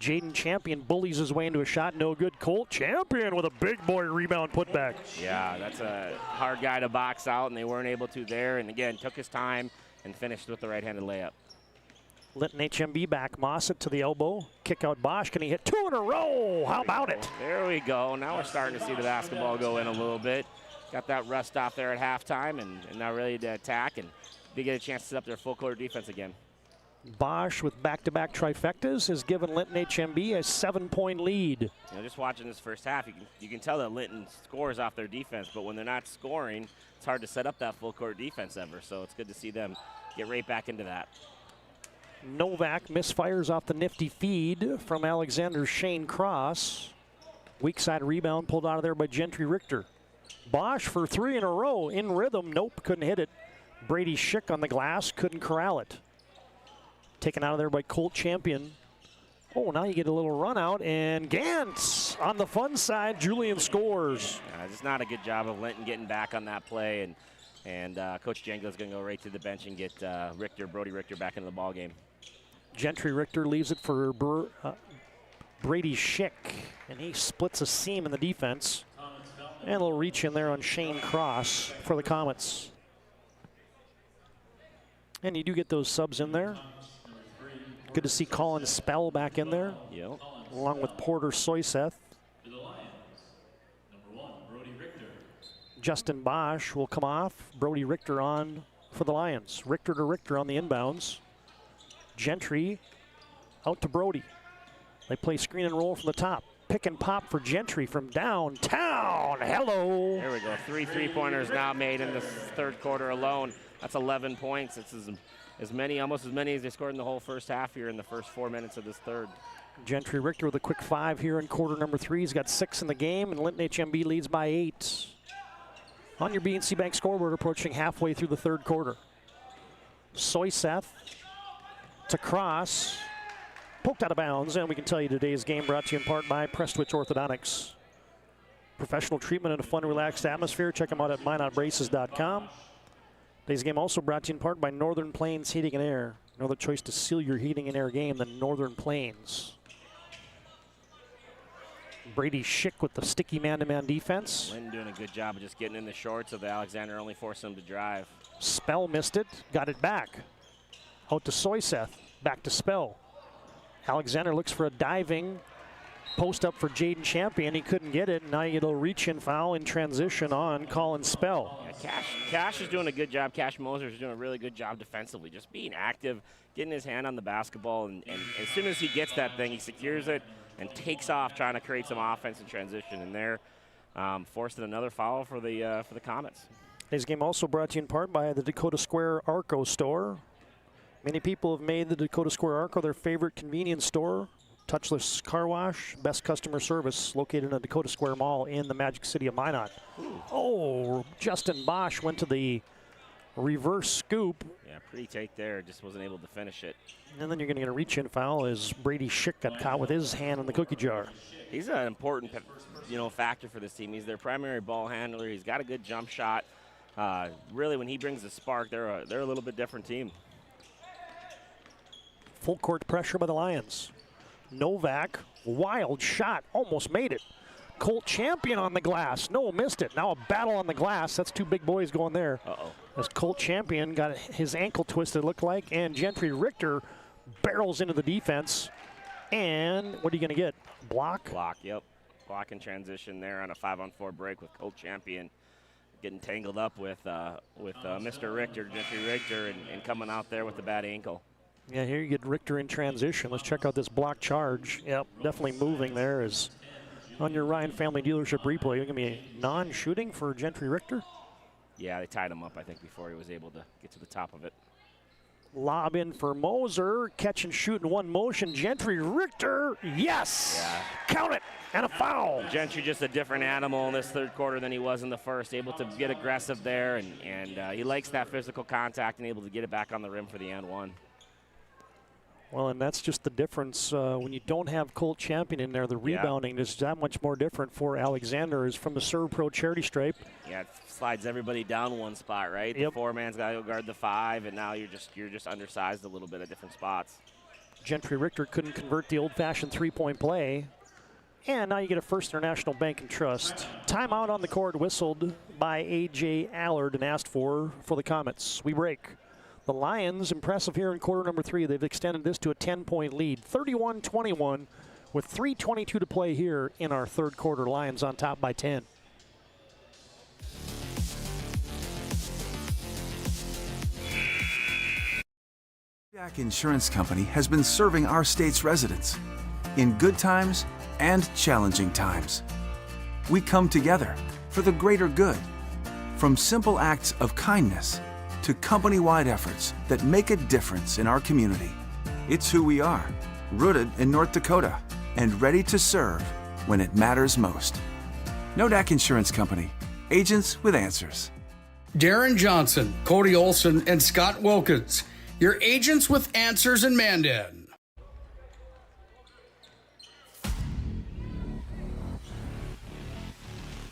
Jaden Champion bullies his way into a shot, no good. Colt Champion with a big boy rebound putback. Yeah, that's a hard guy to box out, and they weren't able to there. And again, took his time and finished with the right-handed layup. Linton HMB back. Mossett to the elbow. Kick out Bosch. Can he hit 2 in a row? How about it? There we go. Now we're starting to see the basketball go in a little bit. Got that rust off there at halftime, and now ready to attack, and they get a chance to set up their full court defense again. Bosch with back-to-back trifectas has given Linton HMB a 7-point lead. You know, just watching this first half, you can tell that Linton scores off their defense, but when they're not scoring, it's hard to set up that full court defense ever. So it's good to see them get right back into that. Novak misfires off the nifty feed from Alexander's Shane Cross. Weak side rebound pulled out of there by Gentry Richter. Bosch for 3 in a row, in rhythm, nope, couldn't hit it. Brady Schick on the glass, couldn't corral it. Taken out of there by Colt Champion. Oh, now you get a little run out, and Gantz on the fun side. Julian scores. Just not a good job of Linton getting back on that play, and Coach Jangla's going to go right to the bench and get Brody Richter back into the ball game. Gentry Richter leaves it for Brady Schick, and he splits a seam in the defense. And a little reach in there on Shane Cross for the Comets. And you do get those subs in there. Good to see Colin Spell back in there, yep, along with Porter Soyseth. For the Lions, number 1, Brody Richter. Justin Bosch will come off. Brody Richter on for the Lions. Richter to Richter on the inbounds. Gentry Out to Brody. They play screen and roll from the top. Pick and pop for Gentry from downtown. Hello. There we go. 3 3-pointers now made in this third quarter alone. That's 11 points. It's almost as many as they scored in the whole first half here in the first 4 minutes of this third. Gentry Richter with a quick 5 here in quarter number 3. He's got 6 in the game, and Linton HMB leads by 8. On your BNC Bank scoreboard, approaching halfway through the third quarter. Soyseth to Cross. Poked out of bounds, and we can tell you today's game brought to you in part by Prestwich Orthodontics. Professional treatment in a fun, relaxed atmosphere. Check them out at minotbraces.com. Today's game also brought to you in part by Northern Plains Heating and Air. No other choice to seal your heating and air game than Northern Plains. Brady Schick with the sticky man-to-man defense. Lynn doing a good job of just getting in the shorts of the Alexander, only forcing him to drive. Spell missed it, got it back. Out to Soyseth, back to Spell. Alexander looks for a diving post up for Jaden Champion. He couldn't get it. Now you get a reach-in foul in transition on Colin Spell. Yeah, Cash is doing a good job. Cash Moser is doing a really good job defensively, just being active, getting his hand on the basketball, and as soon as he gets that thing, he secures it and takes off, trying to create some offense in transition. And there, forced another foul for the Comets. Today's game also brought to you in part by the Dakota Square Arco store. Many people have made the Dakota Square Arco their favorite convenience store. Touchless car wash, best customer service, located in the Dakota Square Mall in the Magic City of Minot. Oh, Justin Bosch went to the reverse scoop. Yeah, pretty take there, just wasn't able to finish it. And then you're going to get a reach-in foul as Brady Schick got caught with his hand in the cookie jar. He's an important, factor for this team. He's their primary ball handler. He's got a good jump shot. Really, when he brings the spark, they're a little bit different team. Full court pressure by the Lions. Novak, wild shot, almost made it. Colt Champion on the glass. No, missed it. Now a battle on the glass. That's two big boys going there. Uh-oh. As Colt Champion got his ankle twisted, looked like, and Gentry Richter barrels into the defense. And what are you going to get? Block? Block, yep. Block in transition there on a 5-on-4 break with Colt Champion getting tangled up with Mr. Richter, Gentry Richter, and coming out there with a bad ankle. Yeah, here you get Richter in transition. Let's check out this block charge. Yep, definitely moving there. Is on your Ryan Family Dealership replay. Going to be a non-shooting for Gentry Richter? Yeah, they tied him up, I think, before he was able to get to the top of it. Lob in for Moser. Catch and shoot in one motion. Gentry Richter, yes! Yeah. Count it, and a foul. Gentry just a different animal in this third quarter than he was in the first. Able to get aggressive there, and he likes that physical contact and able to get it back on the rim for the and one. Well, and that's just the difference. When you don't have Colt Champion in there, the rebounding is that much more different for Alexander. Is from the Serve Pro charity stripe. Yeah, it slides everybody down one spot, right? Yep. The 4-man's got to go guard the 5, and now you're just undersized a little bit at different spots. Gentry Richter couldn't convert the old-fashioned three-point play. And now you get a First International Bank and Trust. Timeout on the court whistled by A.J. Allard and asked for the Comets. We break. The Lions, impressive here in quarter number 3. They've extended this to a 10-point lead, 31-21, with 3:22 to play here in our third quarter. Lions on top by 10. Jack Insurance Company has been serving our state's residents in good times and challenging times. We come together for the greater good, from simple acts of kindness to company-wide efforts that make a difference in our community. It's who we are, rooted in North Dakota and ready to serve when it matters most. Nodak Insurance Company, agents with answers. Darren Johnson, Cody Olson, and Scott Wilkins, your agents with answers in Mandan.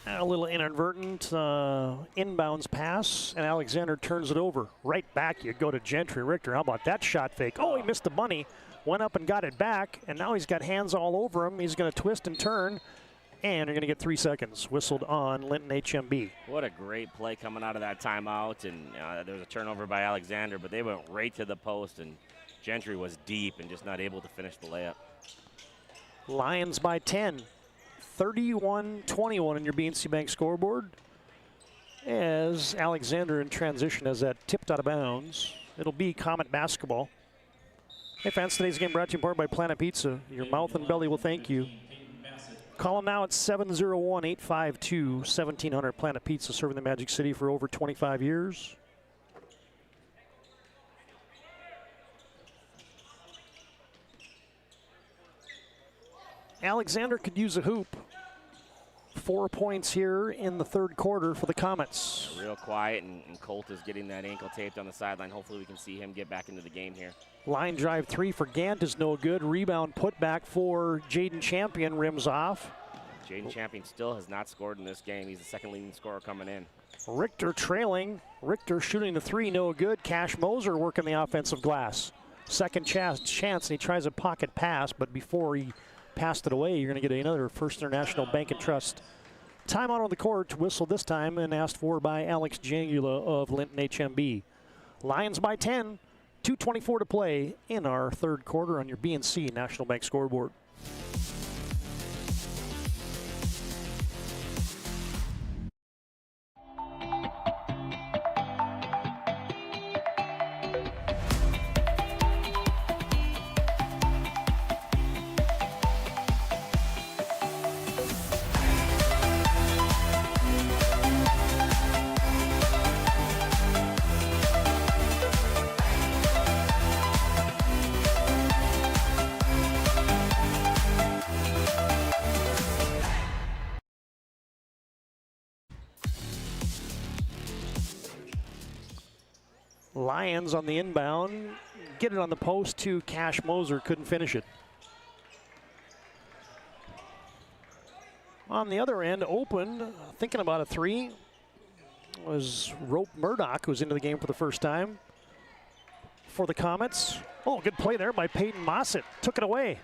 A little inadvertent inbounds pass, and Alexander turns it over. Right back you go to Gentry Richter. How about that shot fake? Oh, he missed the bunny. Went up and got it back, and now he's got hands all over him. He's going to twist and turn, and you're going to get 3 seconds whistled on Linton HMB. What a great play coming out of that timeout, and there was a turnover by Alexander, but they went right to the post, and Gentry was deep and just not able to finish the layup. Lions by 10. 31-21 on your BNC Bank scoreboard. As Alexander in transition as that tipped out of bounds. It'll be Comet basketball. Hey fans, today's game brought to you in part by Planet Pizza. Your mouth and belly will thank you. Call them now at 701-852-1700. Planet Pizza, serving the Magic City for over 25 years. Alexander could use a hoop. 4 points here in the third quarter for the Comets. Real quiet, and Colt is getting that ankle taped on the sideline. Hopefully we can see him get back into the game here. Line drive 3 for Gant is no good. Rebound put back for Jaden Champion, rims off. Jaden Champion still has not scored in this game. He's the second leading scorer coming in. Richter trailing. Richter shooting the 3, no good. Cash Moser working the offensive glass. Second chance, and he tries a pocket pass, but before he passed it away, you're going to get another First International Bank and Trust timeout on the court, whistled this time and asked for by Alex Jangula of Linton HMB. Lions by 10, 2:24 to play in our third quarter on your BNC National Bank scoreboard. Lions on the inbound, get it on the post to Cash Moser, couldn't finish it. On the other end, open, thinking about a 3, was Rope Murdoch, who's into the game for the first time for the Comets. Oh, good play there by Peyton Mossett, took it away.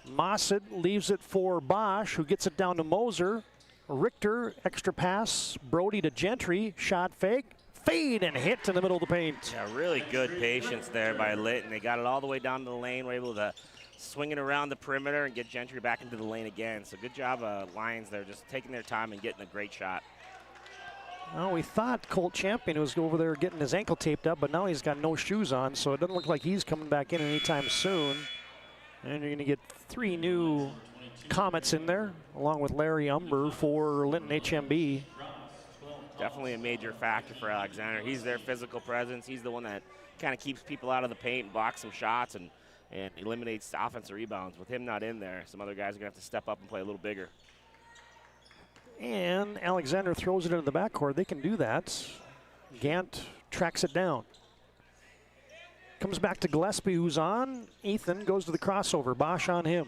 Mossett leaves it for Bosch, who gets it down to Moser. Richter, extra pass, Brody to Gentry, shot fake. Fade and hit in the middle of the paint. Yeah, really good patience there by Litton. They got it all the way down to the lane, were able to swing it around the perimeter and get Gentry back into the lane again. So good job, Lions there, just taking their time and getting a great shot. Well, we thought Colt Champion was over there getting his ankle taped up, but now he's got no shoes on, so it doesn't look like he's coming back in anytime soon. And you're going to get 3 new Comets in there, along with Larry Umber for Linton HMB. Definitely a major factor for Alexander. He's their physical presence. He's the one that kind of keeps people out of the paint and blocks some shots and eliminates offensive rebounds. With him not in there, some other guys are going to have to step up and play a little bigger. And Alexander throws it into the backcourt. They can do that. Gant tracks it down. Comes back to Gillespie, who's on. Ethan goes to the crossover. Bosch on him.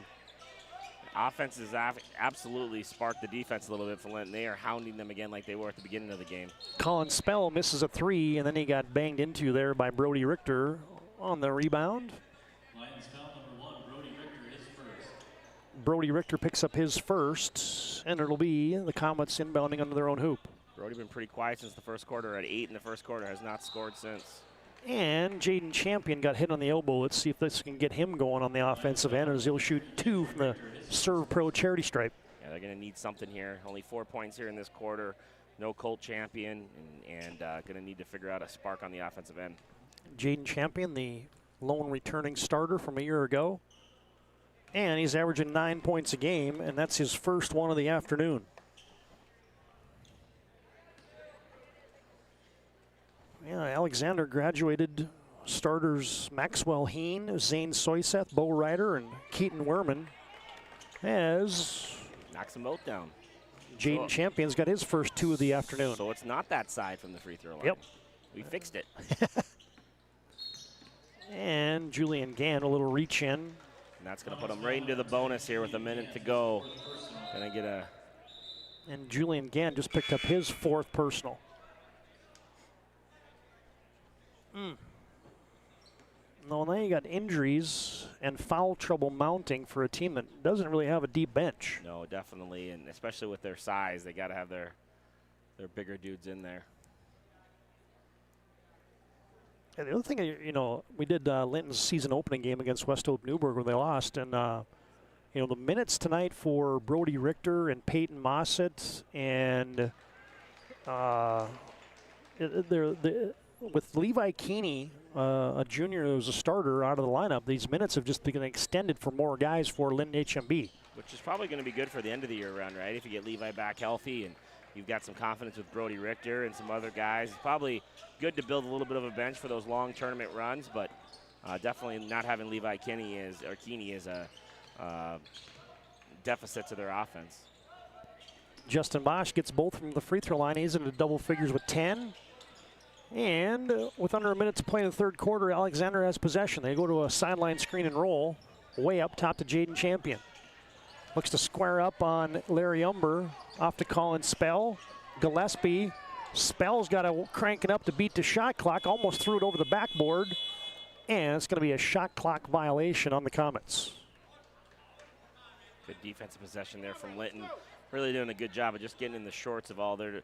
Offense has absolutely sparked the defense a little bit for Linton. They are hounding them again like they were at the beginning of the game. Colin Spell misses a 3, and then he got banged into there by Brody Richter on the rebound. Lions foul number 1, Brody Richter is first. Brody Richter picks up his first, and it'll be the Comets inbounding under their own hoop. Brody been pretty quiet since the first quarter. At 8 in the first quarter, has not scored since. And Jaden Champion got hit on the elbow. Let's see if this can get him going on the offensive end, as he'll shoot 2 from the Serve Pro charity stripe. Yeah, they're going to need something here. Only 4 points here in this quarter. No Colt Champion, and going to need to figure out a spark on the offensive end. Jaden Champion, the lone returning starter from a year ago. And he's averaging 9 points a game, and that's his first one of the afternoon. Yeah, Alexander graduated starters Maxwell Heen, Zane Soyseth, Bo Ryder, and Keaton Werman. As knocks them both down. Jaden Champion's got his first 2 of the afternoon. So it's not that side from the free throw line. Yep. We fixed it. And Julian Gann, a little reach in. And that's going to put him right into the bonus here with a minute to go. Going to get a... And Julian Gann just picked up his 4th personal. No, now you got injuries and foul trouble mounting for a team that doesn't really have a deep bench. No, definitely, and especially with their size, they got to have their bigger dudes in there. And the other thing, you know, we did Linton's season opening game against West Hope Newburgh where they lost, and you know, the minutes tonight for Brody Richter and Peyton Mossett and with Levi Keeney, a junior who was a starter out of the lineup, these minutes have just been extended for more guys for Linton HMB. Which is probably going to be good for the end of the year run, right? If you get Levi back healthy and you've got some confidence with Brody Richter and some other guys. It's probably good to build a little bit of a bench for those long tournament runs, but definitely not having Levi Keeney is a deficit to their offense. Justin Bosch gets both from the free throw line. He's into double figures with 10. And with under a minute to play in the third quarter, Alexander has possession. They go to a sideline screen and roll way up top to Jaden Champion. Looks to square up on Larry Umber. Off to Colin Spell. Gillespie. Spell's got to crank it up to beat the shot clock. Almost threw it over the backboard. And it's going to be a shot clock violation on the Comets. Good defensive possession there from Linton. Really doing a good job of just getting in the shorts of all their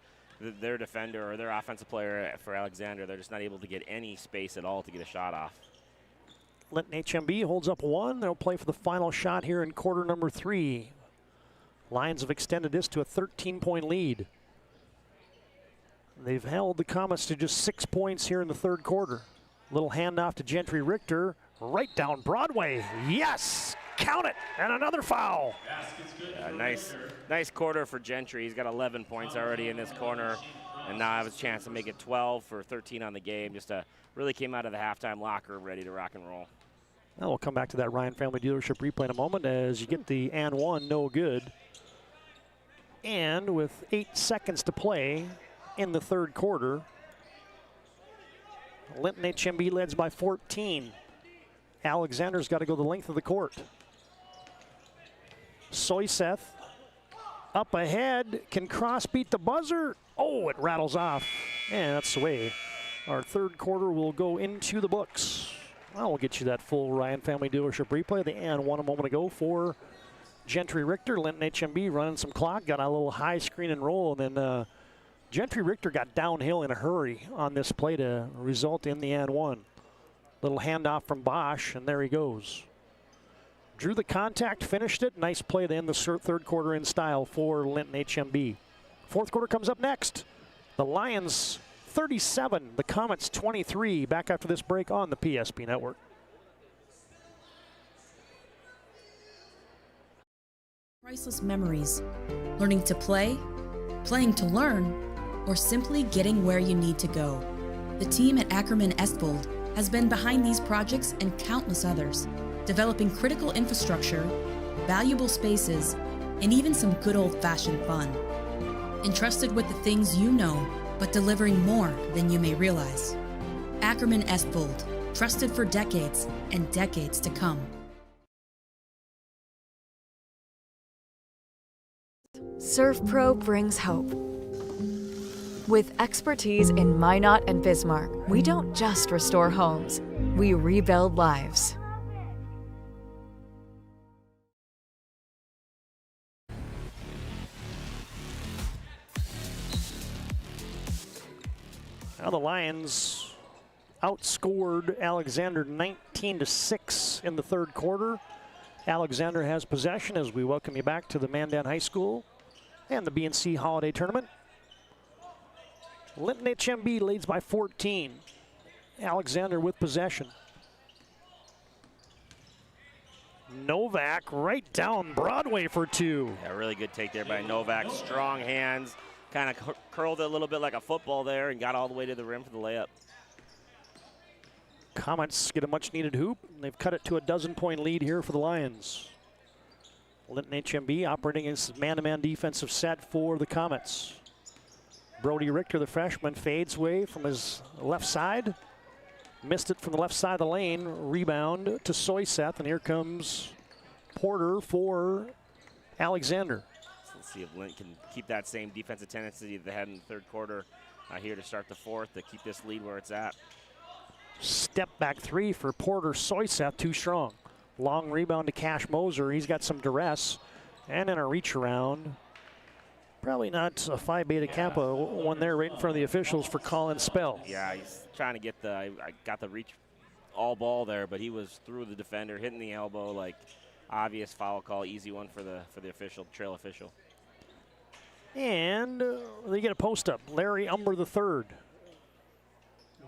defender or their offensive player for Alexander. They're just not able to get any space at all to get a shot off. Linton HMB holds up 1. They'll play for the final shot here in quarter number 3. Lions have extended this to a 13-point lead. They've held the Comets to just 6 points here in the third quarter. Little handoff to Gentry Richter, right down Broadway. Yes, count it, and another foul. Nice quarter for Gentry. He's got 11 points already in this corner, and now have a chance to make it 12 for 13 on the game. Just really came out of the halftime locker ready to rock and roll. Now we'll come back to that Ryan Family Dealership replay in a moment as you get the and one, no good. And with 8 seconds to play in the third quarter, Linton HMB leads by 14. Alexander's got to go the length of the court. Soyseth up ahead, can cross beat the buzzer. Oh, it rattles off, and that's the way our third quarter will go into the books. Well, we'll get you that full Ryan Family Dealership replay. The and one a moment ago for Gentry Richter. Linton HMB running some clock, got a little high screen and roll, and then Gentry Richter got downhill in a hurry on this play to result in the and one. Little handoff from Bosch, and there he goes. Drew the contact, finished it. Nice play to end the third quarter in style for Linton HMB. Fourth quarter comes up next. The Lions 37, the Comets 23. Back after this break on the PSP Network. Priceless memories. Learning to play, playing to learn, or simply getting where you need to go. The team at Ackerman Estbold has been behind these projects and countless others, developing critical infrastructure, valuable spaces, and even some good old-fashioned fun. Entrusted with the things you know, but delivering more than you may realize. Ackerman Estbold, trusted for decades and decades to come. ServPro brings hope. With expertise in Minot and Bismarck, we don't just restore homes, we rebuild lives. Now the Lions outscored Alexander 19-6 in the third quarter. Alexander has possession as we welcome you back to the Mandan High School and the BNC Holiday Tournament. Linton HMB leads by 14. Alexander with possession. Novak right down Broadway for 2. Yeah, really good take there by Novak. Strong hands. Kind of curled it a little bit like a football there and got all the way to the rim for the layup. Comets get a much-needed hoop. They've cut it to a 12-point lead here for the Lions. Linton HMB operating as man-to-man defensive set for the Comets. Brody Richter, the freshman, fades away from his left side. Missed it from the left side of the lane. Rebound to Soyseth, and here comes Porter for Alexander. Let's see if Linton can keep that same defensive tendency they had in the third quarter here to start the fourth to keep this lead where it's at. Step back three for Porter. Soyseth too strong. Long rebound to Cash Moser. He's got some duress. And then a reach around. Probably not a Phi Beta Kappa one there right in front of the officials for Colin Spell. Yeah, he's trying to get the, I got the reach all ball there, but he was through the defender, hitting the elbow, like obvious foul call, easy one for the official, trail official. And they get a post up. Larry Umber III.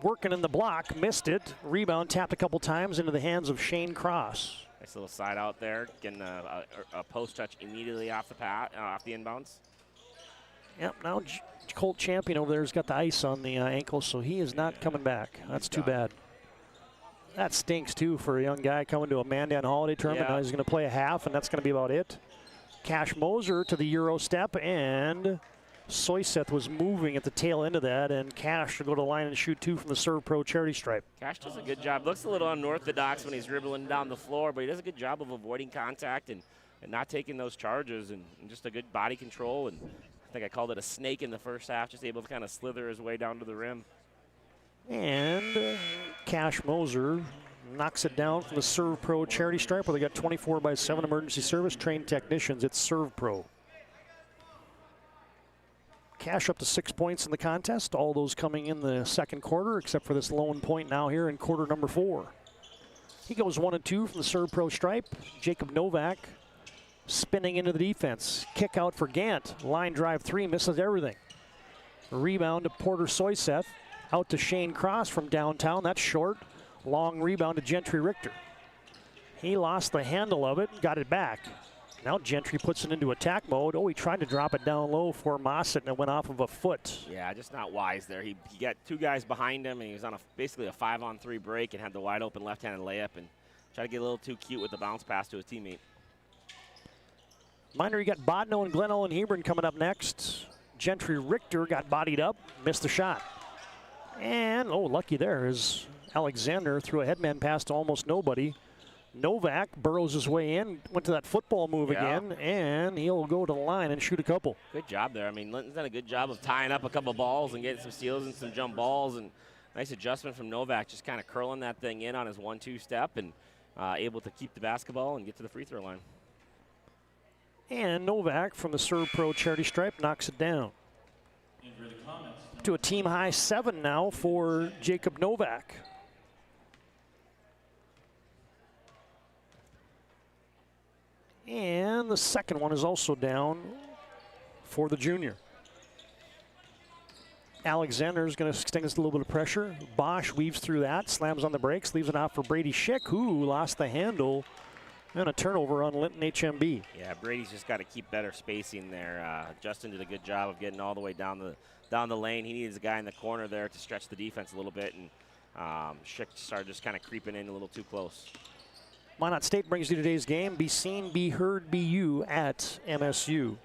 working in the block, missed it. Rebound tapped a couple times into the hands of Shane Cross. Nice little side out there, getting a post touch immediately off the off the inbounds. Yep, now Colt Champion over there has got the ice on the ankle, so he is not coming back. That's too bad. That stinks, too, for a young guy coming to a Mandan Holiday Tournament. Now he's going to play a half, and that's going to be about it. Cash Moser to the Euro step, and Soyseth was moving at the tail end of that, and Cash will go to the line and shoot 2 from the Serve Pro charity stripe. Cash does a good job. Looks a little unorthodox when he's dribbling down the floor, but he does a good job of avoiding contact and not taking those charges, and just a good body control. And I think I called it a snake in the first half, just able to kind of slither his way down to the rim. And Cash Moser knocks it down from the Serve Pro charity stripe, where they got 24/7 emergency service trained technicians. It's Serve Pro. Cash up to 6 points in the contest, all those coming in the second quarter, except for this lone point now here in quarter number 4. He goes 1 and 2 from the Serve Pro stripe. Jacob Novak spinning into the defense. Kick out for Gant. Line drive 3, misses everything. Rebound to Porter Soyseth. Out to Shane Cross from downtown. That's short. Long rebound to Gentry Richter. He lost the handle of it, got it back. Now Gentry puts it into attack mode. Oh, he tried to drop it down low for Mossett, and it went off of a foot. Yeah, just not wise there. He got 2 guys behind him, and he was on basically a 5-on-3 break and had the wide open left-handed layup and tried to get a little too cute with the bounce pass to his teammate. Minor, you got Bodno and Glen Ellen Hebron coming up next. Gentry Richter got bodied up, missed the shot. And, oh, lucky there is Alexander threw a headman pass to almost nobody. Novak burrows his way in, went to that football move again, and he'll go to the line and shoot a couple. Good job there. I mean, Linton's done a good job of tying up a couple balls and getting some steals and some jump balls, and nice adjustment from Novak, just kind of curling that thing in on his 1-2 step and able to keep the basketball and get to the free throw line. And Novak from the Serve Pro charity stripe knocks it down. To a team high 7 now for Jacob Novak. And the second one is also down for the junior. Alexander's going to extend us a little bit of pressure. Bosch weaves through that, slams on the brakes, leaves it out for Brady Schick, who lost the handle, and a turnover on Linton HMB. Yeah, Brady's just got to keep better spacing there. Justin did a good job of getting all the way down the lane. He needs a guy in the corner there to stretch the defense a little bit, and Schick started just kind of creeping in a little too close. Minot State brings you today's game. Be seen, be heard, be you at MSU.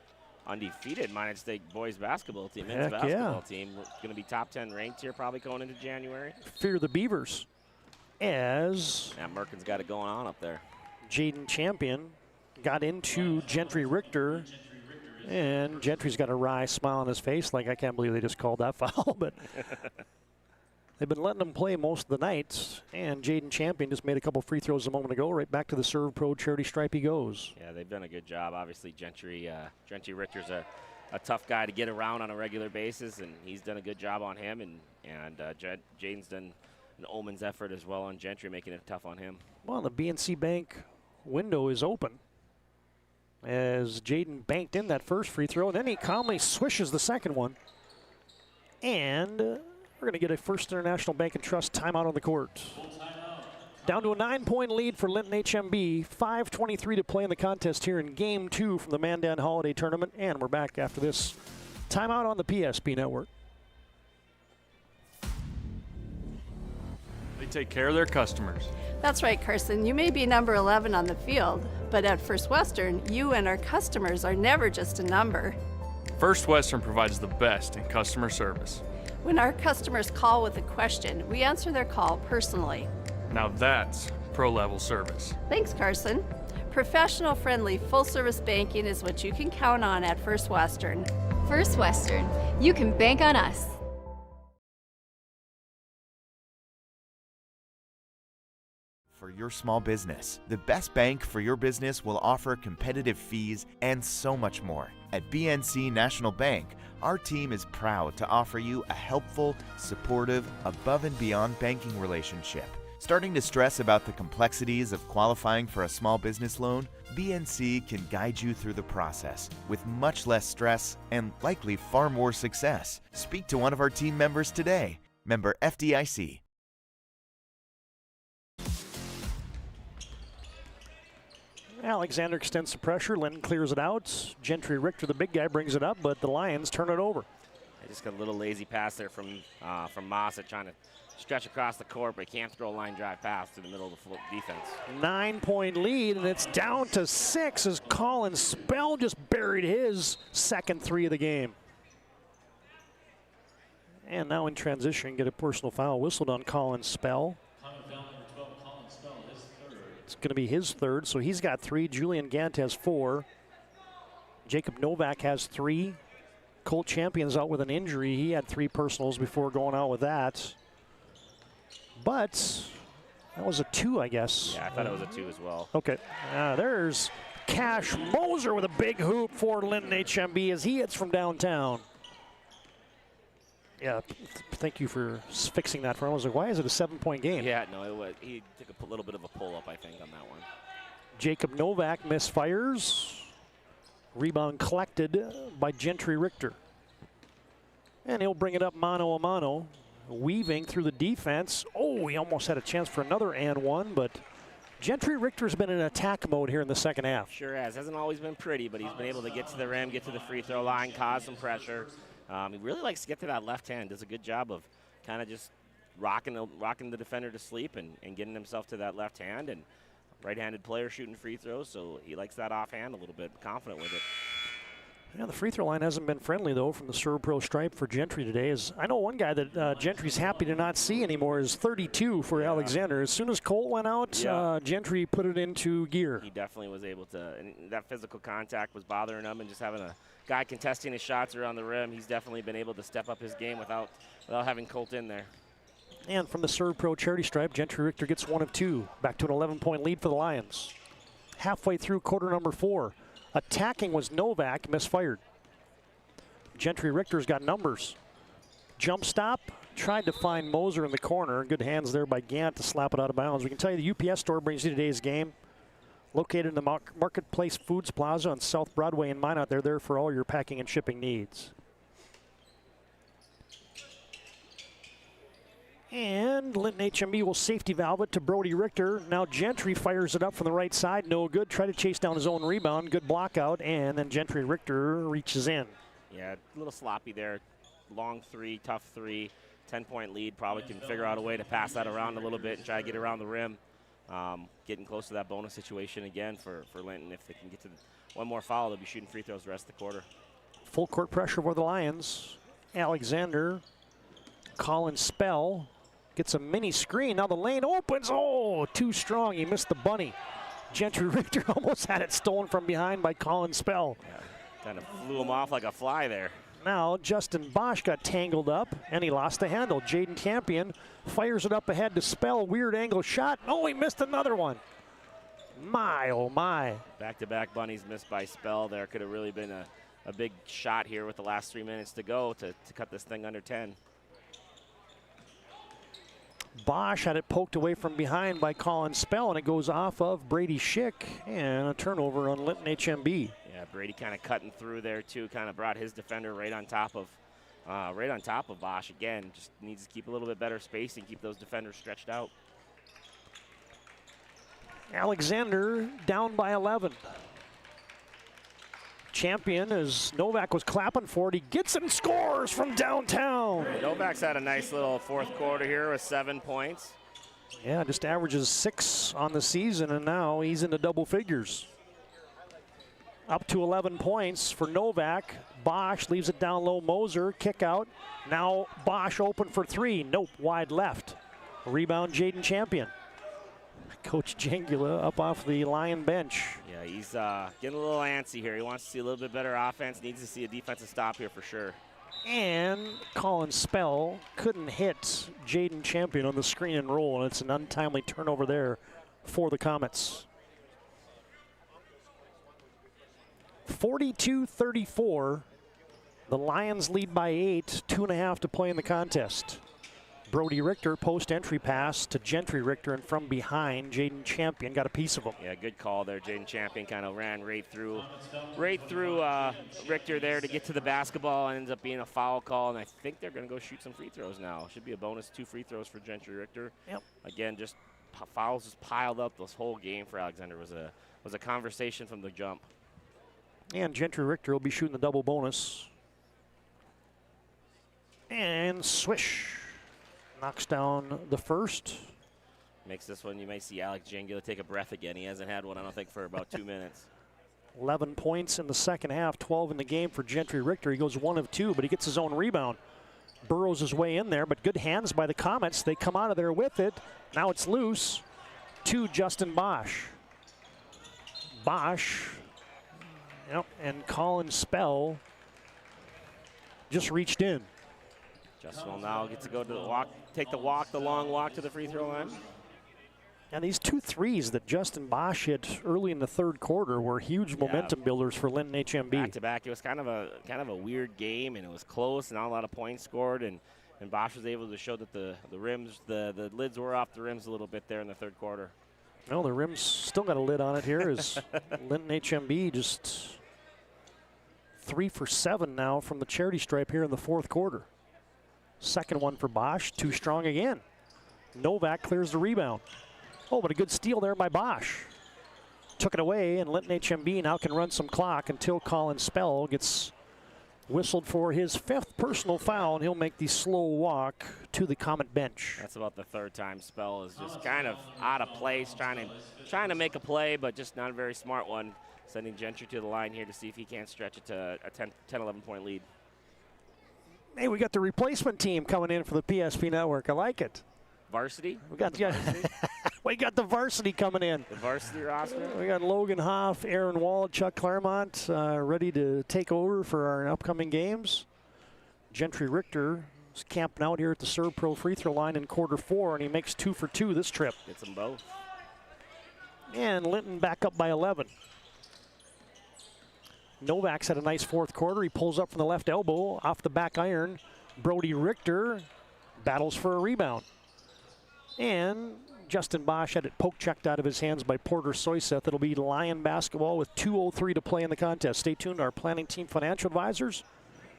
Undefeated Minot State boys basketball team, men's basketball team. Going to be top 10 ranked here probably going into January. Fear the Beavers as Merkin's got it going on up there. Jaden Champion got into Gentry Richter, and Gentry's got a wry smile on his face like, I can't believe they just called that foul, but they've been letting him play most of the nights, and Jaden Champion just made a couple free throws a moment ago. Right back to the Serve Pro charity stripe he goes. Yeah, they've done a good job. Obviously, Gentry Richter's a tough guy to get around on a regular basis, and he's done a good job on him, and Jaden's done an Omen's effort as well on Gentry, making it tough on him. Well, the BNC Bank window is open as Jaden banked in that first free throw, and then he calmly swishes the second one. And we're going to get a First International Bank and Trust timeout on the court. Down to a 9-point lead for Linton HMB. 5:23 to play in the contest here in Game 2 from the Mandan Holiday Tournament. And we're back after this timeout on the PSP Network. They take care of their customers. That's right, Carson. You may be number 11 on the field, but at First Western, you and our customers are never just a number. First Western provides the best in customer service. When our customers call with a question, we answer their call personally. Now that's pro-level service. Thanks, Carson. Professional, friendly, full-service banking is what you can count on at First Western. First Western, you can bank on us. For your small business, the best bank for your business will offer competitive fees and so much more. At BNC National Bank, our team is proud to offer you a helpful, supportive, above and beyond banking relationship. Starting to stress about the complexities of qualifying for a small business loan? BNC can guide you through the process with much less stress and likely far more success. Speak to one of our team members today. Member FDIC. Alexander extends the pressure. Linton clears it out. Gentry Richter, the big guy, brings it up, but the Lions turn it over. I just got a little lazy pass there from Mossett trying to stretch across the court, but he can't throw a line drive pass to the middle of the defense. 9-point lead, and it's down to 6 as Colin Spell just buried his second 3 of the game. And now in transition, get a personal foul whistled on Colin Spell. It's going to be his third, so he's got 3. Julian Gant has 4. Jacob Novak has 3. Colt Champion's out with an injury. He had 3 personals before going out with that. But that was a 2, I guess. Yeah, I thought it was a 2 as well. Okay, there's Cash Moser with a big hoop for Linton HMB as he hits from downtown. Yeah, thank you for fixing that for him. I was like, why is it a 7-point game? Yeah, no, he took a little bit of a pull-up, I think, on that one. Jacob Novak misfires. Rebound collected by Gentry Richter. And he'll bring it up mano a mano. Weaving through the defense. Oh, he almost had a chance for another and one, but Gentry Richter's been in attack mode here in the second half. Sure has. Hasn't always been pretty, but he's been able to get to the rim, get to the free throw line, cause some pressure. He really likes to get to that left hand. Does a good job of kind of just rocking the defender to sleep and getting himself to that left hand. And right-handed player shooting free throws, so he likes that offhand a little bit, confident with it. Yeah, the free throw line hasn't been friendly, though, from the ServPro stripe for Gentry today. I know one guy that Gentry's happy to not see anymore is 32 for Alexander. As soon as Colt went out, Gentry put it into gear. He definitely was able to, and that physical contact was bothering him, and just having a guy contesting his shots around the rim, he's definitely been able to step up his game without having Colt in there. And from the ServPro charity stripe, Gentry Richter gets 1 of 2. Back to an 11-point lead for the Lions. Halfway through quarter number 4. Attacking was Novak, misfired. Gentry Richter's got numbers. Jump stop, tried to find Moser in the corner. Good hands there by Gant to slap it out of bounds. We can tell you the UPS store brings you today's game. Located in the Marketplace Foods Plaza on South Broadway in Minot. They're there for all your packing and shipping needs. And Linton HMB will safety valve it to Brody Richter. Now Gentry fires it up from the right side. No good. Try to chase down his own rebound. Good block out. And then Gentry Richter reaches in. Yeah, a little sloppy there. Long 3, tough 3. 10-point lead. Probably can figure out a way to pass that around a little bit and try to get around the rim. Getting close to that bonus situation again for Linton. If they can get to one more foul, they'll be shooting free throws the rest of the quarter. Full court pressure for the Lions. Alexander, Colin Spell. Gets a mini screen. Now the lane opens. Oh, too strong. He missed the bunny. Gentry Richter almost had it stolen from behind by Colin Spell. Yeah, kind of flew him off like a fly there. Now Justin Bosch got tangled up and he lost the handle. Jaden Campion fires it up ahead to Spell. Weird angle shot. Oh, he missed another one. My, oh my. Back-to-back bunnies missed by Spell there. Could have really been a big shot here with the last 3 minutes to go to cut this thing under 10. Bosch had it poked away from behind by Colin Spell, and it goes off of Brady Schick, and a turnover on Linton HMB. Yeah, Brady kind of cutting through there too, kind of brought his defender right on top of Bosch again. Just needs to keep a little bit better spacing, keep those defenders stretched out. Alexander down by 11. Champion, as Novak was clapping for it, he gets it and scores from downtown. Novak's had a nice little fourth quarter here with 7 points. Yeah, just averages 6 on the season, and now he's into double figures. Up to 11 points for Novak. Bosch leaves it down low. Moser, kick out. Now Bosch open for 3. Nope, wide left. Rebound, Jaden Champion. Coach Jangula up off the Lion bench. Yeah, he's getting a little antsy here. He wants to see a little bit better offense. Needs to see a defensive stop here for sure. And Colin Spell couldn't hit Jaden Champion on the screen and roll, and it's an untimely turnover there for the Comets. 42-34. The Lions lead by 8, 2.5 to play in the contest. Brody Richter, post-entry pass to Gentry Richter, and from behind, Jaden Champion got a piece of him. Yeah, good call there. Jaden Champion kind of ran right through Richter there to get to the basketball, and ends up being a foul call, and I think they're going to go shoot some free throws now. Should be a bonus 2 free throws for Gentry Richter. Yep. Again, just fouls just piled up this whole game for Alexander. Was a conversation from the jump. And Gentry Richter will be shooting the double bonus. And swish. Knocks down the first. Makes this one, you may see Alex Jangula take a breath again. He hasn't had one, I don't think, for about 2 minutes. 11 points in the second half, 12 in the game for Gentry Richter. He goes 1 of 2, but he gets his own rebound. Burrows his way in there, but good hands by the Comets. They come out of there with it. Now it's loose to Justin Bosch. Bosch, and Colin Spell just reached in. Justin will now get to go to the walk, take the long walk to the free throw line. And these 2 threes that Justin Bosch hit early in the third quarter were huge momentum builders for Linton HMB. Back to back, it was kind of a weird game, and it was close, and not a lot of points scored, and Bosch was able to show that the rims, the lids were off the rims a little bit there in the third quarter. Well, the rims still got a lid on it here as Linton HMB just 3 for 7 now from the charity stripe here in the fourth quarter. Second one for Bosch, too strong again. Novak clears the rebound. Oh, but a good steal there by Bosch. Took it away, and Linton HMB now can run some clock until Colin Spell gets whistled for his 5th personal foul, and he'll make the slow walk to the Comet bench. That's about the 3rd time Spell is just kind of out of place, trying to make a play, but just not a very smart one. Sending Gentry to the line here to see if he can't stretch it to a 10, 11 point lead. Hey, we got the replacement team coming in for the PSP network. I like it. Varsity? We got we got the varsity coming in. The varsity roster? We got Logan Hoff, Aaron Wall, Chuck Claremont ready to take over for our upcoming games. Gentry Richter is camping out here at the Serve Pro free throw line in quarter 4, and he makes 2 for 2 this trip. Gets them both. And Linton back up by 11. Novak's had a nice fourth quarter. He pulls up from the left elbow off the back iron. Brody Richter battles for a rebound. And Justin Bosch had it poke checked out of his hands by Porter Soyseth. It'll be Lion basketball with 2:03 to play in the contest. Stay tuned to our planning team financial advisors.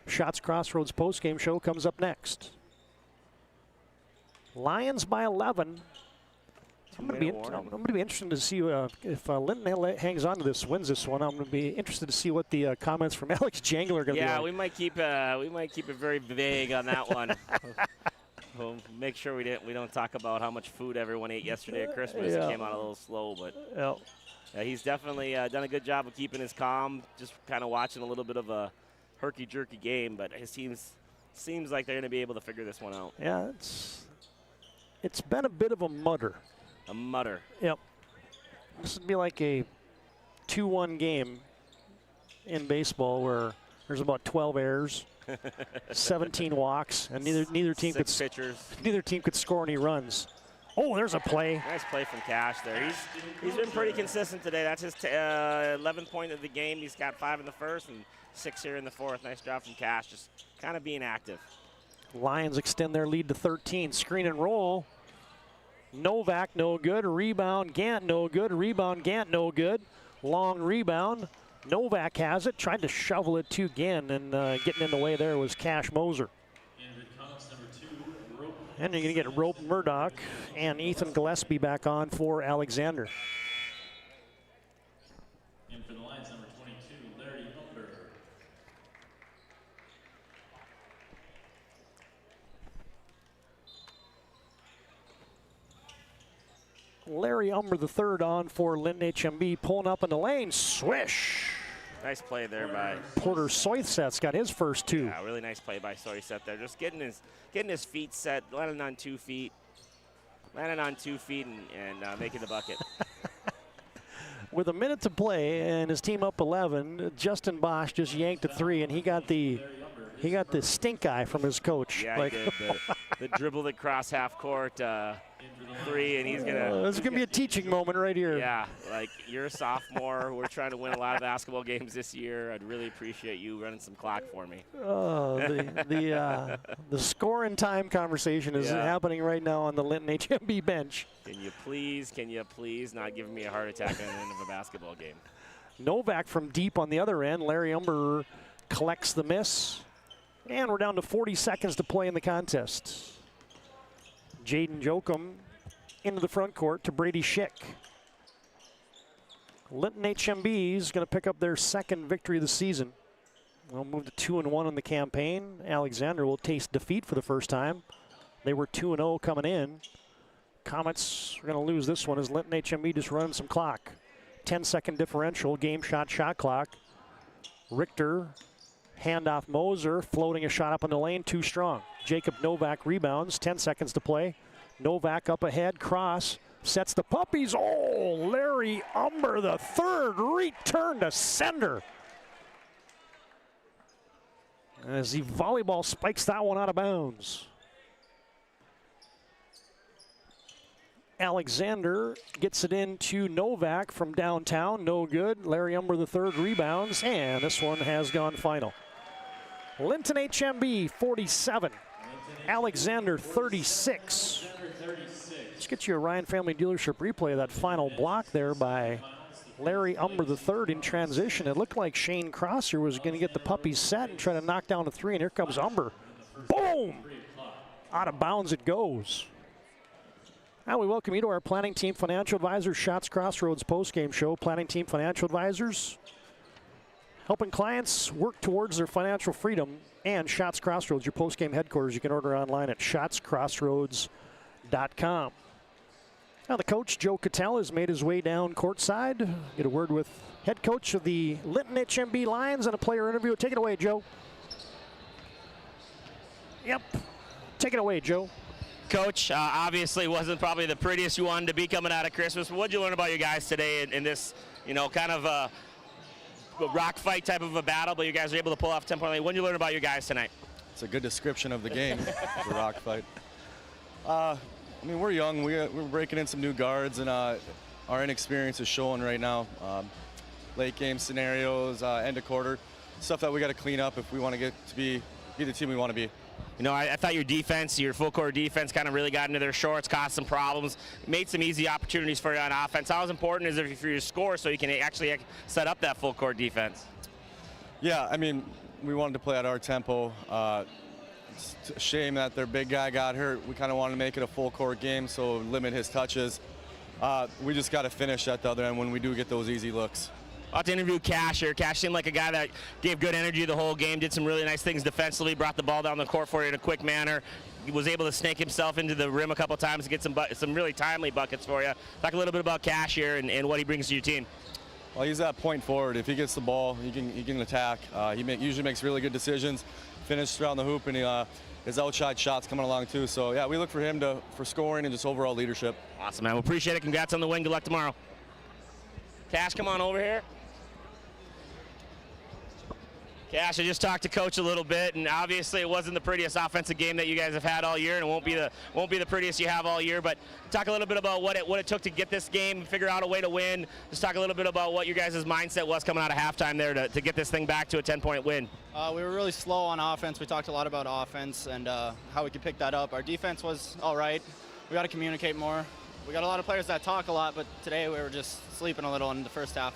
Shots Crossroads postgame show comes up next. Lions by 11. I'm going to be interested to see if Linton hangs on to this, wins this one. I'm going to be interested to see what the comments from Alex Jangler are going to be. Yeah, like. we might keep it very vague on that one. We'll make sure we don't talk about how much food everyone ate yesterday at Christmas. Yeah. It came out a little slow, but he's definitely done a good job of keeping his calm. Just kind of watching a little bit of a herky-jerky game, but his team seems like they're going to be able to figure this one out. Yeah, it's been a bit of a mutter. A mutter. Yep. This would be like a 2-1 game in baseball where there's about 12 errors, 17 walks, and neither team could score any runs. Oh, there's a play. Nice play from Cash there. He's been pretty consistent today. That's his 11th point of the game. He's got 5 in the first and 6 here in the fourth. Nice job from Cash, just kind of being active. Lions extend their lead to 13. Screen and roll. Novak, no good. Rebound, Gant, no good. Rebound, Gant, no good. Long rebound. Novak has it. Tried to shovel it to Gant, and getting in the way there was Cash Moser. And you're going to get Rope Murdoch and Ethan Gillespie back on for Alexander. And for the Lions, number 22, Larry Umber. Larry Umber the third on for Linton HMB, pulling up in the lane. Swish! Nice play there by Porter Soyset's got his first 2. Yeah, really nice play by Soyset there. Just getting his feet set, landing on 2 feet. Landing on 2 feet and making the bucket. With a minute to play and his team up 11, Justin Bosch just yanked a 3, and he got the stink eye from his coach. Yeah, he did. The dribble that crossed half court, 3, and he's gonna. This is gonna be a teaching moment right here. Yeah, like you're a sophomore. We're trying to win a lot of basketball games this year. I'd really appreciate you running some clock for me. The score and time conversation is happening right now on the Linton HMB bench. Can you please not give me a heart attack at the end of a basketball game? Novak from deep on the other end. Larry Umber collects the miss. And we're down to 40 seconds to play in the contest. Jaden Jokum into the front court to Brady Schick. Linton HMB is going to pick up their second victory of the season. They'll move to 2-1 in the campaign. Alexander will taste defeat for the first time. They were 2-0 coming in. Comets are going to lose this one as Linton HMB just running some clock. 10-second differential, game shot clock. Richter, handoff Moser, floating a shot up in the lane, too strong. Jacob Novak rebounds, 10 seconds to play. Novak up ahead, cross, sets the puppies. Oh, Larry Umber, the third return to sender. As the volleyball spikes that one out of bounds. Alexander gets it into Novak from downtown, no good. Larry Umber, the third, rebounds, and this one has gone final. Linton HMB 47, Alexander 36. Let's get you a Ryan Family Dealership replay of that final block there by Larry Umber the third in transition. It looked like Shane Crosser was going to get the puppies set and try to knock down a three, and here comes Umber. Boom! Out of bounds it goes. Now we welcome you to our Planning Team Financial Advisors Shots Crossroads postgame show. Planning Team Financial Advisors, helping clients work towards their financial freedom. And Shots Crossroads, your postgame headquarters. You can order online at shotscrossroads.com. Now the coach, Joe Cattell, has made his way down courtside. Get a word with head coach of the Linton HMB Lions and a player interview. Take it away, Joe. Yep. Take it away, Joe. Coach, obviously wasn't probably the prettiest you wanted to be coming out of Christmas. What did you learn about your guys today in this, kind of a rock fight type of a battle, but you guys were able to pull off 10-point lead? What did you learn about your guys tonight? It's a good description of the game, the rock fight. We're young. We're breaking in some new guards, and our inexperience is showing right now. Late game scenarios, end of quarter, stuff that we got to clean up if we want to get to be the team we want to be. I thought your defense, your full court defense, kind of really got into their shorts, caused some problems, made some easy opportunities for you on offense. How important is it for you to score so you can actually set up that full court defense? Yeah, we wanted to play at our tempo. It's a shame that their big guy got hurt. We kind of wanted to make it a full court game, so limit his touches. We just got to finish at the other end when we do get those easy looks. I'll have to interview Cash here. Cash seemed like a guy that gave good energy the whole game, did some really nice things defensively, brought the ball down the court for you in a quick manner. He was able to snake himself into the rim a couple times to get some really timely buckets for you. Talk a little bit about Cash here and what he brings to your team. Well, he's that point forward. If he gets the ball, he can attack. He usually makes really good decisions, finishes around the hoop, and his outside shots coming along too. So yeah, we look for him for scoring and just overall leadership. Awesome, man. We appreciate it. Congrats on the win. Good luck tomorrow. Cash, come on over here. Cash, I just talked to Coach a little bit, and obviously it wasn't the prettiest offensive game that you guys have had all year, and it won't be the prettiest you have all year. But talk a little bit about what it took to get this game, figure out a way to win. Just talk a little bit about what your guys' mindset was coming out of halftime there to get this thing back to a 10-point win. We were really slow on offense. We talked a lot about offense and how we could pick that up. Our defense was all right. We got to communicate more. We got a lot of players that talk a lot, but today we were just sleeping a little in the first half.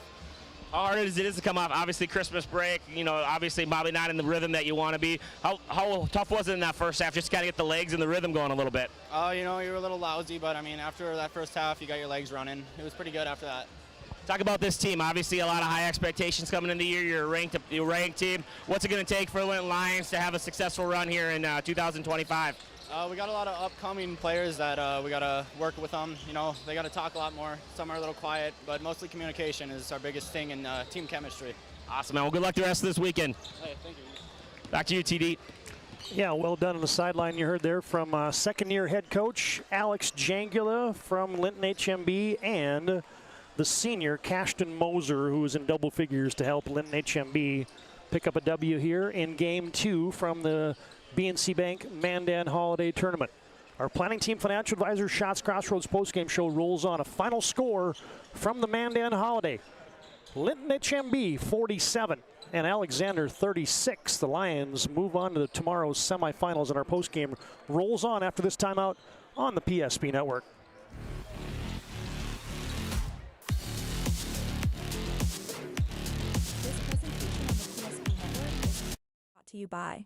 How hard it is to come off, obviously, Christmas break, obviously probably not in the rhythm that you want to be. How tough was it in that first half, just to kind of get the legs and the rhythm going a little bit? You were a little lousy, but, after that first half, you got your legs running. It was pretty good after that. Talk about this team. Obviously, a lot of high expectations coming in the year. You're a ranked team. What's it going to take for the Linton Lions to have a successful run here in 2025? We got a lot of upcoming players that we got to work with them. They got to talk a lot more. Some are a little quiet, but mostly communication is our biggest thing in team chemistry. Awesome, man. Well, good luck the rest of this weekend. Hey, thank you. Back to you, TD. Yeah, well done on the sideline. You heard there from second-year head coach Alex Jangula from Linton HMB and the senior Cashton Moser, who is in double figures to help Linton HMB pick up a W here in Game 2 from the BNC Bank Mandan Holiday Tournament. Our planning team financial advisor Shots Crossroads postgame show rolls on. A final score from the Mandan Holiday. Linton HMB 47 and Alexander 36. The Lions move on to tomorrow's semifinals, and our postgame rolls on after this timeout on the PSP Network. This presentation on the PSP Network is brought to you by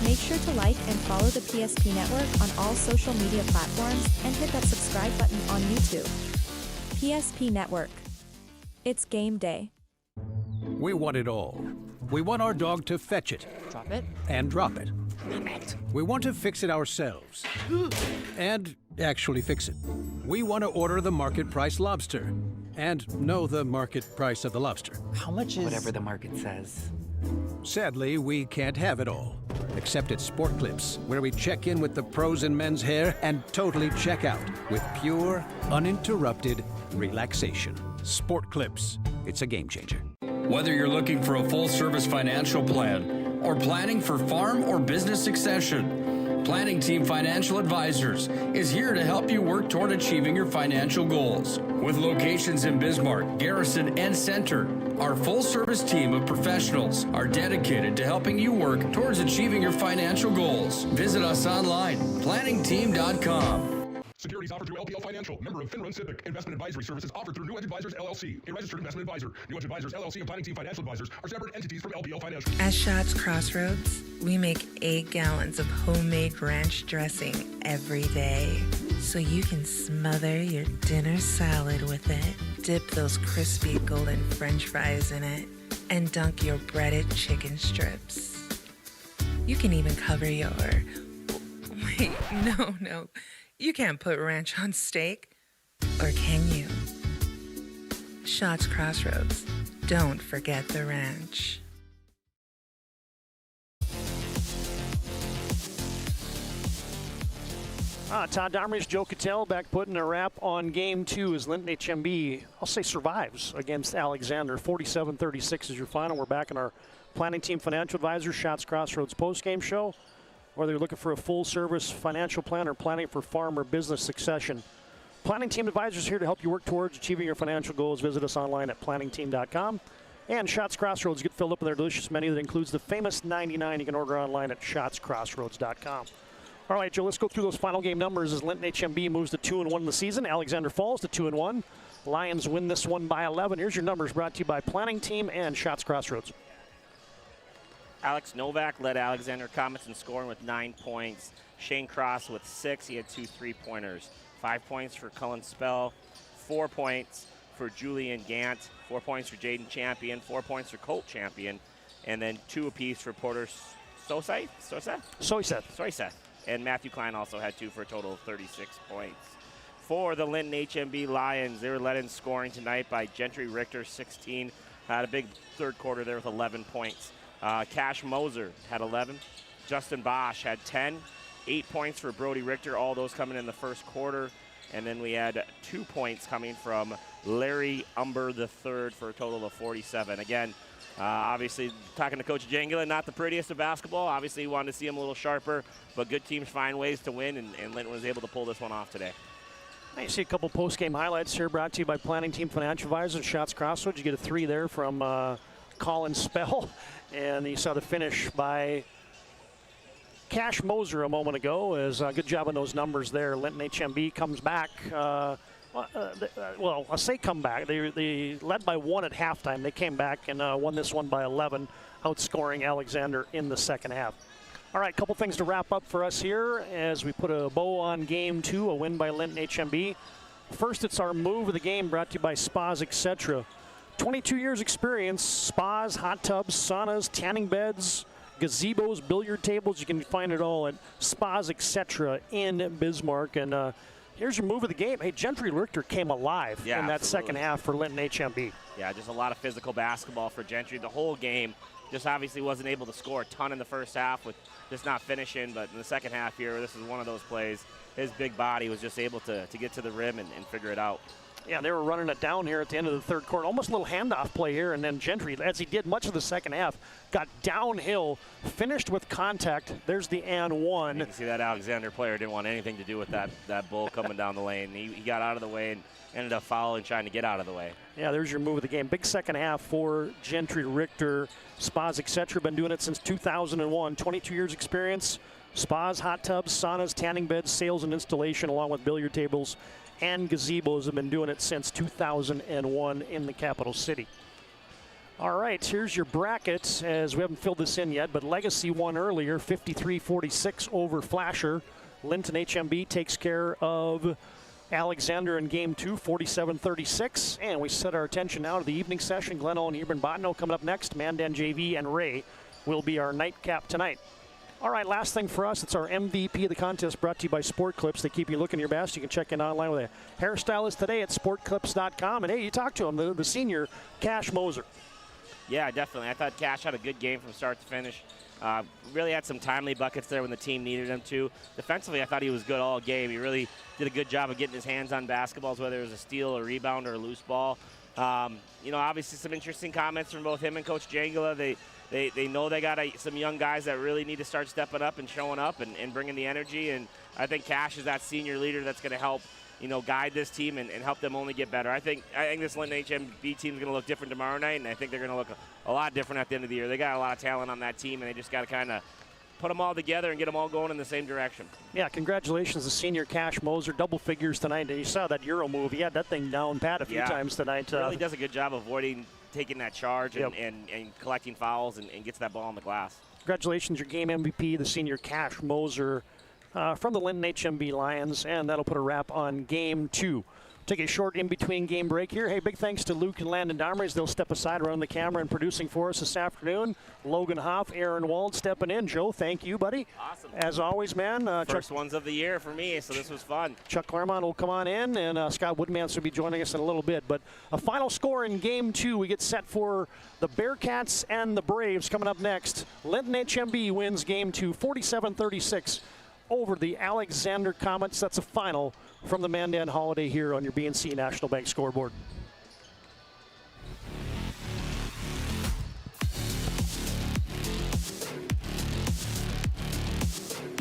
Make sure to like and follow the PSP Network on all social media platforms and hit that subscribe button on YouTube. PSP Network. It's game day. We want it all. We want our dog to fetch it. Drop it. And drop it. Name it. We want to fix it ourselves. And actually fix it. We want to order the market price lobster. And know the market price of the lobster. How much is... Whatever the market says. Sadly, we can't have it all. Except at Sport Clips, where we check in with the pros in men's hair and totally check out with pure, uninterrupted relaxation. Sport Clips. It's a game changer. Whether you're looking for a full-service financial plan or planning for farm or business succession, Planning Team Financial Advisors is here to help you work toward achieving your financial goals. With locations in Bismarck, Garrison, and Center, our full-service team of professionals are dedicated to helping you work towards achieving your financial goals. Visit us online, planningteam.com. Securities offered through LPL Financial, member of FINRA Civic. Investment advisory services offered through New Edge Advisors, LLC, a registered investment advisor. New Edge Advisors, LLC, and Planning Team Financial Advisors are separate entities from LPL Financial. At Shots Crossroads, we make 8 gallons of homemade ranch dressing every day, so you can smother your dinner salad with it, dip those crispy golden French fries in it, and dunk your breaded chicken strips. You can even cover your... Wait, no. You can't put ranch on steak, or can you? Shots Crossroads. Don't forget the ranch. Todd Domrich, Joe Cattell back putting a wrap on game 2 as Linton HMB, I'll say, survives against Alexander. 47-36 is your final. We're back in our Planning Team Financial Advisor Shots Crossroads postgame show. Whether you're looking for a full-service financial plan or planning for farm or business succession, Planning Team Advisors here to help you work towards achieving your financial goals. Visit us online at planningteam.com. And Shots Crossroads get filled up with their delicious menu that includes the famous 99 you can order online at shotscrossroads.com. All right, Joe, let's go through those final game numbers as Linton HMB moves to 2-1 in the season. Alexander falls to 2-1. Lions win this one by 11. Here's your numbers brought to you by Planning Team and Shots Crossroads. Alex Novak led Alexander Comets in scoring with 9 points. Shane Cross with 6. He had 2 3-pointers. 5 points for Cullen Spell. 4 points for Julian Gant, 4 points for Jaden Champion, 4 points for Colt Champion, and then 2 apiece for Porter Soyseth. And Matthew Klein also had 2 for a total of 36 points. For the Linton HMB Lions, they were led in scoring tonight by Gentry Richter, 16. Had a big third quarter there with 11 points. Cash Moser had 11. Justin Bosch had 10. 8 points for Brody Richter, all those coming in the first quarter. And then we had 2 points coming from Larry Umber III for a total of 47. Again, obviously, talking to Coach Jangula, not the prettiest of basketball. Obviously, he wanted to see him a little sharper, but good teams find ways to win, and Linton was able to pull this one off today. I see a couple post-game highlights here brought to you by Planning Team Financial Advisors, Shots Crossroads. You get a 3 there from Colin Spell, and you saw the finish by Cash Moser a moment ago. Is a good job on those numbers there. Linton HMB comes back. Well, I say come back. They led by 1 at halftime. They came back and won this one by 11, outscoring Alexander in the second half. All right, a couple things to wrap up for us here as we put a bow on Game 2, a win by Linton HMB. First, it's our move of the game brought to you by Spas, etc. 22 years experience, spas, hot tubs, saunas, tanning beds, gazebos, billiard tables. You can find it all at Spas, etc. in Bismarck. And here's your move of the game. Hey, Gentry Richter came alive in that second half for Linton HMB. Yeah, just a lot of physical basketball for Gentry the whole game. Just obviously wasn't able to score a ton in the first half with just not finishing, but in the second half here, this is one of those plays. His big body was just able to get to the rim and figure it out. Yeah, they were running it down here at the end of the third quarter. Almost a little handoff play here, and then Gentry, as he did much of the second half, got downhill, finished with contact. There's the and one. You can see that Alexander player didn't want anything to do with that bull coming down the lane. He got out of the way and ended up fouling, trying to get out of the way. Yeah, there's your move of the game. Big second half for Gentry Richter. Spas, etc. Been doing it since 2001. 22 years experience. Spas, hot tubs, saunas, tanning beds, sales and installation, along with billiard tables and gazebos. Have been doing it since 2001 in the capital city. All right, here's your bracket, as we haven't filled this in yet, but Legacy won earlier, 53-46 over Flasher. Linton HMB takes care of Alexander in Game 2, 47-36. And we set our attention now to the evening session. Glenn and Hebron Botno coming up next. Mandan JV and Ray will be our nightcap tonight. All right, last thing for us, it's our MVP of the contest brought to you by Sport Clips. They keep you looking your best. You can check in online with a hairstylist today at sportclips.com. And hey, you talked to him, the senior, Cash Moser. Yeah, definitely. I thought Cash had a good game from start to finish. Really had some timely buckets there when the team needed him to. Defensively, I thought he was good all game. He really did a good job of getting his hands on basketballs, whether it was a steal, a rebound, or a loose ball. Obviously some interesting comments from both him and Coach Jangula. They know they got some young guys that really need to start stepping up and showing up and bringing the energy. And I think Cash is that senior leader that's going to help, guide this team and help them only get better. I think this Linton HMB team is going to look different tomorrow night, and I think they're going to look a lot different at the end of the year. They got a lot of talent on that team, and they just got to kind of put them all together and get them all going in the same direction. Yeah, congratulations to senior Cash Moser, double figures tonight. And you saw that Euro move. He had that thing down pat a few times tonight. Really does a good job avoiding taking that charge and collecting fouls and gets that ball on the glass. Congratulations, your game MVP, the senior Cash Moser from the Linton HMB Lions, and that'll put a wrap on Game 2. Take a short in-between game break here. Hey, big thanks to Luke and Landon Domrys. They'll step aside around the camera and producing for us this afternoon. Logan Hoff, Aaron Wald stepping in. Joe, thank you, buddy. Awesome. As always, man. First ones of the year for me, so this was fun. Chuck Claremont will come on in, and Scott Woodmans will be joining us in a little bit. But a final score in Game 2. We get set for the Bearcats and the Braves coming up next. Linton HMB wins Game 2, 47-36 over the Alexander Comets. That's a final from the Mandan Holiday here on your BNC National Bank scoreboard.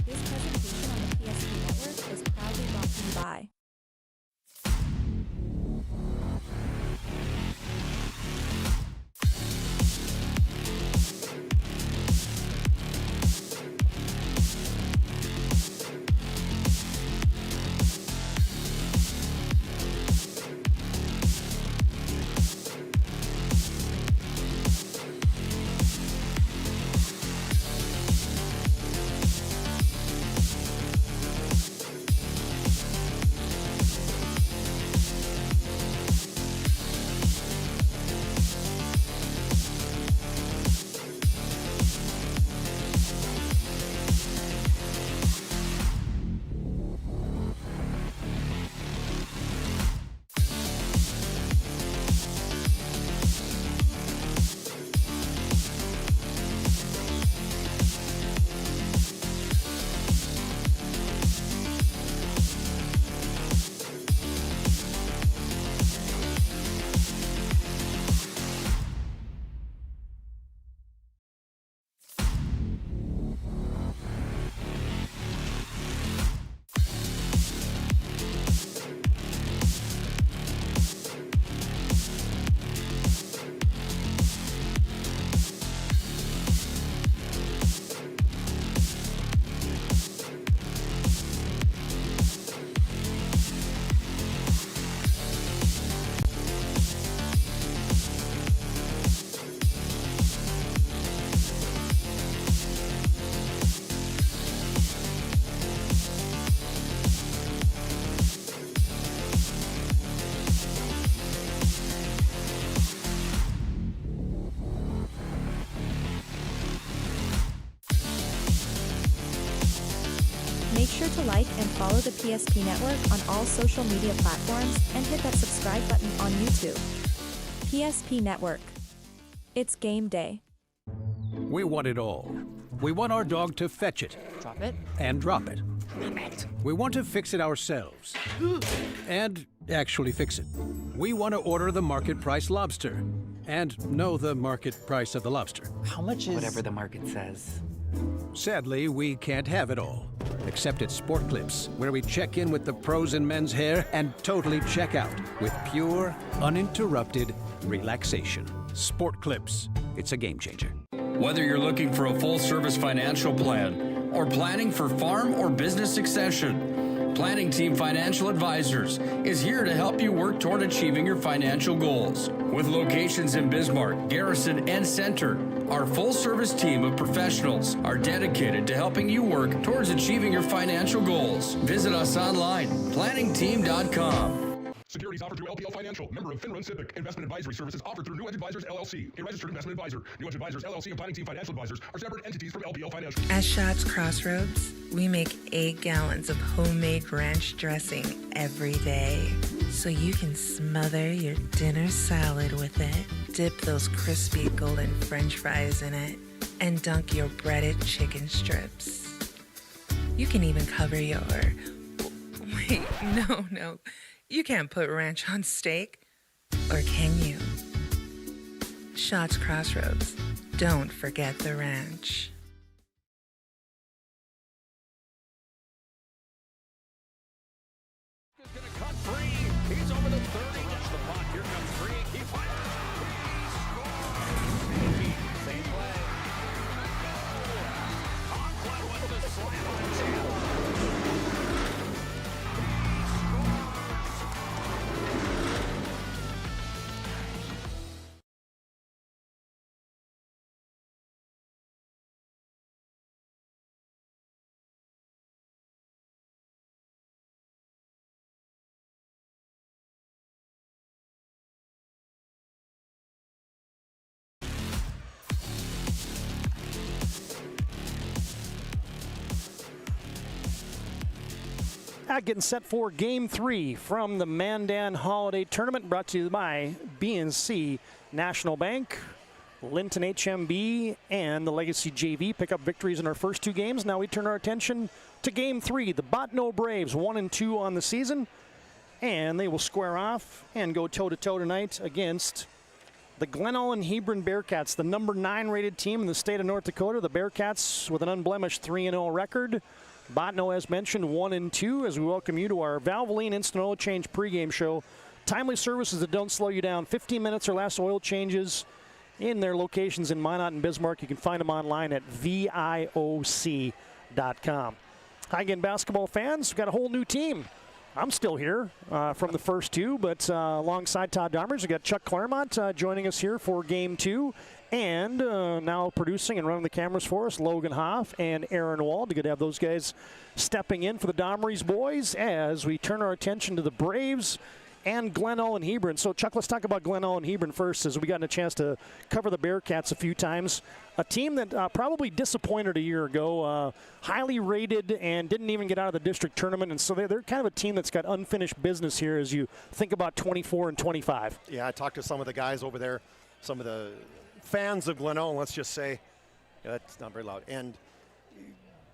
This presentation on the PSP Network is proudly brought to you by Make sure to like and follow the PSP Network on all social media platforms and hit that subscribe button on YouTube. PSP Network. It's game day. We want it all. We want our dog to fetch it. Drop it. And drop it. We want to fix it ourselves. And actually fix it. We want to order the market price lobster. And know the market price of the lobster. How much is... Whatever the market says. Sadly, we can't have it all. Except at Sport Clips, where we check in with the pros in men's hair and totally check out with pure, uninterrupted relaxation. Sport Clips. It's a game changer. Whether you're looking for a full-service financial plan or planning for farm or business succession, Planning Team Financial Advisors is here to help you work toward achieving your financial goals. With locations in Bismarck, Garrison, and Center, our full-service team of professionals are dedicated to helping you work towards achieving your financial goals. Visit us online, planningteam.com. Securities offered through LPL Financial, member of FINRA SIPC. Investment advisory services offered through New Edge Advisors, LLC, a registered investment advisor. New Edge Advisors, LLC, and Planning Team Financial Advisors are separate entities from LPL Financial. At Shots Crossroads, we make 8 gallons of homemade ranch dressing every day, so you can smother your dinner salad with it, dip those crispy golden French fries in it, and dunk your breaded chicken strips. You can even cover your... Wait, no. You can't put ranch on steak, or can you? Shots Crossroads. Don't forget the ranch. He's going to cut free. He's over the 30. Gets the puck. Here comes Freak. He fires. He scores. Same play. Conklin with the slam on his head. Getting set for Game 3 from the Mandan Holiday Tournament, brought to you by BNC National Bank, Linton HMB, and the Legacy JV. Pick up victories in our first 2 games. Now we turn our attention to Game 3. The Botno Braves, 1-2 on the season, and they will square off and go toe-to-toe tonight against the Glenolin Hebron Bearcats, the number 9 rated team in the state of North Dakota. The Bearcats with an unblemished 3-0 record. Botno, as mentioned, 1-2, as we welcome you to our Valvoline Instant Oil Change pregame show. Timely services that don't slow you down. 15 minutes or less oil changes in their locations in Minot and Bismarck. You can find them online at VIOC.com. Hi again, basketball fans. We've got a whole new team. I'm still here from the first 2, but alongside Todd Darmers, we've got Chuck Claremont joining us here for Game 2. And now producing and running the cameras for us, Logan Hoff and Aaron Wald. Good to have those guys stepping in for the Domrey's boys as we turn our attention to the Braves and Glenolin Hebron. So, Chuck, let's talk about Glenolin Hebron first, as we got a chance to cover the Bearcats a few times. A team that probably disappointed a year ago, highly rated and didn't even get out of the district tournament. And so they're kind of a team that's got unfinished business here as you think about 24 and 25. Yeah, I talked to some of the guys over there, some of the fans of Glenolin, let's just say. Yeah, that's not very loud. And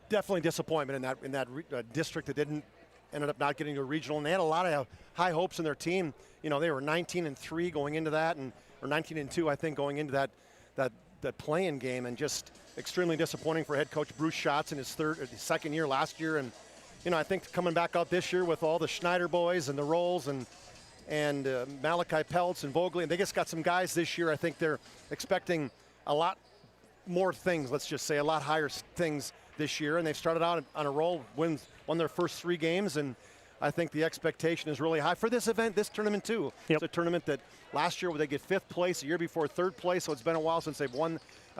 definitely disappointment in that district that ended up not getting to a regional. And they had a lot of high hopes in their team. You know, they were 19-3 going into that, or 19-2, I think, going into that play-in game, and just extremely disappointing for head coach Bruce Schatz in his second year last year. And, you know, I think coming back out this year with all the Schneider boys and the Rolls and Malachi Peltz and Vogley, and they just got some guys this year. I think they're expecting a lot more things, let's just say, a lot higher things this year. And they've started out on a roll, won their first 3 games, and I think the expectation is really high for this event, this tournament too. Yep. It's a tournament that last year they get 5th place, the year before 3rd place, so it's been a while since they've won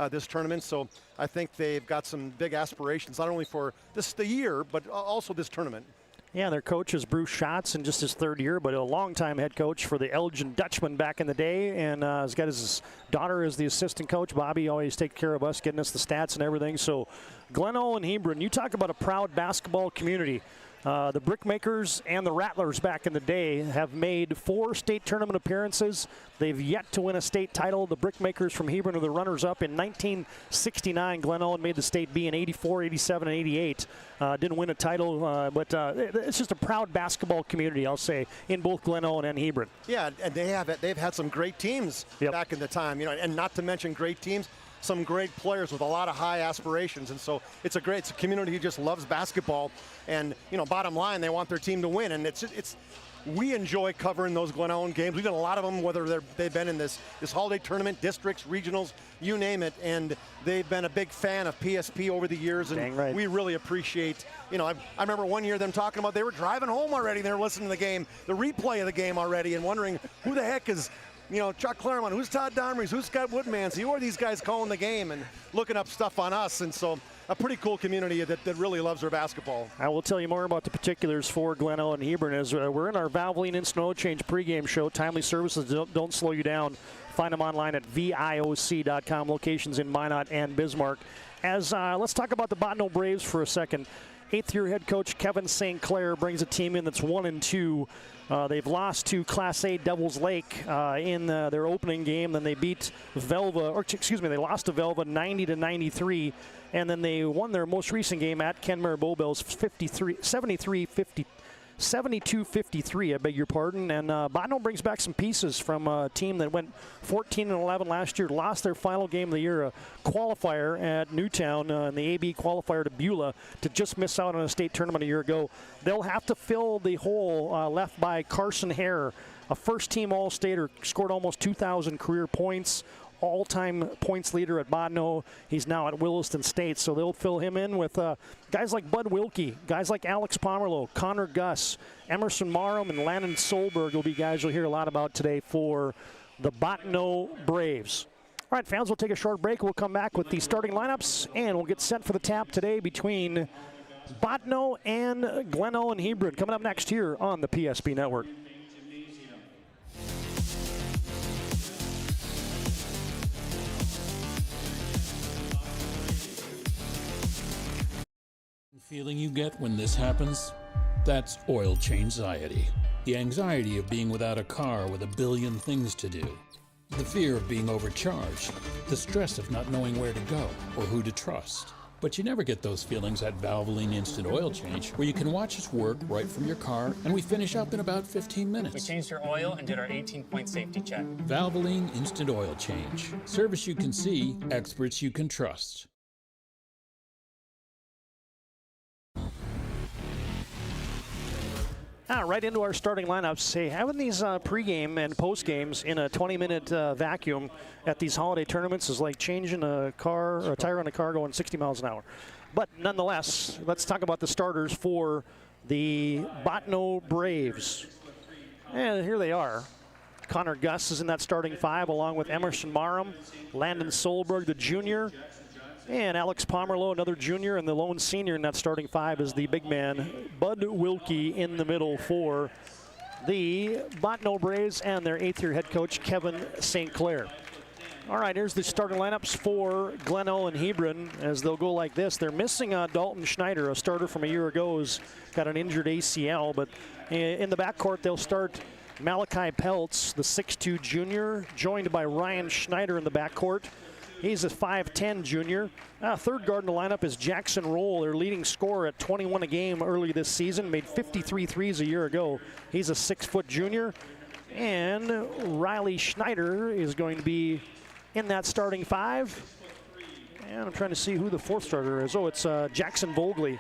this tournament. So I think they've got some big aspirations, not only for the year, but also this tournament. Yeah, their coach is Bruce Schatz in just his third year, but a longtime head coach for the Elgin Dutchman back in the day, and has got his daughter as the assistant coach. Bobby always takes care of us, getting us the stats and everything. So Glenelg and Hebron, you talk about a proud basketball community. The Brickmakers and the Rattlers back in the day have made 4 state tournament appearances. They've yet to win a state title. The Brickmakers from Hebron are the runners-up. In 1969, Glenelg made the state B in 84, 87, and 88. Didn't win a title, but it's just a proud basketball community, I'll say, in both Glenelg and Hebron. Yeah, and they've had some great teams back in the time, and not to mention great teams, some great players with a lot of high aspirations, and so it's a community who just loves basketball, and bottom line, they want their team to win, and we enjoy covering those Glenelg games. We've done a lot of them, whether they've been in this holiday tournament, districts, regionals, you name it, and they've been a big fan of PSP over the years, and we really appreciate. I remember one year them talking about they were driving home already. They were listening to the replay of the game already, and wondering who the heck is. Chuck Claremont, who's Todd Domrys, who's Scott Woodmans, who are these guys calling the game and looking up stuff on us, and so a pretty cool community that really loves their basketball. I will tell you more about the particulars for Glenelg and Hebron as we're in our Valvoline Instant Oil Change pregame show. Timely services don't slow you down. Find them online at VIOC.com, locations in Minot and Bismarck. Let's talk about the Bottineau Braves for a second. 8th-year head coach Kevin St. Clair brings a team in that's 1-2. They've lost to Class A Devils Lake in their opening game. Then they beat they lost to Velva 90-93, and then they won their most recent game at Kenmare Bowbells 72-53, I beg your pardon. And Bottineau brings back some pieces from a team that went 14-11 last year, lost their final game of the year, a qualifier at Newtown in the AB qualifier to Beulah, to just miss out on a state tournament a year ago. They'll have to fill the hole left by Carson Hare, a first-team All-Stater, scored almost 2,000 career points, all-time points leader at Bottineau. He's now at Williston State, so they'll fill him in with guys like Bud Wilkie, guys like Alex Pomerleau, Connor Gus, Emerson Marham, and Landon Solberg will be guys you'll hear a lot about today for the Bottineau Braves. All right, fans, we'll take a short break. We'll come back with the starting lineups, and we'll get set for the tap today between Bottineau and Glenelg and Hebron coming up next here on the PSP Network. Feeling you get when this happens? That's oil change-anxiety. The anxiety of being without a car with a billion things to do. The fear of being overcharged. The stress of not knowing where to go or who to trust. But you never get those feelings at Valvoline Instant Oil Change, where you can watch us work right from your car, and we finish up in about 15 minutes. We changed your oil and did our 18-point safety check. Valvoline Instant Oil Change. Service you can see, experts you can trust. Right into our starting lineups. Hey, having these pregame and postgames in a 20-minute vacuum at these holiday tournaments is like changing a tire on a car going 60 miles an hour. But nonetheless, let's talk about the starters for the Bottineau Braves. And here they are. Connor Gus is in that starting 5, along with Emerson Marham, Landon Solberg, the junior, and Alex Pomerleau, another junior, and the lone senior in that starting 5 is the big man, Bud Wilkie, in the middle for the Bottineau Braves and their 8th-year head coach, Kevin St. Clair. All right, here's the starting lineups for Glenelg and Hebron as they'll go like this. They're missing Dalton Schneider, a starter from a year ago who's got an injured ACL, but in the backcourt they'll start Malachi Peltz, the 6'2 junior, joined by Ryan Schneider in the backcourt. He's a 5'10 junior. Third guard in the lineup is Jackson Roll, their leading scorer at 21 a game early this season, made 53 threes a year ago. He's a 6-foot junior. And Riley Schneider is going to be in that starting 5. And I'm trying to see who the 4th starter is. Oh, it's Jackson Vogley,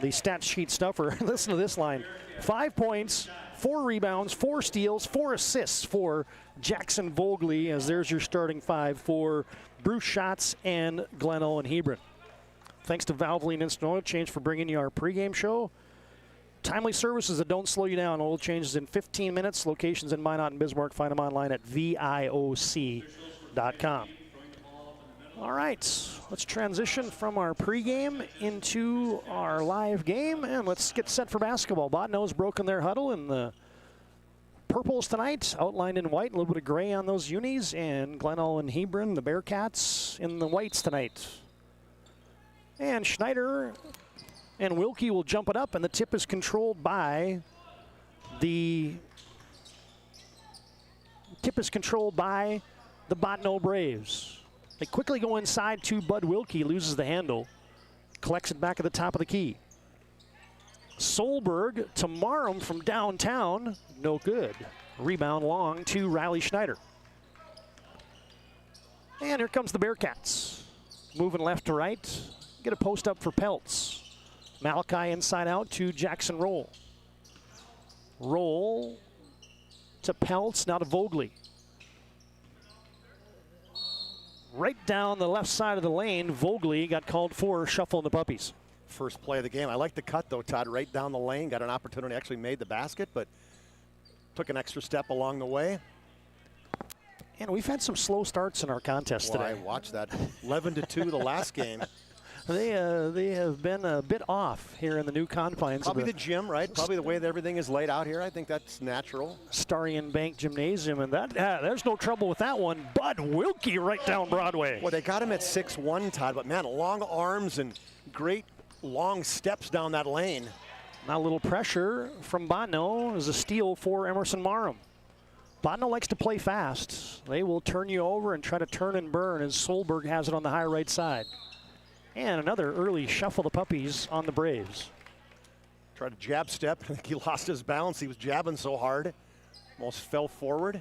the stat sheet stuffer. Listen to this line. 5 points, 4 rebounds, 4 steals, 4 assists for Jackson Vogley, as there's your starting 5 for Bruce Schatz and Glenelg and Hebron. Thanks to Valvoline Instant Oil Change for bringing you our pregame show. Timely services that don't slow you down. Oil changes in 15 minutes. Locations in Minot and Bismarck. Find them online at VIOC.com. All right, Let's transition from our pregame into our live game, and let's get set for basketball. Botano's broken their huddle in the purples tonight, outlined in white, a little bit of gray on those unis, and Glenelg and Hebron, the Bearcats, in the whites tonight. And Schneider and Wilkie will jump it up, and the tip is controlled by the Botano Braves. They quickly go inside to Bud Wilkie, loses the handle, collects it back at the top of the key. Solberg to Marum from downtown, no good. Rebound long to Riley Schneider. And here comes the Bearcats. Moving left to right, get a post up for Peltz. Malachi inside out to Jackson Roll. Roll to Peltz, now to Vogley. Right down the left side of the lane, Vogley got called for shuffling the puppies. First play of the game. I like the cut, though, Todd. Right down the lane, got an opportunity, actually made the basket, but took an extra step along the way. And we've had some slow starts in our contest today. I watched that. 11-2 the last game. They have been a bit off here in the new confines. Probably the gym, right? Probably the way that everything is laid out here. I think that's natural. Starion Bank Gymnasium, and that there's no trouble with that one. Bud Wilkie right down Broadway. Well, they got him at 6'1", Todd, but man, long arms and great long steps down that lane. Now a little pressure from Botano is a steal for Emerson Marum. Botano likes to play fast. They will turn you over and try to turn and burn as Solberg has it on the high right side. And another early shuffle the puppies on the Braves. Tried to jab step. I think he lost his balance. He was jabbing so hard. Almost fell forward.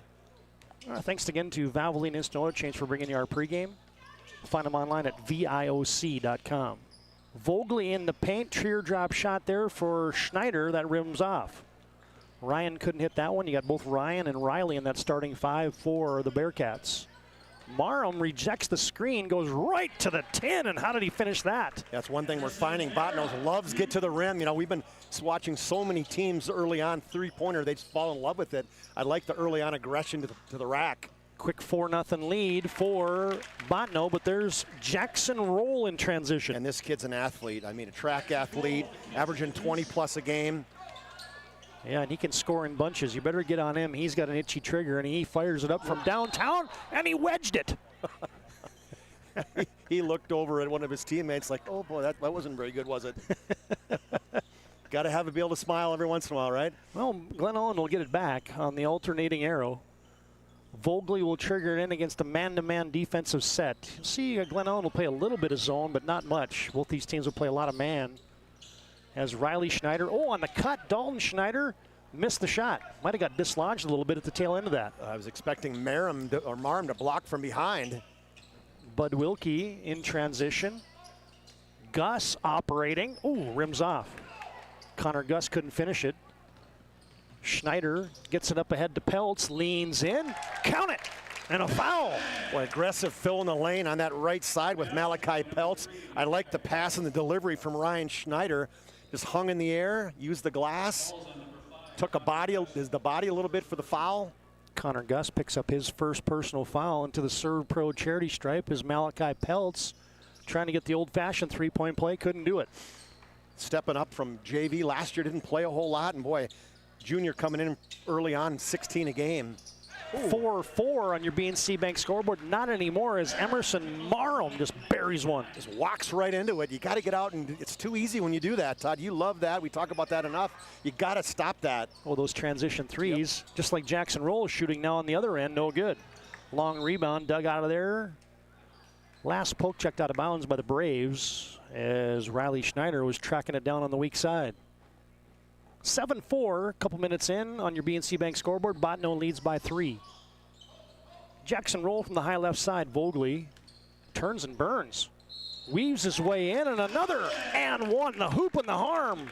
Thanks again to Valvoline Instant Oil Change for bringing you our pregame. Find them online at VIOC.com. Vogley in the paint. Teardrop shot there for Schneider. That rims off. Ryan couldn't hit that one. You got both Ryan and Riley in that starting five for the Bearcats. Marum rejects the screen, goes right to the 10, and how did he finish that? That's one thing we're finding. Botano's loves get to the rim. You know, we've been watching so many teams early on, three-pointer, they just fall in love with it. I like the early on aggression to the rack. Quick 4-0 lead for Botano, but there's Jackson Roll in transition. And this kid's an athlete. I mean, a track athlete, averaging 20-plus a game. Yeah, and he can score in bunches. You better get on him. He's got an itchy trigger, and he fires it up from downtown, and he wedged it. he looked over at one of his teammates like, oh, boy, that wasn't very good, was it? Got to be able to smile every once in a while, right? Well, Glenelg will get it back on the alternating arrow. Vogley will trigger it in against a man-to-man defensive set. You'll see Glenelg will play a little bit of zone, but not much. Both these teams will play a lot of man. As Riley Schneider, on the cut, Dalton Schneider missed the shot. Might have got dislodged a little bit at the tail end of that. I was expecting Marum to block from behind. Bud Wilkie in transition. Gus operating. Rims off. Connor Gus couldn't finish it. Schneider gets it up ahead to Peltz, leans in, count it, and a foul. Well, aggressive fill in the lane on that right side with Malachi Peltz. I like the pass and the delivery from Ryan Schneider. Just hung in the air, used the glass, took the body a little bit for the foul. Connor Gus picks up his first personal foul into the Serve Pro charity stripe as Malachi Peltz trying to get the old-fashioned three-point play, couldn't do it. Stepping up from JV last year, didn't play a whole lot, and boy, junior coming in early on, 16 a game. 4-4 on your BNC Bank scoreboard. Not anymore as Emerson Marum just buries one. Just walks right into it. You got to get out, and it's too easy when you do that, Todd. You love that. We talk about that enough. You got to stop that. Oh, those transition threes, just like Jackson Roll is shooting now on the other end, no good. Long rebound dug out of there. Last poke checked out of bounds by the Braves as Riley Schneider was tracking it down on the weak side. 7-4, a couple minutes in on your BNC Bank scoreboard. Botano leads by 3. Jackson Roll from the high left side. Vogley turns and burns. Weaves his way in, and another and one. The hoop and the harm.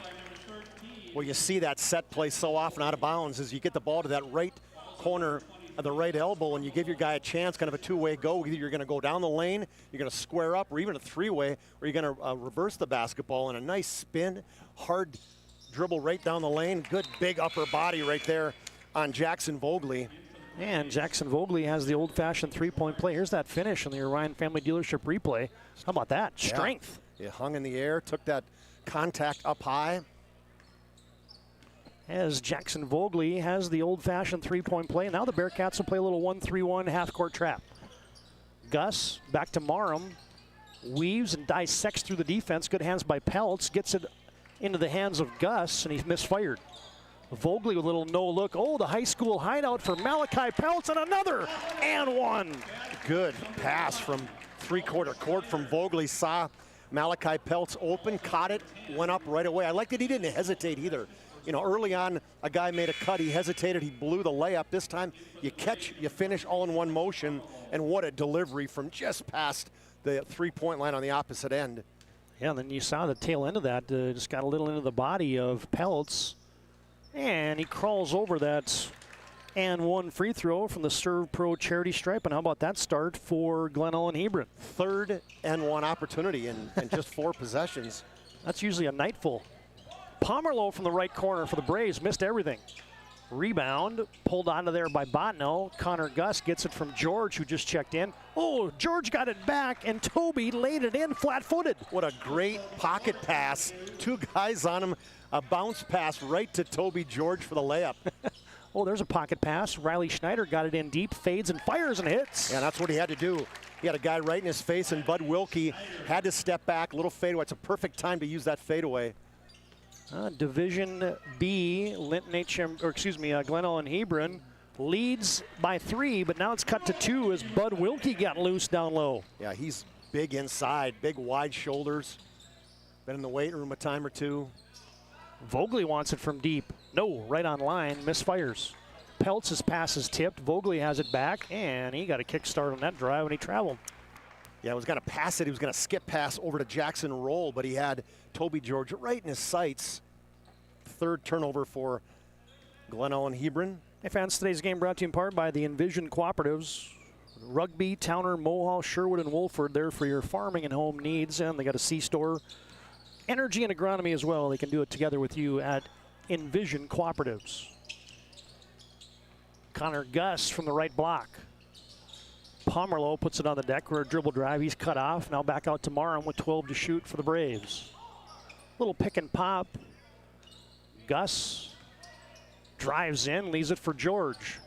Well, you see that set play so often out of bounds as you get the ball to that right corner of the right elbow and you give your guy a chance, kind of a two-way go. Either you're going to go down the lane, you're going to square up, or even a three-way, or you're going to reverse the basketball in a nice spin, hard dribble right down the lane. Good big upper body right there on Jackson Vogley. And Jackson Vogley has the old-fashioned three-point play. Here's that finish in the Orion Family Dealership replay. How about that? Strength. Yeah. It hung in the air, took that contact up high. As Jackson Vogley has the old-fashioned three-point play. Now the Bearcats will play a little 1-3-1 half-court trap. Gus back to Marham. Weaves and dissects through the defense. Good hands by Peltz. Gets it into the hands of Gus, and he's misfired. Vogley with a little no-look. Oh, the high school hideout for Malachi Peltz, and another and one. Good pass from three-quarter court from Vogley. Saw Malachi Peltz open, caught it, went up right away. I like that he didn't hesitate either. You know, early on, a guy made a cut, he hesitated, he blew the layup. This time, you catch, you finish all in one motion, and what a delivery from just past the three-point line on the opposite end. Yeah, and then you saw the tail end of that, just got a little into the body of Peltz. And he crawls over that and one free throw from the Serve Pro charity stripe. And how about that start for Glen Ellen Hebron? Third and one opportunity in just 4 possessions. That's usually a nightful. Pomerleau from the right corner for the Braves, missed everything. Rebound, pulled onto there by Botno. Connor Gus gets it from George, who just checked in. Oh, George got it back, and Toby laid it in flat-footed. What a great pocket pass. 2 guys on him. A bounce pass right to Toby George for the layup. Oh, there's a pocket pass. Riley Schneider got it in deep, fades and fires and hits. Yeah, that's what he had to do. He had a guy right in his face, and Bud Wilkie had to step back, little fadeaway. It's a perfect time to use that fadeaway. Division B, Glen Ellen Hebron leads by 3, but now it's cut to 2 as Bud Wilkie got loose down low. Yeah, he's big inside, big wide shoulders. Been in the weight room a time or two. Vogley wants it from deep. No, right on line, misfires. Peltz's pass is tipped. Vogley has it back, and he got a kick start on that drive when he traveled. Yeah, he was going to pass it. He was going to skip pass over to Jackson Roll, but he had Toby George right in his sights. 3rd turnover for Glen Ellen Hebron. Hey fans, today's game brought to you in part by the Envision Cooperatives. Rugby, Towner, Mohall, Sherwood, and Wolford there for your farming and home needs, and they got a C-store. Energy and agronomy as well. They can do it together with you at Envision Cooperatives. Connor Gus from the right block. Pomerleau puts it on the deck for a dribble drive. He's cut off. Now back out to Marham with 12 to shoot for the Braves. Little pick and pop. Gus drives in, leaves it for George.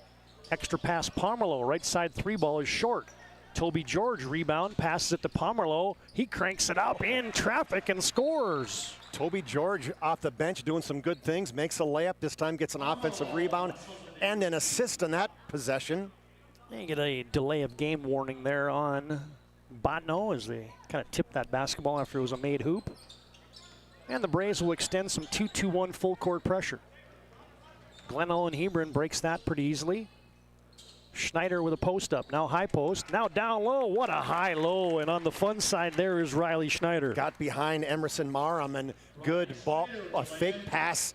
Extra pass Pomerleau. Right side 3-ball is short. Toby George rebound, passes it to Pomerleau. He cranks it up in traffic and scores. Toby George off the bench doing some good things, makes a layup. This time gets an offensive rebound and an assist on that possession. You get a delay of game warning there on Botno as they kind of tipped that basketball after it was a made hoop. And the Braves will extend some 2-2-1 full court pressure. Glen Ellen Hebron breaks that pretty easily. Schneider with a post up, now high post, now down low. What a high low, and on the fun side there is Riley Schneider. Got behind Emerson Marham, and good ball, a fake pass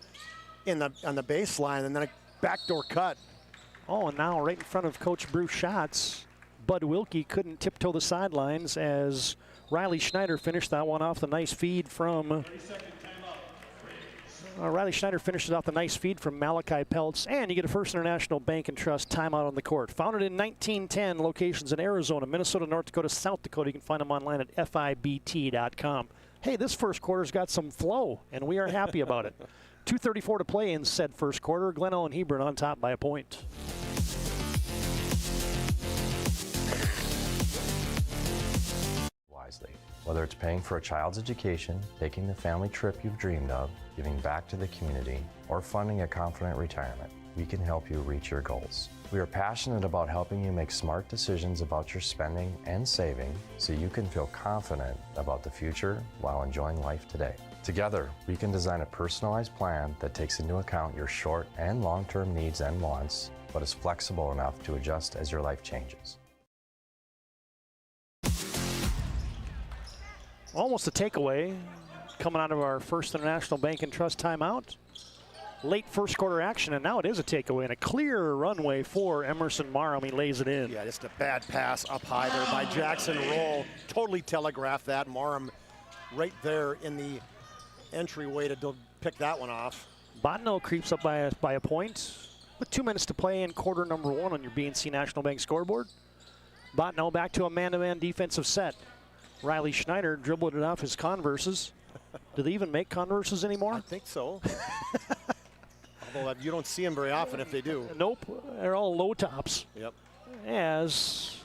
on the baseline, and then a backdoor cut. Oh, and now right in front of Coach Bruce Schatz, Bud Wilkie couldn't tiptoe the sidelines as Riley Schneider finished that one off the nice feed from Riley Schneider finished it off the nice feed from Malachi Peltz, and you get a First International Bank and Trust timeout on the court. Founded in 1910, locations in Arizona, Minnesota, North Dakota, South Dakota. You can find them online at FIBT.com. Hey, this first quarter's got some flow, and we are happy about it. 2:34 to play in said first quarter. Glen Ellen Hebron on top by a point. Wisely. Whether it's paying for a child's education, taking the family trip you've dreamed of, giving back to the community, or funding a confident retirement, we can help you reach your goals. We are passionate about helping you make smart decisions about your spending and saving so you can feel confident about the future while enjoying life today. Together, we can design a personalized plan that takes into account your short and long-term needs and wants, but is flexible enough to adjust as your life changes. Almost a takeaway coming out of our First International Bank and Trust timeout. Late first quarter action, and now it is a takeaway and a clear runway for Emerson Marham. He lays it in. Yeah, just a bad pass up high there by Jackson Roll. Totally telegraphed that. Marham right there in the entryway to pick that one off. Botno creeps up by a point. with 2 minutes to play in quarter number 1 on your BNC National Bank scoreboard. Botno back to a man-to-man defensive set. Riley Schneider dribbled it off his Converses. Do they even make Converses anymore? I think so. Although you don't see them very often if they do. Nope, they're all low tops. Yep. As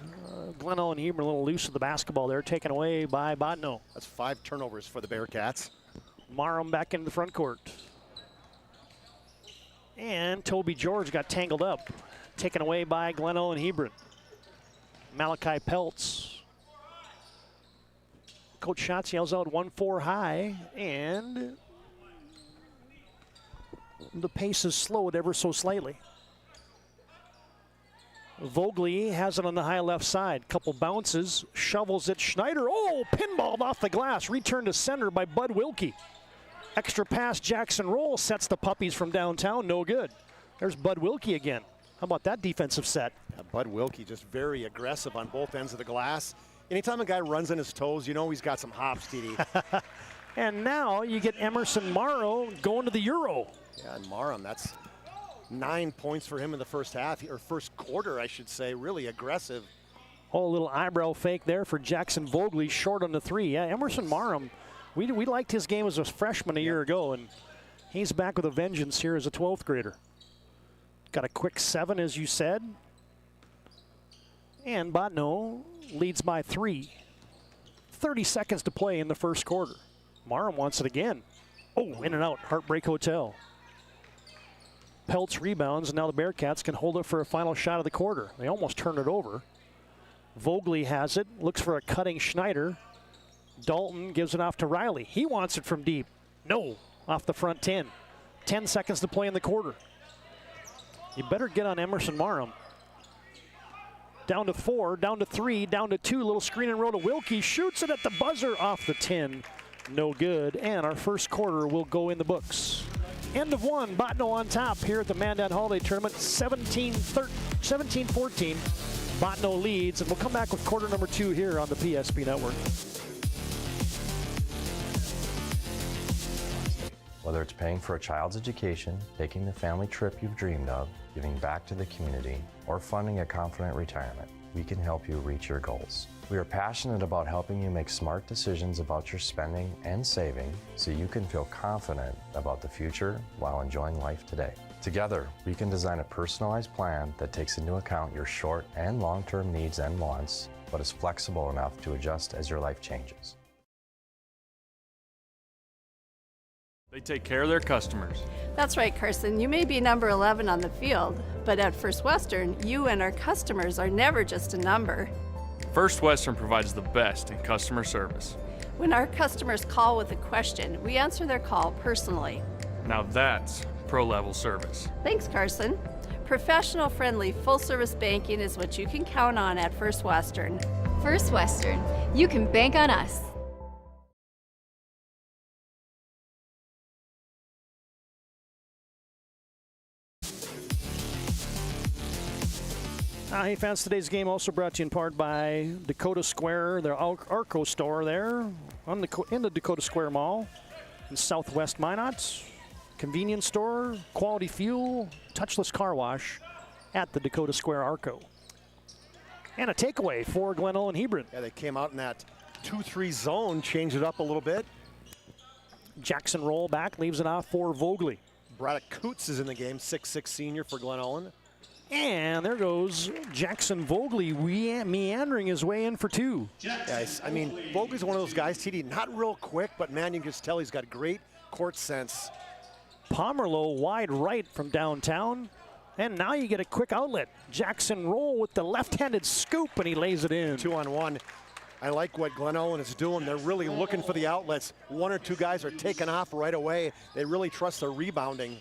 Glenelg and Heber a little loose of the basketball there, taken away by Botno. That's 5 turnovers for the Bearcats. Marum back into the front court. And Toby George got tangled up, taken away by Glenelg and Hebron. Malachi Peltz. Coach Schatz yells out 1-4 high, and the pace is slowed ever so slightly. Vogley has it on the high left side. Couple bounces, shovels it. Schneider, oh, pinballed off the glass. Returned to center by Bud Wilkie. Extra pass, Jackson Roll sets the puppies from downtown. No good. There's Bud Wilkie again. How about that defensive set? Yeah, Bud Wilkie just very aggressive on both ends of the glass. Anytime a guy runs on his toes, you know he's got some hops, TD. And now you get Emerson Morrow going to the Euro. Yeah, and Marum, that's 9 points for him in the first half, or first quarter, I should say. Really aggressive. Oh, a little eyebrow fake there for Jackson Vogley, short on the 3. Yeah, Emerson Marum, we liked his game as a freshman a year ago, and he's back with a vengeance here as a 12th grader. Got a quick 7, as you said. And Botno leads by 3. 30 seconds to play in the first quarter. Marum wants it again. Oh, in and out, Heartbreak Hotel. Peltz rebounds, and now the Bearcats can hold it for a final shot of the quarter. They almost turned it over. Vogley has it, looks for a cutting Schneider. Dalton gives it off to Riley. He wants it from deep. No, off the front 10. 10 seconds to play in the quarter. You better get on Emerson Marum. Down to 4, down to 3, down to 2. Little screen and roll to Wilkie. Shoots it at the buzzer off the 10. No good. And our first quarter will go in the books. End of 1. Botno on top here at the Mandan Holiday Tournament. 17-14. Botno leads. And we'll come back with quarter number 2 here on the PSP Network. Whether it's paying for a child's education, taking the family trip you've dreamed of, giving back to the community, or funding a confident retirement, we can help you reach your goals. We are passionate about helping you make smart decisions about your spending and saving so you can feel confident about the future while enjoying life today. Together, we can design a personalized plan that takes into account your short and long-term needs and wants, but is flexible enough to adjust as your life changes. They take care of their customers. That's right, Carson. You may be number 11 on the field, but at First Western, you and our customers are never just a number. First Western provides the best in customer service. When our customers call with a question, we answer their call personally. Now that's pro-level service. Thanks, Carson. Professional, friendly, full-service banking is what you can count on at First Western. First Western, you can bank on us. Hey fans, today's game also brought to you in part by Dakota Square, their Arco store there in the Dakota Square Mall in Southwest Minot. Convenience store, quality fuel, touchless car wash at the Dakota Square Arco. And a takeaway for Glenelg and Hebron. Yeah, they came out in that 2-3 zone, changed it up a little bit. Jackson Roll back, leaves it off for Vogley. Braddock Coots is in the game, 6'6" senior for Glenelg. And there goes Jackson Vogley meandering his way in for 2. Guys, I mean, Vogley's one of those guys, TD, not real quick, but man, you can just tell he's got great court sense. Pomerleau wide right from downtown. And now you get a quick outlet. Jackson Roll with the left-handed scoop, and he lays it in. 2-on-1. I like what Glenelg is doing. They're really looking for the outlets. 1 or 2 guys are taking off right away. They really trust their rebounding.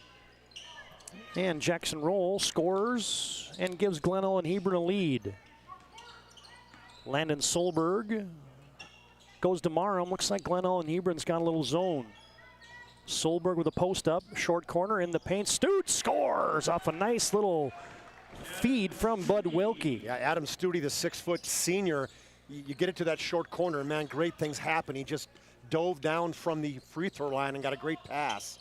And Jackson Roll scores and gives Glenelg and Hebron a lead. Landon Solberg goes to Marum. Looks like Glenelg and Hebron's got a little zone. Solberg with a post up, short corner in the paint. Stute scores off a nice little feed from Bud Wilkie. Yeah, Adam Stute, the 6-foot senior. You get it to that short corner, and man, great things happen. He just dove down from the free throw line and got a great pass.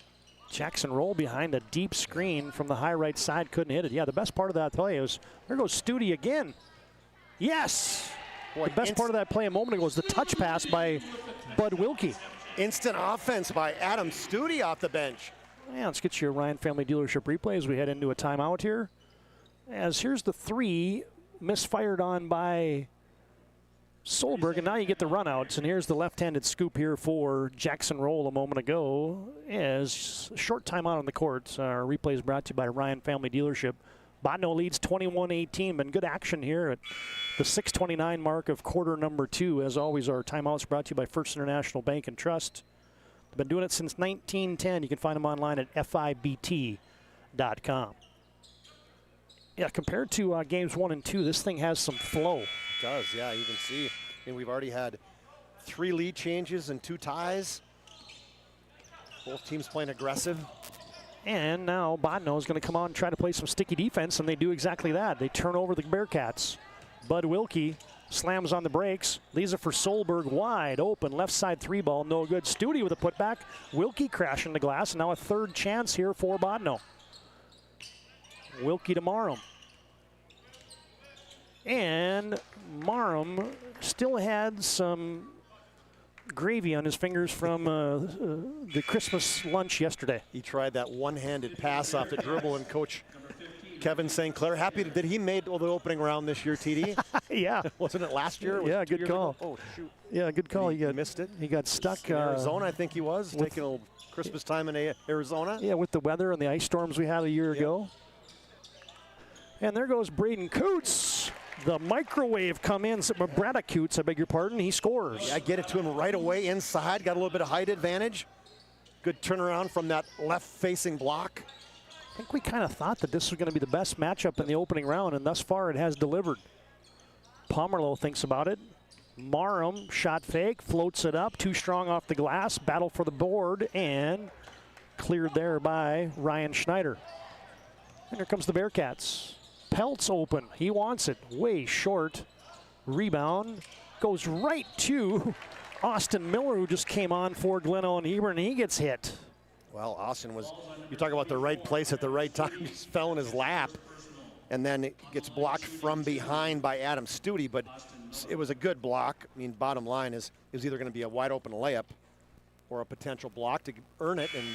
Jackson Roll behind a deep screen from the high right side, couldn't hit it. Yeah, the best part of that play was, there goes Studi again. Yes! Boy, the best part of that play a moment ago was the touch pass by Bud Wilkie. Instant offense by Adam Studi off the bench. Yeah, let's get your Ryan Family Dealership replay as we head into a timeout here. As here's the 3 misfired on by Solberg, and now you get the runouts. And here's the left-handed scoop here for Jackson Roll a moment ago. As a short timeout on the court. Our replay is brought to you by Ryan Family Dealership. Botno leads 21-18. Been good action here at the 6:29 mark of quarter number 2. As always, our timeouts brought to you by First International Bank and Trust. They've been doing it since 1910. You can find them online at FIBT.com. Yeah, compared to games 1 and 2, this thing has some flow. It does, yeah. You can see. I mean, we've already had 3 lead changes and 2 ties. Both teams playing aggressive. And now Botno is going to come on and try to play some sticky defense, and they do exactly that. They turn over the Bearcats. Bud Wilkie slams on the brakes, leaves it for Solberg wide open, left side 3 ball, no good. Studi with a putback. Wilkie crashing the glass, and now a 3rd chance here for Botno. Wilkie to Marum. And Marum still had some gravy on his fingers from the Christmas lunch yesterday. He tried that one-handed pass off the dribble, and Coach Kevin St. Clair, happy that he made the opening round this year, TD. Yeah. Wasn't it last year? Yeah, good call. Oh, shoot. Yeah, good call. He missed it. He got stuck. In Arizona, I think he was, taking a little Christmas time in Arizona. Yeah, with the weather and the ice storms we had a year ago. And there goes Braden Coots. The microwave come in. Brada Coots, I beg your pardon. He scores. Yeah, get it to him right away inside. Got a little bit of height advantage. Good turnaround from that left-facing block. I think we kind of thought that this was going to be the best matchup in the opening round, and thus far it has delivered. Pomerleau thinks about it. Marum, shot fake, floats it up. Too strong off the glass. Battle for the board, and cleared there by Ryan Schneider. And here comes the Bearcats. Peltz open. He wants it. Way short. Rebound. Goes right to Austin Miller, who just came on for Gleno and Hebron, and he gets hit. Well, Austin was, you talk about the right place at the right time, just fell in his lap. And then it gets blocked from behind by Adam Studi, but it was a good block. I mean, bottom line is it was either going to be a wide open layup or a potential block to earn it. And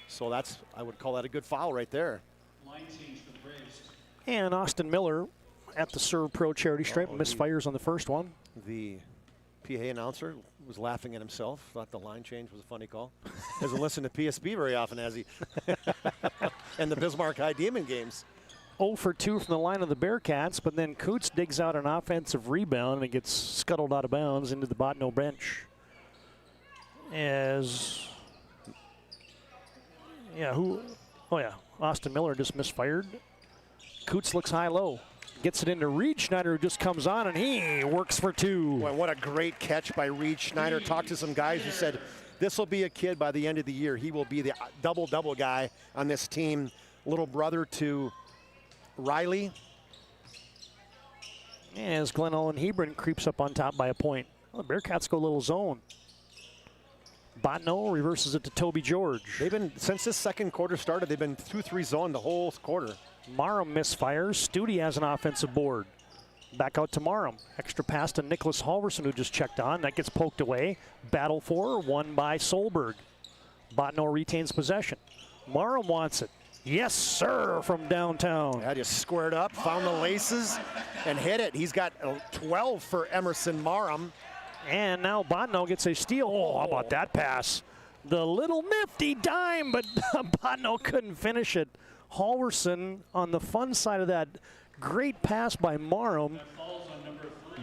so that's, I would call that a good foul right there. Line change for the Braves. And Austin Miller at the Serve Pro charity stripe, misfires on the first one. The PA announcer was laughing at himself, thought the line change was a funny call. Doesn't listen to PSP very often, has he? And the Bismarck High Demon games. 0 for 2 from the line of the Bearcats, but then Coots digs out an offensive rebound and it gets scuttled out of bounds into the Botno bench. As, Austin Miller just misfired. Coots looks high-low. Gets it into Reed Schneider, who just comes on, and he works for 2. Boy, what a great catch by Reed Schneider. Talked to some guys who said this will be a kid by the end of the year. He will be the double-double guy on this team. Little brother to Riley. As Glenn Owen Hebron creeps up on top by a point. Well, the Bearcats go a little zone. Botno reverses it to Toby George. They've been, since this second quarter started, they've been 2-3 zone the whole quarter. Marum misfires. Studi has an offensive board. Back out to Marum. Extra pass to Nicholas Halverson, who just checked on. That gets poked away. Battle for, won by Solberg. Botno retains possession. Marum wants it. Yes, sir, from downtown. Yeah, just squared up, found the laces, and hit it. He's got 12 for Emerson Marum. And now Botno gets a steal. Oh, how about that pass? The little nifty dime, but Botno couldn't finish it. Halverson on the fun side of that. Great pass by Marum.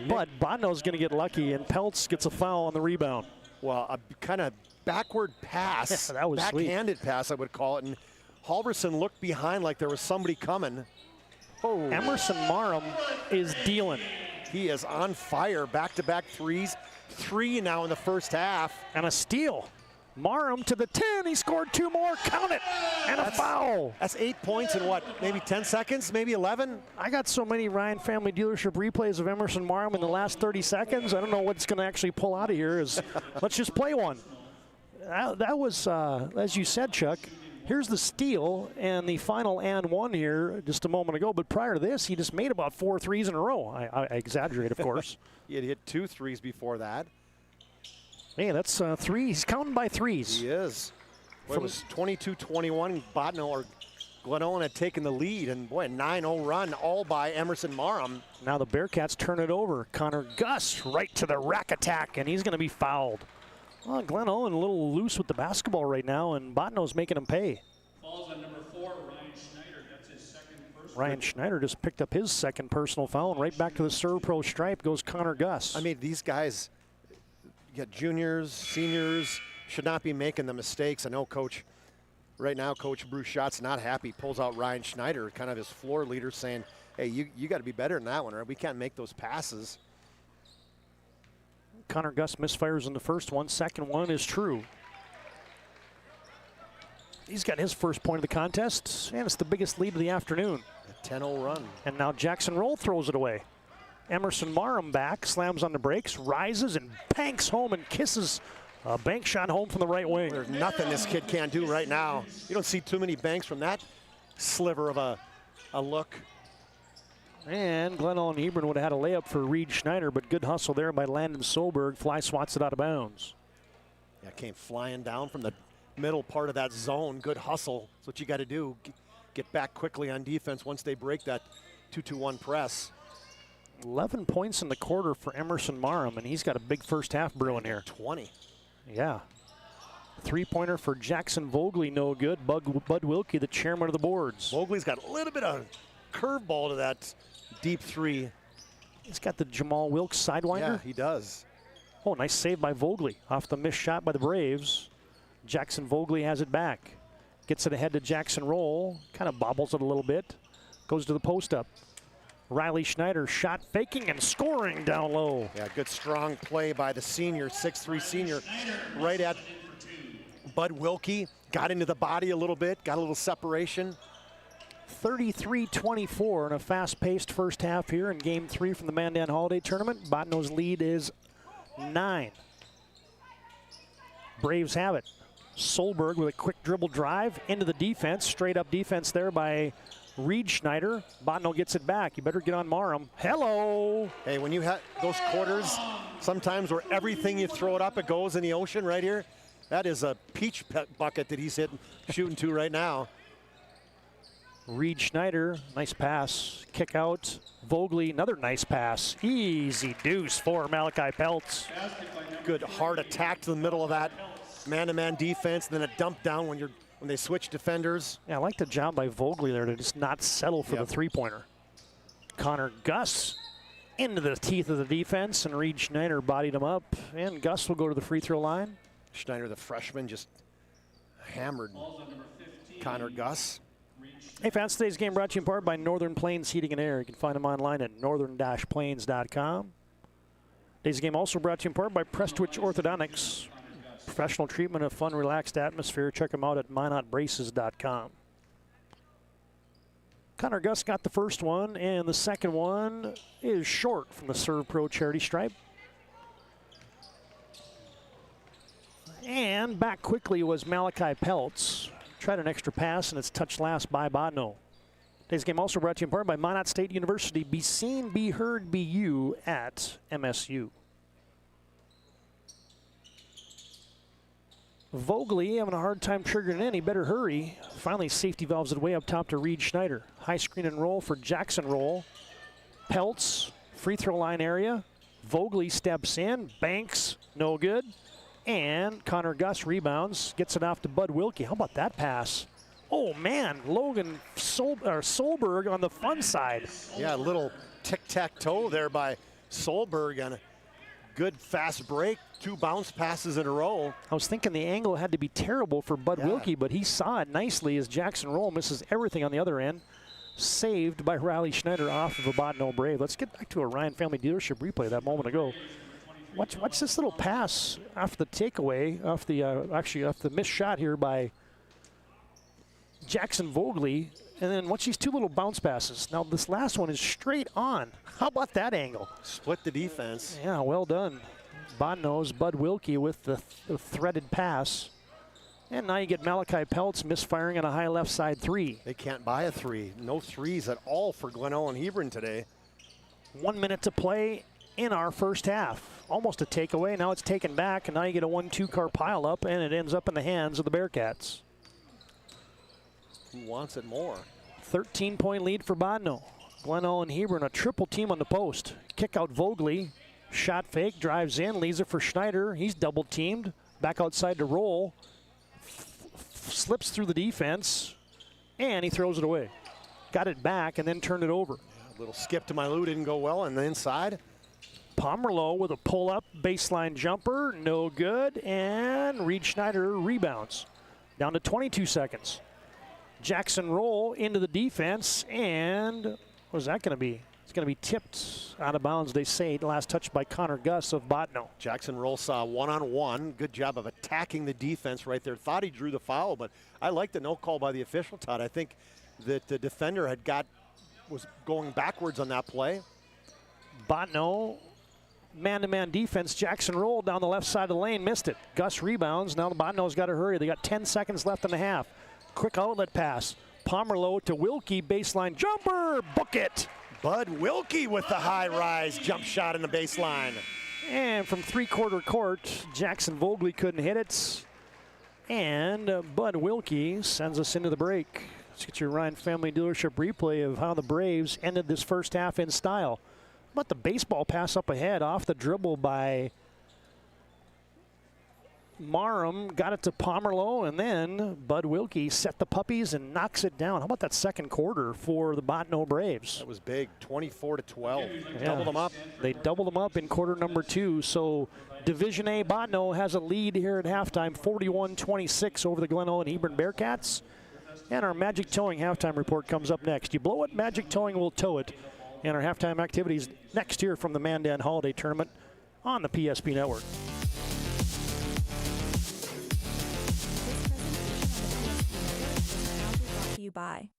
But Botno's going to get lucky, and Peltz gets a foul on the rebound. Well, a kind of backward pass, that was backhanded pass, I would call it. And Halverson looked behind like there was somebody coming. Oh. Emerson Marum is dealing. He is on fire, back-to-back threes. 3 now in the first half. And a steal. Marum to the 10, he scored 2 more, count it, and a foul. That's 8 points in what, maybe 10 seconds, maybe 11? I got so many Ryan Family Dealership replays of Emerson Marum in the last 30 seconds. I don't know what's going to actually pull out of here. Let's just play one. That was, as you said, Chuck, Here's the steal and the final and one here just a moment ago. But prior to this, he just made about 4 threes in a row. I exaggerate, of course. He had hit 2 threes before that. Man, that's 3. He's counting by threes. He is. Well, it was 22-21. Botno or Glenolin had taken the lead, and boy, a 9-0 run all by Emerson Marham. Now the Bearcats turn it over. Connor Gus right to the rack attack, and he's going to be fouled. Well, Glen Owen a little loose with the basketball right now, and Botno's making him pay. Falls on number 4, Ryan Schneider. That's his second personal. Ryan Schneider just picked up his second personal foul, and right back to the Serve Pro stripe goes Connor Gus. I mean, these guys, you got juniors, seniors, should not be making the mistakes. I know right now Coach Bruce Schott's not happy. Pulls out Ryan Schneider, kind of his floor leader, saying, hey, you got to be better than that one, or we can't make those passes. Connor Gus misfires in the first one. Second one is true. He's got his first point of the contest, and it's the biggest lead of the afternoon. A 10-0 run. And now Jackson Roll throws it away. Emerson Marham back, slams on the brakes, rises and banks home and kisses a bank shot home from the right wing. There's nothing this kid can't do right now. You don't see too many banks from that sliver of a look. And Glenolin Hebron would have had a layup for Reed Schneider, but good hustle there by Landon Solberg. Fly swats it out of bounds. Yeah, came flying down from the middle part of that zone. Good hustle. That's what you got to do. Get back quickly on defense once they break that 2-2-1 press. 11 points in the quarter for Emerson Marham, and he's got a big first half brewing here. 20. Yeah. 3-pointer for Jackson Vogley, no good. Bud Wilkie, the chairman of the boards. Vogley's got a little bit of curveball to that deep 3. He's got the Jamal Wilkes sidewinder. Yeah, he does. Oh, nice save by Vogley off the missed shot by the Braves. Jackson Vogley has it back. Gets it ahead to Jackson Roll. Kind of bobbles it a little bit. Goes to the post up. Riley Schneider shot faking and scoring down low. Yeah, good strong play by the senior, 6'3" senior, right at Bud Wilkie. Got into the body a little bit, got a little separation. 33-24 in a fast-paced first half here in Game 3 from the Mandan Holiday Tournament. Botno's lead is 9. Braves have it. Solberg with a quick dribble drive into the defense. Straight up defense there by Reed Schneider. Botno gets it back. You better get on Marham. Hello. Hey, when you have those quarters, sometimes where everything you throw it up, it goes in the ocean right here. That is a peach bucket that he's shooting to right now. Reed Schneider, nice pass. Kick out. Vogley, another nice pass. Easy deuce for Malachi Peltz. Good hard attack to the middle of that man-to-man defense, then a dump down when they switch defenders. Yeah, I like the job by Vogley there to just not settle for the three-pointer. Connor Gus into the teeth of the defense, and Reed Schneider bodied him up, and Gus will go to the free throw line. Schneider, the freshman, just hammered Connor Gus. Hey fans, today's game brought to you in part by Northern Plains Heating and Air. You can find them online at northern-plains.com. Today's game also brought to you in part by Prestwich Orthodontics. Professional treatment of fun, relaxed atmosphere. Check them out at minotbraces.com. Connor Gus got the first one, and the second one is short from the Serve Pro charity stripe. And back quickly was Malachi Peltz. Tried an extra pass, and it's touched last by Botno. Today's game also brought to you in part by Minot State University. Be seen, be heard, be you at MSU. Vogley having a hard time triggering in. He better hurry. Finally, safety valves it way up top to Reed Schneider. High screen and roll for Jackson Roll. Peltz, free throw line area. Vogley steps in, banks, no good. And Connor Gus rebounds, gets it off to Bud Wilkie. How about that pass? Oh man, Logan Solberg on the fun side. Yeah, a little tic-tac-toe there by Solberg on a good fast break. 2 bounce passes in a row. I was thinking the angle had to be terrible for Bud Wilkie, but he saw it nicely as Jackson Roll misses everything on the other end. Saved by Riley Schneider off of a Botno Brave. Let's get back to a Ryan Family Dealership replay that moment ago. Watch this little pass off the takeaway, off the missed shot here by Jackson Vogley. And then watch these 2 little bounce passes. Now this last one is straight on. How about that angle? Split the defense. Yeah, well done. Botno's Bud Wilkie with the threaded pass. And now you get Malachi Peltz misfiring on a high left side three. They can't buy a three. No threes at all for Glenelg and Hebron today. 1 minute to play in our first half. Almost a takeaway. Now it's taken back, and now you get a 1-2 car pile up, and it ends up in the hands of the Bearcats. Who wants it more? 13-point lead for Bodno. Glenelg and Hebron, a triple team on the post. Kick out Vogley. Shot fake, drives in, leaves it for Schneider. He's double teamed. Back outside to roll. Slips through the defense, and he throws it away. Got it back and then turned it over. Yeah, a little skip to Mailou didn't go well, and the inside. Pomerleau with a pull-up baseline jumper, no good, and Reed Schneider rebounds. Down to 22 seconds. Jackson Roll into the defense, and what is that going to be? It's going to be tipped out of bounds, they say. Last touch by Connor Gus of Botno. Jackson Roll saw one-on-one. Good job of attacking the defense right there. Thought he drew the foul, but I like the no call by the official, Todd. I think that the defender was going backwards on that play. Botno, man-to-man defense. Jackson Roll down the left side of the lane, missed it. Gus rebounds. Now the Botno's got to hurry. They got 10 seconds left in the half. Quick outlet pass. Pomerleau to Wilkie, baseline jumper, book it. Bud Wilkie with the high rise jump shot in the baseline. And from three-quarter court, Jackson Vogley couldn't hit it. And Bud Wilkie sends us into the break. Let's get your Ryan Family Dealership replay of how the Braves ended this first half in style. How about the baseball pass up ahead off the dribble by Marham, got it to Pomerleau, and then Bud Wilkie set the puppies and knocks it down. How about that second quarter for the Botno Braves? That was big, 24-12. Yeah. Doubled them up. They doubled them up in quarter number 2. So Division A Botno has a lead here at halftime, 41-26 over the Glenelg and Hebron Bearcats. And our Magic Towing halftime report comes up next. You blow it, Magic Towing will tow it. And our halftime activities next here from the Mandan Holiday Tournament on the PSP Network. You buy.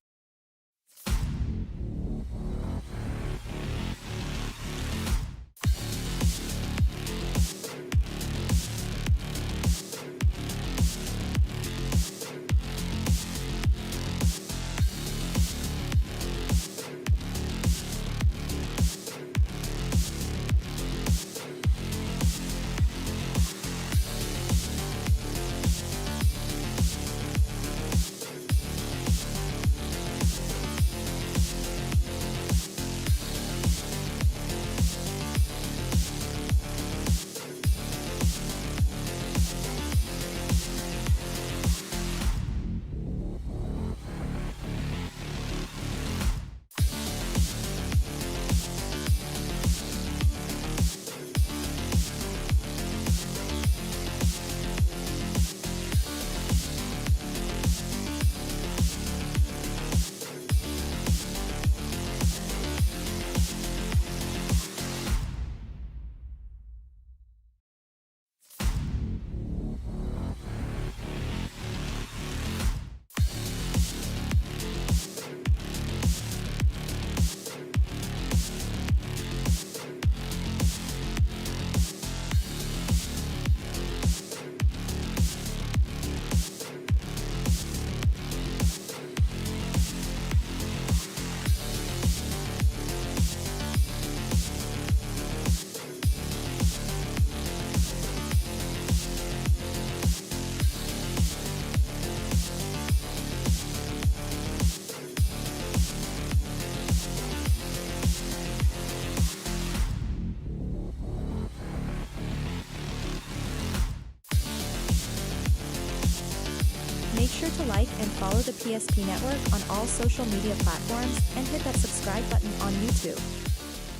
Make sure to like and follow the PSP Network on all social media platforms and hit that subscribe button on YouTube.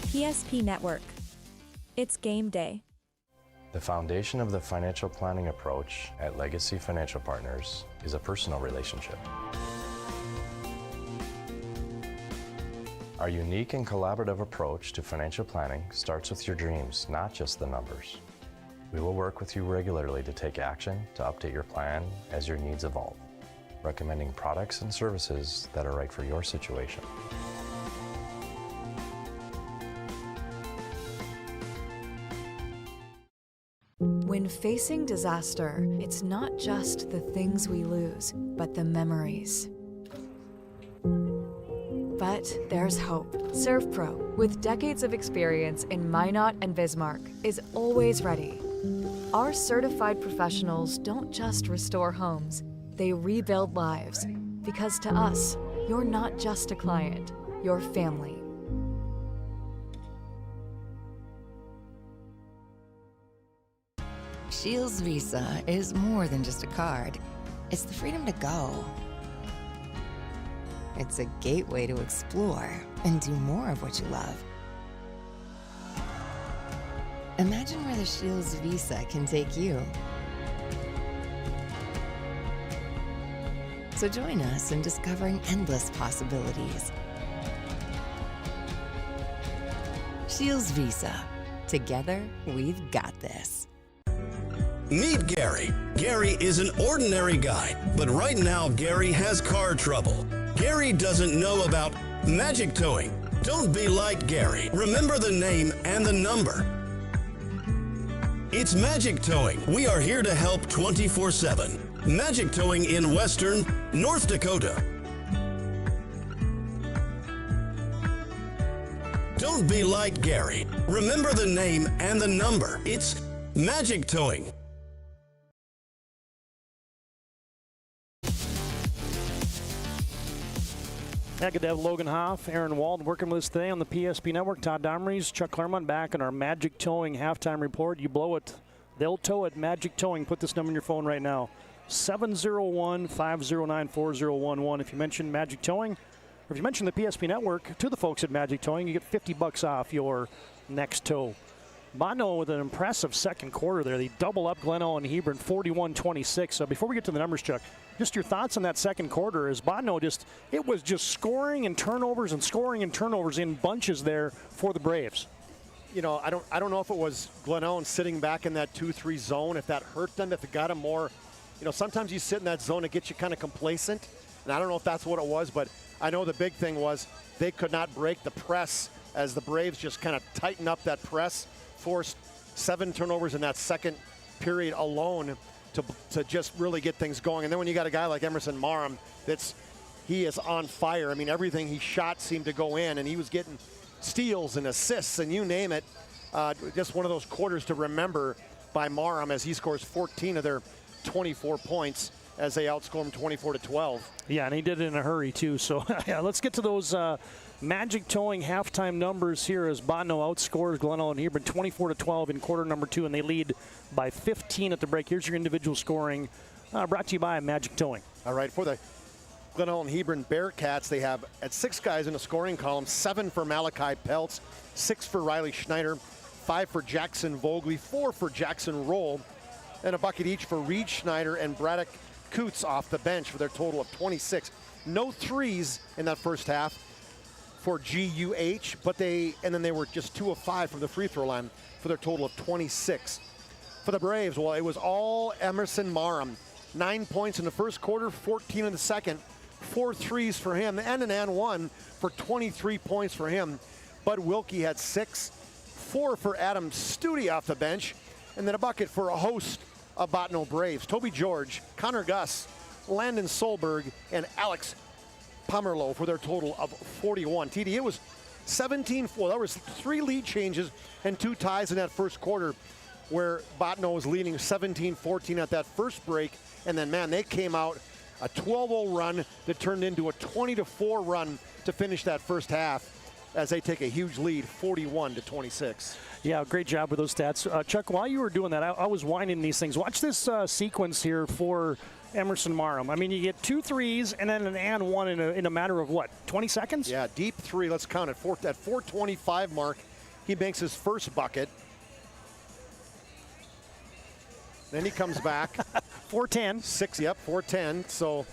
PSP Network. It's game day. The foundation of the financial planning approach at Legacy Financial Partners is a personal relationship. Our unique and collaborative approach to financial planning starts with your dreams, not just the numbers. We will work with you regularly to take action to update your plan as your needs evolve, recommending products and services that are right for your situation. When In facing disaster, it's not just the things we lose, but the memories. But there's hope. ServPro, with decades of experience in Minot and Bismarck, is always ready. Our certified professionals don't just restore homes, they rebuild lives. Because to us, you're not just a client, you're family. Shields Visa is more than just a card. It's the freedom to go. It's a gateway to explore and do more of what you love. Imagine where the Shields Visa can take you. So join us in discovering endless possibilities. Shields Visa. Together, we've got this. Meet Gary. Gary is an ordinary guy, but right now Gary has car trouble. Gary doesn't know about magic towing. Don't be like Gary. Remember the name and the number. It's Magic Towing. We are here to help 24/7. Magic Towing in Western North Dakota. Don't be like Gary. Remember the name and the number. It's Magic Towing. Yeah, good to have Logan Hoff, Aaron Wald working with us today on the PSP Network. Todd Domrys, Chuck Claremont back in our Magic Towing halftime report. You blow it, they'll tow it. Magic Towing. Put this number in your phone right now. 701-509-4011. If you mention Magic Towing, or if you mention the PSP Network to the folks at Magic Towing, you get $50 off your next tow. Bono with an impressive second quarter there. They double up Glenelg and Hebron 41-26. So before we get to the numbers, Chuck, just your thoughts on that second quarter. As Bono it was just scoring and turnovers in bunches there for the Braves. You know, I don't know if it was Glenelg sitting back in that 2-3 zone, if that hurt them, if it got them more. You know, sometimes you sit in that zone, it gets you kind of complacent. And I don't know if that's what it was, but I know the big thing was they could not break the press as the Braves just kind of tighten up that press, forced 7 turnovers in that second period alone to just really get things going. And then when you got a guy like Emerson Marham, he is on fire. I mean, everything he shot seemed to go in, and he was getting steals and assists and you name it. Just one of those quarters to remember by Marham as he scores 14 of their 24 points as they outscore him 24-12. Yeah, and he did it in a hurry too. So yeah, let's get to those Magic Towing halftime numbers here as Bono outscores Glenelg and Hebron 24-12 in quarter number 2, and they lead by 15 at the break. Here's your individual scoring, brought to you by Magic Towing. All right, for the Glenelg and Hebron Bearcats, they have at 6 guys in the scoring column, 7 for Malachi Peltz, 6 for Riley Schneider, 5 for Jackson Vogley, 4 for Jackson Roll, and a bucket each for Reed Schneider and Braddock Coots off the bench for their total of 26. No threes in that first half for GUH, and then they were just 2 of 5 from the free throw line for their total of 26. For the Braves, well, it was all Emerson Marham. 9 points in the first quarter, 14 in the second, 4 threes for him, and an and 1 for 23 points for him. Bud Wilkie had 6, 4 for Adam Studi off the bench, and then a bucket for a host of Bottineau Braves. Toby George, Connor Gus, Landon Solberg, and Alex Pomerleau for their total of 41. TD, it was 17-4. There was 3 lead changes and 2 ties in that first quarter where Bottineau was leading 17-14 at that first break. And then, man, they came out a 12-0 run that turned into a 20-4 run to finish that first half as they take a huge lead, 41-26. Yeah, great job with those stats. Chuck, while you were doing that, I was winding these things. Watch this sequence here for Emerson Marham. I mean, you get 2 threes and then an and 1 in a matter of, what, 20 seconds? Yeah, deep 3. Let's count it. At 4:25 mark, he makes his first bucket. Then he comes back. 4:10. 6, yep, 4:10. So.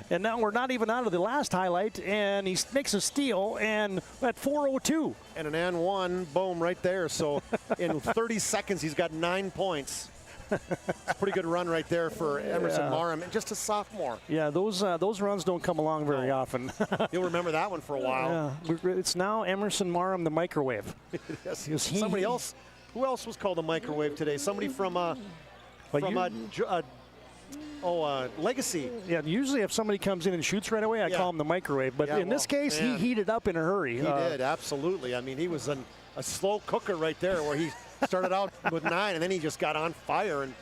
And now we're not even out of the last highlight, and he makes a steal, and at 4:02. And an and 1, boom, right there. So in 30 seconds, he's got 9 points. It's a pretty good run right there for Emerson Marham, and just a sophomore. Yeah, those runs don't come along very often. You'll remember that one for a while. Yeah, it's now Emerson Marham, the microwave. Yes, somebody else Who else was called a microwave today? Somebody from Legacy. Yeah, usually if somebody comes in and shoots right away, I call him the microwave. But in this case, he heated up in a hurry. He did, absolutely. I mean, he was a slow cooker right there where he started out with 9 and then he just got on fire and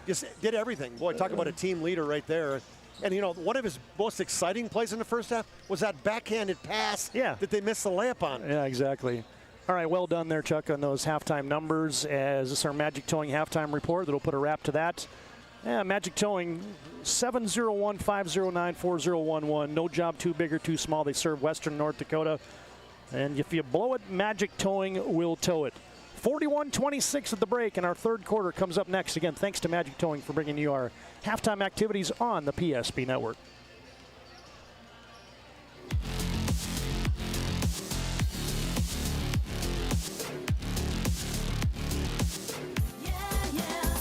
just did everything. Boy, talk about a team leader right there. And, you know, one of his most exciting plays in the first half was that backhanded pass that they missed the layup on. Yeah, exactly. All right, well done there, Chuck, on those halftime numbers. As this is our Magic Towing halftime report, that'll put a wrap to that. Yeah, Magic Towing, 701-509-4011. No job too big or too small. They serve Western North Dakota. And if you blow it, Magic Towing will tow it. 41-26 at the break, and our third quarter comes up next. Again, thanks to Magic Towing for bringing you our halftime activities on the PSP Network.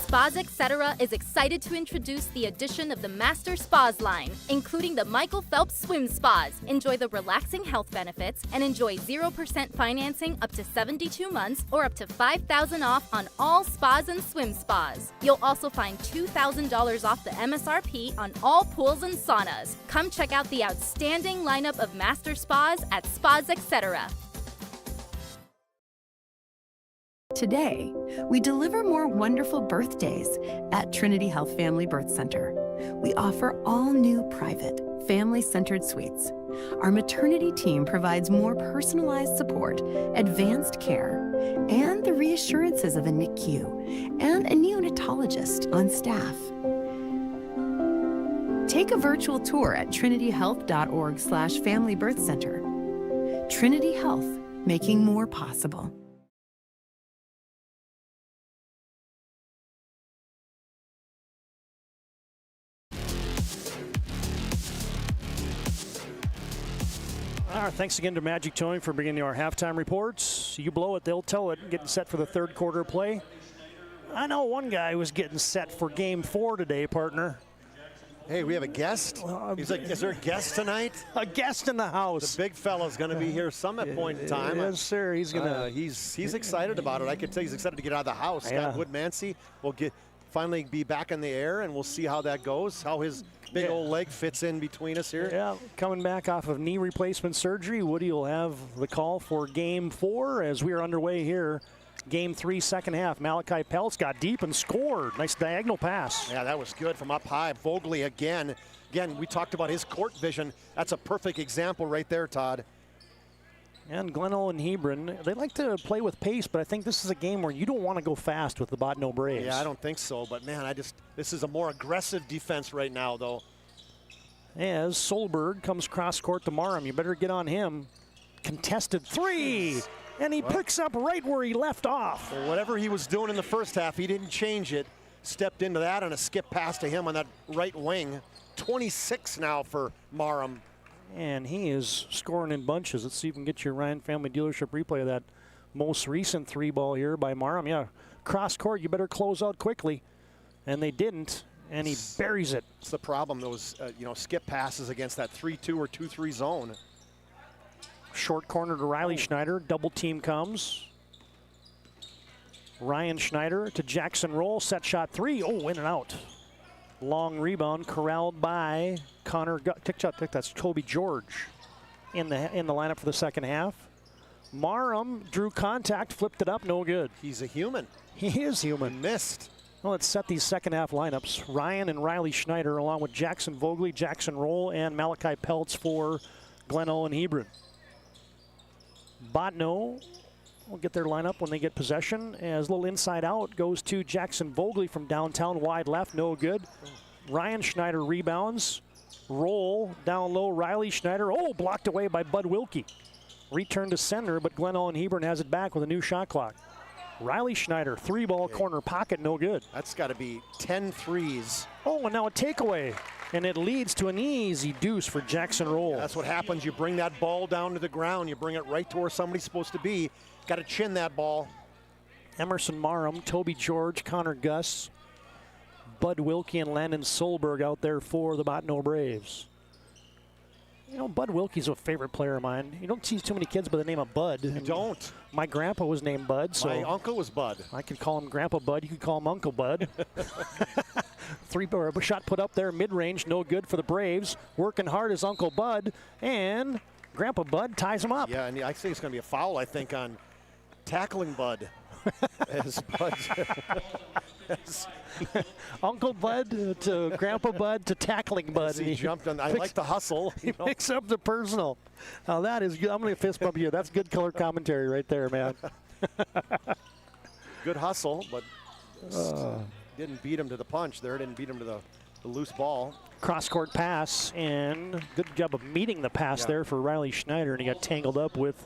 Spas Etc. is excited to introduce the addition of the Master Spas line, including the Michael Phelps Swim Spas. Enjoy the relaxing health benefits and enjoy 0% financing up to 72 months or up to $5,000 off on all spas and swim spas. You'll also find $2,000 off the MSRP on all pools and saunas. Come check out the outstanding lineup of Master Spas at Spas Etc. Today, we deliver more wonderful birthdays at Trinity Health Family Birth Center. We offer all new private, family-centered suites. Our maternity team provides more personalized support, advanced care, and the reassurances of a NICU and a neonatologist on staff. Take a virtual tour at trinityhealth.org/Family Birth Center. Trinity Health, making more possible. All right, thanks again to Magic Towing for bringing you our halftime reports. You blow it, they'll tow it. Getting set for the third quarter play. I know one guy was getting set for Game 4 today, partner. Hey, we have a guest. He's like, is there a guest tonight? A guest in the house. The big fella's going to be here some at point in time. Yes, sir. He's gonna. He's excited about it. I could tell he's excited to get out of the house. Scott Woodmansey will finally be back in the air, and we'll see how that goes. How his big old leg fits in between us here. Yeah, coming back off of knee replacement surgery. Woody will have the call for Game 4 as we are underway here. Game 3, second half. Malachi Peltz got deep and scored. Nice diagonal pass. Yeah, that was good from up high. Vogely again. Again, we talked about his court vision. That's a perfect example right there, Todd. And Glenelg and Hebron, they like to play with pace, but I think this is a game where you don't want to go fast with the Bottineau Braves. Yeah, I don't think so. But, man, this is a more aggressive defense right now, though. As Solberg comes cross court to Marham. You better get on him. Contested three. And he picks up right where he left off. Well, whatever he was doing in the first half, he didn't change it. Stepped into that and a skip pass to him on that right wing. 26 now for Marham. And he is scoring in bunches. Let's see if we can get your Ryan Family Dealership replay of that most recent three ball here by Marham. Yeah, cross court, you better close out quickly. And they didn't, and he buries it. It's the problem, those skip passes against that 3-2 or 2-3 zone. Short corner to Riley Schneider. Double team comes. Ryan Schneider to Jackson Roll. Set shot three. Oh, in and out. Long rebound corralled by Connor. That's Toby George in the lineup for the second half. Marham drew contact, flipped it up, no good. He's a human. He is human. He missed. Well, let's set these second half lineups. Ryan and Riley Schneider along with Jackson Vogley, Jackson Roll, and Malachi Peltz for Glenelg and Hebron. Bottineau will get their lineup when they get possession. As a little inside out goes to Jackson Vogley from downtown, wide left, no good. Ryan Schneider rebounds. Roll down low, Riley Schneider. Oh, blocked away by Bud Wilkie. Return to center, but Glenelg and Hebron has it back with a new shot clock. Riley Schneider, three-ball corner pocket, no good. That's got to be 10 threes. Oh, and now a takeaway. And it leads to an easy deuce for Jackson Roll. Yeah, that's what happens. You bring that ball down to the ground. You bring it right to where somebody's supposed to be. Got to chin that ball. Emerson Marham, Toby George, Connor Gus, Bud Wilkie, and Landon Solberg out there for the Bottineau Braves. You know, Bud Wilkie's a favorite player of mine. You don't see too many kids by the name of Bud. You don't. My grandpa was named Bud, so my uncle was Bud. I could call him Grandpa Bud. You could call him Uncle Bud. A shot put up there, mid-range, no good for the Braves. Working hard is Uncle Bud, and Grandpa Bud ties him up. Yeah, and I think it's going to be a foul, I think, on tackling Bud. As Bud. Uncle Bud to Grandpa Bud to tackling Bud. He jumped on. I like the hustle. He picks up the personal. Now that is good. I'm going to fist bump you. That's good color commentary right there, man. Good hustle, but didn't beat him to the punch there. Didn't beat him to the loose ball. Cross-court pass, and good job of meeting the pass there for Riley Schneider, and he got tangled up with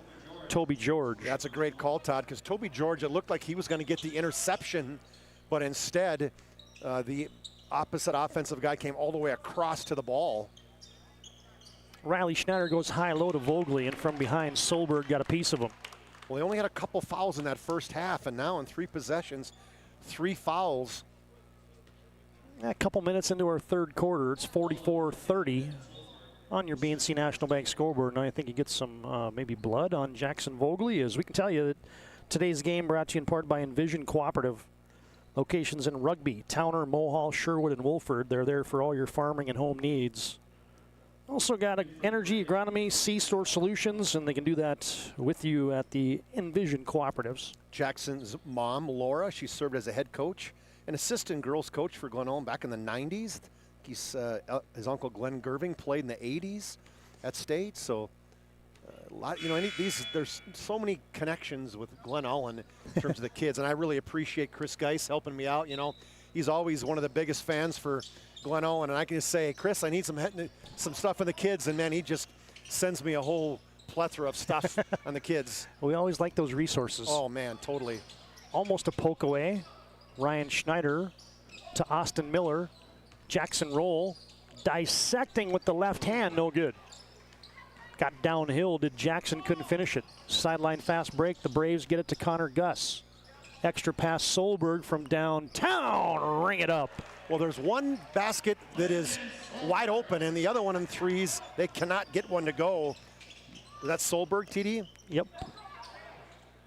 Toby George. That's a great call, Todd, because Toby George, it looked like he was going to get the interception, but instead the opposite offensive guy came all the way across to the ball. Riley Schneider goes high-low to Vogley, and from behind, Solberg got a piece of him. Well, they only had a couple fouls in that first half, and now in 3 possessions, 3 fouls. A couple minutes into our third quarter, it's 44-30 on your BNC National Bank scoreboard, and I think you get some maybe blood on Jackson Vogley, as we can tell you that today's game brought to you in part by Envision Cooperative. Locations in Rugby, Towner, Mohall, Sherwood, and Wolford. They're there for all your farming and home needs. Also got energy, agronomy, C-store solutions, and they can do that with you at the Envision Cooperatives. Jackson's mom, Laura, she served as a head coach and assistant girls coach for Glen Olm back in the 90s. His uncle Glenn Gerving played in the 80s at State, so a lot. You know, there's so many connections with Glen Olin in terms of the kids, and I really appreciate Chris Geis helping me out. You know, he's always one of the biggest fans for Glen Olin, and I can just say, Chris, I need some stuff for the kids, and man, he just sends me a whole plethora of stuff on the kids. We always like those resources. Oh man, totally. Almost a poke away. Ryan Schneider to Austin Miller. Jackson roll, dissecting with the left hand, no good. Got downhill, did Jackson, couldn't finish it. Sideline fast break, the Braves get it to Connor Gus. Extra pass, Solberg from downtown, ring it up. Well, there's one basket that is wide open, and the other one in threes, they cannot get one to go. That's Solberg, TD? Yep.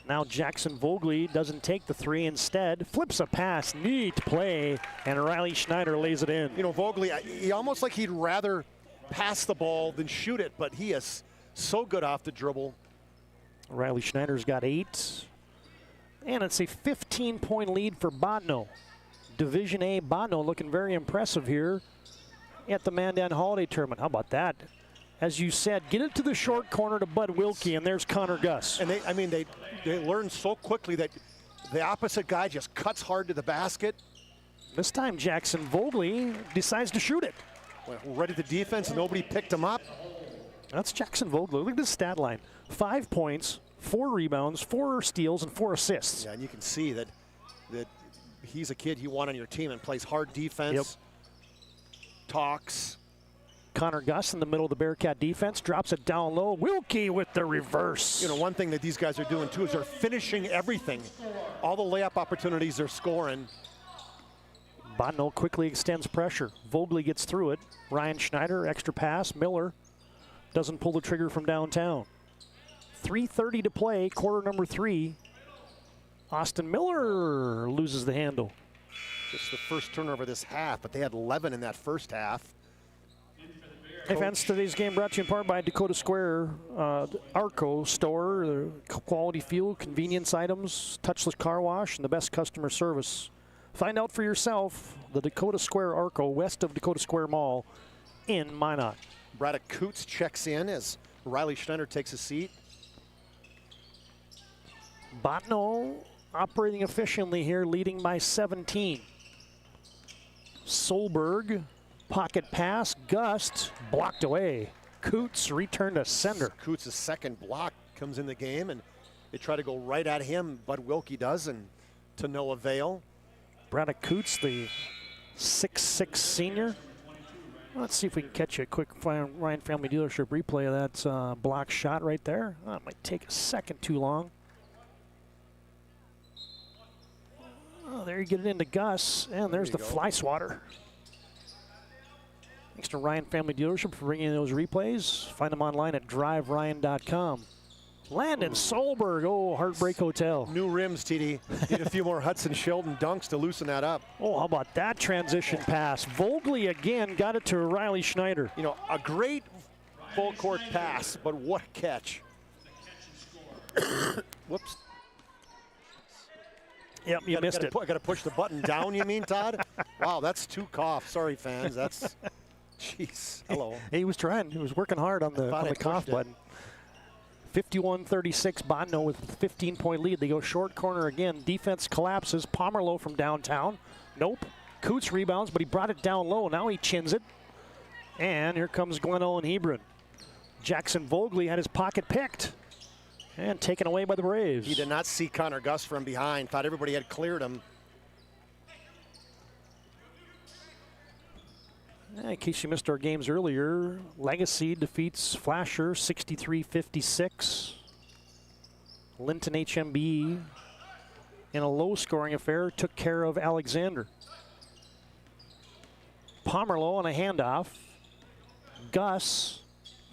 Now Jackson Vogley doesn't take the three, instead flips a pass, neat play, and Riley Schneider lays it in. You know, Vogley, he almost like he'd rather pass the ball than shoot it, but he is so good off the dribble. Riley Schneider's got 8, and it's a 15-point lead for Botno. Division A Botno looking very impressive here at the Mandan Holiday Tournament. How about that? As you said, get it to the short corner to Bud Wilkie, and there's Connor Gus. And they learn so quickly that the opposite guy just cuts hard to the basket. This time Jackson Vogley decides to shoot it. Well, right at the defense, nobody picked him up. That's Jackson Vogley. Look at this stat line. 5 points, 4 rebounds, 4 steals, and 4 assists. Yeah, and you can see that he's a kid you want on your team and plays hard defense, yep. Talks. Connor Gus in the middle of the Bearcat defense, drops it down low. Wilkie with the reverse. You know, one thing that these guys are doing too is they're finishing everything. All the layup opportunities they're scoring. Botno quickly extends pressure. Vogley gets through it. Ryan Schneider, extra pass. Miller doesn't pull the trigger from downtown. 3:30 to play, quarter number 3. Austin Miller loses the handle. Just the first turnover this half, but they had 11 in that first half. Events today's game brought to you in part by Dakota Square Arco store. Quality fuel, convenience items, touchless car wash, and the best customer service. Find out for yourself. The Dakota Square Arco, west of Dakota Square Mall in Minot. Braddock Coots checks in as Riley Schneider takes a seat. Botno operating efficiently here, leading by 17. Solberg, pocket pass, Gust, blocked away. Coots returned to sender. Coots' second block comes in the game, and they try to go right at him. Bud Wilkie does, and to no avail. Braddock Coots, the 6'6" senior. Let's see if we can catch a quick Ryan Family Dealership replay of that block shot right there. Oh, it might take a second too long. Oh, there you get it into Gus, and there's the fly swatter. Thanks to Ryan Family Dealership for bringing in those replays. Find them online at driveryan.com. Landon Solberg, Heartbreak Hotel. New rims, TD. Need a few more Hudson Sheldon dunks to loosen that up. Oh, how about that transition pass? Vogley again got it to Riley Schneider. You know, a great full court pass, but what a catch. Whoops. Yep, you missed it. I got to push the button down, you mean, Todd? Wow, that's 2 coughs. Sorry, fans. That's, jeez. Hello. He was trying. He was working hard on the cough button. 51-36, Botno with a 15-point lead. They go short corner again. Defense collapses. Pomerleau from downtown. Nope. Coots rebounds, but he brought it down low. Now he chins it. And here comes Glen Owen Hebron. Jackson Vogley had his pocket picked and taken away by the Braves. He did not see Connor Gus from behind. Thought everybody had cleared him. In case you missed our games earlier, Legacy defeats Flasher 63-56. Linton HMB, in a low-scoring affair, took care of Alexander. Pomerleau on a handoff. Gus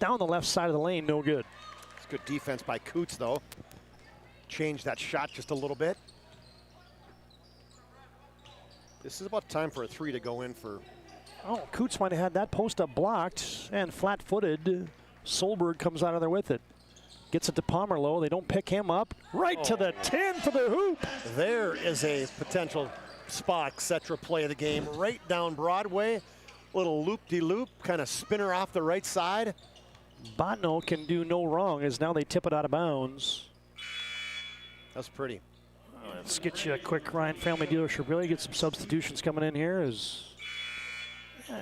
down the left side of the lane, no good. It's good defense by Coots, though. Changed that shot just a little bit. This is about time for a 3 to go in for. Oh, Coots might have had that post up blocked and flat-footed. Solberg comes out of there with it. Gets it to Pomerleau. They don't pick him up. Right to the 10 for the hoop. There is a potential Spa Etc. play of the game. Right down Broadway. Little loop-de-loop, kind of spinner off the right side. Botno can do no wrong as now they tip it out of bounds. That's pretty. Let's get you a quick Ryan Family Dealership. Really get some substitutions coming in here.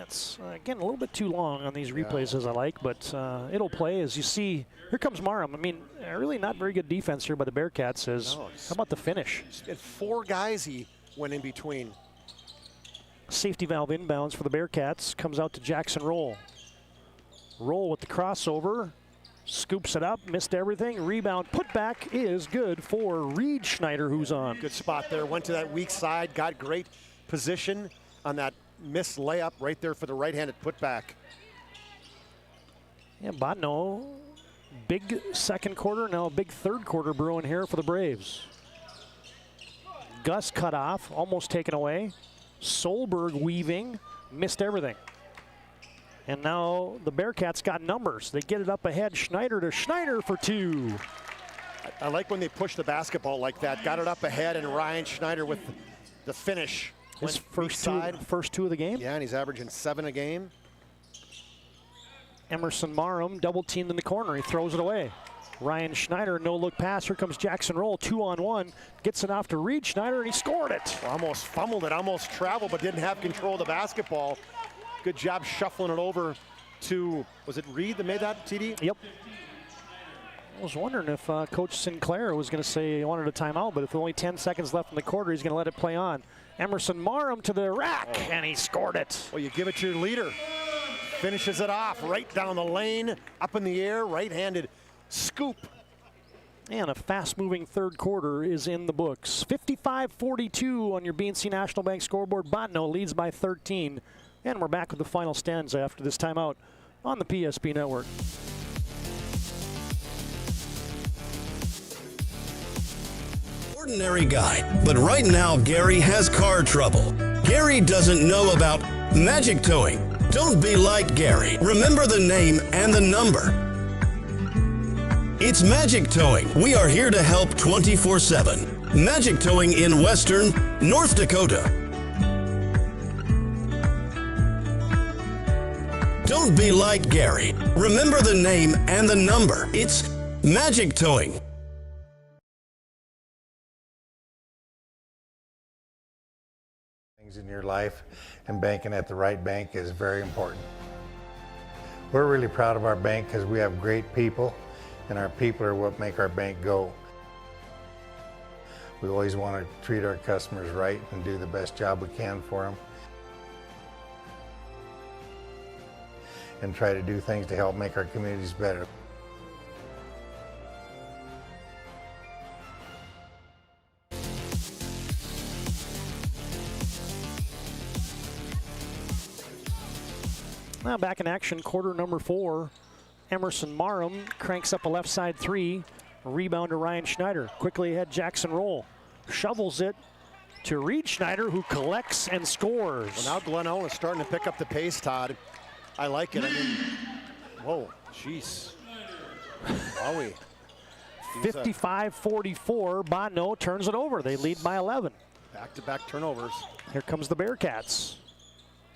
It's, again, a little bit too long on these replays as I like, but it'll play as you see. Here comes Marum. I mean, really not very good defense here by the Bearcats. How about the finish? And 4 guys he went in between. Safety valve inbounds for the Bearcats. Comes out to Jackson Roll. Roll with the crossover. Scoops it up, missed everything. Rebound, put back is good for Reed Schneider, who's on. Good spot there. Went to that weak side, got great position on that missed layup right there for the right-handed putback. Yeah, Botno, big second quarter, now a big third quarter brewing here for the Braves. Gus cut off, almost taken away. Solberg weaving, missed everything. And now the Bearcats got numbers. They get it up ahead. Schneider to Schneider for 2. I like when they push the basketball like that. Got it up ahead, and Ryan Schneider with the finish. His first two of the game? Yeah, and he's averaging 7 a game. Emerson Marum double teamed in the corner. He throws it away. Ryan Schneider, no look pass. Here comes Jackson Roll, 2-on-1. Gets it off to Reed Schneider, and he scored it. Almost fumbled it, almost traveled, but didn't have control of the basketball. Good job shuffling it over to, was it Reed that made that, TD? Yep. I was wondering if Coach Sinclair was going to say he wanted a timeout, but if only 10 seconds left in the quarter, he's going to let it play on. Emerson Marum to the rack, and he scored it. Well, you give it to your leader. Finishes it off right down the lane, up in the air, right-handed scoop. And a fast-moving third quarter is in the books. 55-42 on your BNC National Bank scoreboard. Botno leads by 13. And we're back with the final stanza after this timeout on the PSP Network. Ordinary guy, but right now Gary has car trouble. Gary doesn't know about magic towing. Don't be like Gary. Remember the name and the number. It's Magic Towing. We are here to help 24/7. Magic Towing in Western North Dakota. Don't be like Gary. Remember the name and the number. It's Magic Towing. Things in your life, and banking at the right bank is very important. We're really proud of our bank because we have great people, and our people are what make our bank go. We always want to treat our customers right and do the best job we can for them, and try to do things to help make our communities better. Now back in action, quarter number 4. Emerson Marham cranks up a left side 3. Rebound to Ryan Schneider. Quickly ahead, Jackson Roll. Shovels it to Reed Schneider, who collects and scores. Well, now Glen Ellen is starting to pick up the pace, Todd. I like it. I mean, whoa, jeez. Wowie. 55-44, Botno turns it over. They lead by 11. Back-to-back turnovers. Here comes the Bearcats.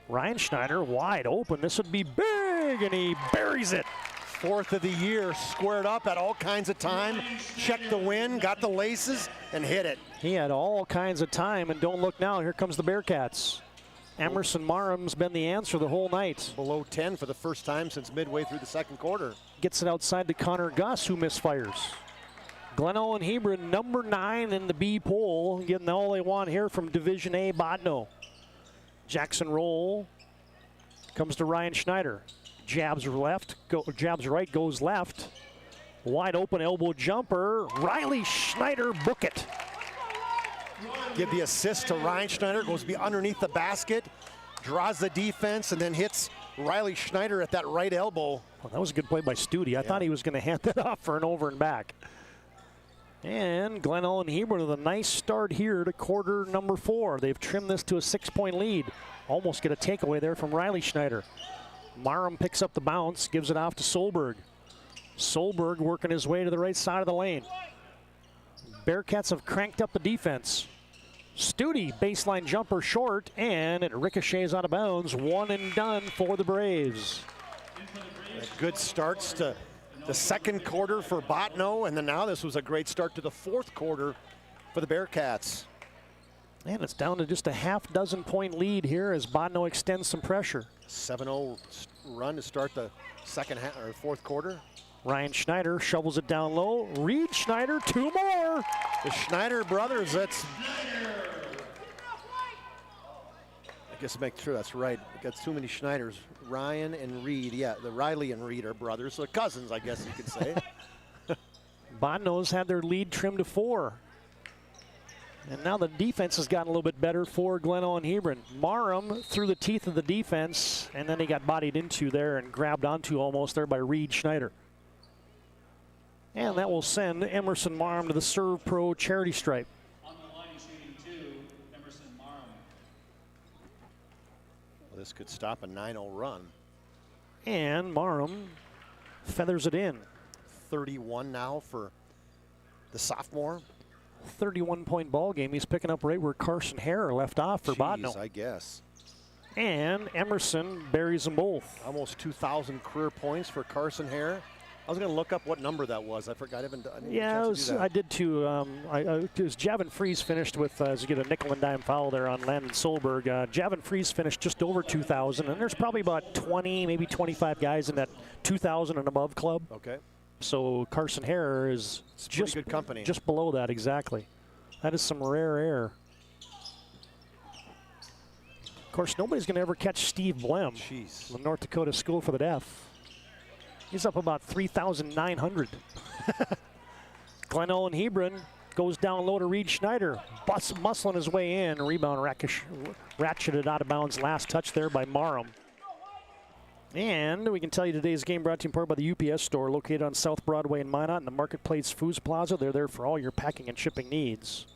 Ryan Schneider wide open. This would be big, and he buries it. 4th of the year, squared up at all kinds of time, checked the wind, got the laces, and hit it. He had all kinds of time, and don't look now. Here comes the Bearcats. Emerson Marham's been the answer the whole night. Below 10 for the first time since midway through the second quarter. Gets it outside to Connor Gus, who misfires. Glen Ellen Hebron, number 9 in the B poll, getting all they want here from Division A Botno. Jackson Roll comes to Ryan Schneider. Jabs left, jabs right, goes left. Wide open elbow jumper. Riley Schneider book it. Give the assist to Ryan Schneider, goes underneath the basket, draws the defense, and then hits Riley Schneider at that right elbow. Well, that was a good play by Studi. I thought he was going to hand that off for an over and back. And Glen Ellen Hebron with a nice start here to quarter number 4. They've trimmed this to a 6-point lead. Almost get a takeaway there from Riley Schneider. Marham picks up the bounce, gives it off to Solberg. Solberg working his way to the right side of the lane. Bearcats have cranked up the defense. Studi, baseline jumper short, and it ricochets out of bounds. 1 and done for the Braves. Good starts to the second quarter for Botno, and then now this was a great start to the 4th quarter for the Bearcats. And it's down to just a half-dozen-point lead here as Botno extends some pressure. 7-0 run to start the second half or 4th quarter. Ryan Schneider shovels it down low. Reed Schneider, 2 more. The Schneider brothers, that's... I guess to make sure that's right. We got too many Schneiders. Ryan and Reed, yeah, the Riley and Reed are brothers, so cousins, I guess you could say. Botno's had their lead trimmed to 4. And now the defense has gotten a little bit better for Glen Ellen Hebron. Marham through the teeth of the defense, and then he got bodied into there and grabbed onto almost there by Reed Schneider. And that will send Emerson Marham to the Serve Pro charity stripe. On the line, shooting 2, Emerson Marham. Well, this could stop a 9-0 run. And Marham feathers it in. 31 now for the sophomore. 31-point ball game. He's picking up right where Carson Hare left off for Botno. I guess. And Emerson buries them both. Almost 2,000 career points for Carson Hare. I was going to look up what number that was. I forgot. I haven't done. Yeah, I did too. Because Javin Fries finished with, as you get a nickel and dime foul there on Landon Solberg. Javin Fries finished just over 2,000, and there's probably about 20, maybe 25 guys in that 2,000 and above club. Okay. So Carson Hare is just good company. Just below that, exactly. That is some rare air. Of course, nobody's going to ever catch Steve Blem from North Dakota School for the Deaf. He's up about 3,900. Glen Ellen Hebron goes down low to Reed Schneider. Muscling his way in. Rebound ratcheted out of bounds. Last touch there by Marham. And we can tell you today's game brought to you in part by the UPS store located on South Broadway in Minot and the Marketplace Foods Plaza. They're there for all your packing and shipping needs.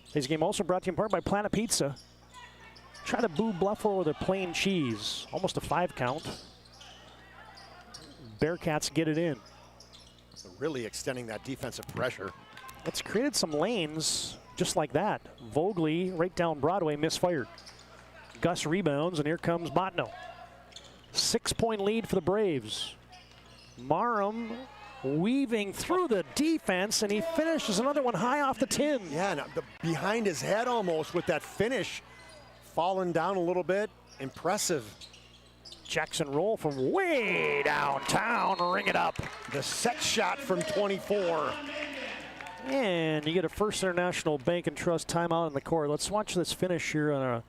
Today's game also brought to you in part by Planet Pizza. Try the Boo Bluffalo with a plain cheese. Almost a 5 count. Bearcats get it in. Really extending that defensive pressure. It's created some lanes just like that. Vogley right down Broadway misfired. Gus rebounds, and here comes Botno. 6-point lead for the Braves. Marham weaving through the defense, and he finishes another one high off the tin. Yeah, and behind his head almost with that finish. Falling down a little bit. Impressive. Jackson Roll from way downtown, ring it up. The set shot from 24. And you get a First International Bank and Trust timeout in the court. Let's watch this finish here on a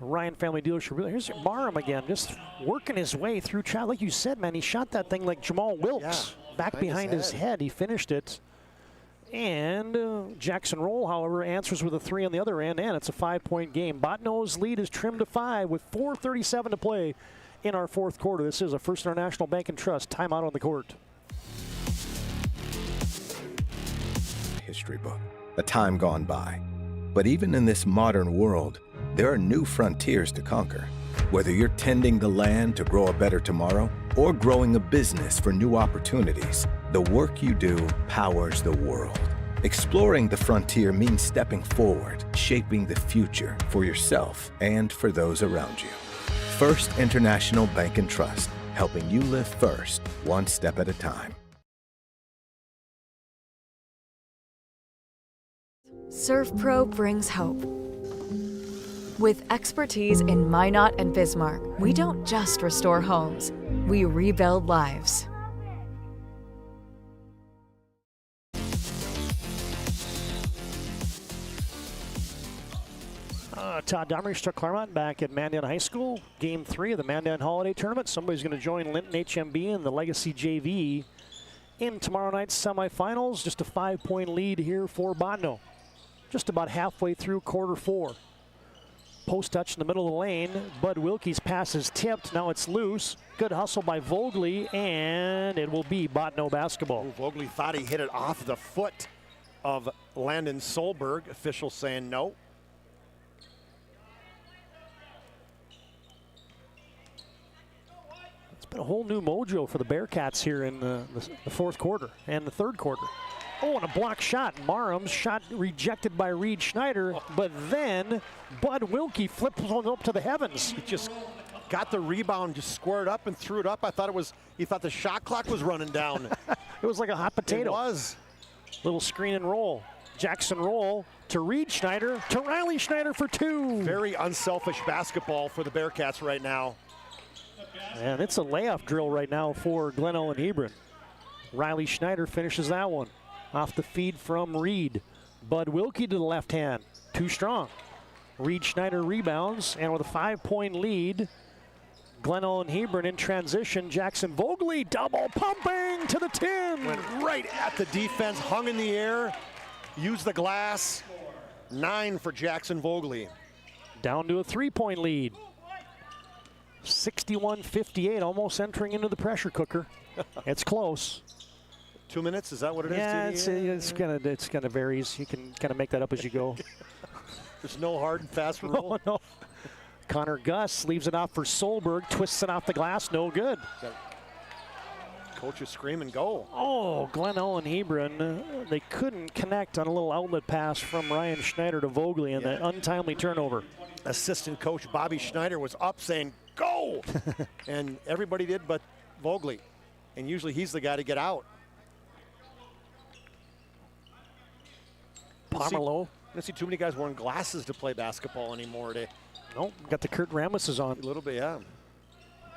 Ryan Family Dealership. Here's Marham again, just working his way through. Like you said, man, he shot that thing like Jamal Wilkes. Yeah, back behind his head. He finished it. And Jackson Roll, however, answers with a 3 on the other end, and it's a 5-point game. Botno's lead is trimmed to 5 with 4:37 to play in our fourth quarter. This is a First International Bank and Trust timeout on the court. History book, a time gone by. But even in this modern world, there are new frontiers to conquer. Whether you're tending the land to grow a better tomorrow or growing a business for new opportunities, the work you do powers the world. Exploring the frontier means stepping forward, shaping the future for yourself and for those around you. First International Bank and Trust, helping you live first, one step at a time. ServPro brings hope. With expertise in Minot and Bismarck, we don't just restore homes, we rebuild lives. Todd Domrich took Claremont back at Mandan High School. Game 3 of the Mandan Holiday Tournament. Somebody's going to join Linton HMB and the Legacy JV in tomorrow night's semifinals. Just a 5-point lead here for Botno. Just about halfway through quarter 4. Post touch in the middle of the lane. Bud Wilkie's pass is tipped. Now it's loose. Good hustle by Vogely, and it will be Botno basketball. Vogely thought he hit it off the foot of Landon Solberg. Officials saying no. A whole new mojo for the Bearcats here in the fourth quarter and the third quarter. Oh, and a block shot. Marham's shot rejected by Reed Schneider, but then Bud Wilkie flipped one up to the heavens. He just got the rebound, just squared up and threw it up. He thought the shot clock was running down. It was like a hot potato. It was. Little screen and roll. Jackson Roll to Reed Schneider to Riley Schneider for 2. Very unselfish basketball for the Bearcats right now. And it's a layup drill right now for Glen Ellen Hebron. Riley Schneider finishes that one off the feed from Reed. Bud Wilkie to the left hand, too strong. Reed Schneider rebounds, and with a 5-point lead, Glen Ellen Hebron in transition. Jackson Vogely double pumping to the tin. Went right at the defense, hung in the air, used the glass. 9 for Jackson Vogely. Down to a 3-point lead. 61-58, almost entering into the pressure cooker. It's close. 2 minutes, is that what it is? Yeah, it's kind of varies. You can kind of make that up as you go. There's no hard and fast rule. No. Connor Gus leaves it off for Solberg, twists it off the glass, no good. Coach is screaming, go. Oh, Glen Ellen Hebron, they couldn't connect on a little outlet pass from Ryan Schneider to Vogely, and that untimely turnover. Assistant coach Bobby Schneider was up saying, go! And everybody did but Vogely. And usually he's the guy to get out. Pomerleau. I don't see too many guys wearing glasses to play basketball anymore. Nope, got the Kurt Ramesses on. A little bit, yeah.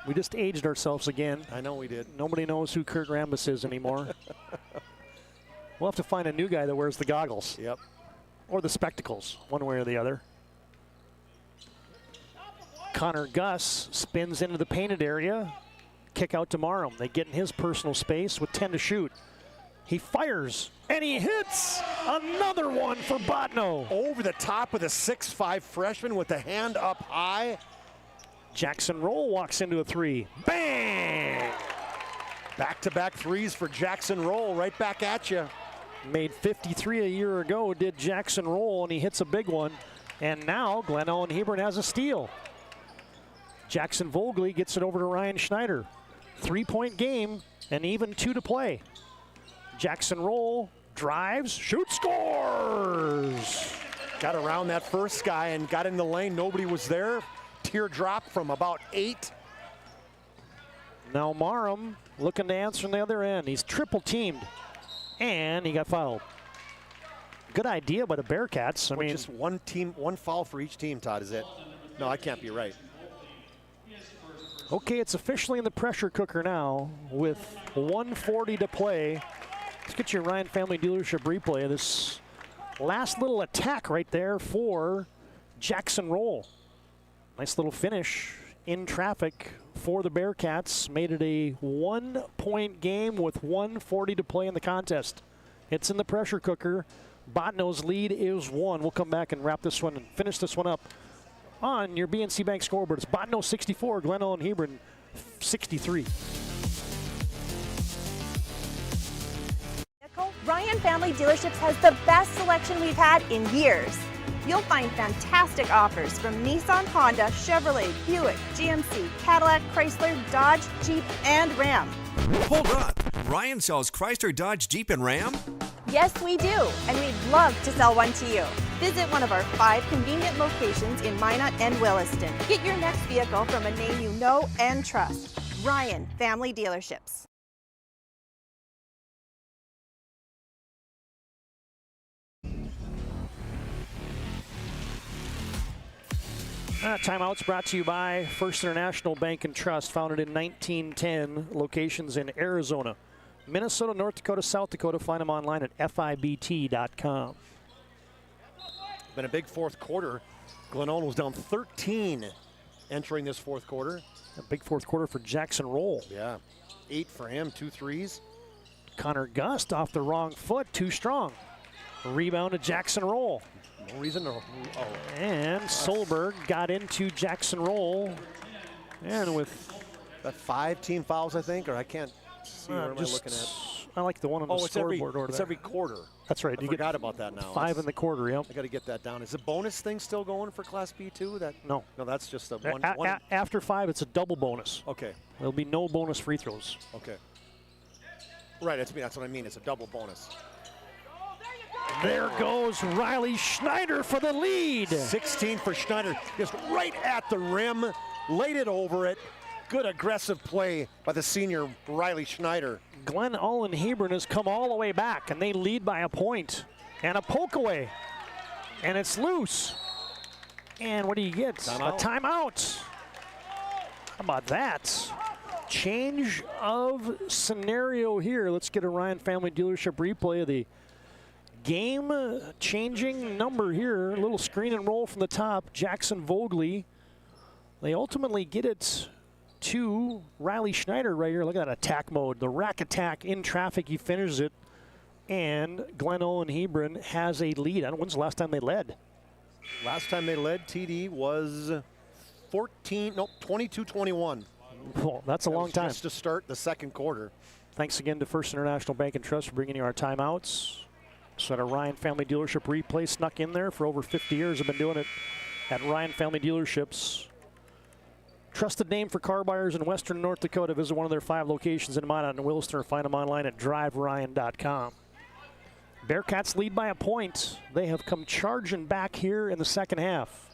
We just aged ourselves again. I know we did. Nobody knows who Kurt Rambis is anymore. We'll have to find a new guy that wears the goggles. Yep. Or the spectacles, one way or the other. Connor Gus spins into the painted area. Kick out to Marham. They get in his personal space with 10 to shoot. He fires, and he hits another one for Botno. Over the top of the 6'5" freshman with the hand up high. Jackson Roll walks into a 3. Bang! Back-to-back threes for Jackson Roll, right back at you. Made 53 a year ago, did Jackson Roll, and he hits a big one. And now Glen Ellen Hebron has a steal. Jackson Vogely gets it over to Ryan Schneider. 3-point game, and even 2 to play. Jackson Roll drives, shoots, scores! Got around that first guy and got in the lane. Nobody was there. Teardrop from about 8. Now Marham looking to answer on the other end. He's triple teamed, and he got fouled. Good idea by the Bearcats. I mean, just one foul for each team, Todd, is it? No, I can't be right. Okay, it's officially in the pressure cooker now with 1:40 to play. Let's get your Ryan Family Dealership replay of this last little attack right there for Jackson Roll. Nice little finish in traffic for the Bearcats. Made it a 1-point game with 1:40 to play in the contest. It's in the pressure cooker. Botno's lead is 1. We'll come back and wrap this one and finish this one up on your BNC Bank scoreboard. It's Botno 64, Glenelg and Hebron 63. Ryan Family Dealerships has the best selection we've had in years. You'll find fantastic offers from Nissan, Honda, Chevrolet, Buick, GMC, Cadillac, Chrysler, Dodge, Jeep, and Ram. Hold on. Ryan sells Chrysler, Dodge, Jeep, and Ram? Yes, we do, and we'd love to sell one to you. Visit one of our 5 convenient locations in Minot and Williston. Get your next vehicle from a name you know and trust. Ryan Family Dealerships. Timeouts brought to you by First International Bank and Trust, founded in 1910, locations in Arizona, Minnesota, North Dakota, South Dakota. Find them online at FIBT.com. Been a big fourth quarter. Glenolm was down 13 entering this fourth quarter. A big fourth quarter for Jackson Roll. Yeah, 8 for him, 2 threes. Connor Gust off the wrong foot, too strong. Rebound to Jackson Roll. No reason to. And Solberg got into Jackson Roll. And with that 5 team fouls, I think, or I can't see where am I looking at. I like the one on the scoreboard order. It's every quarter. That's right. I forgot about that now. 5 in the quarter, yep. I got to get that down. Is the bonus thing still going for Class B too? No. No, that's just a one. After 5, it's a double bonus. Okay. There'll be no bonus free throws. Okay. Right, that's what I mean. It's a double bonus. There goes Riley Schneider for the lead. 16 for Schneider. Just right at the rim. Laid it over it. Good aggressive play by the senior Riley Schneider. Glenelg and Hebron has come all the way back, and they lead by a point. And a poke away. And it's loose. And what do you get? Timeout. A timeout. How about that? Change of scenario here. Let's get a Ryan Family Dealership replay of the game-changing number here. A little screen and roll from the top. Jackson Vogley. They ultimately get it to Riley Schneider right here. Look at that attack mode. The rack attack in traffic. He finishes it. And Glenelg and Hebron has a lead. I don't know when's the last time they led. Last time they led, TD was 22-21. Well, that's a long time. Just to start the second quarter. Thanks again to First International Bank and Trust for bringing you our timeouts. So at a Ryan Family Dealership replay snuck in there for over 50 years. I've been doing it at Ryan Family Dealerships. Trusted name for car buyers in Western North Dakota. Visit one of their 5 locations in Minot and Williston or find them online at driveryan.com. Bearcats lead by a point. They have come charging back here in the second half.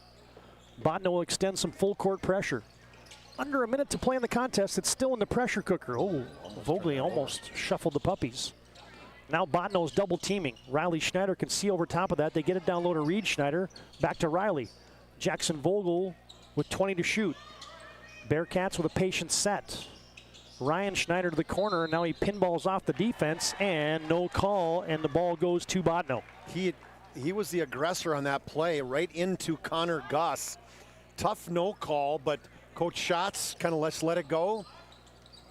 Botno will extend some full court pressure. Under a minute to play in the contest. It's still in the pressure cooker. Oh, Vogley almost shuffled the puppies. Now Botno's double teaming. Riley Schneider can see over top of that. They get it down low to Reed Schneider. Back to Riley. Jackson Vogel with 20 to shoot. Bearcats with a patient set. Ryan Schneider to the corner, and now he pinballs off the defense, and no call, and the ball goes to Botno. He was the aggressor on that play, right into Connor Gus. Tough no call, but Coach Schatz kind of let it go.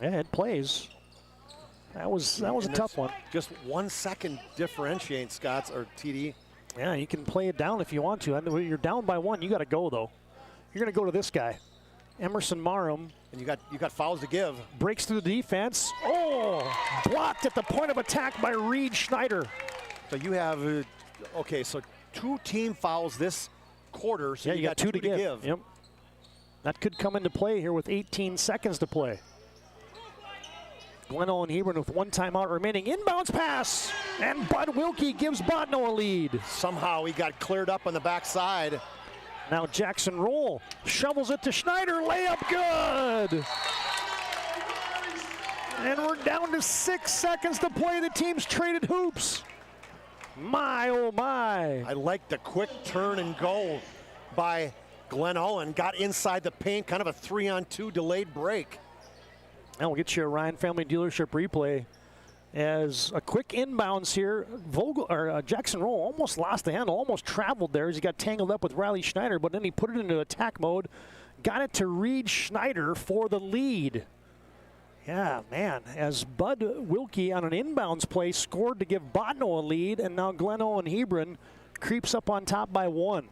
Yeah, it plays. That was a tough one. Just 1 second differentiates Scott's or TD. Yeah, you can play it down if you want to. And when you're down by 1, you got to go though. You're going to go to this guy, Emerson Marum. And you got fouls to give. Breaks through the defense. Oh, blocked at the point of attack by Reed Schneider. So you have okay. So 2 team fouls this quarter. So yeah, you got 2 to give. Yep. That could come into play here with 18 seconds to play. Glenelg and Hebron with 1 timeout remaining. Inbounds pass, and Bud Wilkie gives Botno a lead. Somehow he got cleared up on the backside. Now Jackson Roll shovels it to Schneider. Layup good. And we're down to 6 seconds to play. The team's traded hoops. My, oh my. I like the quick turn and go by Glenolm. Got inside the paint, kind of a 3-on-2 delayed break. And we'll get you a Ryan Family Dealership replay as a quick inbounds here. Jackson Roll almost lost the handle, almost traveled there as he got tangled up with Riley Schneider, but then he put it into attack mode, got it to Reed Schneider for the lead. Yeah, man, as Bud Wilkie on an inbounds play scored to give Botno a lead, and now Glen Owen Hebron creeps up on top by 1.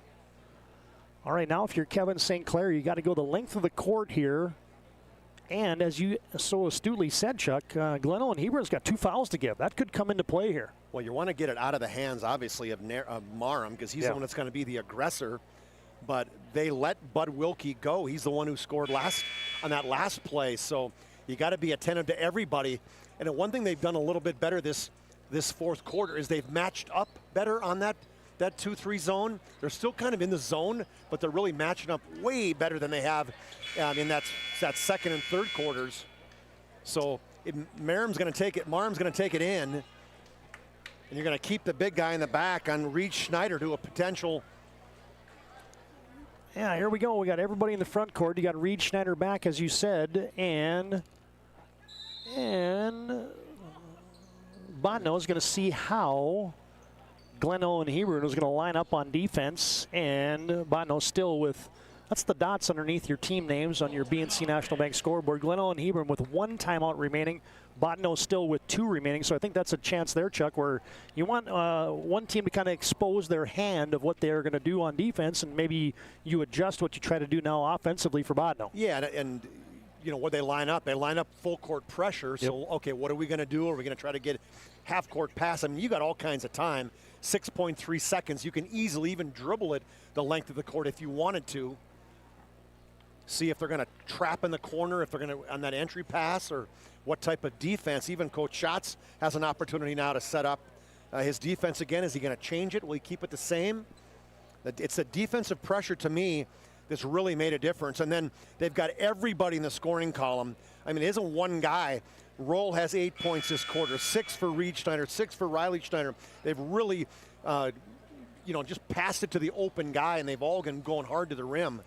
All right, now if you're Kevin St. Clair, you got to go the length of the court here. And as you so astutely said, Chuck, Glen Owen Hebron's got 2 fouls to give. That could come into play here. Well, you want to get it out of the hands, obviously, of Marham, because he's the one that's going to be the aggressor. But they let Bud Wilkie go. He's the one who scored on that last play. So you got to be attentive to everybody. And one thing they've done a little bit better this fourth quarter is they've matched up better on that 2-3 zone. They're still kind of in the zone, but they're really matching up way better than they have in that second and third quarters. So Marham's going to take it in, and you're going to keep the big guy in the back on Reed Schneider to a potential. Yeah, here we go. We got everybody in the front court. You got Reed Schneider back, as you said, and Botno is going to see how Glen Owen Hebron is going to line up on defense, and Botno still with, that's the dots underneath your team names on your BNC National Bank scoreboard. Glen Owen Hebron with 1 timeout remaining. Botno still with 2 remaining, so I think that's a chance there, Chuck, where you want one team to kind of expose their hand of what they're going to do on defense, and maybe you adjust what you try to do now offensively for Botno. Yeah, and you know, what they line up full court pressure. So, okay, what are we going to do? Are we going to try to get half court pass? I mean, you got all kinds of time. 6.3 seconds. You can easily even dribble it the length of the court if you wanted to. See if they're going to trap in the corner, if they're going to on that entry pass, or what type of defense. Even Coach Schatz has an opportunity now to set up his defense again. Is he going to change it? Will he keep it the same? It's the defensive pressure to me that's really made a difference. And then they've got everybody in the scoring column. I mean, it isn't one guy. Roll has 8 points this quarter, 6 for Reed Schneider, 6 for Riley Schneider. They've really, just passed it to the open guy, and they've all been going hard to the rim.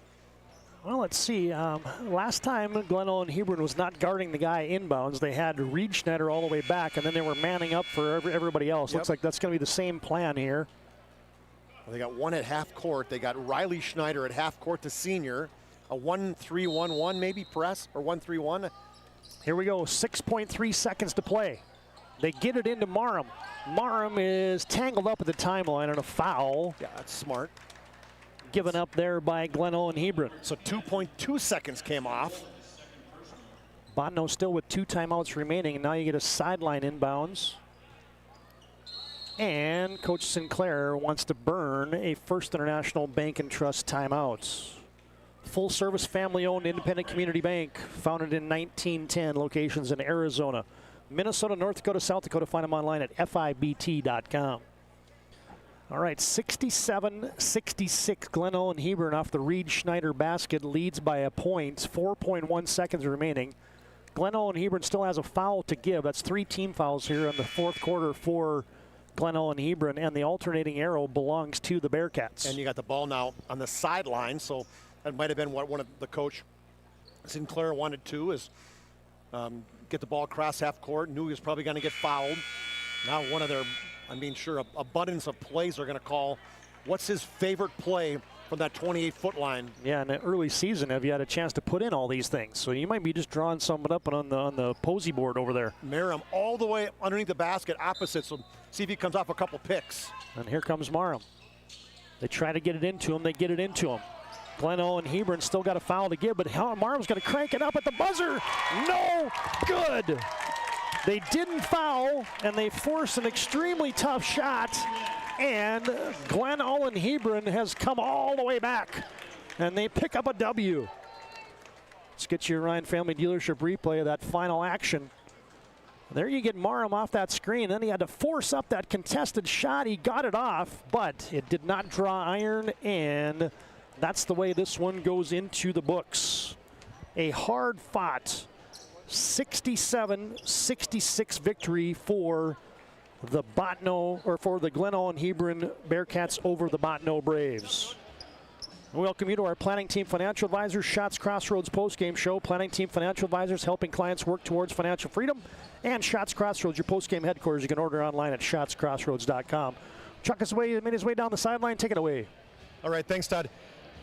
Well, let's see. Last time Glen Owen Hebron was not guarding the guy inbounds. They had Reed Schneider all the way back, and then they were manning up for everybody else. Looks like that's going to be the same plan here. Well, they got one at half court. They got Riley Schneider at half court, the senior. A 1-3-1-1 maybe press, or 1-3-1. Here we go, 6.3 seconds to play. They get it into Marham. Marham is tangled up at the timeline on a foul. Yeah, that's smart. Given up there by Glen Owen Hebron. So 2.2 seconds came off. Botno still with 2 timeouts remaining, and now you get a sideline inbounds. And Coach Sinclair wants to burn a First International Bank and Trust timeout. Full service, family owned, independent community bank, founded in 1910, locations in Arizona, Minnesota, North Dakota, South Dakota. Find them online at FIBT.com. All right, 67-66. Glen Owen Hebron off the Reed Schneider basket, leads by a point. 4.1 seconds remaining. Glen Owen Hebron still has a foul to give. That's 3 team fouls here in the fourth quarter for Glen Owen Hebron, and the alternating arrow belongs to the Bearcats. And you got the ball now on the sideline, so that might have been what one of the coach Sinclair wanted to, is get the ball across half court. Knew he was probably going to get fouled. Now one of their, abundance of plays are going to call. What's his favorite play from that 28-foot line? Yeah, in the early season, have you had a chance to put in all these things? So you might be just drawing something up on the posy board over there. Marham all the way underneath the basket, opposite, so see if he comes off a couple picks. And here comes Marham. They try to get it into him. They get it into him. Glen Owen Hebron still got a foul to give, but Marham's going to crank it up at the buzzer. No good. They didn't foul, and they force an extremely tough shot. And Glen Owen Hebron has come all the way back, and they pick up a W. Let's get your Ryan Family Dealership replay of that final action. There you get Marham off that screen. Then he had to force up that contested shot. He got it off, but it did not draw iron, and that's the way this one goes into the books. A hard-fought 67-66 victory for the Glen Owen Hebron Bearcats over the Botno Braves. We welcome you to our Planning Team Financial Advisors Schatz Crossroads postgame show. Planning Team Financial Advisors helping clients work towards financial freedom. And Schatz Crossroads, your postgame headquarters. You can order online at schatzcrossroads.com. Chuck us away, made his way down the sideline. Take it away. All right, thanks, Todd.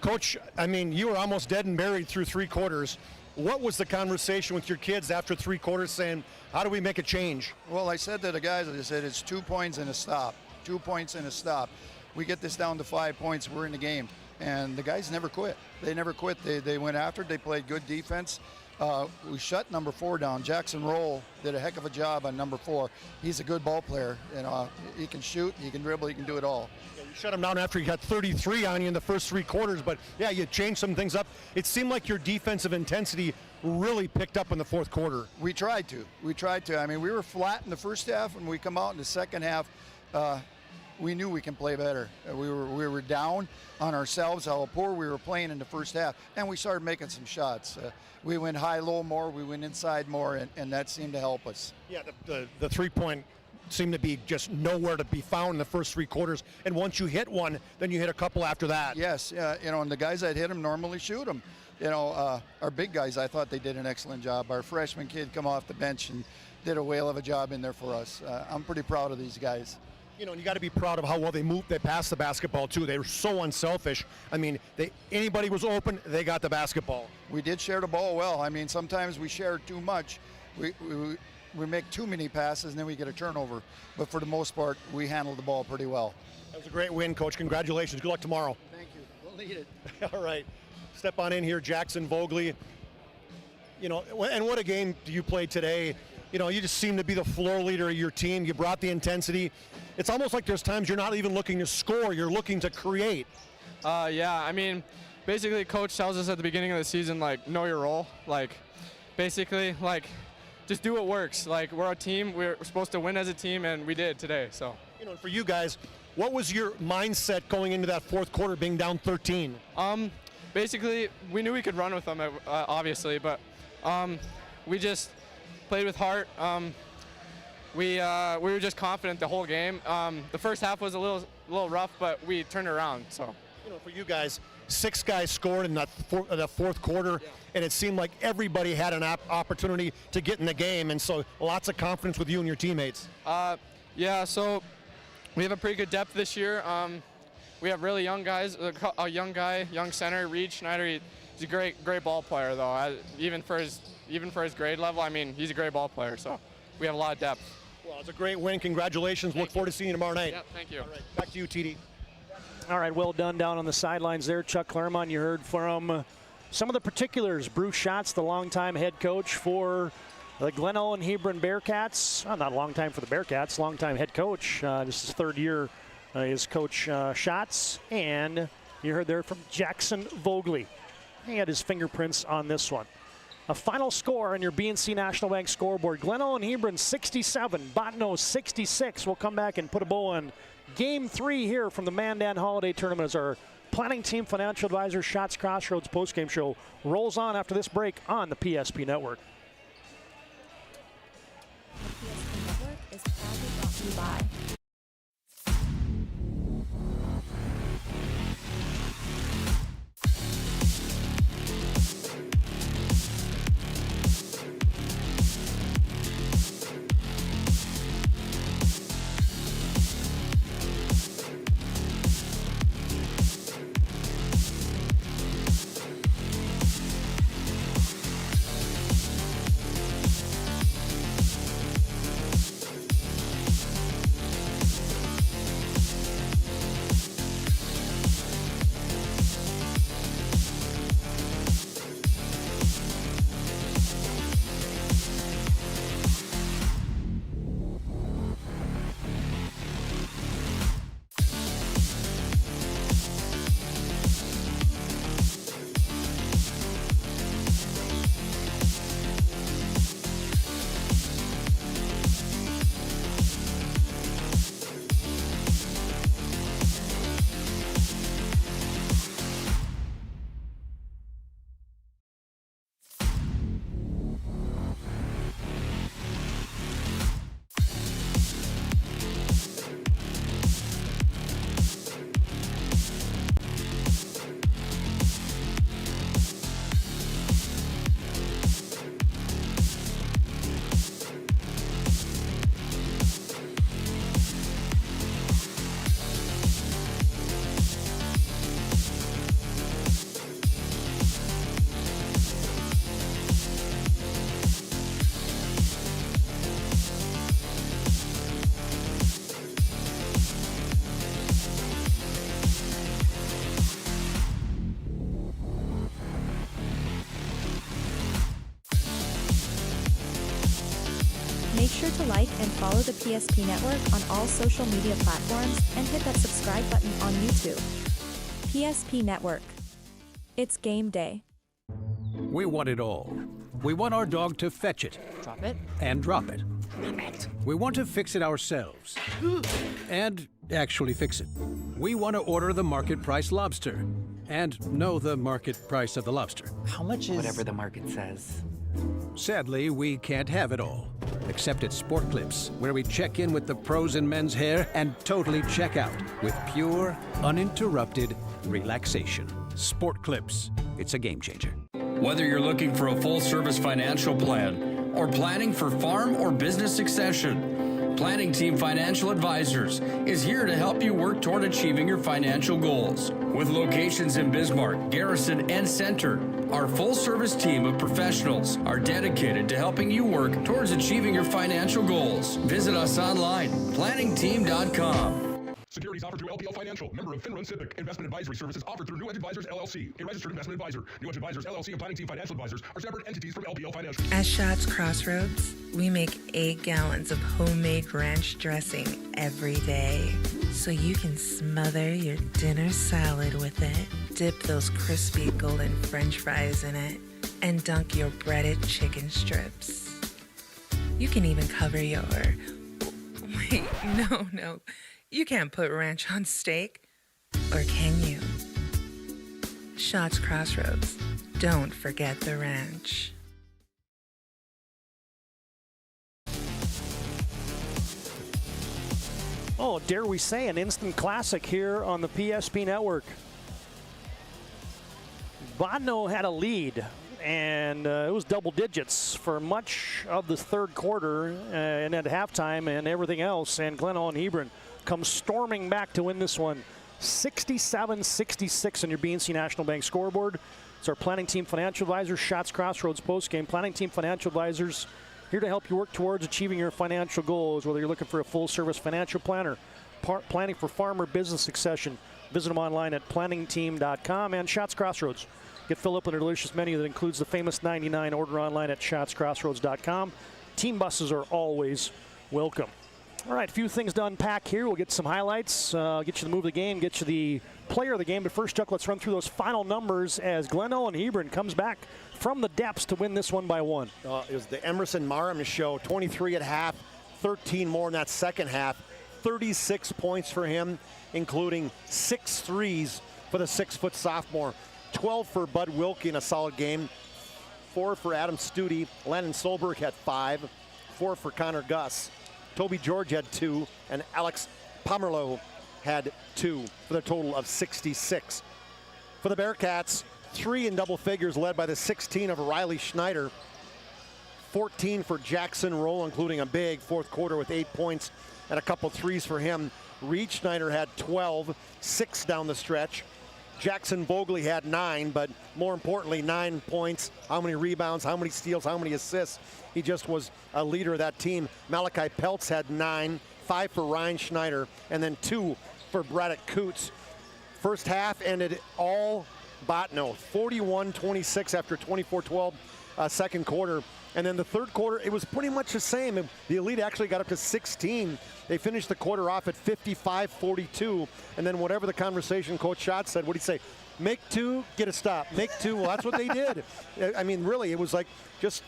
Coach, you were almost dead and buried through 3 quarters. What was the conversation with your kids after 3 quarters saying, how do we make a change? Well, I said to the guys, I said, it's 2 points and a stop. 2 points and a stop. We get this down to 5 points, we're in the game. And the guys never quit. They never quit. They went after it. They played good defense. We shut number 4 down. Jackson Roll did a heck of a job on number 4. He's a good ball player. He can shoot, he can dribble, he can do it all. Yeah, you shut him down after he got 33 on you in the first 3 quarters, but yeah, you changed some things up. It seemed like your defensive intensity really picked up in the 4th quarter. We tried to. I mean, we were flat in the first half, and we come out in the second half. We knew we can play better. We were down on ourselves, how poor we were playing in the first half, and we started making some shots. We went high-low more, we went inside more, and that seemed to help us. Yeah, the 3-point seemed to be just nowhere to be found in the first 3 quarters, and once you hit one, then you hit a couple after that. Yes, and the guys that hit them normally shoot them. Our big guys, I thought they did an excellent job. Our freshman kid come off the bench and did a whale of a job in there for us. I'm pretty proud of these guys. And you got to be proud of how well they moved. They passed the basketball too. They were so unselfish. I mean, anybody was open, they got the basketball. We did share the ball well. I mean, sometimes we share too much. We make too many passes and then we get a turnover. But for the most part, we handled the ball pretty well. That was a great win, Coach. Congratulations. Good luck tomorrow. Thank you. We'll need it. All right. Step on in here, Jackson Vogley. And what a game you played today. You just seem to be the floor leader of your team. You brought the intensity. It's almost like there's times you're not even looking to score, you're looking to create. Yeah, I mean, basically Coach tells us at the beginning of the season, know your role. Basically, just do what works. We're a team, we're supposed to win as a team, and we did today, so. For you guys, what was your mindset going into that 4th quarter being down 13? Basically, we knew we could run with them, obviously, but we just played with heart. We were just confident the whole game. The first half was a little rough, but we turned it around. So, for you guys, 6 guys scored in that 4th quarter, and it seemed like everybody had an opportunity to get in the game, and so lots of confidence with you and your teammates. Yeah, so we have a pretty good depth this year. We have really young guys. A young guy, young center, Reed Schneider. He's a great ball player, though. Even for his grade level, I mean, he's a great ball player. So we have a lot of depth. Well, it's a great win. Congratulations. Look forward to seeing you tomorrow night. Yeah, thank you. All right, back to you, TD. All right, well done down on the sidelines there. Chuck Claremont, you heard from some of the particulars. Bruce Schatz, the longtime head coach for the Glen Ellyn Hebron Bearcats. Well, not a long time for the Bearcats, longtime head coach. This is 3rd year is Coach Schatz. And you heard there from Jackson Vogley. He had his fingerprints on this one. A final score on your BNC National Bank scoreboard. Glen Ellyn Hebron 67, Bottineau 66. We'll come back and put a bow on Game 3 here from the Mandan Holiday Tournament as our planning team financial advisor Schatz Crossroads postgame show rolls on after this break on the PSP Network. The PSP Network is proudly brought to you by sure to like and follow the PSP Network on all social media platforms and hit that subscribe button on YouTube. PSP Network. It's game day. We want it all. We want our dog to fetch it. Drop it. And drop it. We want to fix it ourselves. And actually fix it. We want to order the market price lobster. And know the market price of the lobster. How much is... Whatever the market says. Sadly, we can't have it all. Except at Sport Clips, where we check in with the pros in men's hair and totally check out with pure, uninterrupted relaxation. Sport Clips. It's a game changer. Whether you're looking for a full-service financial plan or planning for farm or business succession, Planning Team Financial Advisors is here to help you work toward achieving your financial goals. With locations in Bismarck, Garrison, and Center, our full-service team of professionals are dedicated to helping you work towards achieving your financial goals. Visit us online, planningteam.com. Securities offered through LPL Financial, member of FINRA and Civic. Investment advisory services offered through New Edge Advisors, LLC, a registered investment advisor. New Edge Advisors, LLC, and Planning Team Financial Advisors are separate entities from LPL Financial. At Schatz Crossroads, we make 8 gallons of homemade ranch dressing every day, so you can smother your dinner salad with it, dip those crispy golden French fries in it, and dunk your breaded chicken strips. You can even cover your... Wait, no. You can't put ranch on steak, or can you? Schatz Crossroads. Don't forget the ranch. Oh, dare we say, an instant classic here on the PSP Network. Bodno had a lead, and it was double digits for much of the third quarter and at halftime and everything else, and Glenn and Hebron comes storming back to win this one 67-66 on your BNC National Bank scoreboard. It's our Planning Team Financial Advisors, Schatz Crossroads postgame. Planning Team Financial Advisors here to help you work towards achieving your financial goals, whether you're looking for a full-service financial planner, planning for farm or business succession. Visit them online at planningteam.com. And Schatz Crossroads. Get filled up with a delicious menu that includes the famous 99. Order online at schatzcrossroads.com. Team buses are always welcome. All right, a few things to unpack here. We'll get some highlights, get you the move of the game, get you the player of the game. But first, Chuck, let's run through those final numbers as Glenn and Hebron comes back from the depths to win this one by 1. It was the Emerson Marham show, 23 at half, 13 more in that second half, 36 points for him, including 6 threes for the 6-foot sophomore, 12 for Bud Wilkie in a solid game, 4 for Adam Studi, Landon Solberg had 5, 4 for Connor Gus. Toby George had 2, and Alex Pomerleau had 2 for the total of 66. For the Bearcats, 3 in double figures led by the 16 of Riley Schneider. 14 for Jackson Roll, including a big fourth quarter with 8 points and a couple threes for him. Reed Schneider had 12, 6 down the stretch. Jackson Bogley had 9, but more importantly, 9 points. How many rebounds, how many steals, how many assists. He just was a leader of that team. Malachi Peltz had 9, 5 for Ryan Schneider, and then 2 for Braddock Coots. First half ended all Botno, 41-26 after 24-12 second quarter. And then the third quarter, it was pretty much the same. The Elite actually got up to 16. They finished the quarter off at 55-42. And then whatever the conversation Coach Schott said, what did he say? Make 2, get a stop. Make 2. Well, that's what they did. I mean, really, it was like just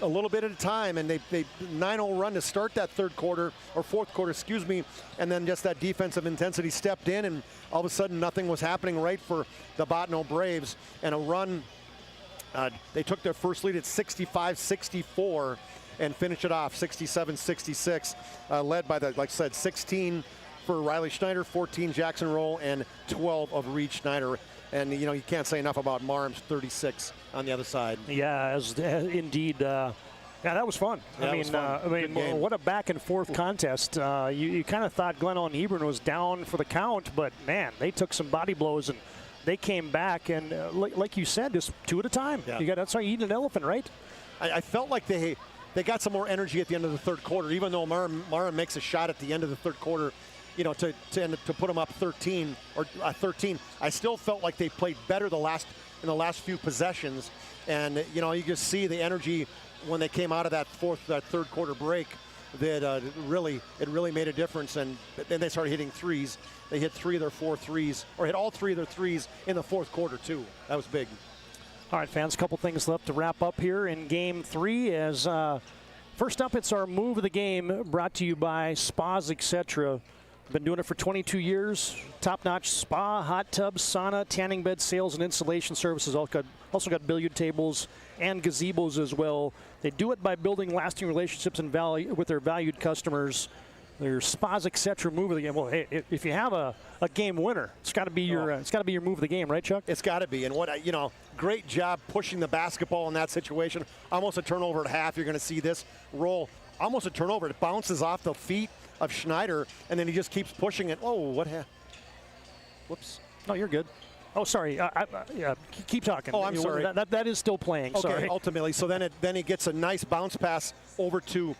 a little bit at a time. And they 9-0 run to start that third quarter, or fourth quarter, excuse me. And then just that defensive intensity stepped in, and all of a sudden nothing was happening right for the Botno Braves. And a run. They took their first lead at 65-64 and finished it off 67-66, led by the, like I said, 16 for Riley Schneider, 14 Jackson Roll, and 12 of Reed Schneider. And, you know, you can't say enough about Marham's 36 on the other side. Yeah, indeed. Yeah, that was fun. Yeah, I mean, what a back and forth contest. You kind of thought Glenn and Hebron was down for the count, but man, they took some body blows and they came back, and like you said, just 2 at a time. Yeah. That's how you eat an elephant, right? I felt like they got some more energy at the end of the third quarter, even though Marham makes a shot at the end of the third quarter, you know, to put them up 13 or 13. I still felt like they played better in the last few possessions, and you know, you just see the energy when they came out of that third quarter break. that it really made a difference. And then they started hitting threes. They hit 3 of their 4 threes, or hit all 3 of their threes in the fourth quarter too. That was big. All right, fans, a couple things left to wrap up here in Game 3. As first up, it's our move of the game, brought to you by Spas Etc. Been doing it for 22 years. Top-notch spa, hot tub, sauna, tanning bed sales and installation services. Also got billiard tables and gazebos as well. They do it by building lasting relationships and value with their valued customers. Their Spas Etc. move of the game. Well, hey, if you have a game winner, it's got to be your move of the game, right, Chuck? It's got to be. And great job pushing the basketball in that situation. Almost a turnover at half. You're going to see this roll. Almost a turnover. It bounces off the feet of Schneider, and then he just keeps pushing it. Oh, what happened? Whoops. No, you're good. Oh, sorry. Yeah, keep talking. Oh, I'm sorry. That is still playing. Okay, sorry. ultimately. So then he gets a nice bounce pass over to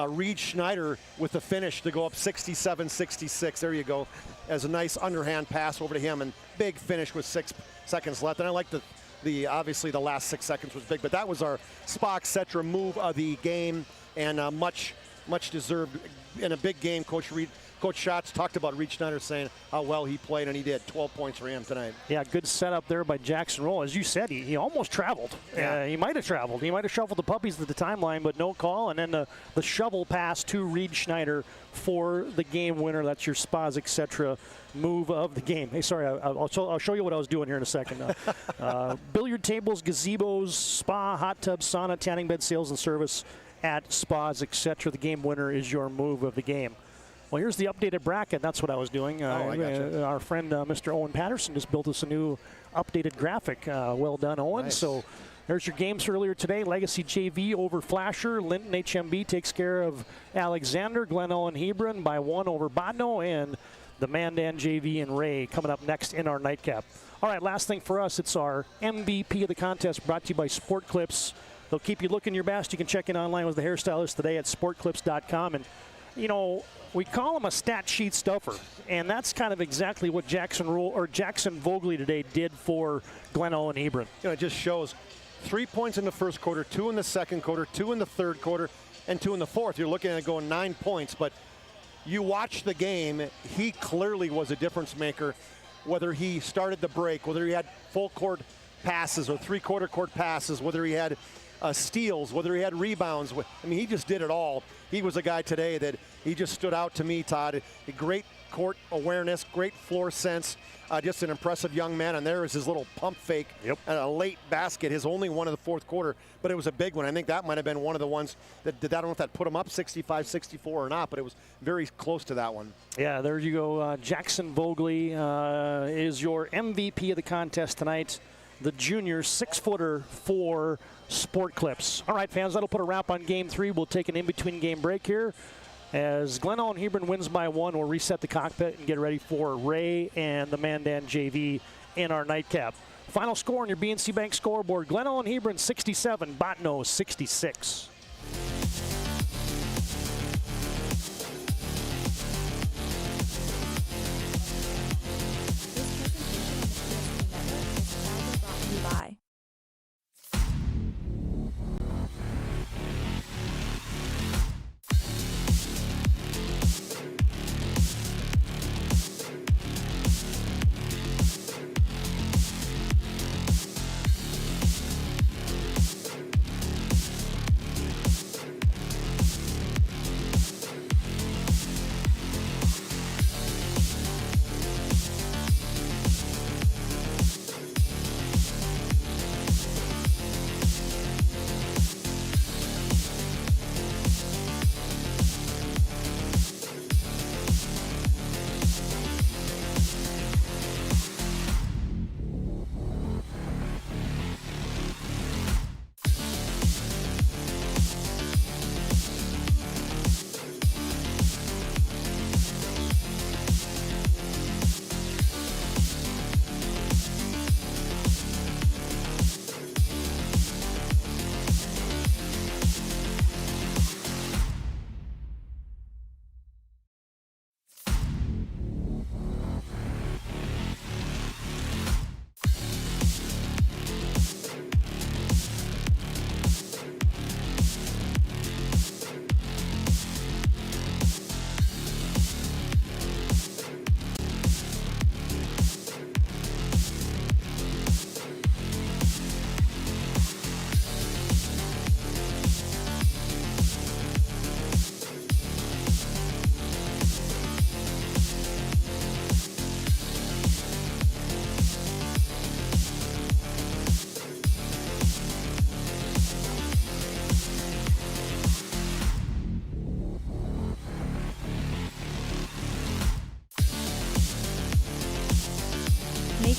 Reed Schneider with the finish to go up 67-66. There you go. As a nice underhand pass over to him, and big finish with 6 seconds left. And I like the obviously the last 6 seconds was big, but that was our Spa Etc. move of the game, and much deserved in a big game. Coach Schatz talked about Reed Schneider saying how well he played, and he did. 12 points for him tonight. Yeah, good setup there by Jackson Roll. As you said, he almost traveled. Yeah. He might have traveled. He might have shuffled the puppies to the timeline, but no call. And then the shovel pass to Reed Schneider for the game winner. That's your Spas Etc. move of the game. Hey, sorry, I'll show you what I was doing here in a second. Billiard tables, gazebos, spa, hot tub, sauna, tanning bed sales and service at Spas Etc. The game winner is your move of the game. Well, here's the updated bracket. That's what I was doing. I gotcha. Our friend Mr. Owen Patterson just built us a new updated graphic. Well done, Owen. Nice. So there's your games earlier today. Legacy JV over Flasher. Linton HMB takes care of Alexander. Glen Owen Hebron by 1 over Botno. And the Mandan JV and Ray coming up next in our nightcap. All right, last thing for us, it's our MVP of the contest brought to you by Sport Clips. They'll keep you looking your best. You can check in online with the hairstylist today at sportclips.com. And, we call him a stat sheet stuffer, and that's kind of exactly what Jackson Vogley today did for Glen Owen Hebron. It just shows 3 points in the first quarter, 2 in the second quarter, 2 in the third quarter, and 2 in the fourth. You're looking at it going 9 points, but you watch the game, he clearly was a difference maker, whether he started the break, whether he had full court passes or 3/4 court passes, whether he had steals, whether he had rebounds. I mean, he just did it all. He was a guy today that he just stood out to me, Todd. A great court awareness, great floor sense, just an impressive young man. And there is his little pump fake and a late basket, his only one in the fourth quarter, but it was a big one. I think that might have been one of the ones that I don't know if that put him up 65-64 or not, but it was very close to that one. Yeah, there you go. Jackson Vogley is your MVP of the contest tonight. The junior 6-footer for Sport Clips. All right, fans, that'll put a wrap on Game 3. We'll take an in-between game break here. As Glen Owen Hebron wins by 1, we'll reset the cockpit and get ready for Ray and the Mandan JV in our nightcap. Final score on your BNC Bank scoreboard: Glen Owen Hebron 67, Botno 66. Bye.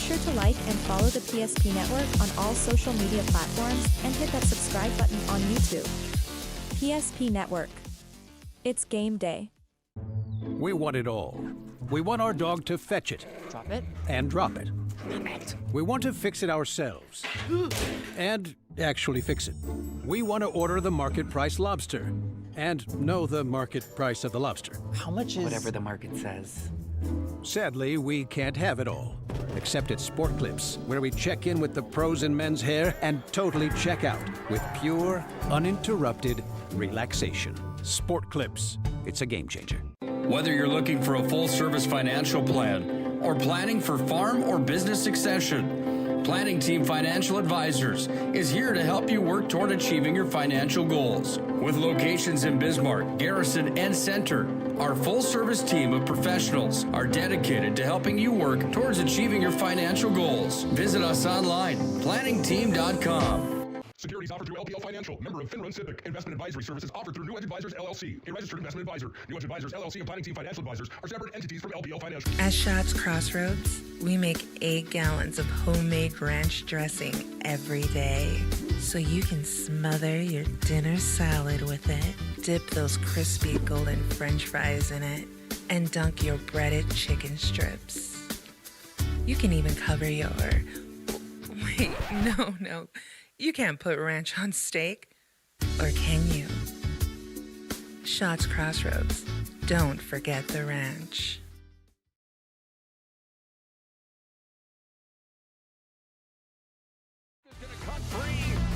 sure to like and follow the PSP Network on all social media platforms and hit that subscribe button on YouTube. PSP Network. It's game day. We want it all. We want our dog to fetch it. Drop it. And drop it. We want to fix it ourselves. And actually fix it. We want to order the market price lobster. And know the market price of the lobster. How much is... Whatever the market says. Sadly, we can't have it all. Except at Sport Clips, where we check in with the pros in men's hair and totally check out with pure, uninterrupted relaxation. Sport Clips. It's a game changer. Whether you're looking for a full-service financial plan or planning for farm or business succession, Planning Team Financial Advisors is here to help you work toward achieving your financial goals. With locations in Bismarck, Garrison, and Center, our full-service team of professionals are dedicated to helping you work towards achieving your financial goals. Visit us online, planningteam.com. Securities offered through LPL Financial, member of FINRA SIPC. Investment advisory services offered through New Edge Advisors LLC, a registered investment advisor. New Edge Advisors LLC and Planning Team Financial Advisors are separate entities from LPL Financial. At Shops Crossroads, we make 8 gallons of homemade ranch dressing every day, so you can smother your dinner salad with it, dip those crispy golden French fries in it, and dunk your breaded chicken strips. You can even cover your... Wait, no. You can't put ranch on steak, or can you? Shots Crossroads. Don't forget the ranch.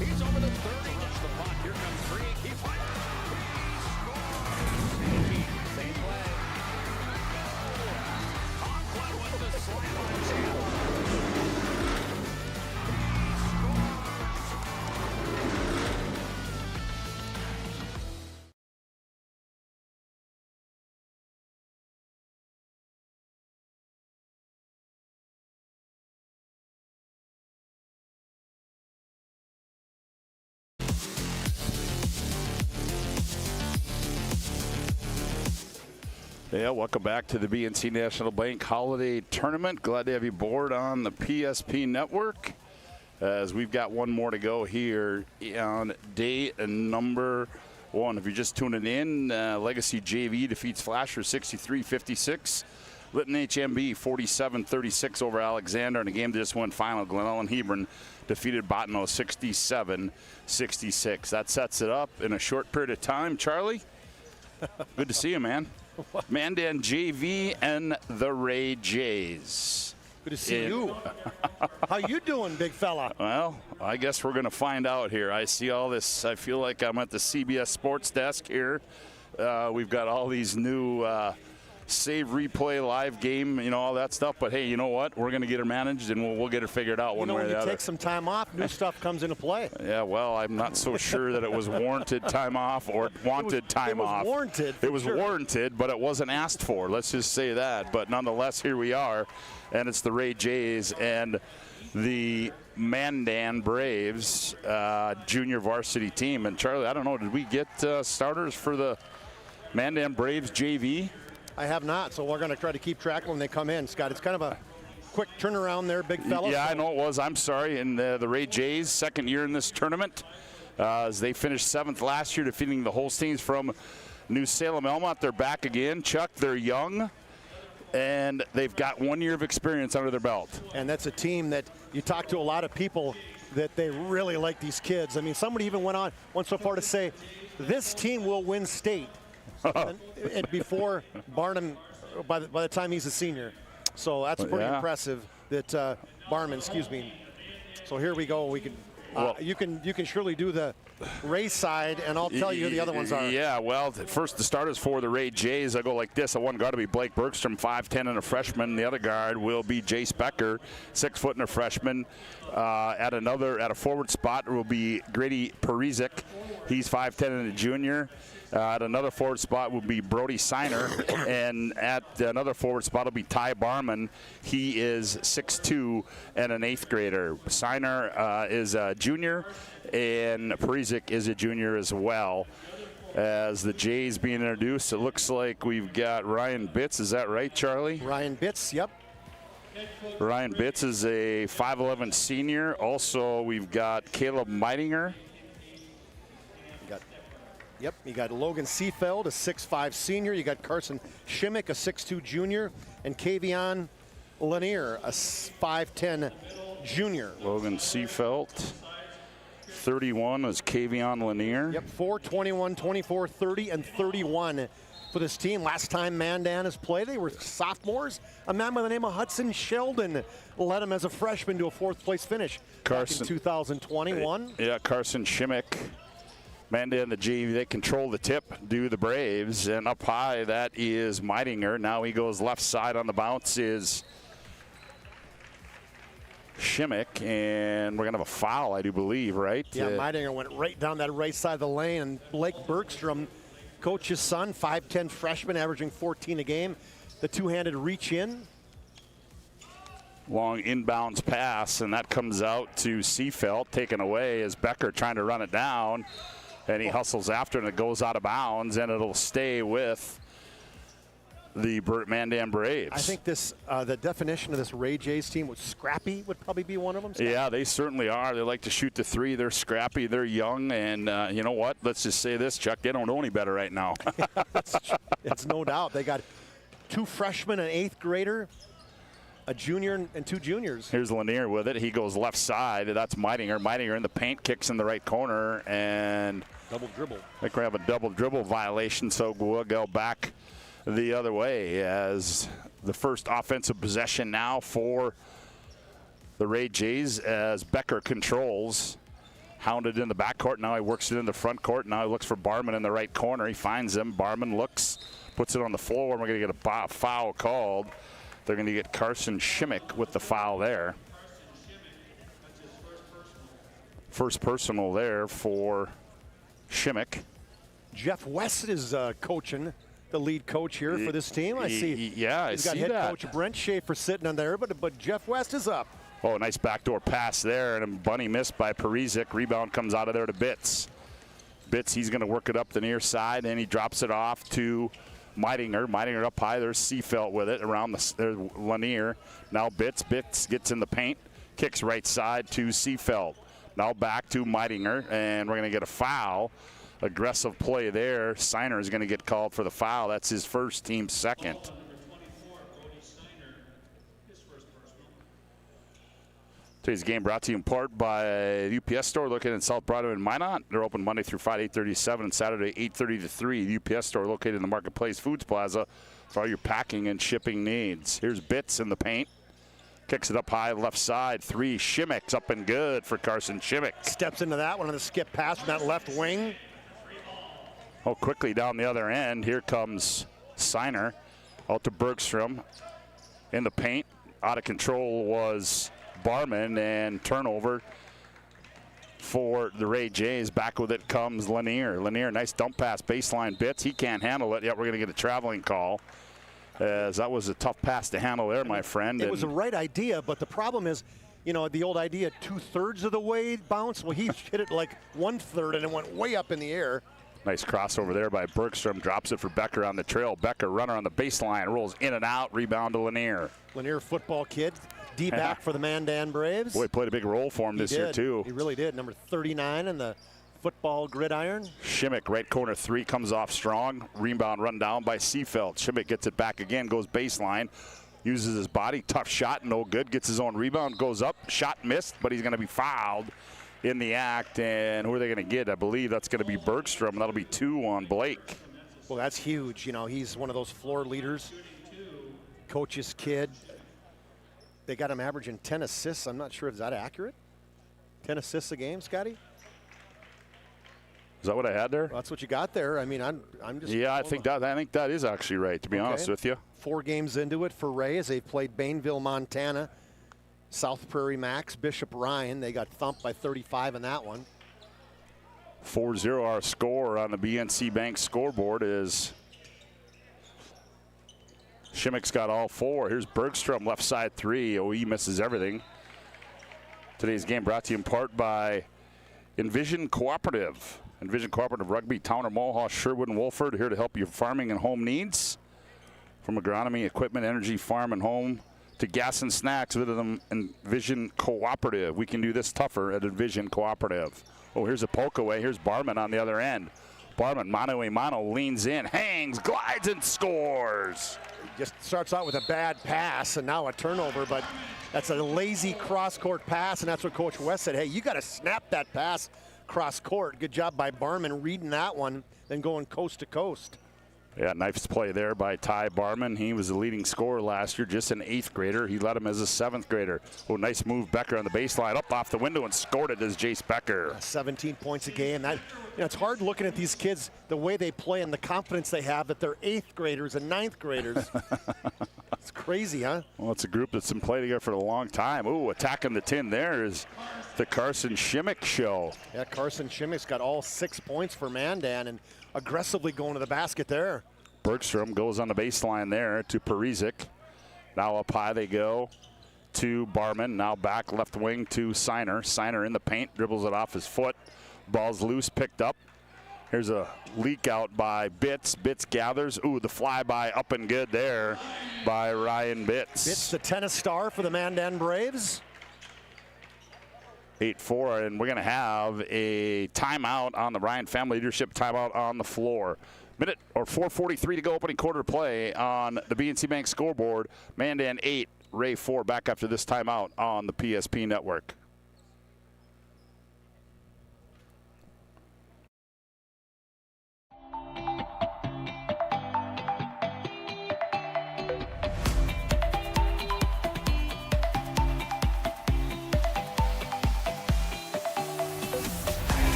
He's over the 30, gets the puck. Here comes Freak. He fires. He scores. Same play. Conklin with the slam. Yeah, welcome back to the BNC National Bank Holiday Tournament. Glad to have you aboard on the PSP Network, as we've got one more to go here on day number 1. If you're just tuning in, Legacy JV defeats Flasher 63-56. Lytton HMB 47-36 over Alexander. In a game that just went final, Glenelg and Hebron defeated Bottineau 67-66. That sets it up in a short period of time. Charlie, good to see you, man. Mandan JV and the Ray Jays. Good to see you. How you doing, big fella? Well, I guess we're going to find out here. I see all this. I feel like I'm at the CBS Sports desk here. We've got all these new save, replay, live game, all that stuff. But hey, you know what? We're going to get it managed, and we'll get it figured out one way or the other. When you take some time off, new stuff comes into play. Yeah, well, I'm not so sure that it was warranted time off or wanted time off. It was warranted. It was warranted, but it wasn't asked for. Let's just say that. But nonetheless, here we are, and it's the Ray Jays and the Mandan Braves junior varsity team. And Charlie, I don't know, did we get starters for the Mandan Braves JV? I have not, so we're going to try to keep track when they come in, Scott. It's kind of a quick turnaround there, big fella. Yeah, I know it was. I'm sorry. And the Ray Jays, second year in this tournament, as they finished 7th last year, defeating the Holsteins from New Salem Elmont. They're back again. Chuck, they're young, and they've got 1 year of experience under their belt. And that's a team that you talk to a lot of people that they really like these kids. I mean, somebody even went so far to say, this team will win state. and before Barnum, by the time he's a senior. So that's pretty impressive that Barnum, excuse me. So here we go. We can, you can surely do the Ray side, and I'll tell you who the other ones are. Yeah, well, first the starters for the Ray Jays, I go like this. The one guard will be Blake Bergstrom, 5'10", and a freshman. The other guard will be Jace Becker, 6 foot and a freshman. At a forward spot will be Grady Perizic. He's 5'10" and a junior. At another forward spot will be Brody Seiner, and at another forward spot will be Ty Barman. He is 6'2" and an 8th grader. Seiner is a junior, and Perizic is a junior as well. As the Jays being introduced, it looks like we've got Ryan Bitts. Is that right, Charlie? Ryan Bitts, yep. Ryan Bitts is a 5'11 senior. Also, we've got Caleb Meidinger. You got Logan Seefeld, a 6'5 senior. You got Carson Shimmick, a 6'2 junior, and Kavion Lanier, a 5'10 junior. Logan Seefeld, 31 is Kavion Lanier. Yep, 4, 21, 24, 30, and 31 for this team. Last time Mandan has played, they were sophomores. A man by the name of Hudson Sheldon led him as a freshman to a 4th place finish back in 2021. Yeah, Carson Shimmick. Mandan, the JV, they control the tip, do the Braves, and up high, that is Meidinger. Now he goes left side on the bounce is Shimmick, and we're going to have a foul, I do believe, right? Yeah, Meidinger went right down that right side of the lane, and Blake Bergstrom, coach's son, 5'10 freshman, averaging 14 a game. The two-handed reach in. Long inbounds pass, and that comes out to Seefeld, taken away as Becker trying to run it down. And he hustles after it, and it goes out of bounds, and it'll stay with the Mandan Braves. I think this, the definition of this Ray Jays team was scrappy would probably be one of them. Scott. Yeah, they certainly are. They like to shoot the three. They're scrappy. They're young. And you know what? Let's just say this, Chuck. They don't know any better right now. It's no doubt. They got 2 freshmen, an 8th grader, a junior, and 2 juniors. Here's Lanier with it. He goes left side. That's Meidinger. Meidinger in the paint, kicks in the right corner, and double dribble. I think we have a double dribble violation, so we'll go back the other way as the first offensive possession now for the Ray Jays as Becker controls. Hounded in the backcourt. Now he works it in the front court. Now he looks for Barman in the right corner. He finds him. Barman looks, puts it on the floor, and we're going to get a foul called. They're going to get Carson Shimmick with the foul there. First personal there for Shimmick. Jeff West is coaching, the lead coach here for this team. I see. Yeah, he's got head coach Brent Schaefer sitting on there, but Jeff West is up. Oh, nice backdoor pass there, and a bunny missed by Parizek. Rebound comes out of there to Bitts. Bitts, he's going to work it up the near side, and he drops it off to Meidinger. Meidinger up high. There's Seefeld with it around there's Lanier. Now Bitts. Bitts gets in the paint, kicks right side to Seefeld. Now back to Meidinger, and we're going to get a foul. Aggressive play there. Steiner is going to get called for the foul. That's his first, team second. Today's game brought to you in part by the UPS store located in South Broadway and Minot. They're open Monday through Friday, 8:30 to 7, and Saturday, 8:30 to 3. The UPS store located in the Marketplace Foods Plaza for all your packing and shipping needs. Here's Bitts in the paint. Kicks it up high, left side. 3, Shimmick's up and good for Carson Shimmick. Steps into that one on the skip pass from that left wing. Oh, quickly down the other end. Here comes Steiner out to Bergstrom in the paint. Out of control was Barman, and turnover for the Ray Jays. Back with it comes Lanier. Lanier, nice dump pass, baseline Bitts. He can't handle it yet. We're going to get a traveling call, as that was a tough pass to handle there, my friend. It was the right idea, but the problem is, you know, the old idea, 2/3 of the way bounce. Well, he hit it like 1/3, and it went way up in the air. Nice crossover there by Bergstrom. Drops it for Becker on the trail. Becker, runner on the baseline, rolls in and out. Rebound to Lanier. Lanier, football kid. D-back for the Mandan Braves. Boy, played a big role for him this year, too. He really did. Number 39 in the football gridiron. Shimmick, right corner 3, comes off strong. Rebound run down by Seefeld. Shimmick gets it back again, goes baseline. Uses his body. Tough shot, no good. Gets his own rebound, goes up. Shot missed, but he's going to be fouled in the act. And who are they going to get? I believe that's going to be Bergstrom, and that'll be 2 on Blake. Well, that's huge. You know, he's one of those floor leaders. Coach's kid. They got him averaging 10 assists. I'm not sure, is that accurate? 10 assists a game, Scotty? Is that what I had there? Well, that's what you got there. I mean, I'm just. Yeah, I think that is actually right, to be honest with you. 4 games into it for Ray as they played Bainville, Montana, South Prairie Max, Bishop Ryan. They got thumped by 35 in that one. 4-0 our score on the BNC Bank scoreboard is Shimmick's got all 4. Here's Bergstrom, left side 3. Oh, he misses everything. Today's game brought to you in part by Envision Cooperative. Envision Cooperative Rugby, Towner, Mohawk, Sherwood, and Wolford, here to help your farming and home needs. From agronomy, equipment, energy, farm, and home to Gas and Snacks with them Envision Cooperative. We can do this tougher at Envision Cooperative. Oh, here's a poke away. Here's Barman on the other end. Barman, mano a mano, leans in, hangs, glides, and scores. Just starts out with a bad pass and now a turnover, but that's a lazy cross-court pass, and that's what Coach West said. Hey, you got to snap that pass cross-court. Good job by Barman reading that one, then going coast to coast. Yeah, nice play there by Ty Barman. He was the leading scorer last year, just an 8th grader. He led him as a 7th grader. Oh, nice move, Becker on the baseline, up off the window and scored it as Jace Becker. 17 points a game. That, it's hard looking at these kids, the way they play and the confidence they have that they're 8th graders and 9th graders. It's crazy, huh? Well, it's a group that's been playing together for a long time. Ooh, attacking the tin there is the Carson Shimmick show. Yeah, Carson Shimmick's got all 6 points for Mandan and aggressively going to the basket there. Bergstrom goes on the baseline there to Parizek. Now up high they go to Barman. Now back left wing to Seiner. Seiner in the paint, dribbles it off his foot. Ball's loose, picked up. Here's a leak out by Bitts. Bitts gathers. Ooh, the flyby up and good there by Ryan Bitts. Bitts, the tennis star for the Mandan Braves. 8-4, and we're going to have a timeout on the Ryan Family Leadership timeout on the floor. Minute or 4:43 to go, opening quarter play on the BNC Bank scoreboard. Mandan 8, Ray 4, back after this timeout on the PSP network.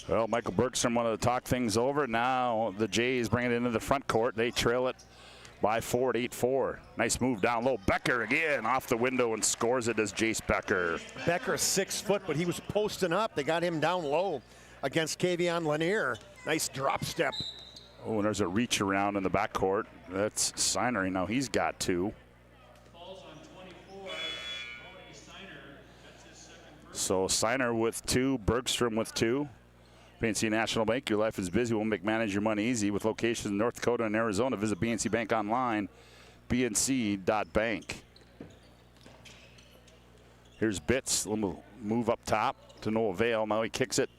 Well, Michael Bergstrom wanted to talk things over. Now the Jays bring it into the front court. They trail it by 4 at 8-4. Nice move down low. Becker again off the window and scores it as Jace Becker. Becker 6 foot, but he was posting up. They got him down low against Kavion Lanier. Nice drop step. Oh, and there's a reach around in the backcourt. That's Seiner. Now he's got 2. So Seiner with 2, Bergstrom with 2. BNC National Bank, your life is busy. We'll make manage your money easy with locations in North Dakota and Arizona. Visit BNC Bank online, bnc.bank. Here's Bitts, little move up top to no avail. Now he kicks it.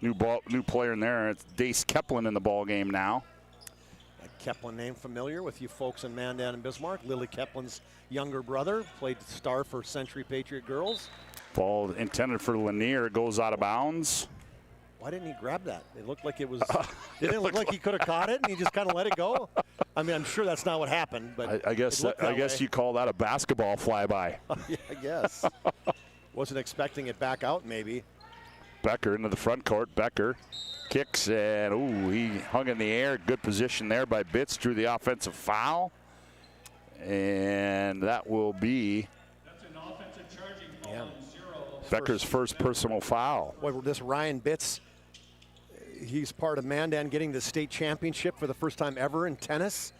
New player in there. It's Dace Keplin in the ball game now. That Keplin name familiar with you folks in Mandan and Bismarck. Lily Keplin's younger brother, played star for Century Patriot Girls. Ball intended for Lanier, goes out of bounds. Why didn't he grab that? It looked like it was. Didn't it look like he could have caught it and he just kind of let it go? I mean, I'm sure that's not what happened, but I guess you call that a basketball flyby. Yeah, I guess. Wasn't expecting it back out, maybe. Becker into the front court. Becker kicks and ooh, he hung in the air. Good position there by Bitts. Drew the offensive foul, and that will be. That's an offensive charging foul. Yeah. Becker's first personal foul. Boy, this Ryan Bitts, he's part of Mandan getting the state championship for the first time ever in tennis.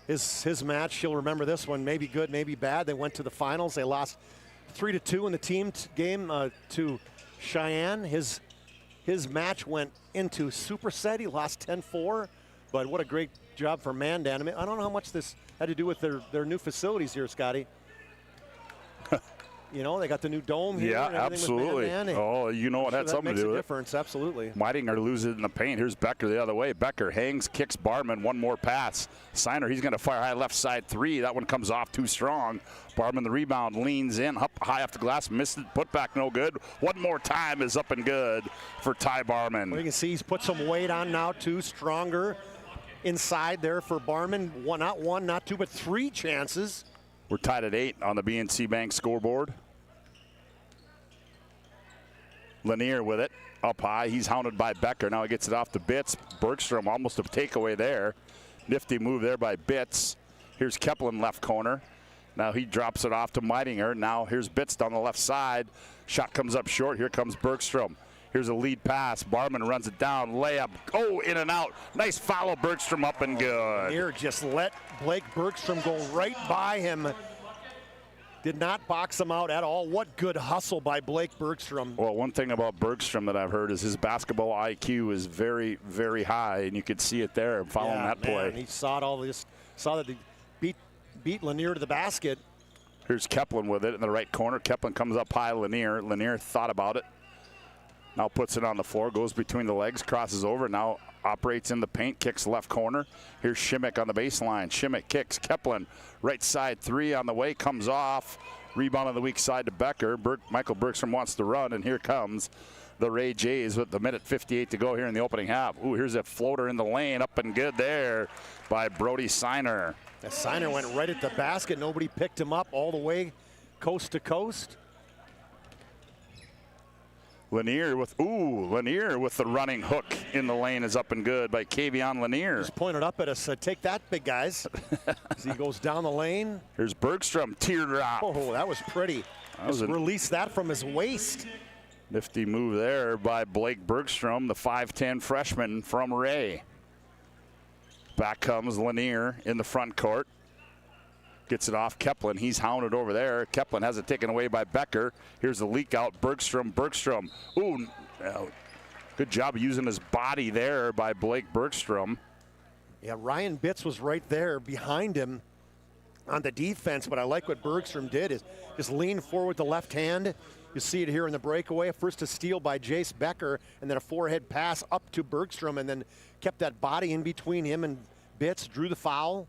His match, you'll remember this one, maybe good, maybe bad. They went to the finals. They lost 3-2 in the team game to Cheyenne. His match went into superset. He lost 10-4, but what a great job for Mandan. I mean, I don't know how much this had to do with their new facilities here, Scotty. You know, they got the new dome here. Yeah, and everything absolutely. With Oh, you know what had something to do with it. Difference, absolutely. Whitinger loses it in the paint. Here's Becker the other way. Becker hangs, kicks Barman. One more pass. Seiner, he's going to fire high left side 3. That one comes off too strong. Barman the rebound, leans in, up high off the glass, missed it, put back no good. One more time is up and good for Ty Barman. Well, you can see he's put some weight on now too, stronger inside there for Barman. Not one, not 2, but 3 chances. We're tied at 8 on the BNC Bank scoreboard. Lanier with it, up high. He's hounded by Becker. Now he gets it off to Bitts. Bergstrom almost a takeaway there. Nifty move there by Bitts. Here's Keplin left corner. Now he drops it off to Meitinger. Now here's Bitts down the left side. Shot comes up short. Here comes Bergstrom. Here's a lead pass. Barman runs it down. Layup. Oh, in and out. Nice follow. Bergstrom up and good. Lanier just let Blake Bergstrom go right by him. Did not box him out at all. What good hustle by Blake Bergstrom. Well, one thing about Bergstrom that I've heard is his basketball IQ is very, very high, and you could see it there following that play. He saw it all. This saw that he beat Lanier to the basket. Here's Keplin with it in the right corner. Keplin comes up high. Lanier thought about it. Now puts it on the floor, goes between the legs, crosses over, now operates in the paint, kicks left corner. Here's Shimmick on the baseline. Shimmick kicks. Keplin, right side three on the way, comes off. Rebound on the weak side to Becker. Michael Bergstrom wants to run, and here comes the Ray Jays with the minute 58 to go here in the opening half. Ooh, here's a floater in the lane, up and good there by Brody Siner. The Siner went right at the basket. Nobody picked him up all the way coast to coast. Lanier with the running hook in the lane is up and good by Kavion Lanier. Just pointed up at us. Take that, big guys. As he goes down the lane. Here's Bergstrom, teardrop. Oh, that was pretty. Just release that from his waist. Nifty move there by Blake Bergstrom, the 5'10 freshman from Ray. Back comes Lanier in the front court. Gets it off Keplin. He's hounded over there. Keplin has it taken away by Becker. Here's the leak out. Bergstrom. Ooh, good job using his body there by Blake Bergstrom. Yeah, Ryan Bitts was right there behind him on the defense, but I like what Bergstrom did is just lean forward with the left hand. You see it here in the breakaway. First a steal by Jace Becker, and then a forehead pass up to Bergstrom, and then kept that body in between him and Bitts, drew the foul.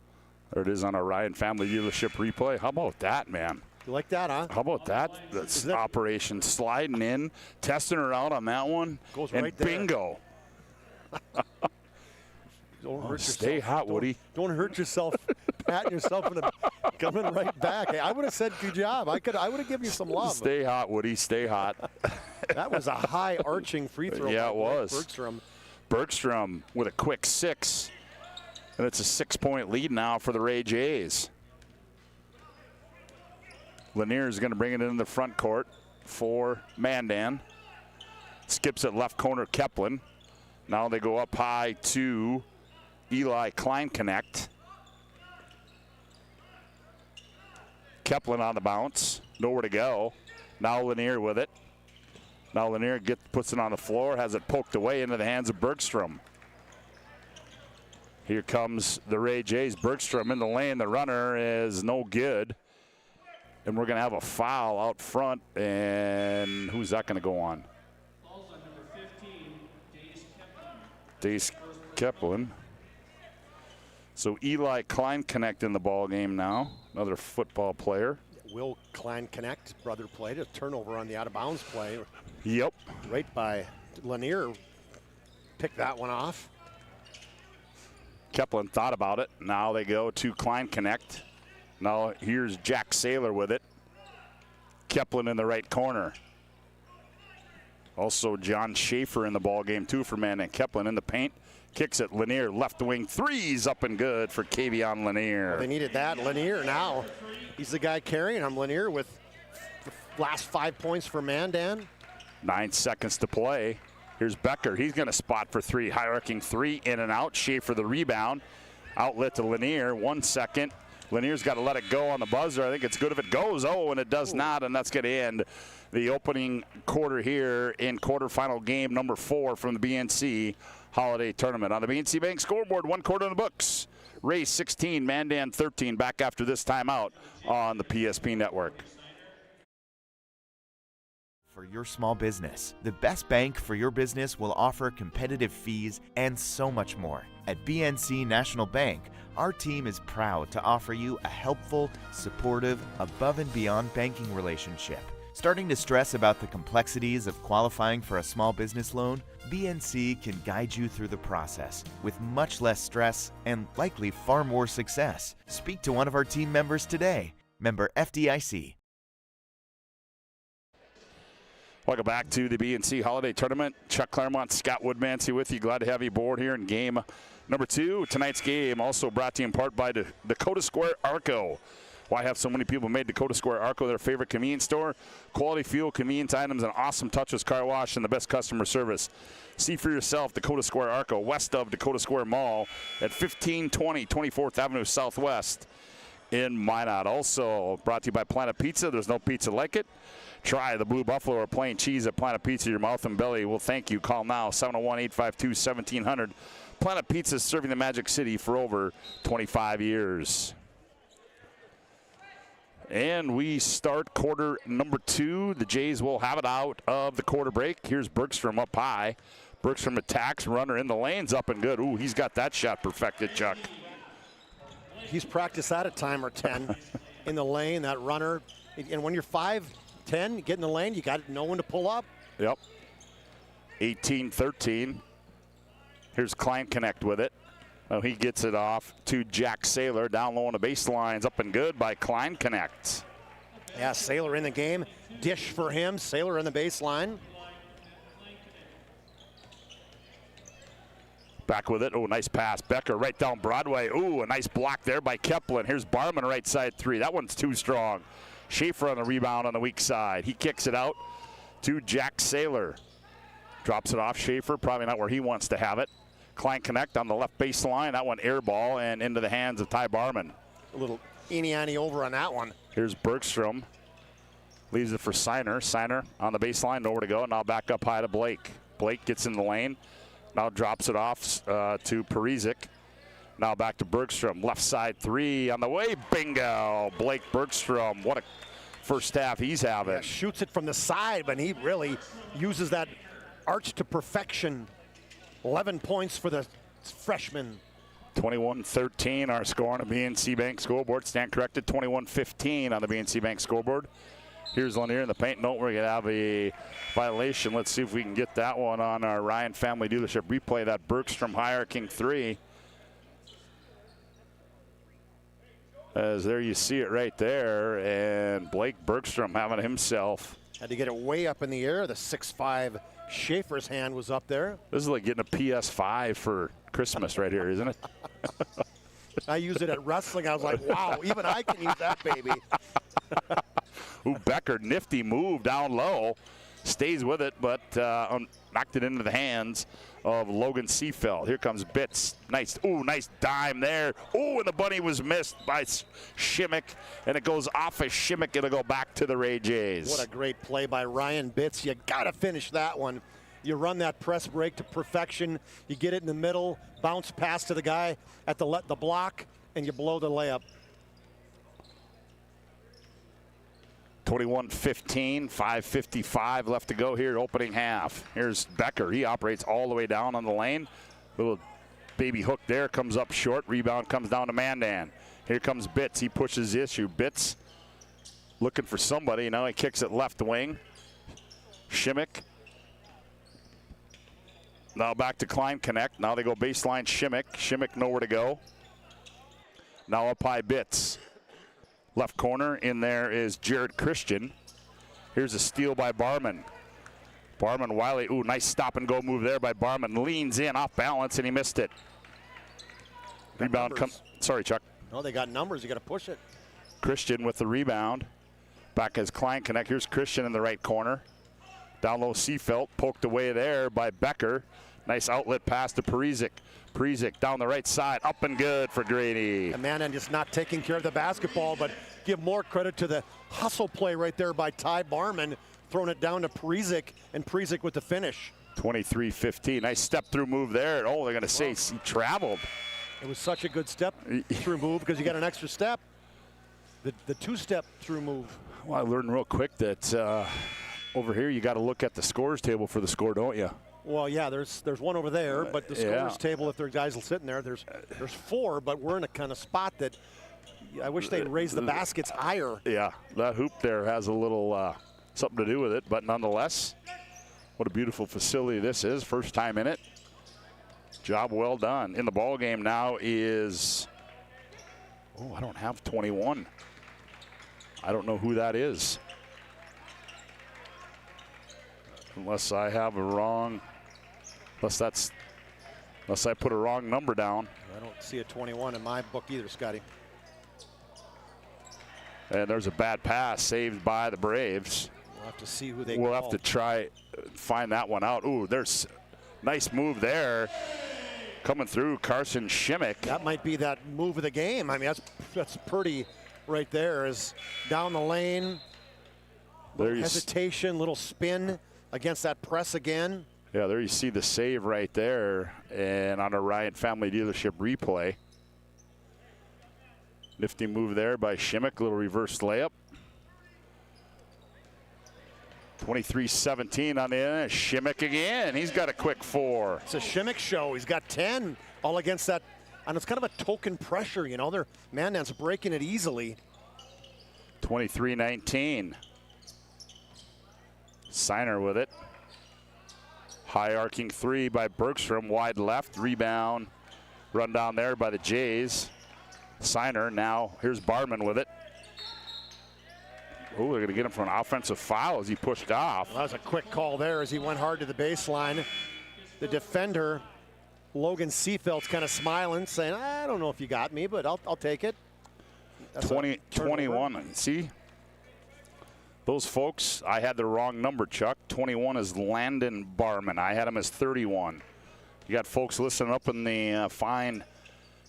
There it is on our Ryan Family Dealership replay. How about that, man? You like that, huh? How about that? That's operation sliding in, testing her out on that one. Goes and right there. Bingo. Don't hurt yourself. Stay hot, Woody. Don't hurt yourself. Patting yourself in the coming right back. Hey, I would have said good job. I would have given you some love. Stay hot, Woody. Stay hot. That was a high arching free throw. Yeah, it was. Bergstrom. Bergstrom with a quick 6. And it's a 6-point lead now for the Ray Jays. Lanier is going to bring it into the front court for Mandan. Skips it left corner, Keplin. Now they go up high to Eli Kleinknecht. Keplin on the bounce. Nowhere to go. Now Lanier with it. Now Lanier puts it on the floor, has it poked away into the hands of Bergstrom. Here comes the Ray Jays. Bergstrom in the lane. The runner is no good. And we're going to have a foul out front. And who's that going to go on? Falls on number 15, Dace Keplin. So Eli Kleinknecht in the ball game now. Another football player. Will Kleinknecht, brother, played a turnover on the out-of-bounds play. Yep. Right by Lanier. Picked that one off. Keplin thought about it. Now they go to Kleinknecht. Now here's Jack Saylor with it. Keplin in the right corner. Also John Schaefer in the ball game too for Mandan. Keplin in the paint. Kicks it. Lanier left wing. Threes up and good for Kavion Lanier. Well, they needed that. Lanier now. He's the guy carrying him. Lanier with the last 5 points for Mandan. 9 seconds to play. Here's Becker. He's going to spot for 3. High arcing 3 in and out. Schaefer the rebound. Outlet to Lanier. 1 second. Lanier's got to let it go on the buzzer. I think it's good if it goes. Oh, and it does not, and that's going to end the opening quarter here in quarterfinal game number 4 from the BNC Holiday Tournament. On the BNC Bank scoreboard, 1 quarter in the books. Ray 16, Mandan 13. Back after this timeout on the PSP Network. For your small business, the best bank for your business will offer competitive fees and so much more. At BNC National Bank, our team is proud to offer you a helpful, supportive, above and beyond banking relationship. Starting to stress about the complexities of qualifying for a small business loan? BNC can guide you through the process with much less stress and likely far more success. Speak to one of our team members today. Member FDIC. Welcome back to the BNC Holiday Tournament. Chuck Claremont, Scott Woodmansey with you. Glad to have you aboard here in game number 2. Tonight's game also brought to you in part by Dakota Square Arco. Why have so many people made Dakota Square Arco their favorite convenience store? Quality fuel, convenience items, and awesome touchless car wash and the best customer service. See for yourself Dakota Square Arco, west of Dakota Square Mall at 1520 24th Avenue Southwest in Minot. Also brought to you by Planet Pizza. There's no pizza like it. Try the Blue Buffalo or plain cheese at Planet Pizza. Your mouth and belly will thank you. Call now, 701-852-1700. Planet Pizza is serving the Magic City for over 25 years. And we start quarter number 2. The Jays will have it out of the quarter break. Here's Bergstrom up high. Bergstrom attacks, runner in the lanes, up and good. Ooh, he's got that shot perfected, Chuck. He's practiced that a time or 10 in the lane, that runner. And when you're 5'10", get in the lane, you got to know when to pull up. Yep. 18-13. Here's Klein Connect with it. Oh, he gets it off to Jack Saylor. Down low on the baselines, up and good by Klein Connect. Yeah, Saylor in the game. Dish for him. Saylor in the baseline. Back with it. Oh, nice pass. Becker right down Broadway. Ooh, a nice block there by Keplin. Here's Barman right side 3. That one's too strong. Schaefer on the rebound on the weak side. He kicks it out to Jack Saylor. Drops it off Schaefer. Probably not where he wants to have it. Klein Connect on the left baseline. That one air ball and into the hands of Ty Barman. A little eeny over on that one. Here's Bergstrom. Leaves it for Seiner. Seiner on the baseline. Nowhere to go. Now back up high to Blake. Blake gets in the lane. Now drops it off to Parizek. Now back to Bergstrom. Left side 3 on the way. Bingo. Blake Bergstrom. What a first half he's having. Yeah, shoots it from the side, but he really uses that arch to perfection. 11 points for the freshman. 21-13 our score on the BNC Bank scoreboard. Stand corrected, 21-15 on the BNC Bank scoreboard. Here's Lanier in the paint. No, we're going to have a violation. Let's see if we can get that one on our Ryan Family Dealership replay. That Bergstrom Higher King 3. As there you see it right there. And Blake Bergstrom having himself. Had to get it way up in the air. The 6'5" Schaefer's hand was up there. This is like getting a PS5 for Christmas right here, isn't it? I use it at wrestling. I was like, wow, even I can use that baby. Ooh, Becker, nifty move down low. Stays with it, but knocked it into the hands of Logan Seafeld. Here comes Bitts. Nice, ooh, nice dime there. Ooh, and the bunny was missed by Shimmick, and it goes off of Shimmick. It'll go back to the Ray Jays. What a great play by Ryan Bitts. You got to finish that one. You run that press break to perfection. You get it in the middle, bounce pass to the guy at the block, and you blow the layup. 21-15, 5:55 left to go here, opening half. Here's Becker. He operates all the way down on the lane. Little baby hook there, comes up short. Rebound comes down to Mandan. Here comes Bitts. He pushes the issue. Bitts looking for somebody. Now he kicks it left wing. Shimmick. Now back to Klein Connect. Now they go baseline Shimmick. Shimmick nowhere to go. Now up high Bitts. Left corner, in there is Jared Christian. Here's a steal by Barman. Barman, Wiley, ooh, nice stop and go move there by Barman. Leans in, off balance, and he missed it. Rebound comes, sorry, Chuck. No, they got numbers, you got to push it. Christian with the rebound. Back as Klein Connect, here's Christian in the right corner. Down low, Seafelt, poked away there by Becker. Nice outlet pass to Parizek. Parizek down the right side, up and good for Grady. And Mandan just not taking care of the basketball, but give more credit to the hustle play right there by Ty Barman, throwing it down to Parizek, and Parizek with the finish. 23-15, nice step through move there. Oh, they're gonna say he traveled. It was such a good step through move because you got an extra step. The two-step through move. Well, I learned real quick that over here you got to look at the scores table for the score, don't you? Well, yeah, there's one over there, but the scores table, if there are guys sitting there, there's 4, but we're in a kind of spot that I wish they'd raise the baskets higher. Yeah, that hoop there has a little something to do with it, but nonetheless, what a beautiful facility this is. First time in it. Job well done. In the ball game now is, oh, I don't have 21. I don't know who that is. Unless I have a wrong, unless I put a wrong number down. I don't see a 21 in my book either, Scotty. And there's a bad pass saved by the Braves. We'll have to see who they We'll call. have to try find that one out. Ooh, there's nice move there. Coming through, Carson Shimmick. That might be that move of the game. I mean, that's pretty right there. Is down the lane. There you hesitation, little spin against that press again. Yeah, there you see the save right there, and on a Ryan Family Dealership replay. Nifty move there by Shimmick, little reverse layup. 23-17 on the end. Shimmick again. He's got a quick 4. It's a Shimmick show. He's got 10 all against that. And it's kind of a token pressure, you know. They're Mandan's breaking it easily. 23-19. Signer with it. High arcing 3 by Bergstrom. Wide left. Rebound. Run down there by the Jays. Signer now. Here's Barman with it. Oh, they're going to get him for an offensive foul as he pushed off. Well, that was a quick call there as he went hard to the baseline. The defender, Logan Seefeld's kind of smiling, saying, I don't know if you got me, but I'll take it. 21. See? Those folks, I had the wrong number, Chuck. 21 is Landon Barman. I had him as 31. You got folks listening up in the fine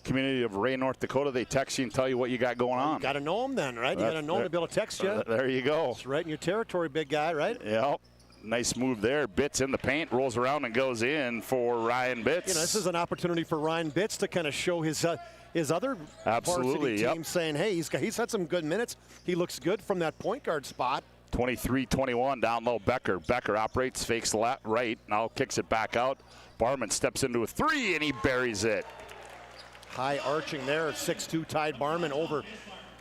community of Ray, North Dakota. They text you and tell you what you got going on. You got to know them then, right? You got to know them to be able to text you. There you go. It's right in your territory, big guy, right? Yep. Nice move there. Bitts in the paint, rolls around and goes in for Ryan Bitts. You know, this is an opportunity for Ryan Bitts to kind of show his other varsity team, saying, hey, he's had some good minutes. He looks good from that point guard spot. 23-21 down low. Becker operates, fakes left, right, now kicks it back out. Barman steps into a 3 and he buries it. High arching there at 6'2", tied Barman over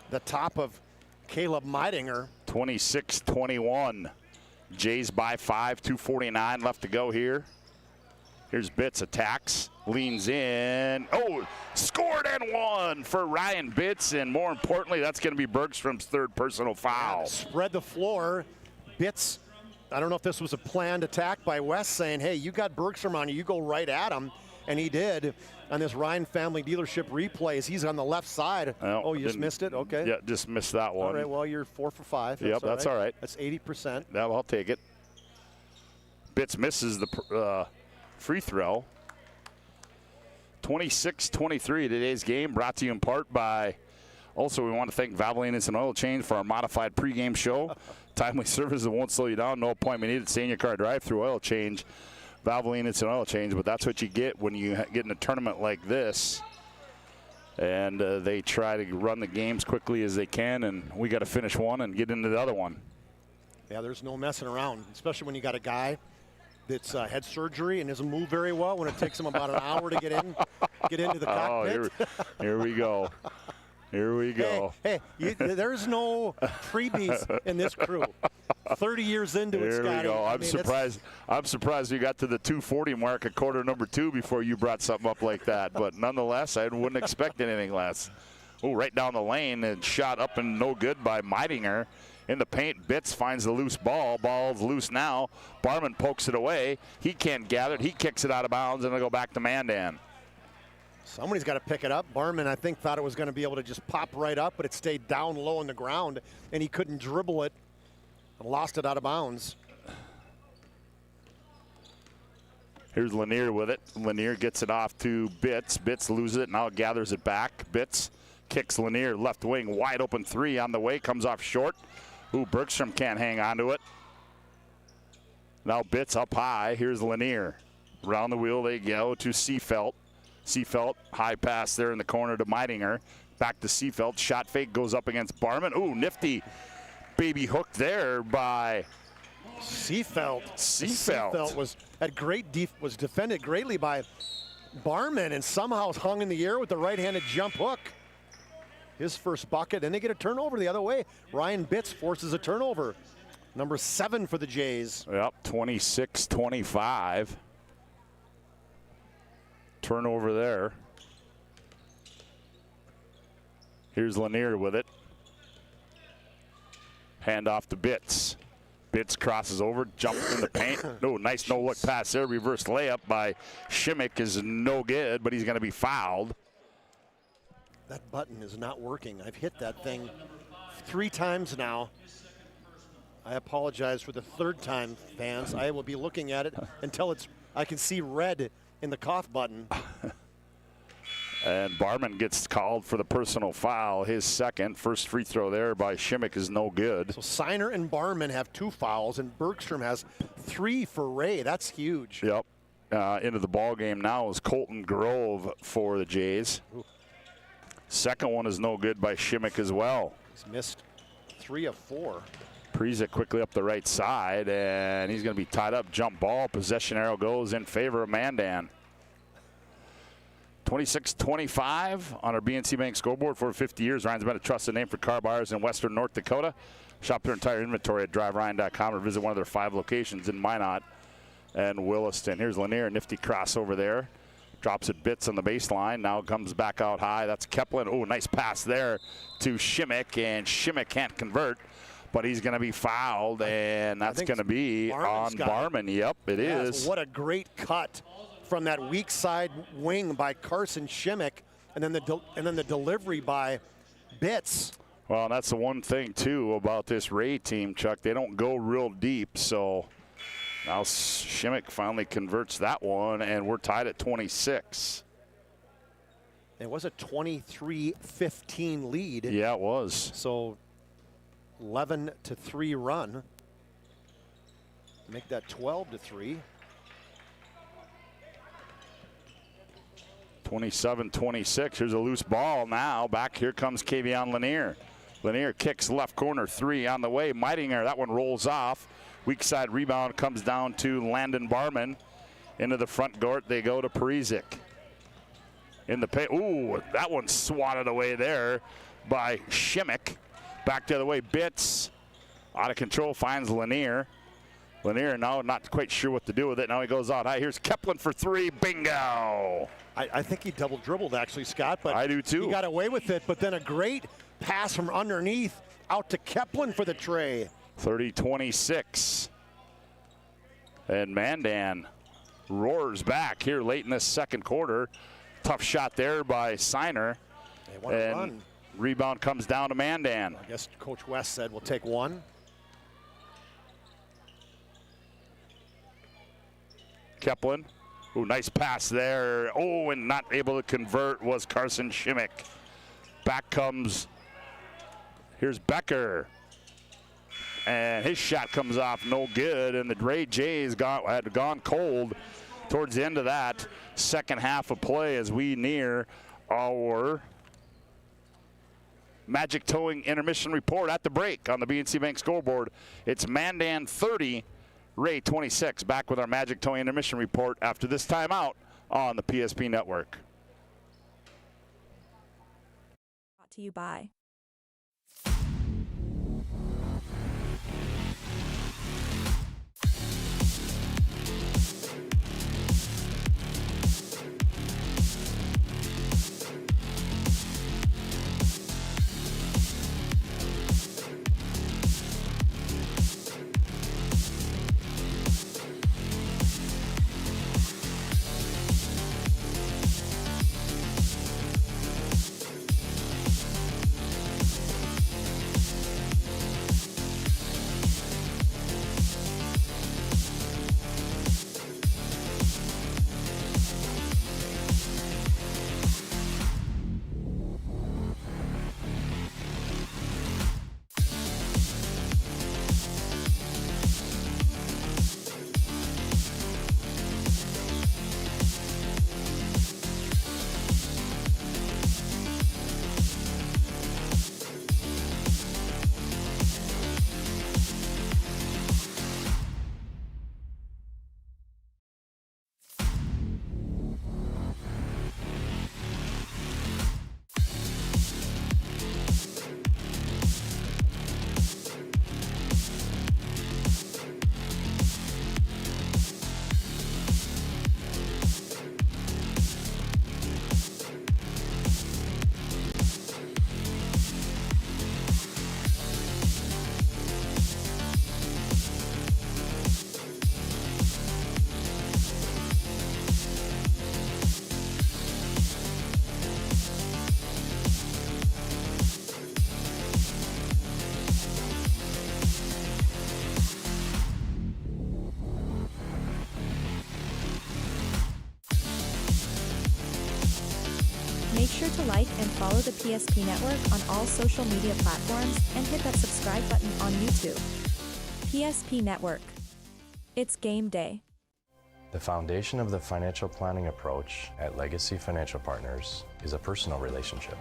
the top of Caleb Meidinger. 26-21. Jays by 5, 2:49 left to go here. Here's Bitts, attacks, leans in. Oh, scored and one for Ryan Bitts, and more importantly, that's going to be Bergstrom's 3rd personal foul. Yeah, spread the floor. Bitts, I don't know if this was a planned attack by West, saying, hey, you got Bergstrom on you, you go right at him. And he did on this Ryan Family Dealership replays. He's on the left side. Oh, you just missed it? Okay. Yeah, just missed that one. All right, well, you're 4 for 5. Yep, that's all right. That's 80%. Yeah, I'll take it. Bitts misses the free throw. 26-23 today's game, brought to you in part by, also we want to thank Valvoline Instant Oil Change for our modified pregame show. Timely service that won't slow you down, no appointment needed, stay in your car, drive-through oil change. Valvoline Instant Oil Change, but that's what you get when you get in a tournament like this. And they try to run the games quickly as they can, and we got to finish one and get into the other one. Yeah, there's no messing around, especially when you got a guy that's had surgery and doesn't move very well when it takes him about an hour to get into the cockpit. Oh, here we go. Here we go. Hey, there's no freebies in this crew. 30 years into it, Scotty. Here we go. I'm surprised we got to the 240 mark at quarter number 2 before you brought something up like that. But nonetheless, I wouldn't expect anything less. Oh, right down the lane and shot up and no good by Meidinger. In the paint, Bitts finds the loose ball. Ball's loose now. Barman pokes it away. He can't gather it. He kicks it out of bounds, and it'll go back to Mandan. Somebody's got to pick it up. Barman, I think, thought it was going to be able to just pop right up, but it stayed down low on the ground, and he couldn't dribble it and lost it out of bounds. Here's Lanier with it. Lanier gets it off to Bitts. Bitts loses it, now gathers it back. Bitts kicks Lanier, left wing, wide open 3 on the way, comes off short. Ooh, Bergstrom can't hang on to it. Now Bitts up high. Here's Lanier. Around the wheel they go to Seefeld. Seefeld, high pass there in the corner to Meidinger. Back to Seefeld. Shot fake goes up against Barman. Ooh, nifty baby hook there by Seefeld. Seefeld was defended greatly by Barman and somehow hung in the air with the right-handed jump hook. His first bucket, and they get a turnover the other way. Ryan Bitts forces a turnover. Number 7 for the Jays. Yep, 26-25. Turnover there. Here's Lanier with it. Hand off to Bitts. Bitts crosses over, jumps in the paint. No, nice no-look pass there. Reverse layup by Shimmick is no good, but he's going to be fouled. That button is not working. I've hit that thing 3 times now. I apologize for the 3rd time, fans. I will be looking at it until I can see red in the cough button. And Barman gets called for the personal foul, his second. First free throw there by Shimmick is no good. So Signer and Barman have 2 fouls, and Bergstrom has 3 for Ray. That's huge. Yep. Into the ball game now is Colton Grove for the Jays. Ooh. Second one is no good by Shimmick as well. He's missed 3 of 4. Prizik quickly up the right side, and he's going to be tied up. Jump ball. Possession arrow goes in favor of Mandan. 26-25 on our BNC Bank scoreboard. For 50 years, Ryan's been a trusted name for car buyers in western North Dakota. Shop their entire inventory at driveryan.com or visit one of their 5 locations in Minot and Williston. Here's Lanier, nifty crossover there. Drops it bits on the baseline. Now comes back out high. That's Keplin. Oh, nice pass there to Shimmick, and Shimmick can't convert, but he's going to be fouled, and that's going to be on Barman. Yep, it is. What a great cut from that weak side wing by Carson Shimmick, and then the delivery by Bitts. Well, that's the one thing too about this Ray team, Chuck. They don't go real deep, so now Shimmick finally converts that one, and we're tied at 26. It was a 23-15 lead. Yeah, it was. So 11-3 run. Make that 12-3. 27-26. Here's a loose ball now. Back here comes Kavion Lanier. Lanier kicks left corner 3 on the way. Meitinger, that one rolls off. Weak side rebound comes down to Landon Barman. Into the front court they go to Prizik. In the pay. Ooh, that one swatted away there by Shimmick. Back the other way. Bitts out of control, finds Lanier. Lanier now not quite sure what to do with it. Now he goes out high. Here's Keplin for 3. Bingo. I think he double dribbled actually, Scott, but I do too. He got away with it, but then a great pass from underneath out to Keplin for the tray. 30-26. And Mandan roars back here late in this second quarter. Tough shot there by Signer. They want to run. Rebound comes down to Mandan. I guess Coach West said we'll take one. Keplin. Ooh, nice pass there. Oh, and not able to convert was Carson Shimmick. Back comes, here's Becker. And his shot comes off no good, and the Ray Jays had gone cold towards the end of that second half of play as we near our Magic Towing intermission report at the break on the BNC Bank scoreboard. It's Mandan 30, Ray 26. Back with our Magic Towing intermission report after this timeout on the PSP Network. Brought to you by Make sure to like and follow the PSP Network on all social media platforms and hit that subscribe button on YouTube. PSP Network. It's game day. The foundation of the financial planning approach at Legacy Financial Partners is a personal relationship.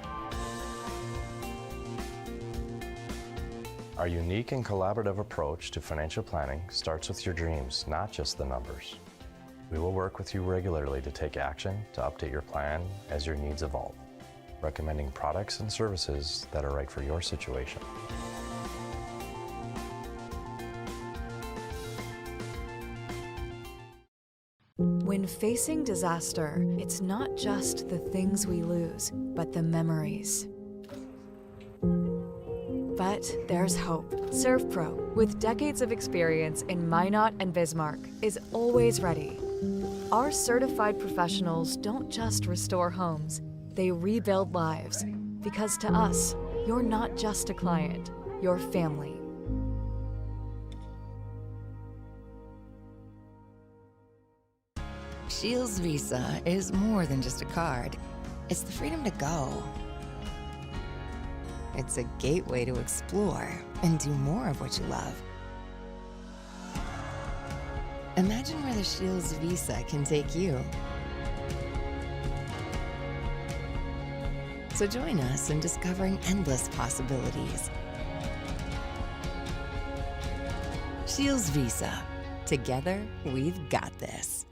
Our unique and collaborative approach to financial planning starts with your dreams, not just the numbers. We will work with you regularly to take action to update your plan as your needs evolve, recommending products and services that are right for your situation. When facing disaster, it's not just the things we lose, but the memories. But there's hope. ServPro, with decades of experience in Minot and Bismarck, is always ready. Our certified professionals don't just restore homes, they rebuild lives. Because to us, you're not just a client, you're family. Shields Visa is more than just a card. It's the freedom to go. It's a gateway to explore and do more of what you love. Imagine where the Shields Visa can take you. So join us in discovering endless possibilities. Shields Visa. Together, we've got this.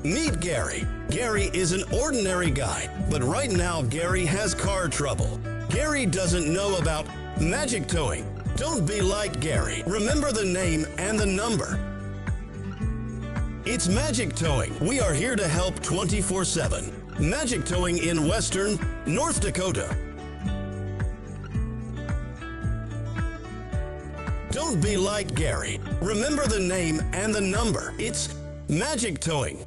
Meet Gary. Gary is an ordinary guy, but right now Gary has car trouble. Gary doesn't know about magic towing. Don't be like Gary. Remember the name and the number. It's Magic Towing. We are here to help 24/7. Magic Towing in Western North Dakota. Don't be like Gary. Remember the name and the number. It's Magic Towing.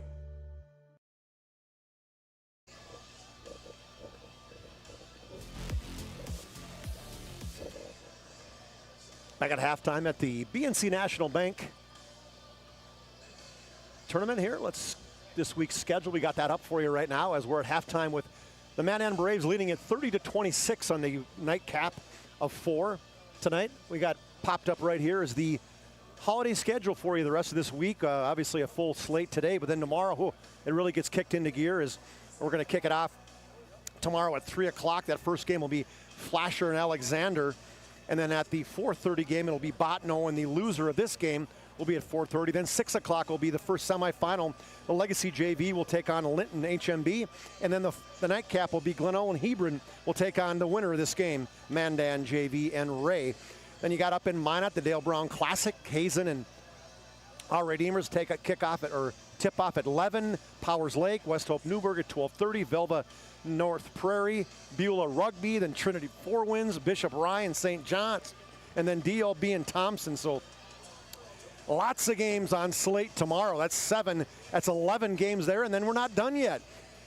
Back at halftime at the BNC National Bank tournament here. This week's schedule, we got that up for you right now as we're at halftime with the Mandan Braves leading at 30-26 on the nightcap of 4 tonight. We got popped up right here is the holiday schedule for you the rest of this week. Obviously a full slate today, but then tomorrow it really gets kicked into gear as we're going to kick it off tomorrow at 3 o'clock. That first game will be Flasher and Alexander. And then at the 4:30 game, it'll be Botno, and the loser of this game will be at 4:30. Then 6 o'clock will be the first semifinal. The Legacy JV will take on Linton HMB. And then the nightcap will be Glenelg and Hebron will take on the winner of this game, Mandan JV and Ray. Then you got up in Minot, the Dale Brown Classic. Hazen and our Redeemers take a kickoff or tip off at 11. Powers Lake, West Hope Newburgh at 12:30. Velva North Prairie, Beulah Rugby, then Trinity Four Winds, Bishop Ryan, St. John's, and then DLB and Thompson. So lots of games on slate tomorrow. That's 7. That's 11 games there, and then we're not done yet.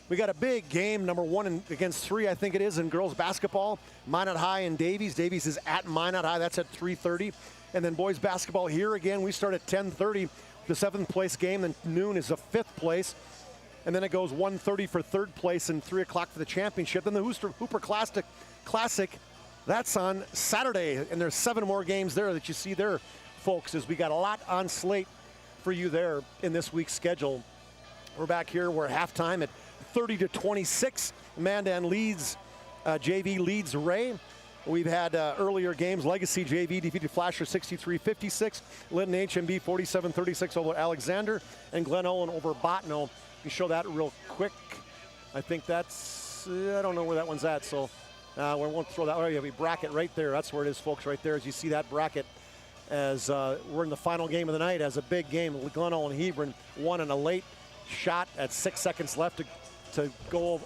We got a big game, number 1 against 3, I think it is, in girls basketball. Minot High and Davies. Davies is at Minot High. That's at 3:30. And then boys basketball here again. We start at 10:30. The 7th place game, then noon is the 5th place. And then it goes 1:30 for 3rd place and 3 o'clock for the championship. Then the Hooper Classic, that's on Saturday. And there's 7 more games there that you see there, folks, as we got a lot on slate for you there in this week's schedule. We're back here. We're at halftime at 30-26. Mandan leads, JV leads Ray. We've had earlier games. Legacy JV defeated Flasher 63-56. Linton HMB 47-36 over Alexander. And Glen Owen over Botno. You show that real quick. I think that's, I don't know where that one's at, so we won't throw that. Oh, you have a bracket right there. That's where it is, folks, right there. As you see that bracket, as we're in the final game of the night, as a big game. Glenelg and Hebron won in a late shot at 6 seconds left to go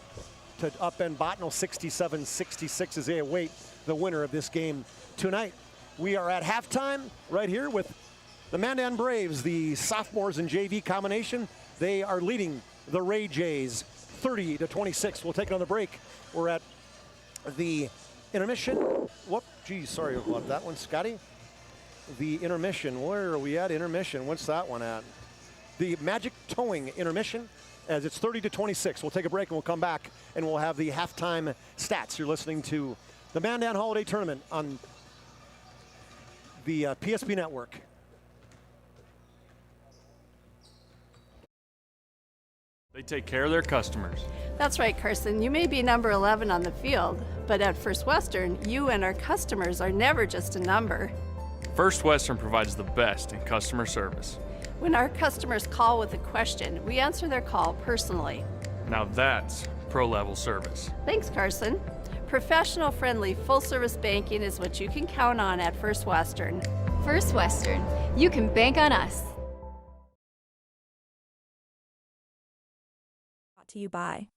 to upend Botno 67-66 as they await the winner of this game tonight. We are at halftime right here with the Mandan Braves, the sophomores and JV combination. They are leading the Ray Jays 30-26. We'll take another break. We're at the intermission. Whoop, geez, sorry about that one, Scotty. The intermission, where are we at? Intermission, what's that one at? the Magic Towing intermission as it's 30-26. We'll take a break and we'll come back and we'll have the halftime stats. You're listening to the Mandan Holiday Tournament on the PSP Network. They take care of their customers. That's right, Carson. You may be number 11 on the field, but at First Western, you and our customers are never just a number. First Western provides the best in customer service. When our customers call with a question, we answer their call personally. Now that's pro-level service. Thanks, Carson. Professional, friendly, full-service banking is what you can count on at First Western. First Western, you can bank on us. Brought to you by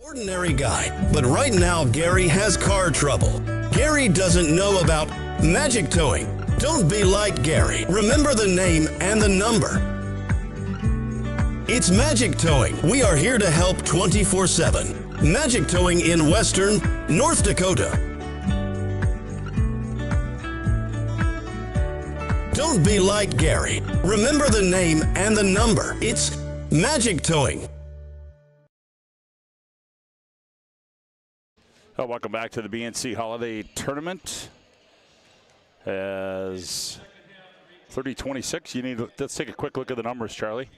Ordinary guy, but right now Gary has car trouble. Gary doesn't know about magic towing. Don't be like Gary. Remember the name and the number. It's Magic Towing. We are here to help 24/7. Magic Towing in Western North Dakota. Don't be like Gary. Remember the name and the number. It's Magic Towing. Well, welcome back to the BNC Holiday Tournament. As 30-26, let's take a quick look at the numbers, Charlie.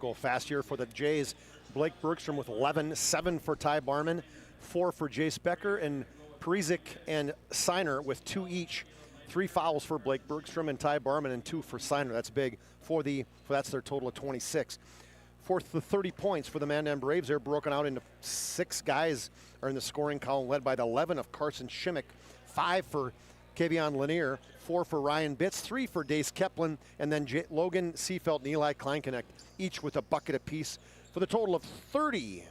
Go fast here for the Jays. Blake Bergstrom with 11, 7 for Ty Barman, 4 for Jace Becker, and Perizic and Seiner with 2 each. 3 fouls for Blake Bergstrom and Ty Barman, and 2 for Seiner. That's big that's their total of 26. For the 30 points for the Mandan Braves, they're broken out into 6 guys are in the scoring column, led by the 11 of Carson Shimmick, 5 for Kevion Lanier, 4 for Ryan Bitts, 3 for Dace Keplin, and then Logan Seafelt and Eli Kleinknecht, each with a bucket apiece for the total of 30.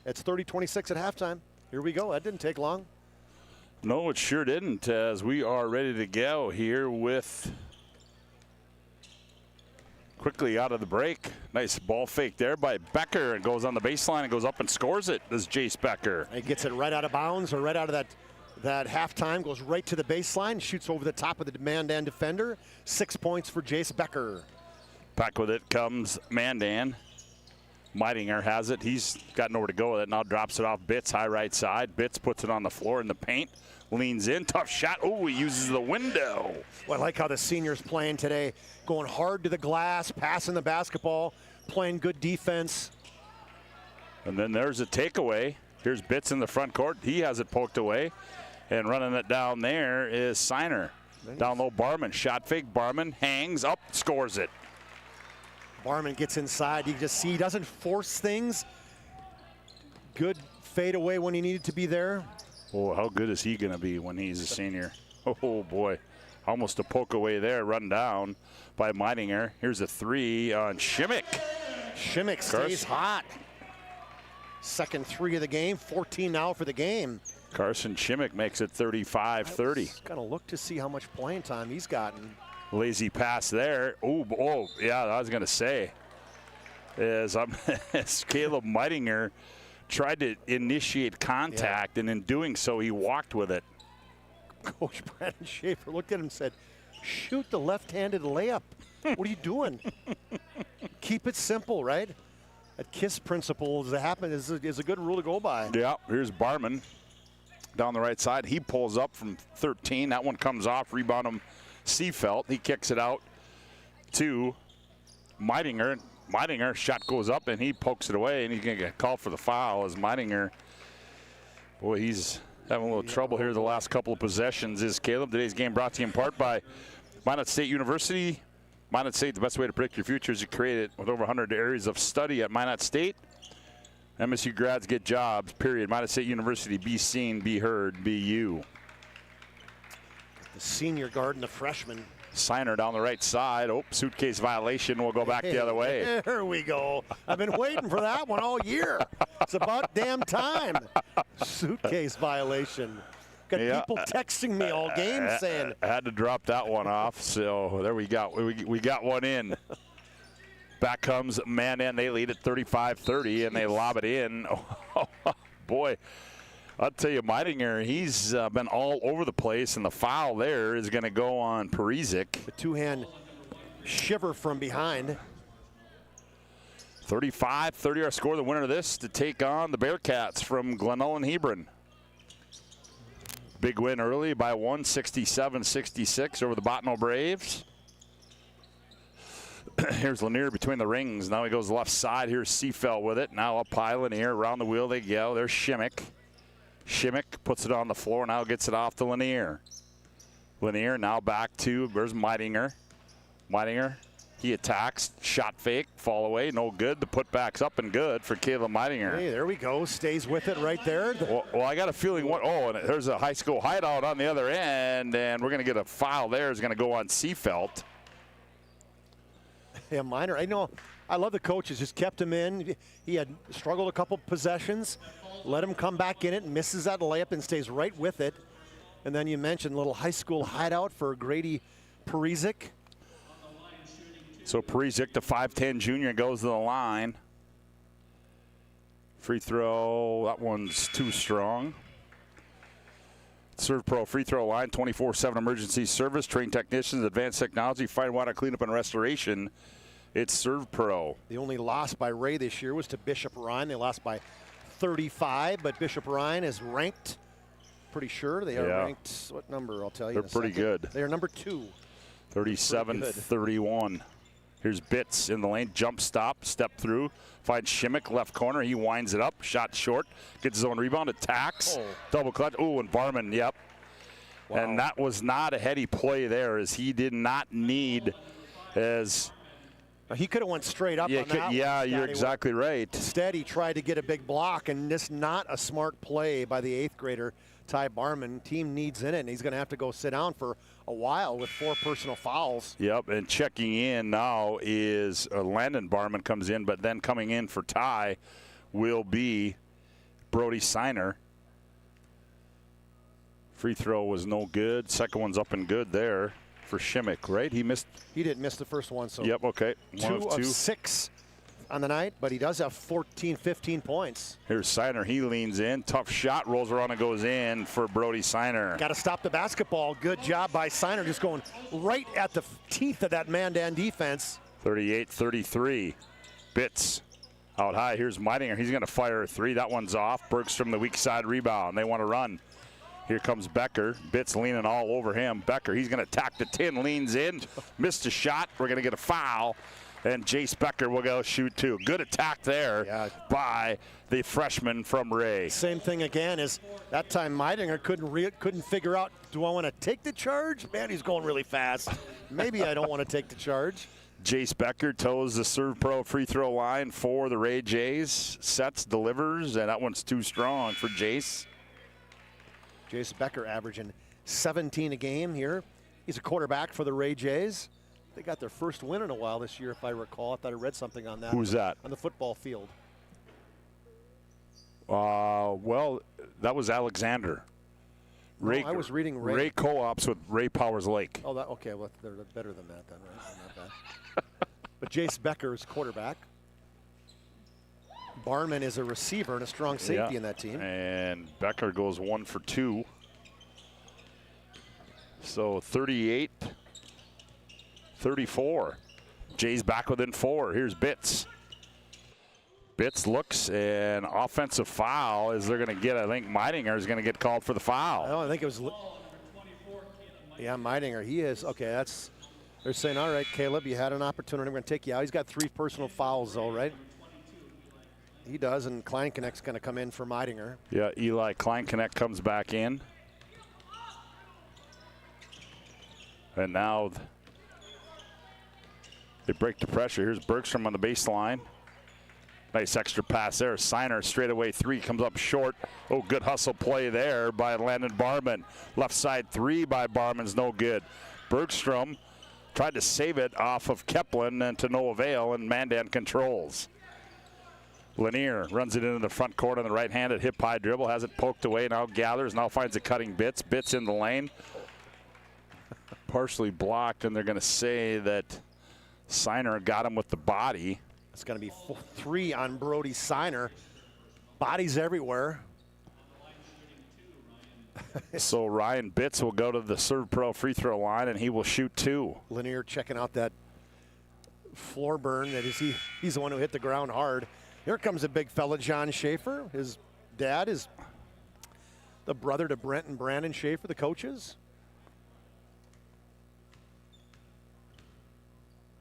It's 30-26 at halftime. Here we go. That didn't take long. No, it sure didn't, as we are ready to go here with quickly out of the break. Nice ball fake there by Becker, and goes on the baseline and goes up and scores it. This is Jace Becker. He gets it right out of bounds or right out of that halftime, goes right to the baseline, shoots over the top of the Mandan defender. 6 points for Jace Becker. Back with it comes Mandan. Meidinger has it. He's got nowhere to go with it. Now drops it off Bitts, high right side. Bitts puts it on the floor in the paint. Leans in, tough shot. Oh, he uses the window. Well, I like how the seniors playing today, going hard to the glass, passing the basketball, playing good defense. And then there's a takeaway. Here's Bitts in the front court. He has it poked away. And running it down there is Seiner. Down low, Barman. Shot fake. Barman hangs up, scores it. Barman gets inside. You just see he doesn't force things. Good fade away when he needed to be there. Oh, how good is he going to be when he's a senior? Oh, boy. Almost a poke away there, run down by Meidinger. Here's a 3 on Shimmick. Shimmick stays hot. Second 3 of the game, 14 now for the game. Carson Shimmick makes it 35-30. Got to look to see how much playing time he's gotten. Lazy pass there. Oh, yeah, I was going to say. As Caleb Meidinger tried to initiate contact, and in doing so, he walked with it. Coach Brandon Schaefer looked at him and said, shoot the left-handed layup. What are you doing? Keep it simple, right? That KISS principle is a good rule to go by. Yeah, here's Barman down the right side. He pulls up from 13. That one comes off, rebound him Seafelt. He kicks it out to Meidinger. Meidinger, shot goes up, and he pokes it away, and he's going to get called for the foul as Meidinger. Boy, he's having a little trouble here the last couple of possessions. Is Caleb. Today's game brought to you in part by Minot State University. Minot State, the best way to predict your future is to create it with over 100 areas of study at Minot State. MSU grads get jobs, period. Midas State University, be seen, be heard, be you. The senior guard and the freshman. Signer down the right side. Oh, suitcase violation. We'll go back the other way. There we go. I've been waiting for that one all year. It's about damn time. Suitcase violation. Got people texting me all game saying. I had to drop that one off, so there we got. We got one in. Back comes Mandan. They lead at 35-30, and they lob it in. Oh, boy. I'll tell you, Meidinger, he's been all over the place, and the foul there is going to go on Parizek. The two-hand shiver from behind. 35-30 our score. The winner of this to take on the Bearcats from Glenullen Hebron. Big win early by 167-66 over the Bottineau Braves. Here's Lanier between the rings. Now he goes left side. Here's Seafeld with it. Now up high, Lanier. Around the wheel they go. There's Shimmick. Shimmick puts it on the floor, now gets it off to Lanier. Lanier now back to, there's Meidinger. Meidinger, he attacks, shot fake, fall away, no good. The putback's up and good for Caleb Meidinger. Hey, there we go, stays with it right there. Well, I got a feeling, and there's a high school hideout on the other end, and we're going to get a foul there. It's going to go on Seafelt. Yeah, Miner, I know, I love the coaches, just kept him in. He had struggled a couple possessions. Let him come back in it, misses that layup and stays right with it. And then you mentioned a little high school hideout for Grady Parizek. So Parizek, the 5'10 junior, goes to the line. Free throw, that one's too strong. Serve Pro free throw line, 24/7 emergency service, trained technicians, advanced technology, fine water cleanup and restoration. It's Serve Pro. The only loss by Ray this year was to Bishop Rhine. They lost by 35, but Bishop Rhine is ranked, pretty sure. They are ranked, what number, I'll tell you. They're pretty good. They are number 2. 37-31. Here's Bitts in the lane, jump stop, step through, finds Shimmick, left corner. He winds it up, shot short, gets his own rebound, attacks, double clutch. Ooh, and Barman, yep. Wow. And that was not a heady play there, as he did not need as... He could have went straight up on that. Yeah, you're exactly right. Instead, he tried to get a big block, and this not a smart play by the 8th grader, Ty Barman. Team needs in it, and he's going to have to go sit down for a while with 4 personal fouls. Yep, and checking in now is Landon Barman comes in, but then coming in for Ty will be Brody Signer. Free throw was no good. Second one's up and good there for Shimmick, right? He didn't miss the first one, so yep, okay. 2 of 6 on the night, but he does have 14, 15 points. Here's Signer. He leans in. Tough shot. Rolls around and goes in for Brody Signer. Got to stop the basketball. Good job by Signer, just going right at the teeth of that Mandan defense. 38-33. Bitts out high. Here's Meidinger. He's going to fire a 3. That one's off. Bergstrom, the weak side rebound. They want to run. Here comes Becker. Bitts leaning all over him. Becker, he's going to attack the 10, leans in. Missed a shot. We're going to get a foul. And Jace Becker will go shoot 2. Good attack there by the freshman from Ray. Same thing again is that time Meidinger couldn't figure out, do I want to take the charge? Man, he's going really fast. Maybe I don't want to take the charge. Jace Becker toes the Serve Pro free throw line for the Ray Jays. Sets, delivers, and that one's too strong for Jace. Jace Becker averaging 17 a game here. He's a quarterback for the Ray Jays. They got their first win in a while this year, if I recall. I thought I read something on that. Who's that? On the football field. Well, that was Alexander. No, I was reading Ray. Ray co-ops with Ray Powers Lake. Oh, okay. Well, they're better than that then, right? Not bad. But Jace Becker is quarterback. Barman is a receiver and a strong safety in that team. And Becker goes 1 for 2. So 38-34. Jay's back within 4. Here's Bitts. Bitts looks, an offensive foul is they're going to get. I think Meidinger is going to get called for the foul. Oh, I think it was. Yeah, Meidinger. He is. Okay, that's. They're saying, all right, Caleb, you had an opportunity. We're going to take you out. He's got 3 personal fouls, though, right? He does, and Kleinknecht's going to come in for Meidinger. Yeah, Eli Kleinknecht comes back in. And now they break the pressure. Here's Bergstrom on the baseline. Nice extra pass there. Signer straightaway 3 comes up short. Oh, good hustle play there by Landon Barman. Left side 3 by Barman's no good. Bergstrom tried to save it off of Keplin and to no avail, and Mandan controls. Lanier runs it into the front court on the right-handed hip-high dribble, has it poked away, now gathers, now finds a cutting Bitts. Bitts in the lane. Partially blocked, and they're going to say that Signer got him with the body. It's going to be 3 on Brody Signer. Bodies everywhere. So Ryan Bitts will go to the Serve Pro free throw line, and he will shoot 2. Lanier checking out that floor burn. That is he's the one who hit the ground hard. Here comes a big fella, John Schaefer. His dad is the brother to Brent and Brandon Schaefer, the coaches.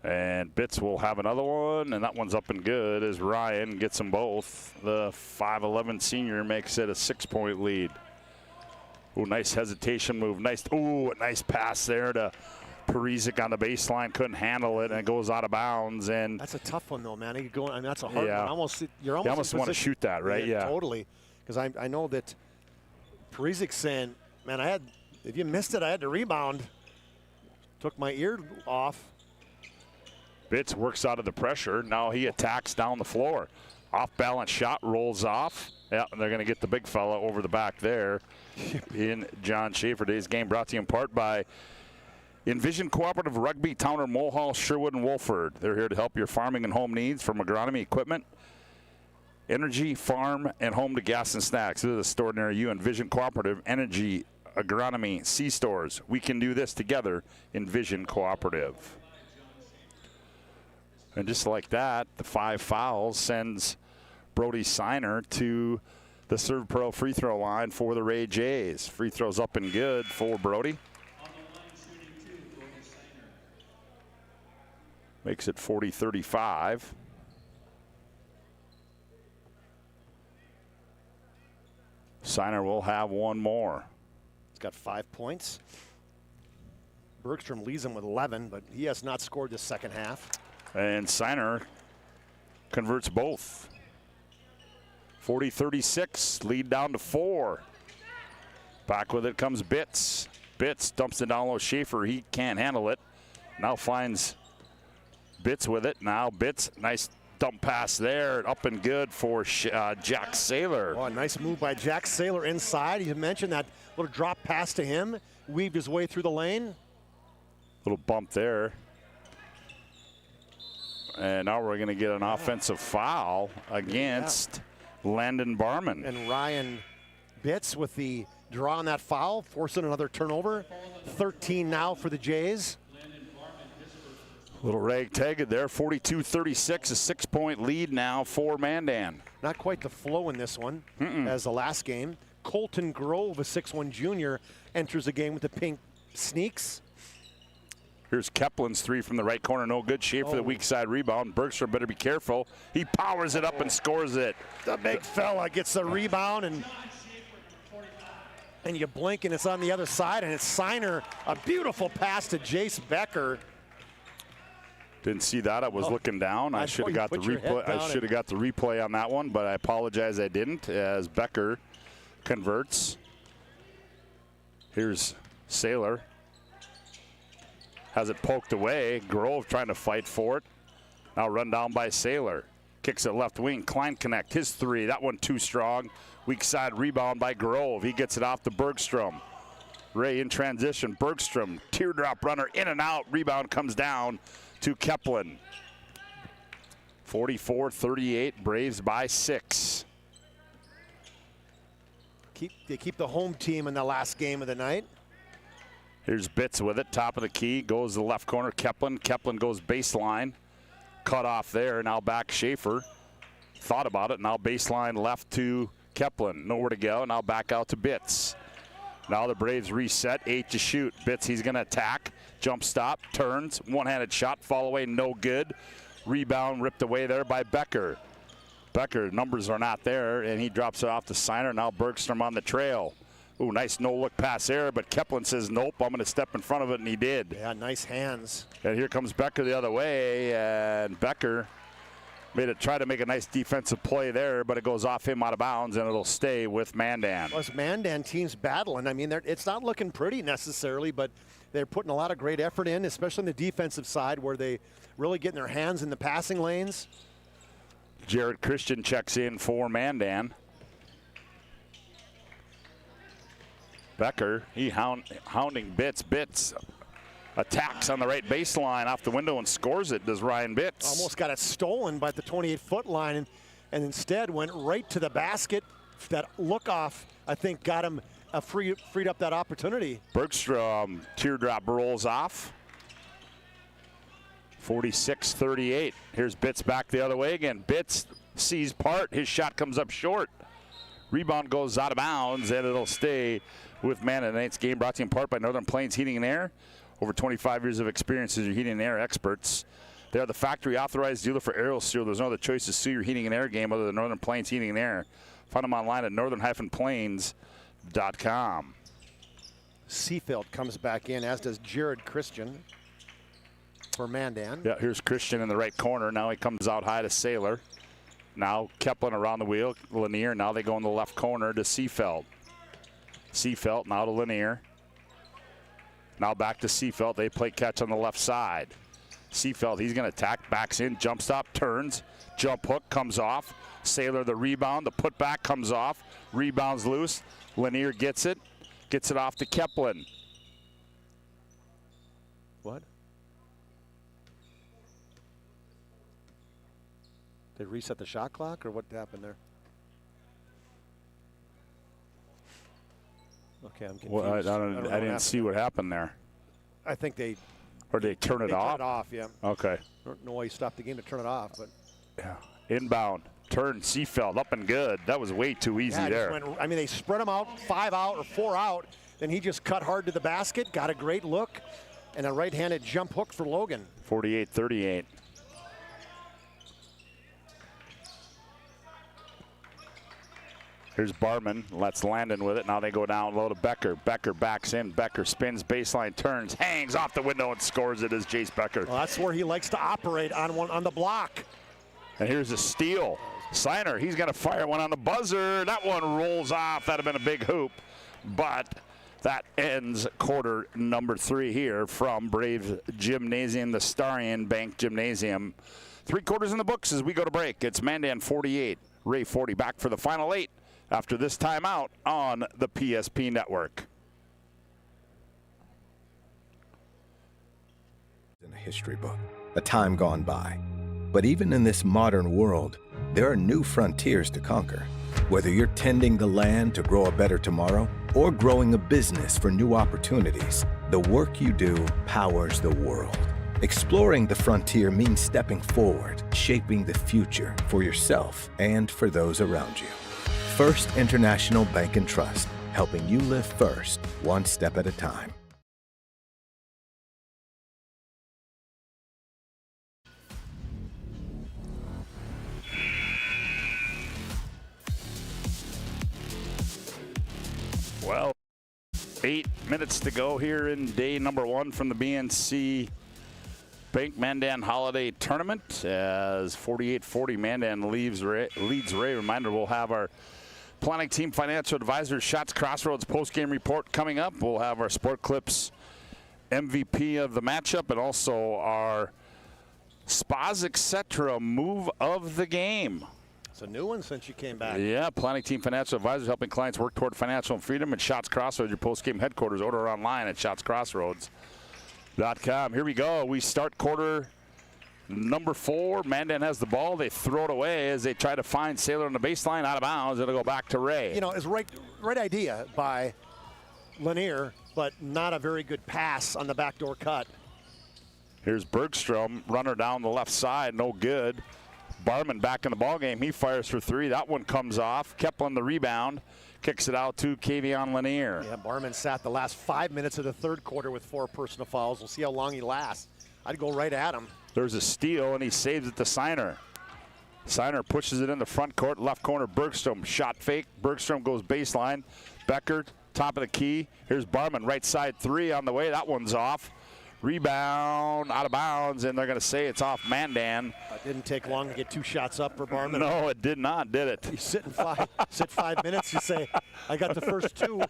And Bitts will have another one, and that one's up and good as Ryan gets them both. The 5'11 senior makes it a 6-point lead. Ooh, nice hesitation move. Nice, ooh, a nice pass there to Parizek on the baseline. Couldn't handle it, and it goes out of bounds. And that's a tough one, though, man. I mean, that's a hard yeah. one. You're almost you almost want to shoot that, right? Yeah, totally. Because I know that Parizek's saying, man, if you missed it, I had to rebound. Took my ear off. Bitts works out of the pressure. Now he attacks down the floor. Off-balance shot, rolls off. Yeah, and they're going to get the big fella over the back there in John Schaefer. Today's game brought to you in part by Envision Cooperative Rugby, Towner, Mulhall, Sherwood, and Wolford. They're here to help your farming and home needs, from agronomy equipment, energy, farm, and home to gas and snacks. This is a store near you. Envision Cooperative, energy, agronomy, C-stores. We can do this together. Envision Cooperative. And just like that, the 5 fouls sends Brody Signer to the Serve Pro free throw line for the Ray Jays. Free throws up and good for Brody. Makes it 40-35. Signer will have one more. He's got 5 points. Bergstrom leads him with 11, but he has not scored the second half. And Signer converts both. 40-36, lead down to 4. Back with it comes Bitts. Bitts dumps it down low. Schaefer, he can't handle it. Now finds Bitts with it. Now Bitts, nice dump pass there. Up and good for Jack Saylor. Oh, a nice move by Jack Saylor inside. You mentioned that little drop pass to him. Weaved his way through the lane. Little bump there. And now we're going to get an offensive foul against Landon Barman. And Ryan Bitts with the draw on that foul, forcing another turnover. 13 now for the Jays. Little ragtag there, 42-36, a 6-point lead now for Mandan. Not quite the flow in this one as the last game. Colton Grove, a 6'1 junior, enters the game with the pink sneaks. Here's Keplin's 3 from the right corner, no good. Schaefer for the weak side rebound. Bergstrom better be careful. He powers it up and scores it. The big fella gets the rebound, and you blink and it's on the other side, and it's Signer. A beautiful pass to Jace Becker. Didn't see that. I was looking down. I should have got the replay. I should have got the replay on that one, but I apologize I didn't, as Becker converts. Here's Saylor. Has it poked away. Grove trying to fight for it. Now run down by Saylor. Kicks it left wing. Klein connect. His 3. That one too strong. Weak side rebound by Grove. He gets it off to Bergstrom. Ray in transition. Bergstrom, teardrop runner, in and out. Rebound comes down to Keplin. 44-38. Braves by 6. They keep the home team in the last game of the night. Here's Bitts with it, top of the key, goes to the left corner, Keplin. Keplin goes baseline, cut off there, now back Schaefer. Thought about it, now baseline left to Keplin. Nowhere to go, now back out to Bitts. Now the Braves reset, 8 to shoot. Bitts, he's gonna attack, jump stop, turns, one-handed shot, fall away, no good. Rebound ripped away there by Becker. Becker, numbers are not there, and he drops it off to Signer. Now Bergstrom on the trail. Ooh, nice no-look pass there, but Keplin says, nope, I'm going to step in front of it, and he did. Yeah, nice hands. And here comes Becker the other way, and Becker Try to make a nice defensive play there, but it goes off him out of bounds, and it'll stay with Mandan. Well, this Mandan team's battling. I mean, it's not looking pretty necessarily, but they're putting a lot of great effort in, especially on the defensive side where they really getting their hands in the passing lanes. Jared Christian checks in for Mandan. Becker, he hounding Bitts. Attacks on the right baseline off the window and scores it, does Ryan Bitts. Almost got it stolen by the 28-foot line and instead went right to the basket. That look-off, I think, got him freed up that opportunity. Bergstrom, teardrop rolls off. 46-38. Here's Bitts back the other way again. Bitts sees part. His shot comes up short. Rebound goes out of bounds, and it'll stay with Mandan. Tonight's game brought to you in part by Northern Plains Heating and Air. Over 25 years of experience as your heating and air experts. They are the factory authorized dealer for Aerial Steel. There's no other choice to sue your heating and air game other than Northern Plains Heating and Air. Find them online at northern-plains.com. Seafeld comes back in, as does Jared Christian for Mandan. Yeah, here's Christian in the right corner. Now he comes out high to Saylor. Now Keplin around the wheel. Lanier. Now they go in the left corner to Seafeld. Seafeld now to Lanier. Now back to Seafeld. They play catch on the left side. Seafeld, he's going to attack. Backs in. Jump stop. Turns. Jump hook comes off. Saylor the rebound. The putback comes off. Rebounds loose. Lanier gets it. Gets it off to Keplin. What? They reset the shot clock, or what happened there? Okay, I'm confused. Well, I didn't see what happened there. I think they... Or they turn it off? Turn it off, yeah. Okay. I don't know why you stopped the game to turn it off, but... Yeah. Inbound. Turn. Seafeld up and good. That was way too easy there. They spread him out, 5 out or 4 out. Then he just cut hard to the basket, got a great look, and a right-handed jump hook for Logan. 48-38. Here's Barman, lets Landon with it. Now they go down low to Becker. Becker backs in. Becker spins, baseline, turns, hangs off the window and scores it as Jace Becker. Well, that's where he likes to operate, on the block. And here's a steal. Signer, he's going to fire one on the buzzer. That one rolls off. That'd have been a big hoop. But that ends quarter number 3 here from Brave Gymnasium, the Starion Bank Gymnasium. 3 quarters in the books as we go to break. It's Mandan 48, Ray 40. Back for the final 8 after this timeout on the PSP Network. In a history book, a time gone by. But even in this modern world, there are new frontiers to conquer. Whether you're tending the land to grow a better tomorrow or growing a business for new opportunities, the work you do powers the world. Exploring the frontier means stepping forward, shaping the future for yourself and for those around you. First International Bank and Trust, helping you live first, one step at a time. Well, 8 minutes to go here in day number 1 from the BNC Bank Mandan Holiday Tournament as 48-40 Mandan leads Ray. Reminder, we'll have our planning team financial advisor Shots Crossroads post-game report coming up. We'll have our Sport Clips MVP of the matchup and also our Spas Etc. move of the game. It's a new one since you came back. Yeah, planning team financial advisors helping clients work toward financial freedom. And Shots Crossroads, your post-game headquarters. Order online at shotscrossroads.com. Here we go. We start quarter number 4. Mandan has the ball. They throw it away as they try to find Saylor on the baseline. Out of bounds. It'll go back to Ray. You know, it's right idea by Lanier, but not a very good pass on the backdoor cut. Here's Bergstrom, runner down the left side. No good. Barman back in the ballgame. He fires for 3. That one comes off. Keplin the rebound. Kicks it out to Kavion Lanier. Yeah, Barman sat the last 5 minutes of the third quarter with 4 personal fouls. We'll see how long he lasts. I'd go right at him. There's a steal, and he saves it to Signer. Signer pushes it in the front court. Left corner, Bergstrom. Shot fake. Bergstrom goes baseline. Becker, top of the key. Here's Barman, right side 3 on the way. That one's off. Rebound out of bounds, and they're going to say it's off Mandan. It didn't take long to get 2 shots up for Barman. No, it did not, did it? You sit 5 minutes, you say, I got the first 2.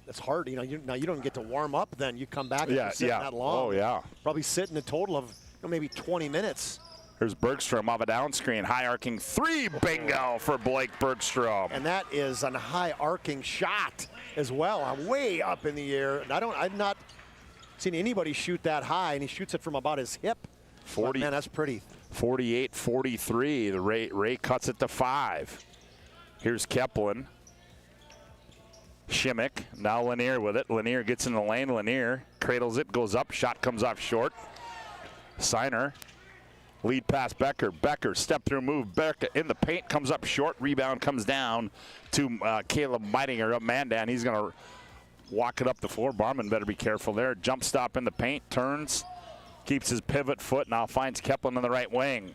That's hard. Now you don't get to warm up then. You come back and you're sitting that long. Oh, yeah. Probably sitting a total of maybe 20 minutes. Here's Bergstrom off a down screen. High arcing 3. Bingo for Blake Bergstrom. And that is a high arcing shot as well. Way up in the air. And I've not seen anybody shoot that high, and he shoots it from about his hip. 40. Man, that's pretty. 48-43. The Ray cuts it to 5. Here's Keplin. Shimmick. Now Lanier with it. Lanier gets in the lane. Lanier cradles it, goes up. Shot comes off short. Signer. Lead pass Becker. Becker step through move. Becker in the paint, comes up short. Rebound comes down to Caleb Meidinger of Mandan. He's going to walk it up the floor. Barman better be careful there. Jump stop in the paint. Turns. Keeps his pivot foot. Now finds Keplin in the right wing.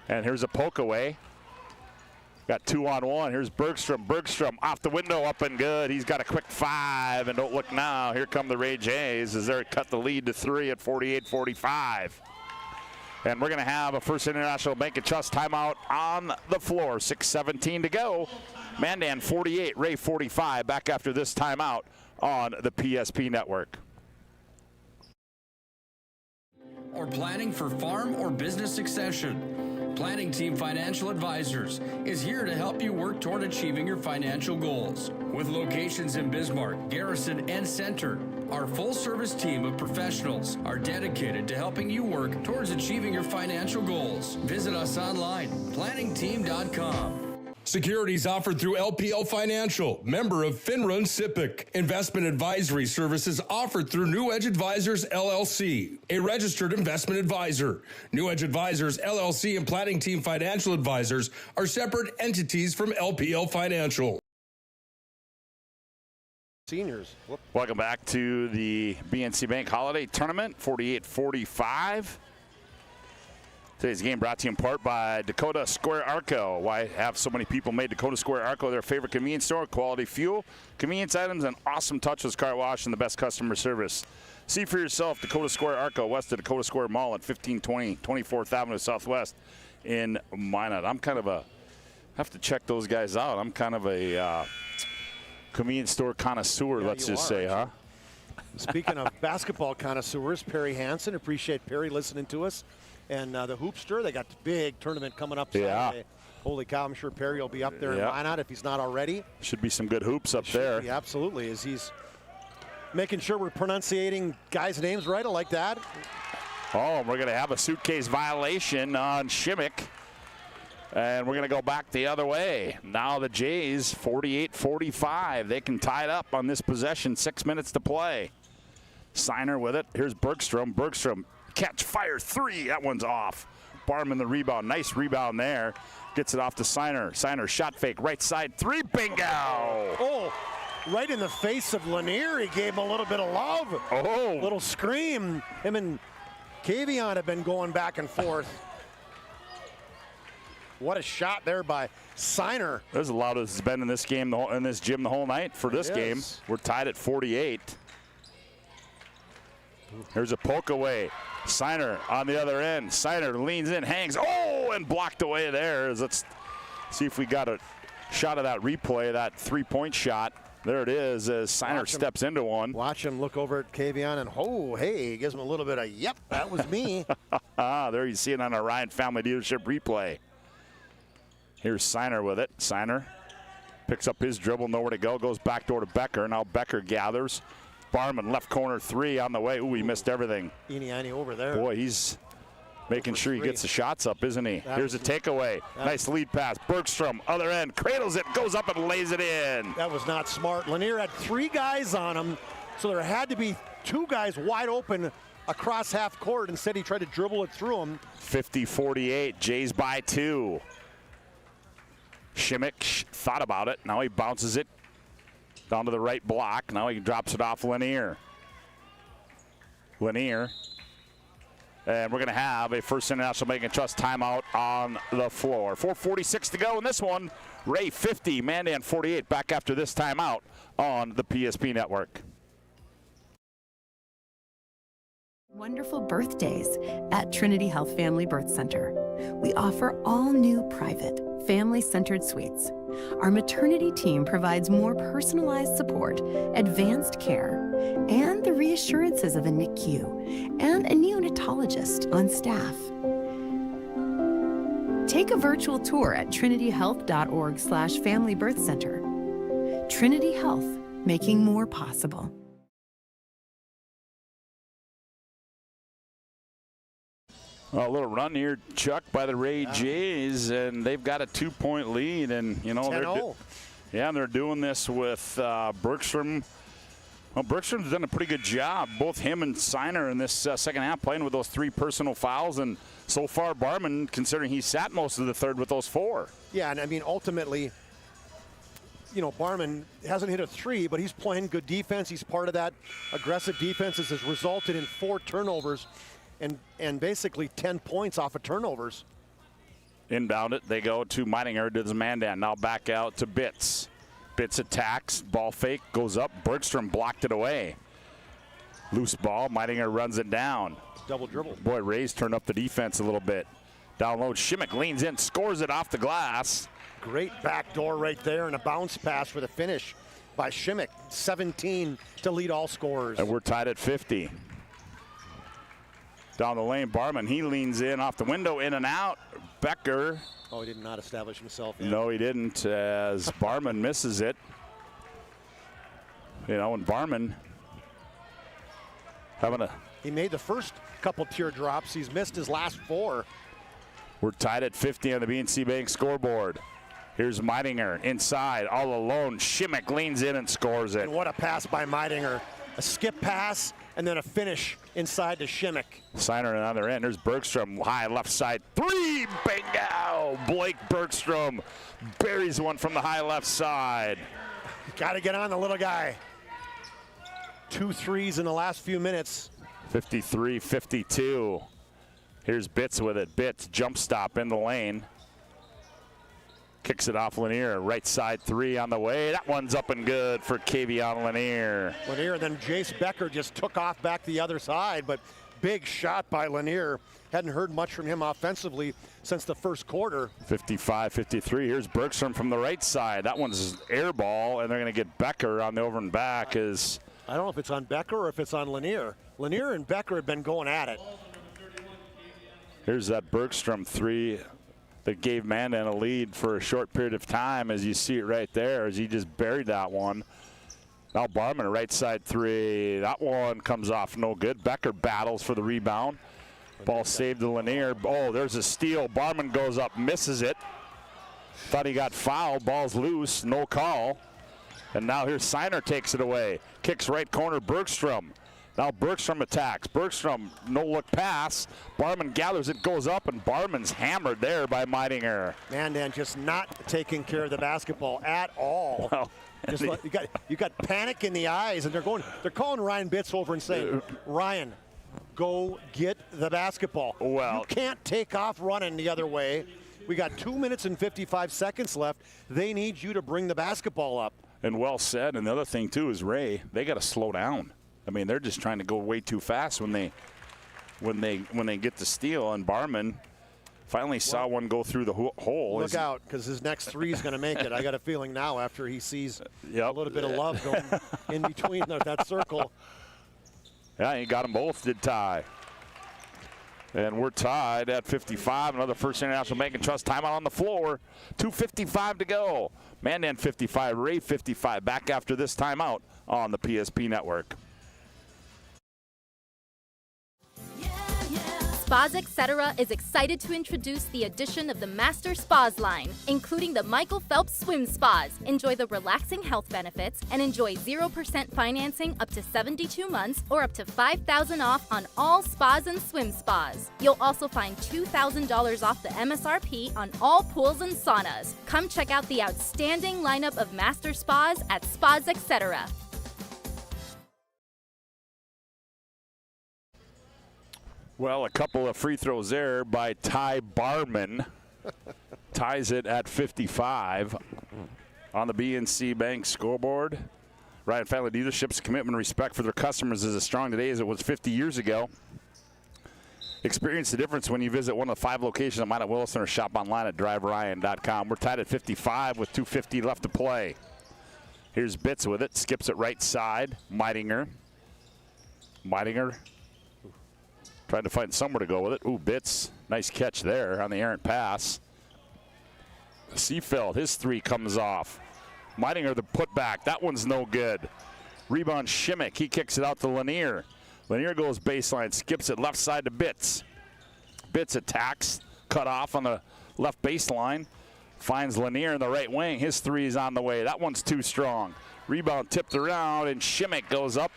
And here's a poke away. Got 2-on-1. Here's Bergstrom. Bergstrom off the window, up and good. He's got a quick 5. And don't look now. Here come the Ray Jays as they cut the lead to 3 at 48-45. And we're going to have a First International Bank and Trust timeout on the floor. 6:17 to go. Mandan 48, Ray 45. Back after this timeout on the PSP Network. Or planning for farm or business succession. Planning Team Financial Advisors is here to help you work toward achieving your financial goals. With locations in Bismarck, Garrison, and Center, our full-service team of professionals are dedicated to helping you work towards achieving your financial goals. Visit us online, planningteam.com. Securities offered through LPL Financial, member of FINRA and SIPC. Investment advisory services offered through New Edge Advisors, LLC, a registered investment advisor. New Edge Advisors, LLC, and Planning Team Financial Advisors are separate entities from LPL Financial. Seniors. Whoop. Welcome back to the BNC Bank Holiday Tournament, 48-45. Today's game brought to you in part by Dakota Square Arco. Why have so many people made Dakota Square Arco their favorite convenience store? Quality fuel, convenience items, and awesome touchless car wash and the best customer service. See for yourself Dakota Square Arco, west of Dakota Square Mall at 1520 24th Avenue Southwest in Minot. I have to check those guys out. I'm kind of a convenience store connoisseur, let's just say, huh? Speaking of basketball connoisseurs, Perry Hansen. Appreciate Perry listening to us. And the Hoopster, they got the big tournament coming up Saturday. Holy cow, I'm sure Perry will be up there in Minot if he's not already. Should be some good hoops up there. Be, absolutely, as he's making sure we're pronunciating guys' names right. I like that. Oh, we're going to have a suitcase violation on Shimmick. And we're going to go back the other way. Now the Jays, 48-45. They can tie it up on this possession. 6 minutes to play. Signer with it. Here's Bergstrom. Bergstrom. Catch, fire, 3. That one's off. Barman the rebound. Nice rebound there. Gets it off to Signer. Signer shot fake. Right side 3. Bingo. Oh, right in the face of Lanier. He gave him a little bit of love. Oh. Little scream. Him and Kavion have been going back and forth. What a shot there by Signer. There's a lot that's been in this game, in this gym the whole night for this game. We're tied at 48. Here's a poke away. Signer on the other end. Signer leans in, hangs. Oh, and blocked away there. Let's see if we got a shot of that replay, that three-point shot. There it is as Signer steps into one. Watch him look over at Kavion and, oh, hey, gives him a little bit of, yep, that was me. There you see it on a Ryan Family Dealership replay. Here's Signer with it. Signer picks up his dribble, nowhere to go, goes back door to Becker. Now Becker gathers. Barman, left corner 3 on the way. Ooh, he missed everything. Eeny over there. Boy, he's making sure he gets the shots up, isn't he? Here's a takeaway. Nice lead pass. Bergstrom, other end, cradles it, goes up and lays it in. That was not smart. Lanier had 3 guys on him, so there had to be 2 guys wide open across half court. Instead, he tried to dribble it through him. 50-48, Jays by 2. Shimmick thought about it. Now he bounces it down to the right block. Now he drops it off Lanier. Lanier And we're going to have a First International Bank and Trust timeout on the floor. 4:46 to go in this one. Ray 50, Mandan 48. Back after this timeout on the PSP Network. Wonderful birthdays at Trinity Health Family Birth Center. We offer all new private, family-centered suites. Our maternity team provides more personalized support, advanced care, and the reassurances of a NICU and a neonatologist on staff. Take a virtual tour at trinityhealth.org/Family Birth Center. Trinity Health, making more possible. A little run here, Chuck, by the Ray Jays, and they've got a 2-point lead, and they're doing this with Bergstrom. Well, Bergstrom's done a pretty good job, both him and Seiner in this second half, playing with those 3 personal fouls, and so far Barman, considering he sat most of the third with those 4. Yeah, and I mean, ultimately, Barman hasn't hit a 3, but he's playing good defense. He's part of that aggressive defense that has resulted in 4 turnovers. And basically 10 points off of turnovers. Inbound it, they go to Meininger, to the Mandan. Now back out to Bitts. Bitts attacks, ball fake, goes up. Bergstrom blocked it away. Loose ball, Meininger runs it down. Double dribble. Boy, Ray's turned up the defense a little bit. Down low, Shimmick leans in, scores it off the glass. Great backdoor right there and a bounce pass for the finish by Shimmick. 17 to lead all scorers. And we're tied at 50. Down the lane, Barman, he leans in off the window, in and out. Becker. Oh, he did not establish himself yet. No, he didn't, as Barman misses it. And Barman He made the first couple teardrops. He's missed his last 4. We're tied at 50 on the BNC Bank scoreboard. Here's Meininger inside, all alone. Shimmick leans in and scores it. And what a pass by Meininger. A skip pass and then a finish inside to Shimmick. Seiner on the other end. There's Bergstrom, high left side. 3, bingo! Blake Bergstrom buries one from the high left side. Got to get on the little guy. 2 threes in the last few minutes. 53-52. Here's Bitts with it. Bitts, jump stop in the lane. Kicks it off Lanier. Right side 3 on the way. That one's up and good for Kavion Lanier. Lanier, then Jace Becker just took off back the other side, but big shot by Lanier. Hadn't heard much from him offensively since the first quarter. 55-53. Here's Bergstrom from the right side. That one's air ball, and they're going to get Becker on the over and back. I don't know if it's on Becker or if it's on Lanier. Lanier and Becker have been going at it. Here's that Bergstrom 3 that gave Mandan a lead for a short period of time, as you see it right there, as he just buried that one. Now Barman, right side 3. That one comes off no good. Becker battles for the rebound. Ball saved to Lanier. Oh, there's a steal. Barman goes up, misses it. Thought he got fouled. Ball's loose, no call. And now here's Seiner, takes it away. Kicks right corner, Bergstrom. Now Bergstrom attacks. Bergstrom, no-look pass. Barman gathers it, goes up, and Barman's hammered there by Meininger. Mandan just not taking care of the basketball at all. Well, just you got panic in the eyes, and they're calling Ryan Bitts over and saying, Ryan, go get the basketball. Well, you can't take off running the other way. We got 2 minutes and 55 seconds left. They need you to bring the basketball up. And well said. And the other thing too is Ray, they got to slow down. I mean, they're just trying to go way too fast when they get the steal. And Barman finally saw one go through the hole. Look out, because his next 3 is going to make it. I got a feeling now after he sees a little bit of love going in between that circle. Yeah, he got them both, did Ty. And we're tied at 55. Another First International Bank and Trust timeout on the floor. 2:55 to go. Mandan 55, Ray 55. Back after this timeout on the PSP Network. Spas Etc. is excited to introduce the addition of the Master Spas line, including the Michael Phelps Swim Spas. Enjoy the relaxing health benefits and enjoy 0% financing up to 72 months or up to $5,000 off on all spas and swim spas. You'll also find $2,000 off the MSRP on all pools and saunas. Come check out the outstanding lineup of Master Spas at Spas Etc. Well, a couple of free throws there by Ty Barman. Ties it at 55 on the BNC Bank scoreboard. Ryan Family Dealership's commitment and respect for their customers is as strong today as it was 50 years ago. Experience the difference when you visit one of the 5 locations at Minot Wilson or shop online at driveryan.com. We're tied at 55 with 2:50 left to play. Here's Bitts with it, skips it right side. Meidinger trying to find somewhere to go with it. Ooh, Bitts, nice catch there on the errant pass. Seafeld, his 3 comes off. Meidinger, the putback, that one's no good. Rebound Shimmick, he kicks it out to Lanier. Lanier goes baseline, skips it left side to Bitts. Bitts attacks, cut off on the left baseline. Finds Lanier in the right wing. His 3 is on the way. That one's too strong. Rebound tipped around, and Shimmick goes up.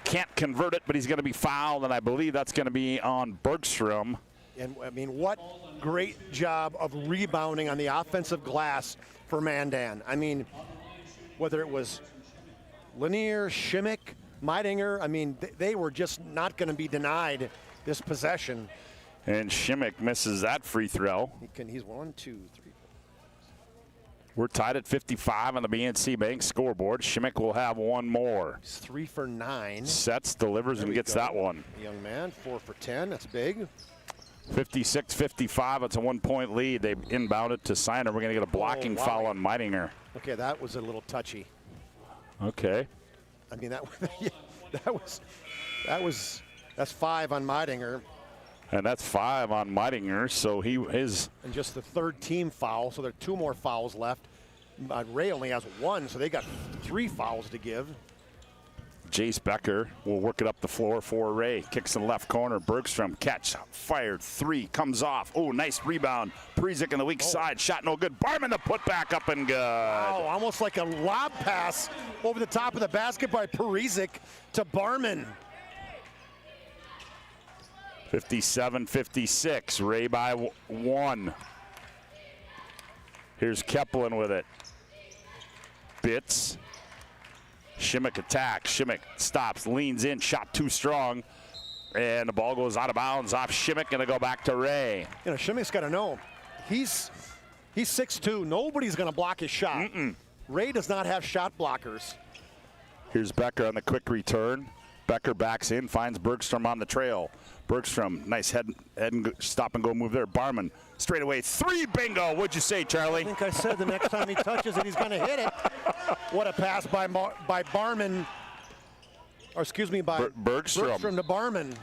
Can't convert it, but he's going to be fouled, and I believe that's going to be on Bergstrom. And, I mean, what great job of rebounding on the offensive glass for Mandan. I mean, whether it was Lanier, Shimmick, Meidinger, I mean, they were just not going to be denied this possession. And Shimmick misses that free throw. He's 1, 2, 3. We're tied at 55 on the BNC Bank scoreboard. Shimmick will have one more. He's 3 for 9. Sets, delivers, and gets that one. Young man, 4 for 10. That's big. 56-55. It's a 1-point lead. They inbound it to Signer. We're going to get a blocking foul on Meidinger. Okay, that was a little touchy. Okay. I mean, that's 5 on Meidinger. And that's 5 on Meidinger, so And just the 3rd team foul, so there are 2 more fouls left. Ray only has 1, so they got 3 fouls to give. Jace Becker will work it up the floor for Ray. Kicks in the left corner. Bergstrom catch, fired 3, comes off. Oh, nice rebound. Prezik in the weak side, shot no good. Barman the put back up and good. Wow, almost like a lob pass over the top of the basket by Prezik to Barman. 57-56, Ray by 1. Here's Keplin with it. Bitts. Shimmick attacks. Shimmick stops, leans in, shot too strong. And the ball goes out of bounds off Shimmick, and it'll go back to Ray. You know, Shimmick's got to know, he's 6'2". Nobody's going to block his shot. Ray does not have shot blockers. Here's Becker on the quick return. Becker backs in, finds Bergstrom on the trail. Bergstrom, nice head and stop and go move there. Barman, straight away, 3, bingo. What'd you say, Charlie? I think I said the next time he touches it, he's going to hit it. What a pass by Barman, or excuse me, by Bergstrom to Barman.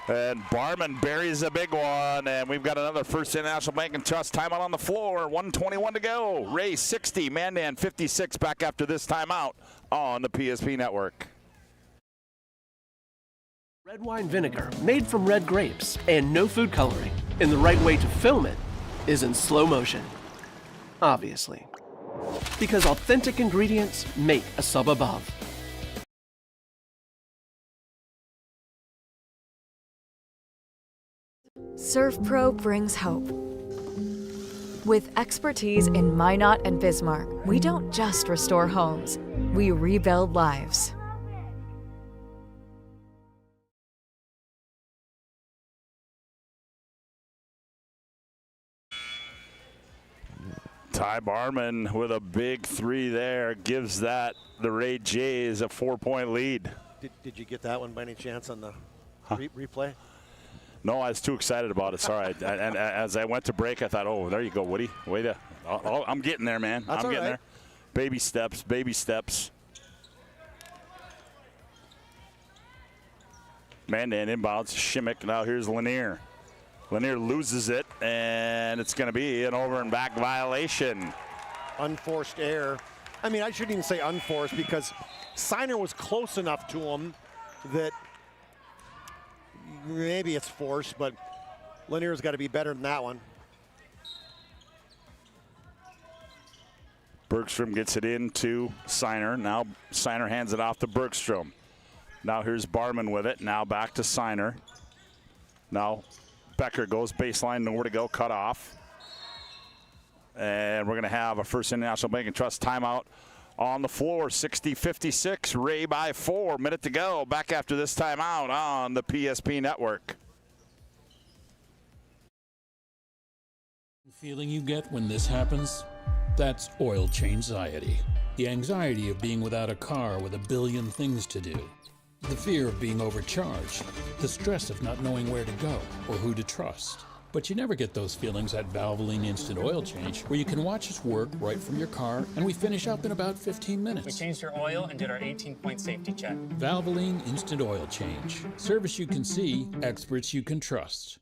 And Barman buries a big one, and we've got another First International Bank and Trust timeout on the floor. 1:21 to go. Ray 60, Mandan 56. Back after this timeout on the PSP Network. Red wine vinegar, made from red grapes and no food coloring. And the right way to film it is in slow motion. Obviously. Because authentic ingredients make a sub above. ServPro brings hope. With expertise in Minot and Bismarck, we don't just restore homes, we rebuild lives. Ty Barman with a big 3 there gives that the Ray Jays a 4-point lead. Did you get that one by any chance on the replay? No, I was too excited about it. Sorry. And as I went to break, I thought, oh, there you go, Woody. I'm getting there, man. That's I'm getting right. there. Baby steps, baby steps. Mandan inbounds, Shimmick. Now here's Lanier. Lanier loses it, and it's going to be an over and back violation. Unforced error. I mean, I shouldn't even say unforced because Signer was close enough to him that maybe it's forced, but Lanier's got to be better than that one. Bergstrom gets it into Signer. Now Signer hands it off to Bergstrom. Now here's Barman with it. Now back to Signer. Now Becker goes baseline, nowhere to go, cut off. And we're going to have a First International Bank and Trust timeout on the floor. 60-56, Ray by 4. Minute to go. Back after this timeout on the PSP Network. The feeling you get when this happens? That's oil change-anxiety. The anxiety of being without a car with a billion things to do. The fear of being overcharged. The stress of not knowing where to go or who to trust. But you never get those feelings at Valvoline Instant Oil Change, where you can watch us work right from your car, and we finish up in about 15 minutes. We changed your oil and did our 18-point safety check. Valvoline Instant Oil Change. Service you can see, experts you can trust.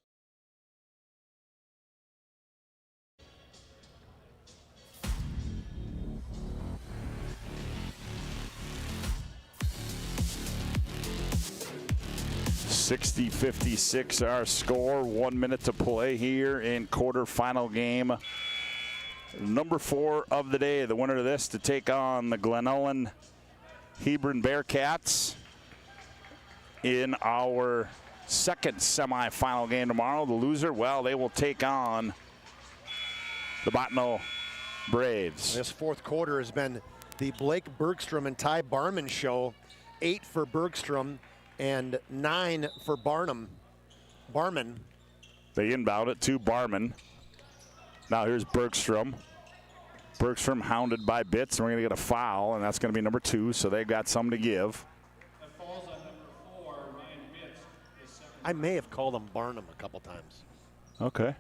$60-56 our score. 1 minute to play here in quarterfinal game number 4 of the day. The winner of this to take on the Glenullen Hebron Bearcats in our second semifinal game tomorrow. The loser, well, they will take on the Bottineau Braves. This fourth quarter has been the Blake Bergstrom and Ty Barman show. 8 for Bergstrom and 9 for Barman. They inbound it to Barman. Now here's Bergstrom. Bergstrom hounded by Bitts, and we're going to get a foul, and that's going to be number 2, so they've got some to give. That falls on number 4, Ryan Bitts. I may have called him Barnum a couple times. Okay.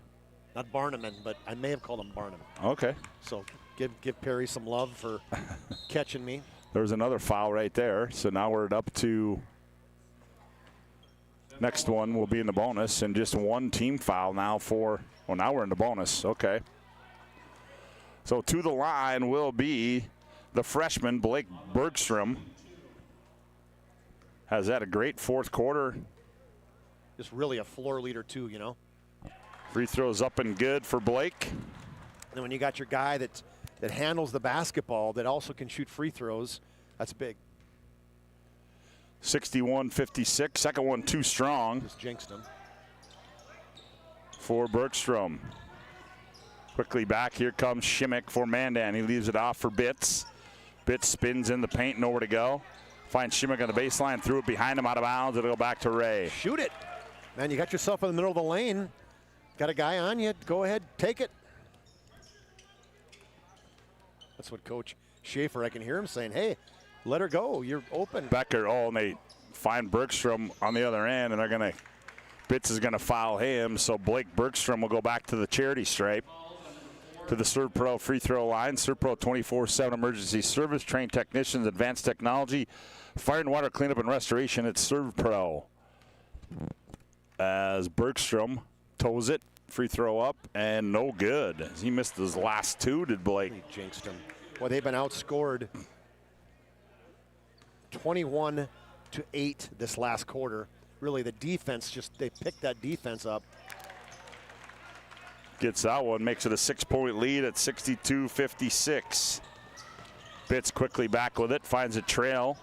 Not Barnaman, but I may have called him Barnum. Okay. So give Perry some love for catching me. There's another foul right there, so now we're up to next one will be in the bonus, and just one team foul now for, well, now we're in the bonus. Okay. So to the line will be the freshman, Blake Bergstrom. Has had a great fourth quarter. Just really a floor leader too, you know. Free throws up and good for Blake. And when you got your guy that handles the basketball, that also can shoot free throws, that's big. 61-56, second one too strong. Just jinxed him. For Bergstrom. Quickly back, here comes Shimmick for Mandan. He leaves it off for Bitts. Bitts spins in the paint, nowhere to go. Finds Shimmick on the baseline, threw it behind him, out of bounds. It'll go back to Ray. Shoot it. Man, you got yourself in the middle of the lane. Got a guy on you, go ahead, take it. That's what Coach Schaefer, I can hear him saying, hey, let her go, you're open. Becker, and they find Bergstrom on the other end, and Bitts is gonna foul him, so Blake Bergstrom will go back to the charity stripe, to the ServPro free throw line. ServPro 24/7 emergency service, trained technicians, advanced technology, fire and water cleanup and restoration at ServPro. As Bergstrom toes it, free throw up, and no good. He missed his last 2, did Blake. He jinxed him. Well, they've been outscored 21-8 this last quarter. Really, the defense, they picked that defense up. Gets that one, makes it a 6-point lead at 62-56. Bitts quickly back with it, finds a trail.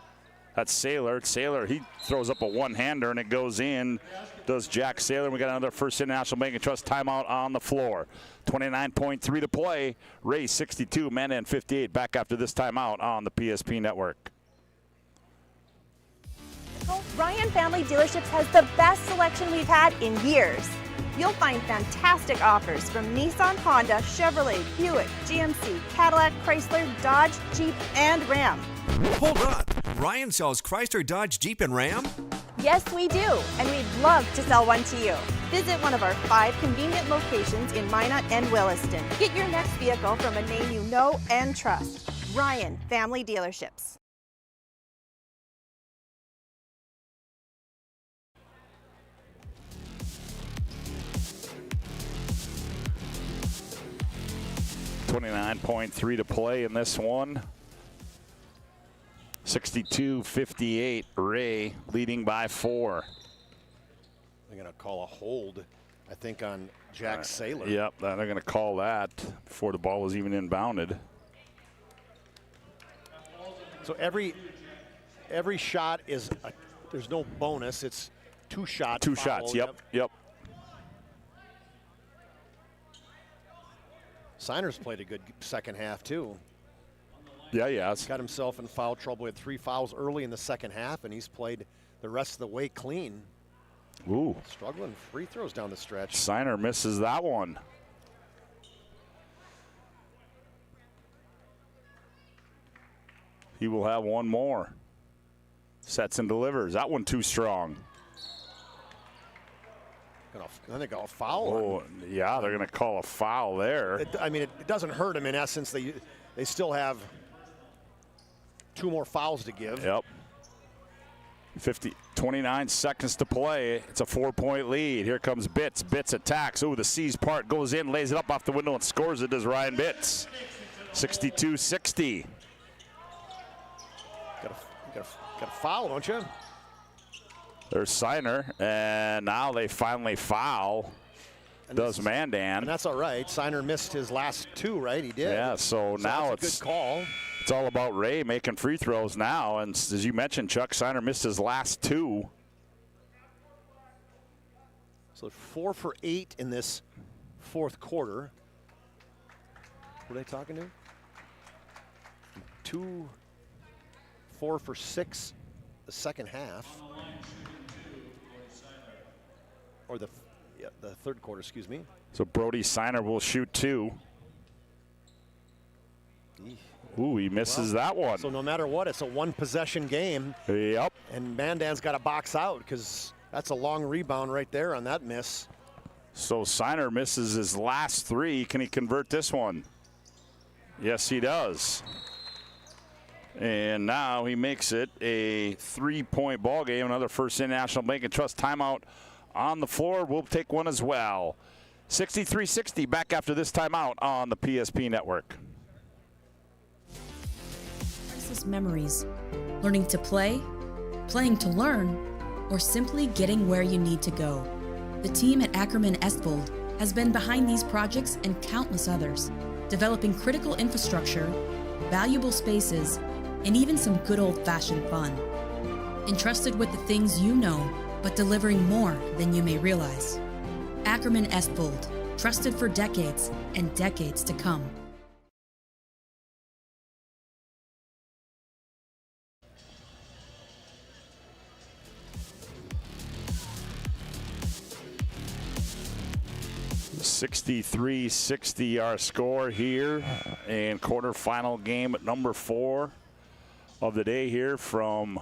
That's Saylor. Saylor, he throws up a one-hander, and it goes in. Does Jack Saylor. We got another First International Bank and Trust timeout on the floor. 29.3 to play. Ray 62, Mandan 58. Back after this timeout on the PSP Network. Ryan Family Dealerships has the best selection we've had in years. You'll find fantastic offers from Nissan, Honda, Chevrolet, Buick, GMC, Cadillac, Chrysler, Dodge, Jeep, and Ram. Hold on. Ryan sells Chrysler, Dodge, Jeep, and Ram? Yes, we do, and we'd love to sell one to you. Visit one of our 5 convenient locations in Minot and Williston. Get your next vehicle from a name you know and trust. Ryan Family Dealerships. .3 to play in this one. 62-58, Ray leading by 4. They're going to call a hold, I think, on Jack Saylor. Yep, they're going to call that before the ball was even inbounded. So every shot is, there's no bonus. It's 2 shots. 2 shots, yep. Signers played a good second half, too. Yeah, he has. Got himself in foul trouble. He had 3 fouls early in the second half, and he's played the rest of the way clean. Ooh. Struggling free throws down the stretch. Signer misses that one. He will have one more. Sets and delivers. That one too strong. I think I'll foul. Oh, yeah, they're going to call a foul there. It doesn't hurt him in essence. They still have 2 more fouls to give. Yep. 29 seconds to play. It's a 4-point lead. Here comes Bitts. Bitts attacks. Ooh, the C's part goes in, lays it up off the window and scores it as Ryan Bitts. 62-60. Got to foul, don't you? There's Signer, and now they finally foul. Does Mandan. And that's all right. Signer missed his last 2, right? He did. Yeah, so now it's a good call. It's all about Ray making free throws now. And as you mentioned, Chuck, Signer missed his last 2. So 4 for 8 in this fourth quarter. Who are they talking to? 4 for 6 the second half. Or the third quarter, excuse me. So Brody Signer will shoot 2. Ooh, he misses that one. So no matter what, it's a 1-possession game. Yep. And Mandan's got to box out because that's a long rebound right there on that miss. So Signer misses his last 3. Can he convert this one? Yes, he does. And now he makes it a 3-point ball game. Another First International Bank and Trust timeout on the floor. We'll take one as well. 63-60 back after this timeout on the PSP Network. Priceless memories. Learning to play, playing to learn, or simply getting where you need to go. The team at Ackerman Estvold has been behind these projects and countless others, developing critical infrastructure, valuable spaces, and even some good old-fashioned fun. Entrusted with the things you know, but delivering more than you may realize. Ackerman Estvold, trusted for decades and decades to come. $63-60 our score here, and quarterfinal game at number 4 of the day here from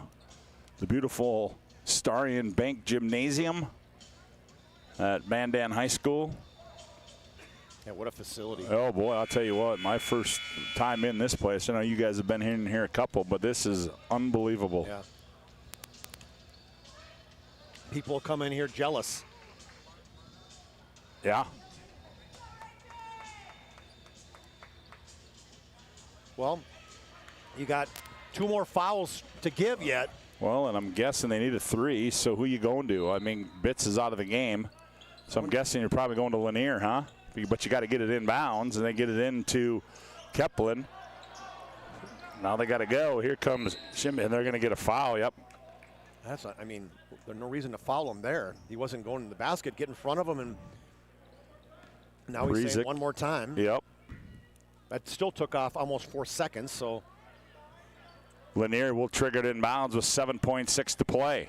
the beautiful Starion Bank Gymnasium at Mandan High School. Yeah, what a facility. Oh boy, I'll tell you what, my first time in this place, I know you guys have been in here a couple, but this is unbelievable. Yeah. People come in here jealous. Yeah. Well, you got 2 more fouls to give yet. Well, and I'm guessing they need a 3, so who you going to? I mean, Bitts is out of the game, so I'm guessing you're probably going to Lanier, huh? But you got to get it inbounds, and they get it into Keplin. Now they got to go. Here comes Shim, and they're going to get a foul, yep. That's not, I mean, there's no reason to foul him there. He wasn't going to the basket, get in front of him, and now he's saying one more time. Yep. That still took off almost 4 seconds, so. Lanier will trigger it inbounds with 7.6 to play.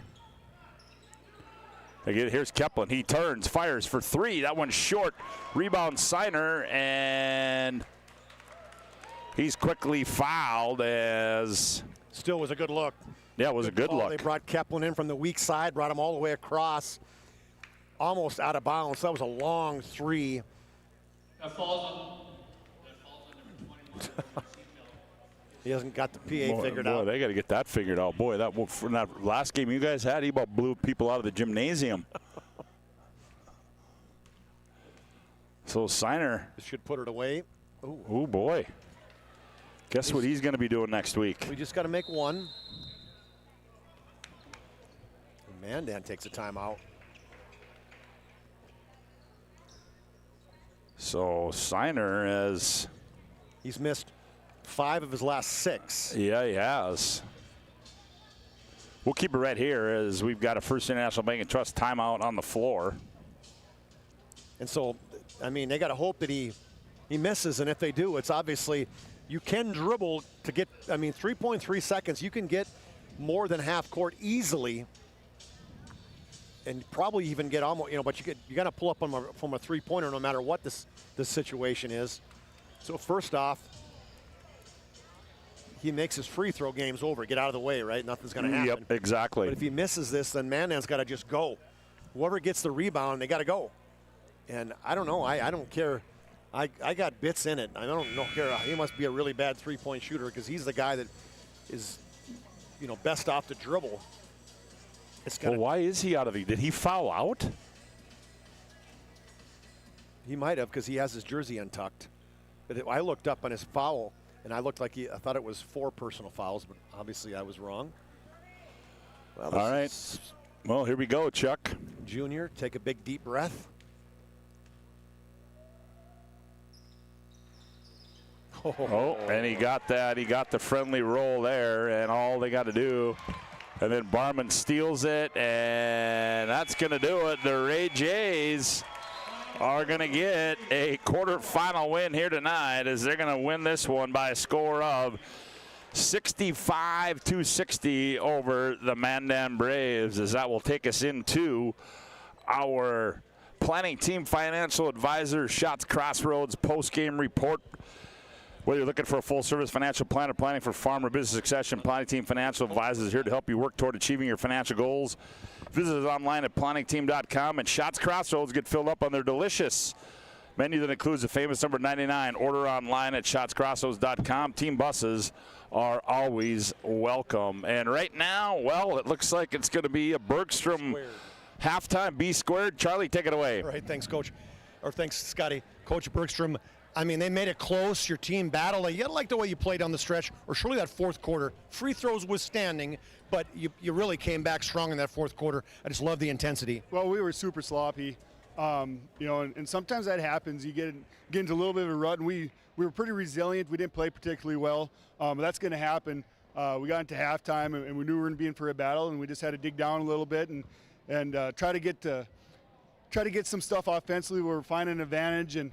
Here's Keplin. He turns, fires for 3. That one's short. Rebound Signer, and he's quickly fouled as. Still was a good look. Yeah, it was a good look. They brought Keplin in from the weak side, brought him all the way across, almost out of bounds. That was a long 3. That falls on number 21. He hasn't got the PA figured out. They got to get that figured out. Boy, that from that last game you guys had, he about blew people out of the gymnasium. So Signer should put it away. Oh boy. Guess what he's going to be doing next week? We just got to make one. Mandan takes a timeout. So Signer has. He's missed 5 of his last 6. Yeah, he has. We'll keep it right here as we've got a First International Bank and Trust timeout on the floor. And so, I mean, they got to hope that he misses, and if they do, it's obviously You can dribble to get, 3.3 seconds. You can get more than half court easily, and probably even get almost, but you got to pull up from a three-pointer no matter what this situation is. So first off, he makes his free throw games over. Get out of the way, right? Nothing's going to happen. Yep, exactly. But if he misses this, then Mandan's got to just go. Whoever gets the rebound, they got to go. And I don't know. I don't care. I got bits in it. I don't care. He must be a really bad three-point shooter because he's the guy that is, best off the dribble. Well, why is he out of it? Did he foul out? He might have because he has his jersey untucked. But I looked up on his foul, and I thought it was 4 personal fouls, but obviously I was wrong. Well, all right. Well, here we go, Chuck. Junior, take a big deep breath. Oh, and he got that. He got the friendly roll there, and all they got to do. And then Barman steals it, and that's going to do it. The Ray Jays are going to get a quarterfinal win here tonight as they're going to win this one by a score of 65-60 over the Mandan Braves, as that will take us into our Planning Team Financial Advisor Shots Crossroads post-game report. Whether you're looking for a full-service financial plan or planning for farm or business succession, Planning Team Financial Advisors is here to help you work toward achieving your financial goals. Visit us online at planningteam.com, and Shots Crossroads get filled up on their delicious menu that includes the famous number 99. Order online at shotscrossroads.com. Team buses are always welcome. And right now, well, it looks like it's going to be a Bergstrom halftime B squared. Charlie, take it away. All right, thanks, Coach. Or thanks, Scotty. Coach Bergstrom, they made it close. Your team battled. You got to like the way you played down the stretch, or surely that fourth quarter. Free throws withstanding, but you really came back strong in that fourth quarter. I just love the intensity. Well, we were super sloppy, and sometimes that happens. You get into a little bit of a rut, and we were pretty resilient. We didn't play particularly well, but that's going to happen. We got into halftime, and we knew we were going to be in for a battle, and we just had to dig down a little bit and try to get some stuff offensively. We're finding an advantage, and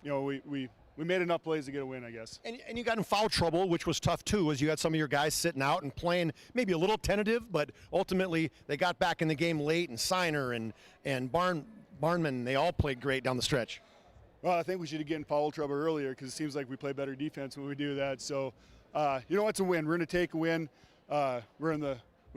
we made enough plays to get a win, I guess. And you got in foul trouble, which was tough too, as you had some of your guys sitting out and playing maybe a little tentative, but ultimately they got back in the game late, and Signer and Barnman, they all played great down the stretch. Well, I think we should have gotten in foul trouble earlier because it seems like we play better defense when we do that. So, it's a win. We're going to take a win. We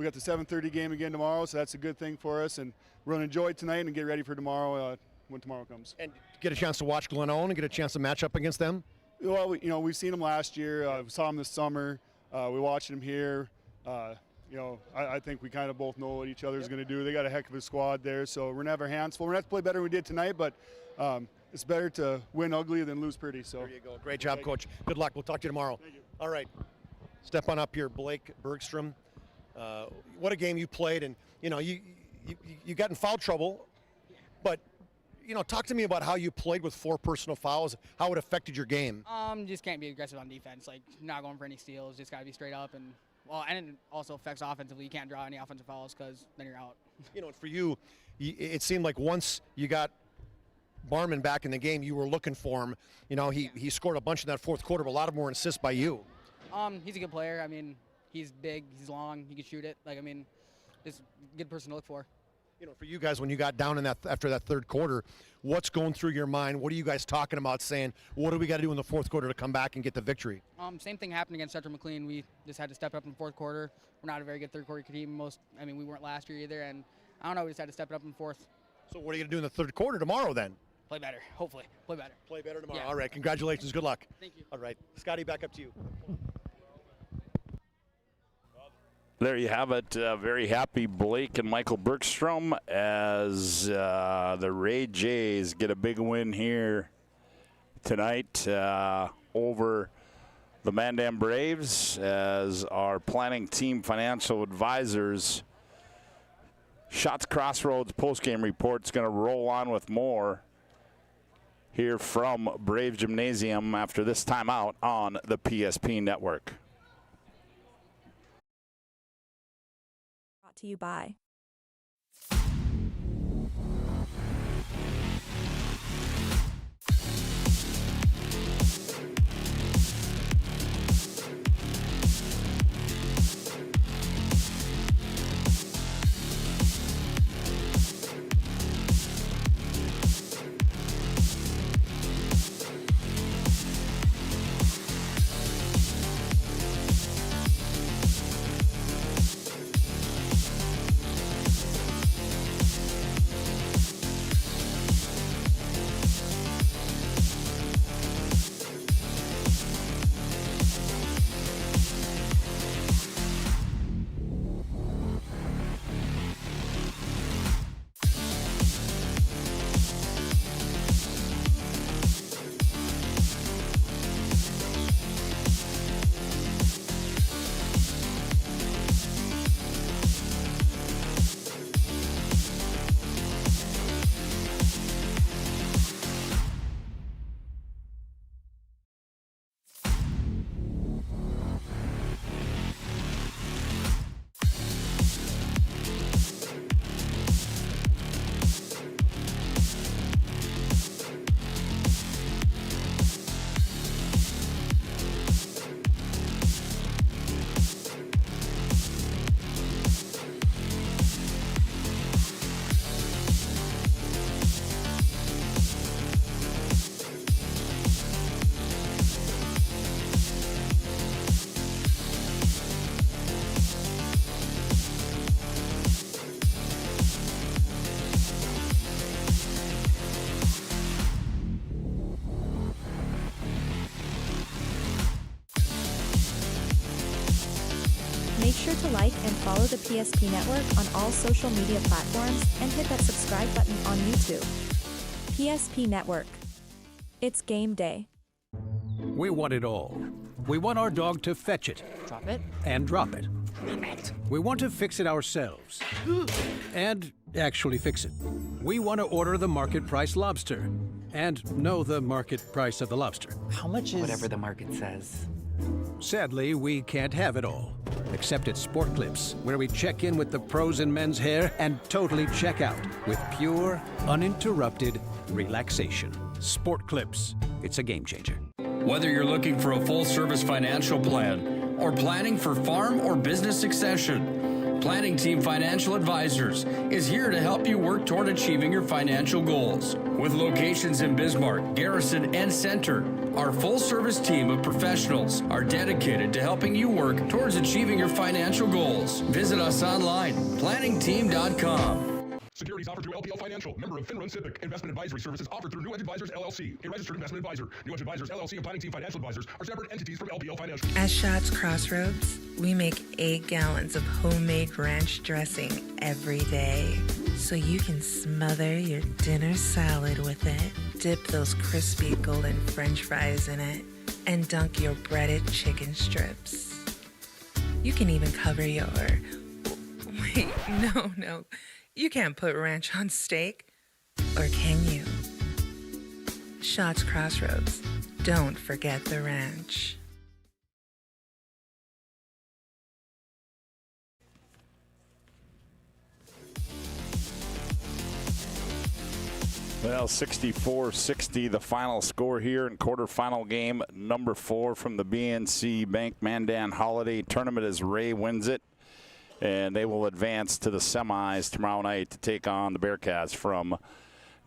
got the 7:30 game again tomorrow, so that's a good thing for us. And we're going to enjoy it tonight and get ready for tomorrow when tomorrow comes. And get a chance to watch Glenone and get a chance to match up against them? Well, we've seen them last year. We saw them this summer. We watched them here. I think we kind of both know what each other's going to do. They got a heck of a squad there, so we're going to have our hands full. We're going to have to play better than we did tonight, but it's better to win ugly than lose pretty. So there you go. Great job, Coach. Good luck. We'll talk to you tomorrow. Thank you. All right. Step on up here, Blake Bergstrom. What a game you played, and you got in foul trouble, but talk to me about how you played with 4 personal fouls, how it affected your game. Just can't be aggressive on defense, like not going for any steals, just got to be straight up, and it also affects offensively. You can't draw any offensive fouls because then you're out. For you, it seemed like once you got Barman back in the game, you were looking for him. He scored a bunch in that fourth quarter, but a lot of them were assists by you. He's a good player. He's big, he's long, he can shoot it. Just a good person to look for. For you guys, when you got down in that after that third quarter, what's going through your mind? What are you guys talking about, saying, what do we got to do in the fourth quarter to come back and get the victory? Same thing happened against Central McLean. We just had to step up in the fourth quarter. We're not a very good third quarter team. We weren't last year either, and I don't know, we just had to step it up in fourth. So what are you going to do in the third quarter tomorrow then? Play better, hopefully. Play better. Play better tomorrow. Yeah. All right, congratulations, good luck. Thank you. All right, Scotty, back up to you. There you have it. Very happy Blake and Michael Bergstrom as the Ray Jays get a big win here tonight over the Mandan Braves, as our Planning Team Financial Advisors Shots Crossroads postgame report's going to roll on with more here from Brave Gymnasium after this timeout on the PSP Network. To you by Make sure to like and follow the PSP Network on all social media platforms and hit that subscribe button on YouTube. PSP Network. It's game day. We want it all. We want our dog to fetch it. Drop it. And drop it. Drop it. We want to fix it ourselves. And actually fix it. We want to order the market price lobster. And know the market price of the lobster. How much is... Whatever the market says. Sadly, we can't have it all. Except at Sport Clips, where we check in with the pros in men's hair and totally check out with pure, uninterrupted relaxation. Sport Clips. It's a game changer. Whether you're looking for a full-service financial plan or planning for farm or business succession, Planning Team Financial Advisors is here to help you work toward achieving your financial goals. With locations in Bismarck, Garrison, and Center, our full-service team of professionals are dedicated to helping you work towards achieving your financial goals. Visit us online, planningteam.com. Securities offered through LPL Financial, member of FINRA SIPC. Investment advisory services offered through New Edge Advisors, LLC, a registered investment advisor. New Edge Advisors, LLC, and Planning Team Financial Advisors are separate entities from LPL Financial. At Schatz Crossroads, we make 8 gallons of homemade ranch dressing every day. So you can smother your dinner salad with it, dip those crispy golden French fries in it, and dunk your breaded chicken strips. You can even cover your... Wait, no. You can't put ranch on steak, or can you? Schatz Crossroads. Don't forget the ranch. Well, 64-60, the final score here in quarterfinal game number 4 from the BNC Bank Mandan Holiday Tournament as Ray wins it. And they will advance to the semis tomorrow night to take on the Bearcats from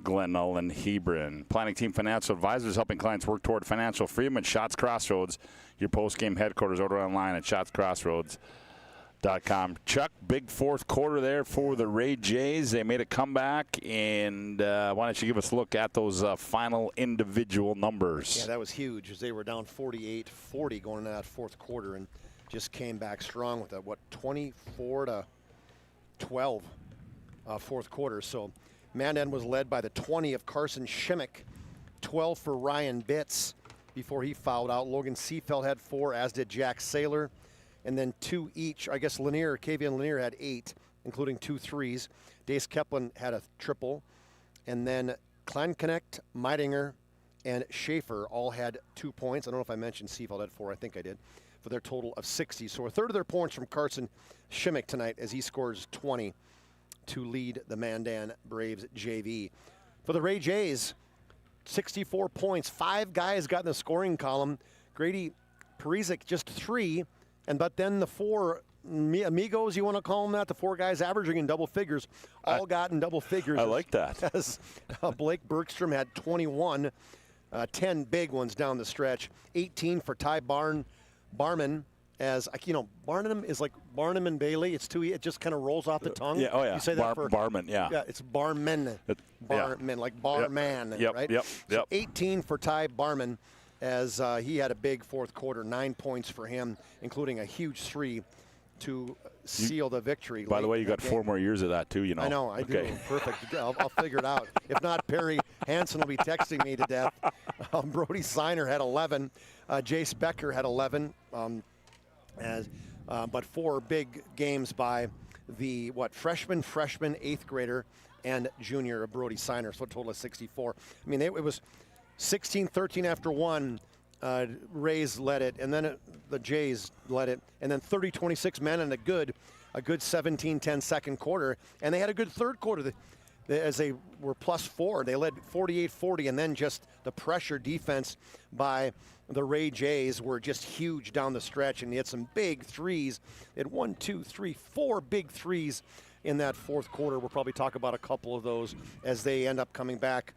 Glenelg and Hebron. Planning Team Financial Advisors helping clients work toward financial freedom at Schatz Crossroads, your post-game headquarters. Order online at schatzcrossroads.com. Chuck, big fourth quarter there for the Ray Jays. They made a comeback, and why don't you give us a look at those final individual numbers? Yeah, that was huge as they were down 48-40 going into that fourth quarter and just came back strong with a, 24-12 fourth quarter. So Mandan was led by the 20 of Carson Shimmick, 12 for Ryan Bitts before he fouled out. Logan Seafeld had 4, as did Jack Saylor. And then 2 each. I guess Kavian Lanier had 8, including 2 threes. Dace Keplin had a triple. And then Kleinknecht, Meidinger, and Schaefer all had 2 points. I don't know if I mentioned Seafeld had 4. I think I did. For their total of 60. So a third of their points from Carson Shimmick tonight as he scores 20 to lead the Mandan Braves JV. For the Ray Jays, 64 points. 5 guys got in the scoring column. Grady Perizic just 3. But then the 4 amigos, you want to call them that, the 4 guys averaging in double figures, all got in double figures. I like that. As Blake Bergstrom had 21, 10 big ones down the stretch. 18 for Ty Barman, as Barnum is like Barnum and Bailey. It's too. It just kind of rolls off the tongue. Yeah. Oh yeah. You say that for Barman. Yeah. Yeah. It's Barman. Barman, like barman. Yep. Right. Yep. So 18 for Ty Barman, as he had a big fourth quarter. 9 points for him, including a huge 3 to seal the victory. By the way, you got 4 more years of that too. You know. I know. I do. Perfect. I'll figure it out. If not, Perry Hansen will be texting me to death. Brody Signer had 11. Jace Becker had 11. But 4 big games by the freshman, 8th grader, and junior Brody Signer. So a total of 64. I mean, it was 16-13 after 1. Rays led it, and then the Jays led it, and then 30-26 men and a good 17-10 second quarter, and they had a good third quarter. As they were +4, they led 48-40, and then just the pressure defense by the Ray Jays were just huge down the stretch, and they had some big threes. They had 1, 2, 3, 4 big threes in that fourth quarter. We'll probably talk about a couple of those as they end up coming back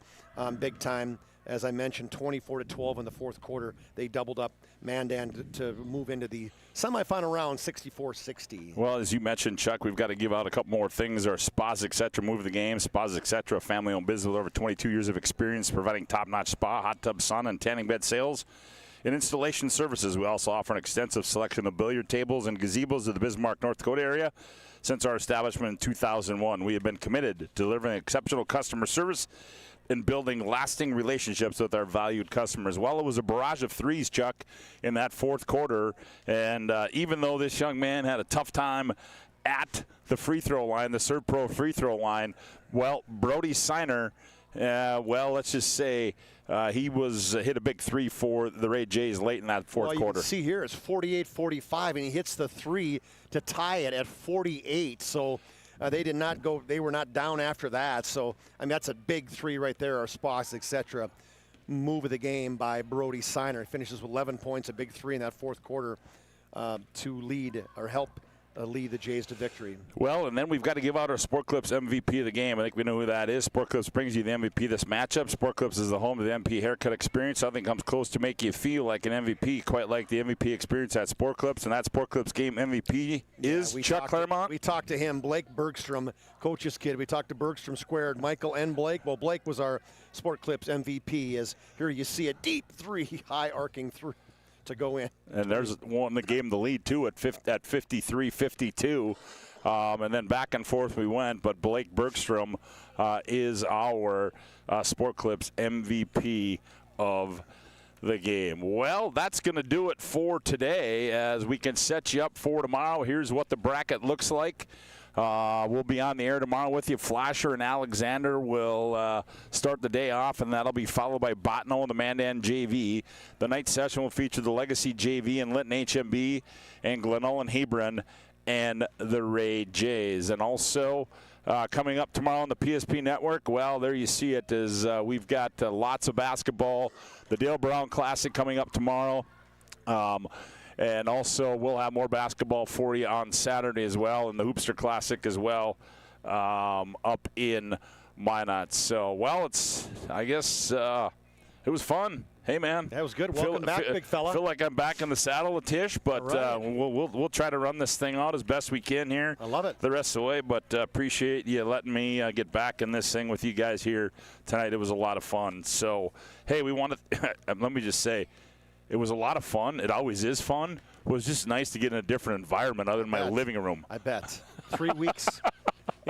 big time. As I mentioned, 24-12 in the fourth quarter. They doubled up Mandan to move into the semifinal round, 64-60. Well, as you mentioned, Chuck, we've got to give out a couple more things. Our Spas Etc. move the game. Spas Etc., a family-owned business with over 22 years of experience providing top-notch spa, hot tub, sauna, and tanning bed sales. In installation services, we also offer an extensive selection of billiard tables and gazebos in the Bismarck, North Dakota area. Since our establishment in 2001, we have been committed to delivering exceptional customer service and building lasting relationships with our valued customers. Well, it was a barrage of threes, Chuck, in that fourth quarter. And even though this young man had a tough time at the free throw line, the Serve Pro free throw line, well, Brody Signer, let's just say he was hit a big three for the Ray Jays late in that fourth quarter. You can see here it's 48-45, and he hits the three to tie it at 48. So they did not go. They were not down after that. So I mean, that's a big three right there. Our spots, etc. Move of the game by Brody Signer. He finishes with 11 points, a big three in that fourth quarter to lead or help lead the Jays to victory. Well, and then we've got to give out our Sport Clips MVP of the game. I think we know who that is. Sport Clips brings you the MVP of this matchup. Sport Clips is the home of the MVP haircut experience. Something comes close to make you feel like an MVP, quite like the MVP experience at Sport Clips. And that Sport Clips game MVP is Chuck Claremont. We talked to him, Blake Bergstrom, coach's kid. We talked to Bergstrom squared, Michael and Blake. Well, Blake was our Sport Clips MVP. As here you see a deep three, high arcing three to go in. And there's one that gave him the lead, too, at 53-52. And then back and forth we went. But Blake Bergstrom is our Sport Clips MVP of the game. Well, that's going to do it for today as we can set you up for tomorrow. Here's what the bracket looks like. We'll be on the air tomorrow with you. Flasher and Alexander will start the day off, and that'll be followed by Botno and the Mandan JV. The night session will feature the Legacy JV and Linton HMB and Glenolin and Hebron and the Ray Jays. And also coming up tomorrow on the PSP Network, well, there you see it, is we've got lots of basketball. The Dale Brown Classic coming up tomorrow. And also, we'll have more basketball for you on Saturday as well, and the Hoopster Classic as well up in Minot. So, well, I guess it was fun. Hey, man. That was good. Welcome back, big fella. I feel like I'm back in the saddle with Tish, but we'll try to run this thing out as best we can here. I love it. The rest of the way, but appreciate you letting me get back in this thing with you guys here tonight. It was a lot of fun. So, hey, we wanted let me just say, it was a lot of fun. It always is fun. It was just nice to get in a different environment other than my living room. I bet. 3 weeks.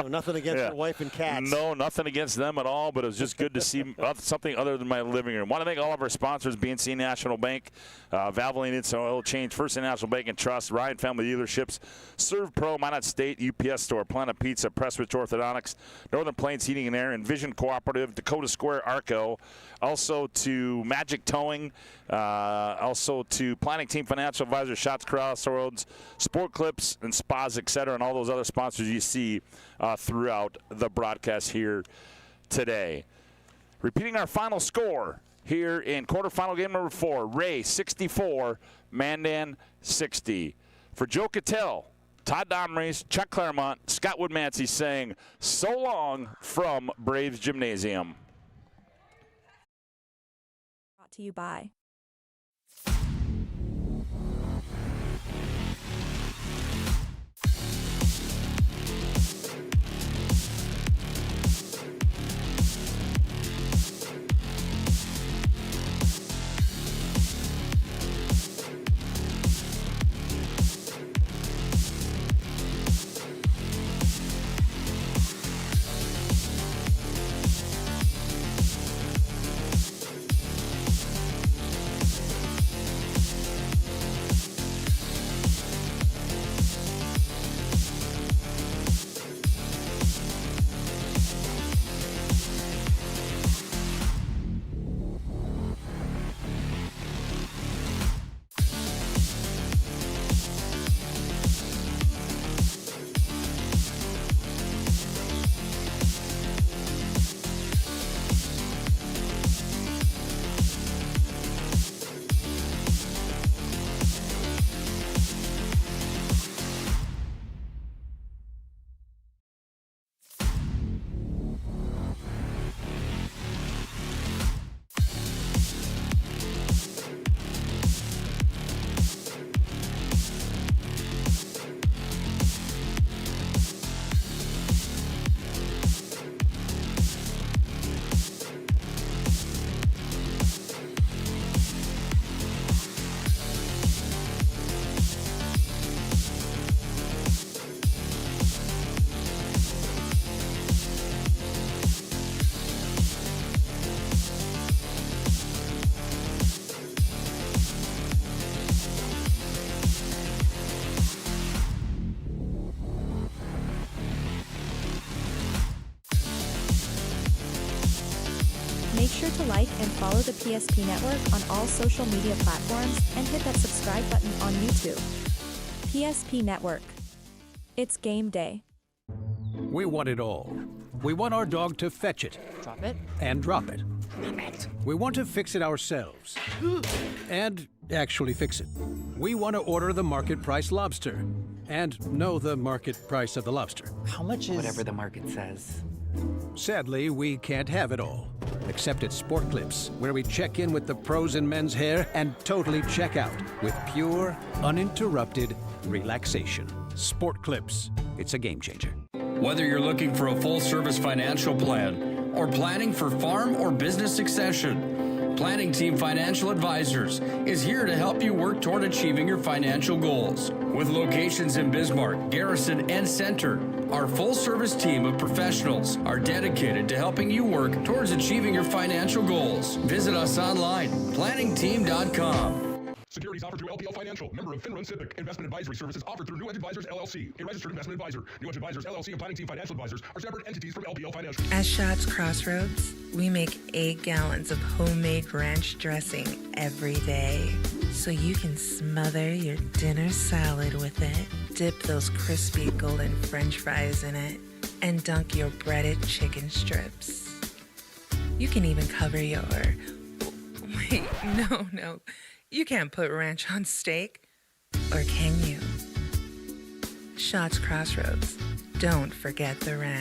Nothing against your wife and cats. No, nothing against them at all, but it was just good to see something other than my living room. Want to thank all of our sponsors, BNC National Bank, Valvoline Instant Oil Change, First National Bank and Trust, Ryan Family Dealerships, Serve Pro, Minot State, UPS Store, Planet Pizza, Presswich Orthodontics, Northern Plains Heating and Air, Envision Cooperative, Dakota Square Arco, also to Magic Towing, also to Planning Team Financial Advisor, Shots Crossroads, Sport Clips and Spas, etc., and all those other sponsors you see throughout the broadcast here today. Repeating our final score here in quarterfinal game number 4, Ray 64, Mandan 60. For Joe Cattell, Todd Domrey's, Chuck Claremont, Scott Woodmansey saying so long from Braves Gymnasium. Brought to you by sure to like and follow the PSP Network on all social media platforms and hit that subscribe button on YouTube. PSP Network. It's game day. We want it all. We want our dog to fetch it. Drop it. And drop it. Damn it. We want to fix it ourselves. And actually fix it. We want to order the market price lobster. And know the market price of the lobster. How much is... Whatever the market says. Sadly, we can't have it all. Except at Sport Clips, where we check in with the pros in men's hair and totally check out with pure, uninterrupted relaxation. Sport Clips. It's a game changer. Whether you're looking for a full-service financial plan or planning for farm or business succession, Planning Team Financial Advisors is here to help you work toward achieving your financial goals. With locations in Bismarck, Garrison, and Center, our full-service team of professionals are dedicated to helping you work towards achieving your financial goals. Visit us online, planningteam.com. Securities offered through LPL Financial, member of FINRA SIPC. Investment advisory services offered through New Edge Advisors, LLC, a registered investment advisor. New Edge Advisors, LLC, and Planning Team Financial Advisors are separate entities from LPL Financial. At Shots Crossroads, we make 8 gallons of homemade ranch dressing every day, so you can smother your dinner salad with it, dip those crispy golden French fries in it, and dunk your breaded chicken strips. You can even cover your... Wait, no. You can't put ranch on steak, or can you? Shots Crossroads. Don't forget the ranch.